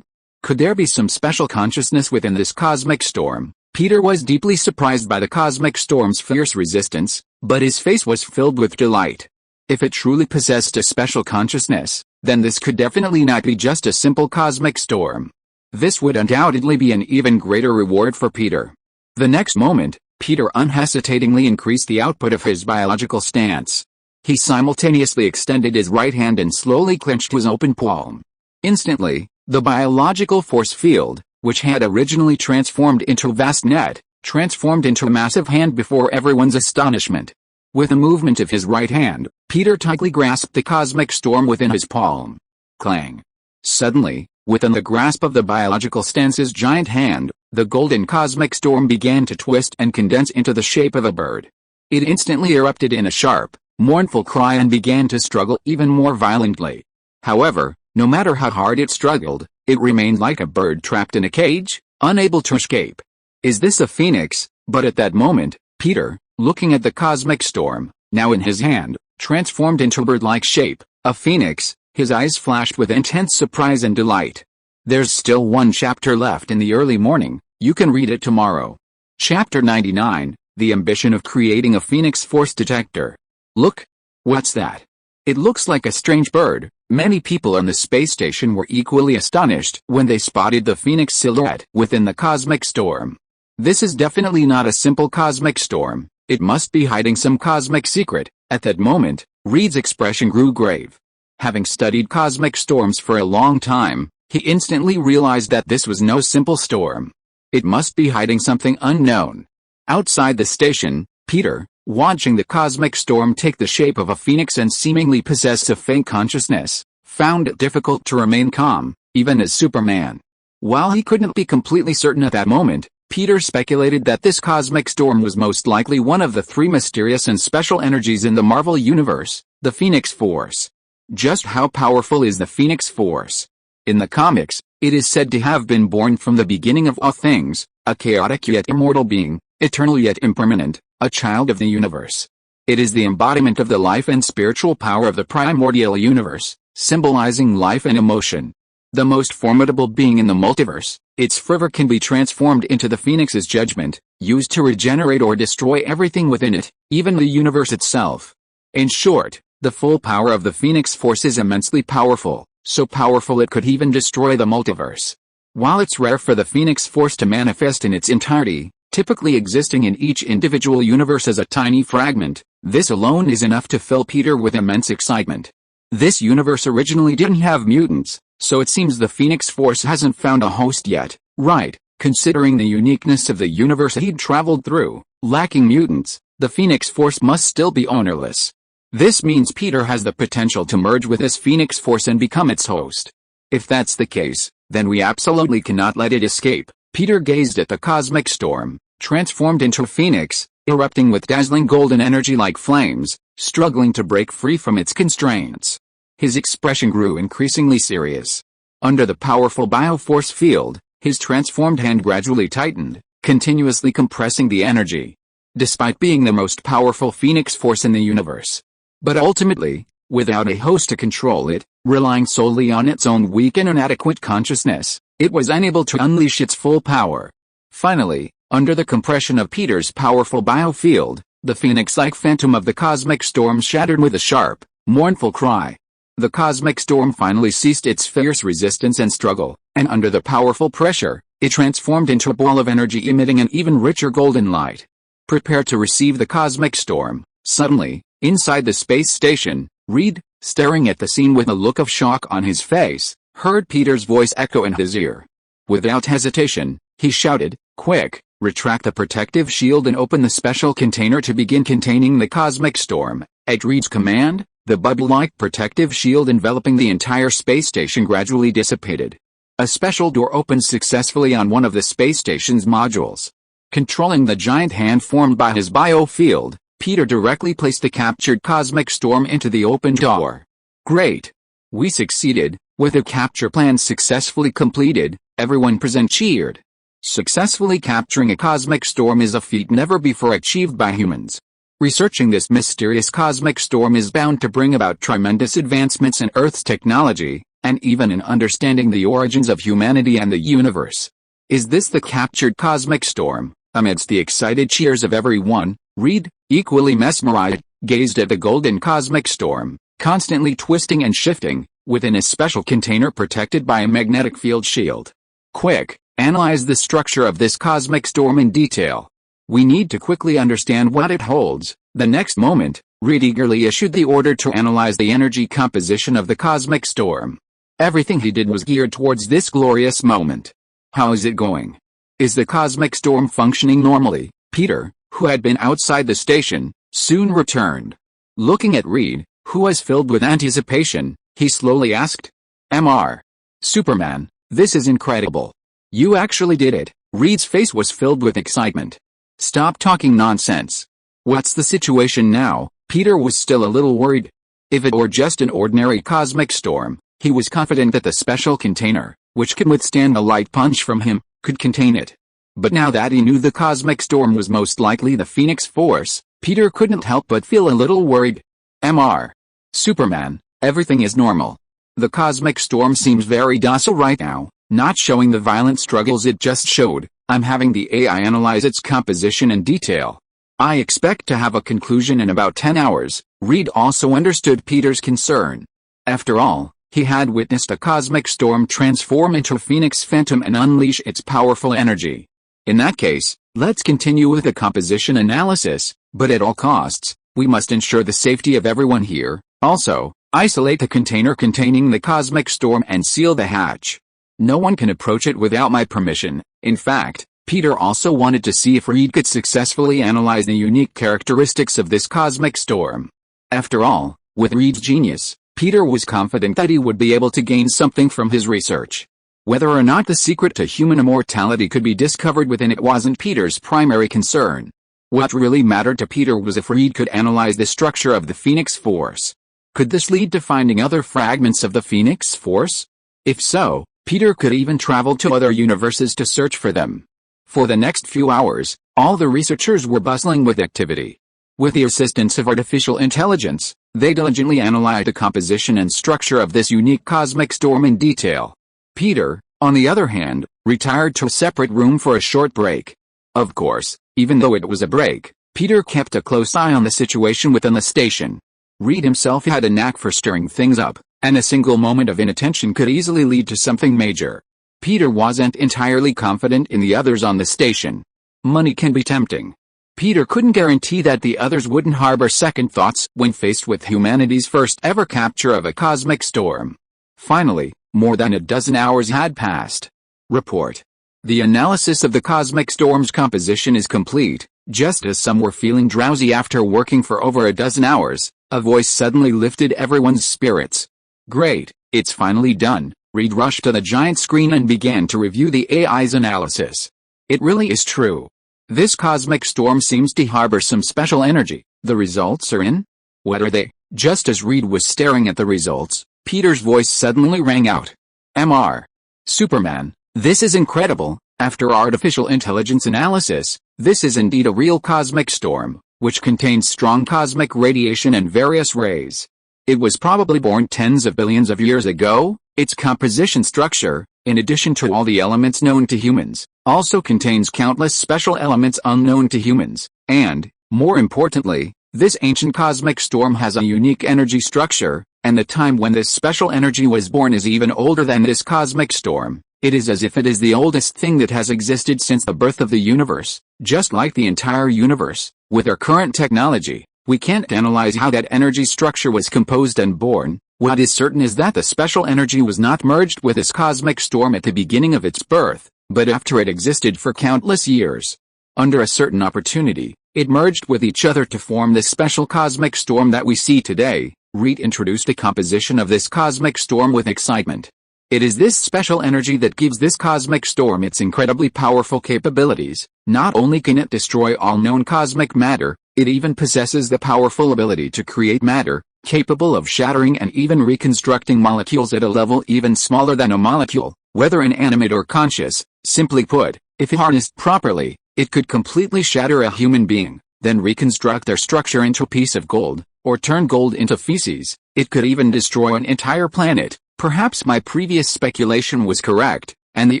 Could there be some special consciousness within this cosmic storm? Peter was deeply surprised by the cosmic storm's fierce resistance, but his face was filled with delight. If it truly possessed a special consciousness, then this could definitely not be just a simple cosmic storm. This would undoubtedly be an even greater reward for Peter. The next moment, Peter unhesitatingly increased the output of his biological stance. He simultaneously extended his right hand and slowly clenched his open palm. Instantly, the biological force field, which had originally transformed into a vast net, transformed into a massive hand before everyone's astonishment. With a movement of his right hand, Peter tightly grasped the cosmic storm within his palm. Clang! Suddenly, within the grasp of the biological stance's giant hand, the golden cosmic storm began to twist and condense into the shape of a bird. It instantly erupted in a sharp, mournful cry and began to struggle even more violently. However, no matter how hard it struggled, it remained like a bird trapped in a cage, unable to escape. Is this a phoenix? But at that moment, Peter, looking at the cosmic storm, now in his hand, transformed into a bird-like shape, a phoenix, his eyes flashed with intense surprise and delight. There's still one chapter left in the early morning, you can read it tomorrow. Chapter 99, The Ambition of Creating a Phoenix Force Detector. Look! What's that? It looks like a strange bird. Many people on the space station were equally astonished when they spotted the phoenix silhouette within the cosmic storm. This is definitely not a simple cosmic storm, it must be hiding some cosmic secret. At that moment, Reed's expression grew grave. Having studied cosmic storms for a long time, he instantly realized that this was no simple storm. It must be hiding something unknown. Outside the station, Peter, watching the cosmic storm take the shape of a phoenix and seemingly possess a faint consciousness, found it difficult to remain calm, even as Superman. While he couldn't be completely certain at that moment, Peter speculated that this cosmic storm was most likely one of the three mysterious and special energies in the Marvel Universe, the Phoenix Force. Just how powerful is the Phoenix Force? In the comics, it is said to have been born from the beginning of all things, a chaotic yet immortal being, eternal yet impermanent, a child of the universe. It is the embodiment of the life and spiritual power of the primordial universe, symbolizing life and emotion. The most formidable being in the multiverse, Its fervor can be transformed into the Phoenix's judgment, used to regenerate or destroy everything within it, even the universe itself. In short, the full power of the Phoenix Force is immensely powerful, so powerful it could even destroy the multiverse. While it's rare for the Phoenix Force to manifest in its entirety, typically existing in each individual universe as a tiny fragment, this alone is enough to fill Peter with immense excitement. This universe originally didn't have mutants, so it seems the Phoenix Force hasn't found a host yet, right? Considering the uniqueness of the universe he'd traveled through, lacking mutants, the Phoenix Force must still be ownerless. This means Peter has the potential to merge with this Phoenix Force and become its host. If that's the case, then we absolutely cannot let it escape. Peter gazed at the cosmic storm, transformed into a phoenix, erupting with dazzling golden energy like flames, struggling to break free from its constraints. His expression grew increasingly serious. Under the powerful bioforce field, his transformed hand gradually tightened, continuously compressing the energy. Despite being the most powerful Phoenix Force in the universe. But ultimately, without a host to control it, relying solely on its own weak and inadequate consciousness, it was unable to unleash its full power. Finally, under the compression of Peter's powerful biofield, the phoenix-like phantom of the cosmic storm shattered with a sharp, mournful cry. The cosmic storm finally ceased its fierce resistance and struggle, and under the powerful pressure, it transformed into a ball of energy emitting an even richer golden light. Prepare to receive the cosmic storm. Suddenly, inside the space station, Reed, staring at the scene with a look of shock on his face, heard Peter's voice echo in his ear. Without hesitation, he shouted, "Quick, retract the protective shield and open the special container to begin containing the cosmic storm." At Reed's command, the bubble-like protective shield enveloping the entire space station gradually dissipated. A special door opened successfully on one of the space station's modules. Controlling the giant hand formed by his biofield, Peter directly placed the captured cosmic storm into the open door. Great! We succeeded. With the capture plan successfully completed, everyone present cheered. Successfully capturing a cosmic storm is a feat never before achieved by humans. Researching this mysterious cosmic storm is bound to bring about tremendous advancements in Earth's technology, and even in understanding the origins of humanity and the universe. Is this the captured cosmic storm? Amidst the excited cheers of everyone, Reed, equally mesmerized, gazed at the golden cosmic storm, constantly twisting and shifting, within a special container protected by a magnetic field shield. Quick, analyze the structure of this cosmic storm in detail. We need to quickly understand what it holds. The next moment, Reed eagerly issued the order to analyze the energy composition of the cosmic storm. Everything he did was geared towards this glorious moment. How is it going? Is the cosmic storm functioning normally? Peter, who had been outside the station, soon returned. Looking at Reed, who was filled with anticipation, he slowly asked, "Mr. Superman, this is incredible. You actually did it." Reed's face was filled with excitement. "Stop talking nonsense. What's the situation now?" Peter was still a little worried. If it were just an ordinary cosmic storm, he was confident that the special container, which could withstand a light punch from him, could contain it. But now that he knew the cosmic storm was most likely the Phoenix Force, Peter couldn't help but feel a little worried. "Mr. Superman, everything is normal. The cosmic storm seems very docile right now, not showing the violent struggles it just showed. I'm having the AI analyze its composition in detail. I expect to have a conclusion in about 10 hours. Reed also understood Peter's concern. After all, he had witnessed a cosmic storm transform into a Phoenix Phantom and unleash its powerful energy. In that case, let's continue with the composition analysis, but at all costs, we must ensure the safety of everyone here. Also, isolate the container containing the cosmic storm and seal the hatch. No one can approach it without my permission. In fact, Peter also wanted to see if Reed could successfully analyze the unique characteristics of this cosmic storm. After all, with Reed's genius, Peter was confident that he would be able to gain something from his research. Whether or not the secret to human immortality could be discovered within it wasn't Peter's primary concern. What really mattered to Peter was if Reed could analyze the structure of the Phoenix Force. Could this lead to finding other fragments of the Phoenix Force? If so, Peter could even travel to other universes to search for them. For the next few hours, all the researchers were bustling with activity. With the assistance of artificial intelligence, they diligently analyzed the composition and structure of this unique cosmic storm in detail. Peter, on the other hand, retired to a separate room for a short break. Of course, even though it was a break, Peter kept a close eye on the situation within the station. Reed himself had a knack for stirring things up, and a single moment of inattention could easily lead to something major. Peter wasn't entirely confident in the others on the station. Money can be tempting. Peter couldn't guarantee that the others wouldn't harbor second thoughts when faced with humanity's first ever capture of a cosmic storm. Finally, more than a dozen hours had passed. Report. The analysis of the cosmic storm's composition is complete. Just as some were feeling drowsy after working for over a dozen hours, a voice suddenly lifted everyone's spirits. Great, it's finally done. Reed rushed to the giant screen and began to review the AI's analysis. It really is true. This cosmic storm seems to harbor some special energy. The results are in? What are they? Just as Reed was staring at the results, Peter's voice suddenly rang out. Mr. Superman, this is incredible. After artificial intelligence analysis, this is indeed a real cosmic storm, which contains strong cosmic radiation and various rays. It was probably born tens of billions of years ago. Its composition structure, in addition to all the elements known to humans, also contains countless special elements unknown to humans, and, more importantly, this ancient cosmic storm has a unique energy structure, and the time when this special energy was born is even older than this cosmic storm. It is as if it is the oldest thing that has existed since the birth of the universe, just like the entire universe. With our current technology, we can't analyze how that energy structure was composed and born. What is certain is that the special energy was not merged with this cosmic storm at the beginning of its birth, but after it existed for countless years. Under a certain opportunity, it merged with each other to form this special cosmic storm that we see today. Reed introduced the composition of this cosmic storm with excitement. It is this special energy that gives this cosmic storm its incredibly powerful capabilities. Not only can it destroy all known cosmic matter, it even possesses the powerful ability to create matter, capable of shattering and even reconstructing molecules at a level even smaller than a molecule, whether inanimate or conscious. Simply put, if harnessed properly, it could completely shatter a human being, then reconstruct their structure into a piece of gold, or turn gold into feces. It could even destroy an entire planet. Perhaps my previous speculation was correct, and the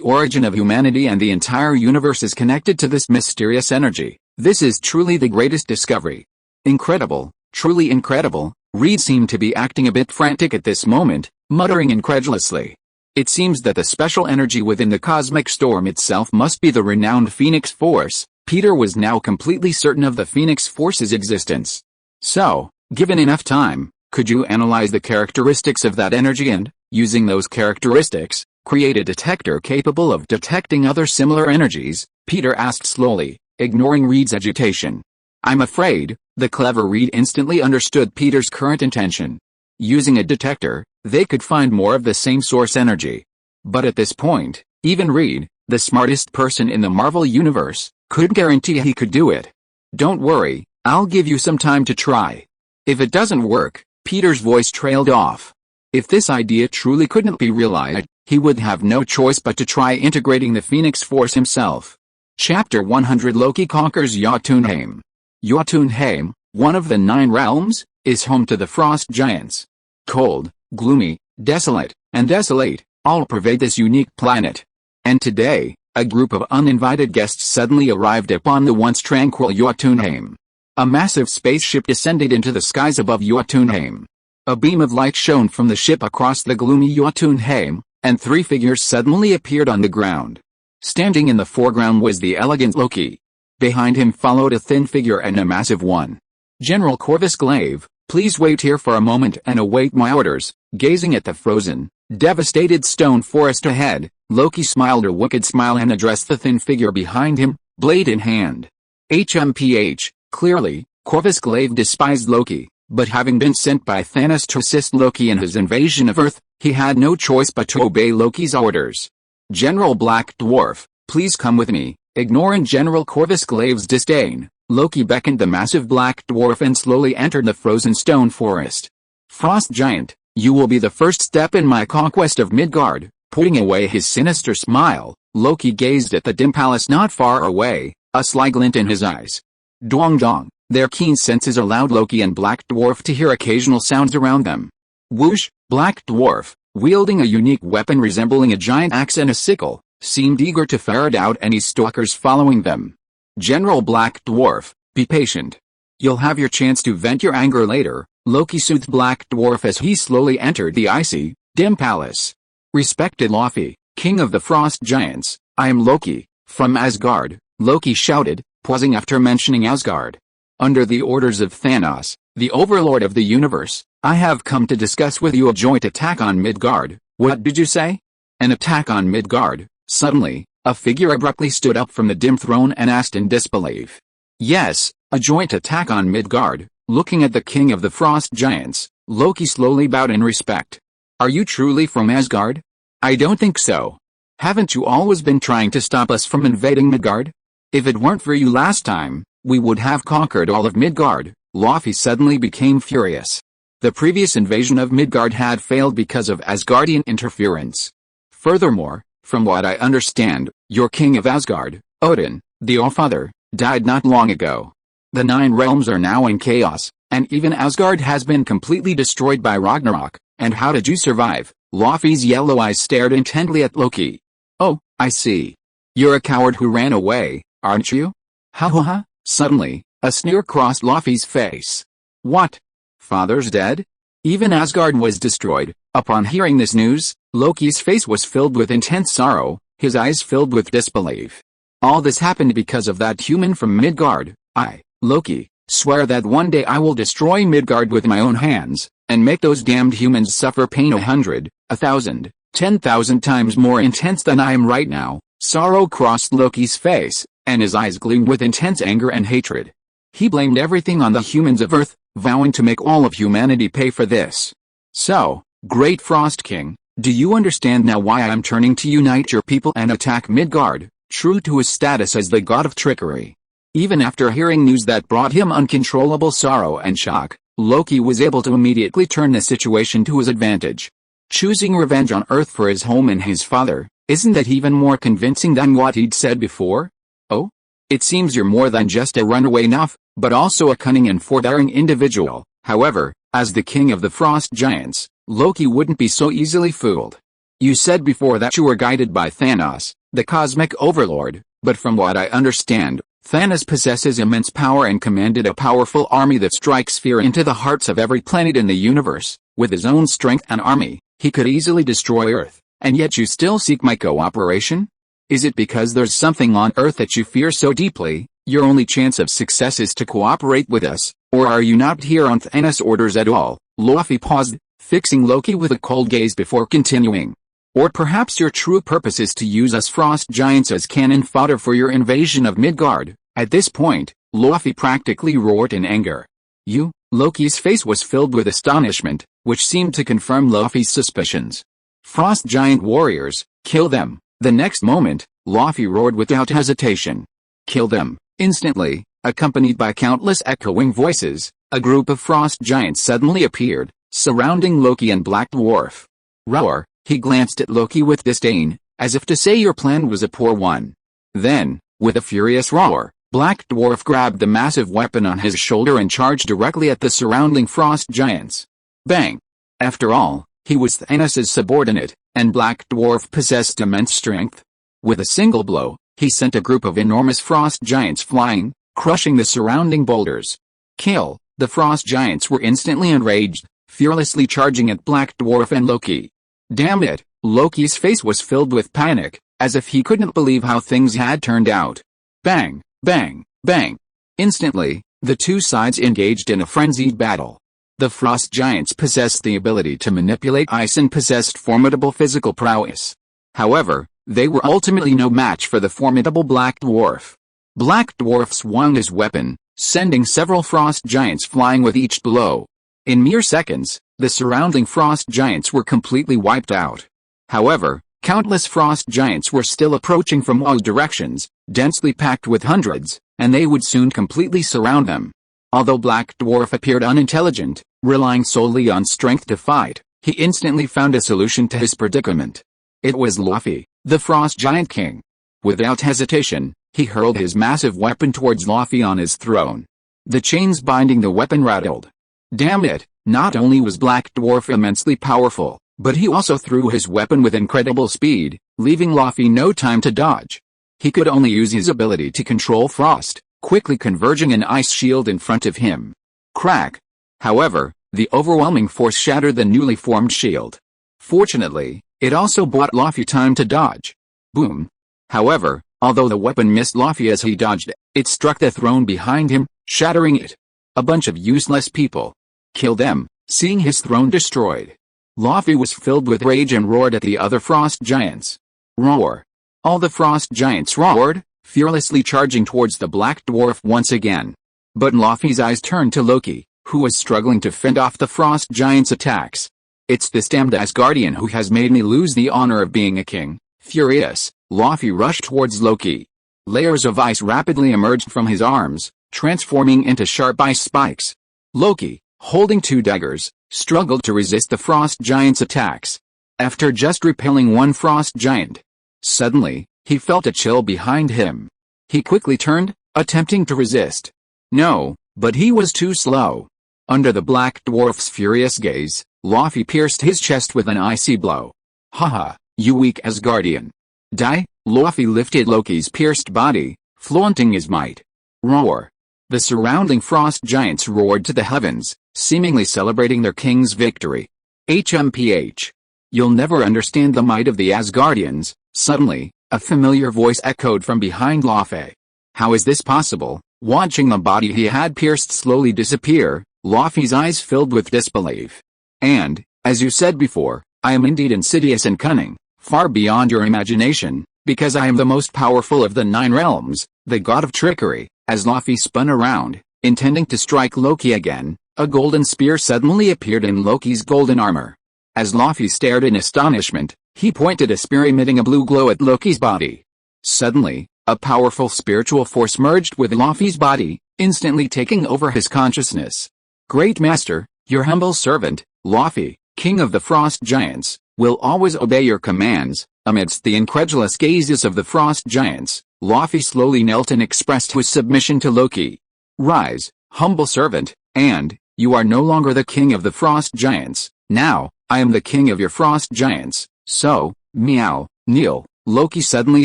origin of humanity and the entire universe is connected to this mysterious energy. This is truly the greatest discovery. Incredible, truly incredible. Reed seemed to be acting a bit frantic at this moment, muttering incredulously. It seems that the special energy within the cosmic storm itself must be the renowned Phoenix Force. Peter was now completely certain of the Phoenix Force's existence. So, given enough time, could you analyze the characteristics of that energy and, using those characteristics, create a detector capable of detecting other similar energies? Peter asked slowly, ignoring Reed's agitation. I'm afraid, the clever Reed instantly understood Peter's current intention. Using a detector, they could find more of the same source energy. But at this point, even Reed, the smartest person in the Marvel Universe, couldn't guarantee he could do it. Don't worry, I'll give you some time to try. If it doesn't work, Peter's voice trailed off. If this idea truly couldn't be realized, he would have no choice but to try integrating the Phoenix Force himself. Chapter 100 Loki conquers Jotunheim. Jotunheim, one of the 9 realms, is home to the frost giants. Cold, gloomy, desolate, and desolate, all pervade this unique planet. And today, a group of uninvited guests suddenly arrived upon the once tranquil Jotunheim. A massive spaceship descended into the skies above Jotunheim. A beam of light shone from the ship across the gloomy Jotunheim, and 3 figures suddenly appeared on the ground. Standing in the foreground was the elegant Loki. Behind him followed a thin figure and a massive one. General Corvus Glaive, please wait here for a moment and await my orders. Gazing at the frozen, devastated stone forest ahead, Loki smiled a wicked smile and addressed the thin figure behind him, blade in hand. HMPH, clearly, Corvus Glaive despised Loki, but having been sent by Thanos to assist Loki in his invasion of Earth, he had no choice but to obey Loki's orders. General Black Dwarf, please come with me. Ignoring General Corvus Glaive's disdain, Loki beckoned the massive Black Dwarf and slowly entered the frozen stone forest. Frost Giant, you will be the first step in my conquest of Midgard. Putting away his sinister smile, Loki gazed at the dim palace not far away, a sly glint in his eyes. Dong dong, their keen senses allowed Loki and Black Dwarf to hear occasional sounds around them. Whoosh, Black Dwarf, wielding a unique weapon resembling a giant axe and a sickle, seemed eager to ferret out any stalkers following them. "General Black Dwarf, be patient. You'll have your chance to vent your anger later," Loki soothed Black Dwarf as he slowly entered the icy, dim palace. "Respected Loki, king of the frost giants, I am Loki, from Asgard," Loki shouted, pausing after mentioning Asgard. "Under the orders of Thanos, the overlord of the universe, I have come to discuss with you a joint attack on Midgard." "What did you say?" "An attack on Midgard." Suddenly, a figure abruptly stood up from the dim throne and asked in disbelief. "Yes, a joint attack on Midgard." Looking at the king of the frost giants, Loki slowly bowed in respect. "Are you truly from Asgard?" "I don't think so. Haven't you always been trying to stop us from invading Midgard? If it weren't for you last time, we would have conquered all of Midgard." Loki suddenly became furious. The previous invasion of Midgard had failed because of Asgardian interference. Furthermore, from what I understand, your king of Asgard, Odin, the All-Father, died not long ago. The 9 realms are now in chaos, and even Asgard has been completely destroyed by Ragnarok. And how did you survive? Loki's yellow eyes stared intently at Loki. "Oh, I see. You're a coward who ran away, aren't you?" "Ha ha ha." Suddenly, a sneer crossed Loki's face. "What? Father's dead?" Even Asgard was destroyed. Upon hearing this news, Loki's face was filled with intense sorrow, his eyes filled with disbelief. "All this happened because of that human from Midgard. I, Loki, swear that one day I will destroy Midgard with my own hands, and make those damned humans suffer pain 100, 1,000, 10,000 times more intense than I am right now." Sorrow crossed Loki's face, and his eyes gleamed with intense anger and hatred. He blamed everything on the humans of Earth, vowing to make all of humanity pay for this. "So, great Frost King, do you understand now why I am turning to unite your people and attack Midgard?" True to his status as the god of trickery. Even after hearing news that brought him uncontrollable sorrow and shock, Loki was able to immediately turn the situation to his advantage. Choosing revenge on Earth for his home and his father, isn't that even more convincing than what he'd said before? "Oh? It seems you're more than just a runaway nymph, but also a cunning and forbearing individual." However, as the king of the frost giants, Loki wouldn't be so easily fooled. "You said before that you were guided by Thanos, the cosmic overlord, but from what I understand, Thanos possesses immense power and commanded a powerful army that strikes fear into the hearts of every planet in the universe. With his own strength and army, he could easily destroy Earth, and yet you still seek my cooperation? Is it because there's something on Earth that you fear so deeply? Your only chance of success is to cooperate with us, or are you not here on Thanos' orders at all?" Loki paused, fixing Loki with a cold gaze before continuing. "Or perhaps your true purpose is to use us frost giants as cannon fodder for your invasion of Midgard." At this point, Loki practically roared in anger. "You?" Loki's face was filled with astonishment, which seemed to confirm Loki's suspicions. "Frost giant warriors, kill them." The next moment, Loki roared without hesitation. "Kill them!" Instantly, accompanied by countless echoing voices, a group of frost giants suddenly appeared, surrounding Loki and Black Dwarf. "Roar!" He glanced at Loki with disdain, as if to say your plan was a poor one. Then, with a furious roar, Black Dwarf grabbed the massive weapon on his shoulder and charged directly at the surrounding frost giants. Bang! After all, he was Thanos' subordinate, and Black Dwarf possessed immense strength. With a single blow, he sent a group of enormous frost giants flying, crushing the surrounding boulders. "Kill!" The frost giants were instantly enraged, fearlessly charging at Black Dwarf and Loki. Damn it! Loki's face was filled with panic, as if he couldn't believe how things had turned out. Bang! Bang! Bang! Instantly, the two sides engaged in a frenzied battle. The frost giants possessed the ability to manipulate ice and possessed formidable physical prowess. However, they were ultimately no match for the formidable Black Dwarf. Black Dwarf swung his weapon, sending several frost giants flying with each blow. In mere seconds, the surrounding frost giants were completely wiped out. However, countless frost giants were still approaching from all directions, densely packed with hundreds, and they would soon completely surround them. Although Black Dwarf appeared unintelligent, relying solely on strength to fight, he instantly found a solution to his predicament. It was Loki, the Frost Giant King. Without hesitation, he hurled his massive weapon towards Loki on his throne. The chains binding the weapon rattled. Damn it, not only was Black Dwarf immensely powerful, But he also threw his weapon with incredible speed, leaving Luffy no time to dodge. He could only use his ability to control frost, quickly converging an ice shield in front of him. Crack! However, the overwhelming force shattered the newly formed shield. Fortunately, it also bought Luffy time to dodge. Boom! However, although the weapon missed Luffy as he dodged, it struck the throne behind him, shattering it. A bunch of useless people. Kill them, seeing his throne destroyed. Luffy was filled with rage and roared at the other frost giants. Roar! All the frost giants roared, fearlessly charging towards the black dwarf once again. But Luffy's eyes turned to Loki, who was struggling to fend off the frost giants' attacks. It's this damned Asgardian who has made me lose the honor of being a king. Furious, Luffy rushed towards Loki. Layers of ice rapidly emerged from his arms, transforming into sharp ice spikes. Loki, holding two daggers, struggled to resist the frost giant's attacks. After just repelling one frost giant, suddenly, he felt a chill behind him. He quickly turned, attempting to resist. No, but he was too slow. Under the black dwarf's furious gaze, Luffy pierced his chest with an icy blow. Haha, you weak Asgardian. Die! Luffy lifted Loki's pierced body, flaunting his might. Roar! The surrounding frost giants roared to the heavens, seemingly celebrating their king's victory. HMPH. You'll never understand the might of the Asgardians. Suddenly, a familiar voice echoed from behind Luffy. How is this possible? Watching the body he had pierced slowly disappear, Luffy's eyes filled with disbelief. And, as you said before, I am indeed insidious and cunning, far beyond your imagination, because I am the most powerful of the 9 realms, the god of trickery. As Luffy spun around, intending to strike Loki again, a golden spear suddenly appeared in Loki's golden armor. As Luffy stared in astonishment, he pointed a spear emitting a blue glow at Loki's body. Suddenly, a powerful spiritual force merged with Luffy's body, instantly taking over his consciousness. Great Master, your humble servant, Luffy, King of the Frost Giants, will always obey your commands. Amidst the incredulous gazes of the Frost Giants, Luffy slowly knelt and expressed his submission to Loki. Rise, humble servant, and, you are no longer the king of the Frost Giants. Now, I am the king of your Frost Giants. So, meow, kneel. Loki suddenly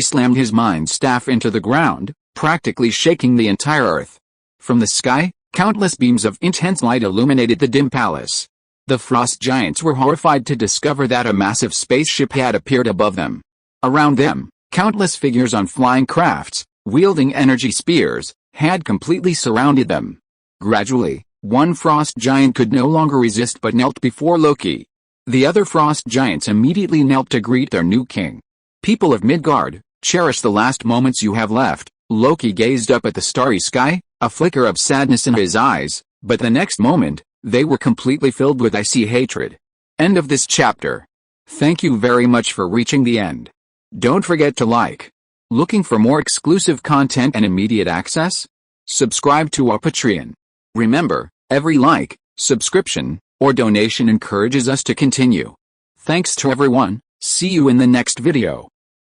slammed his mind staff into the ground, practically shaking the entire earth. From the sky, countless beams of intense light illuminated the dim palace. The Frost Giants were horrified to discover that a massive spaceship had appeared above them. Around them, countless figures on flying crafts, wielding energy spears, had completely surrounded them. Gradually, one Frost Giant could no longer resist but knelt before Loki. The other Frost Giants immediately knelt to greet their new king. People of Midgard, cherish the last moments you have left. Loki gazed up at the starry sky, a flicker of sadness in his eyes, but the next moment, they were completely filled with icy hatred. End of this chapter. Thank you very much for reaching the end. Don't forget to like. Looking for more exclusive content and immediate access? Subscribe to our Patreon. Remember, every like, subscription, or donation encourages us to continue. Thanks to everyone, see you in the next video.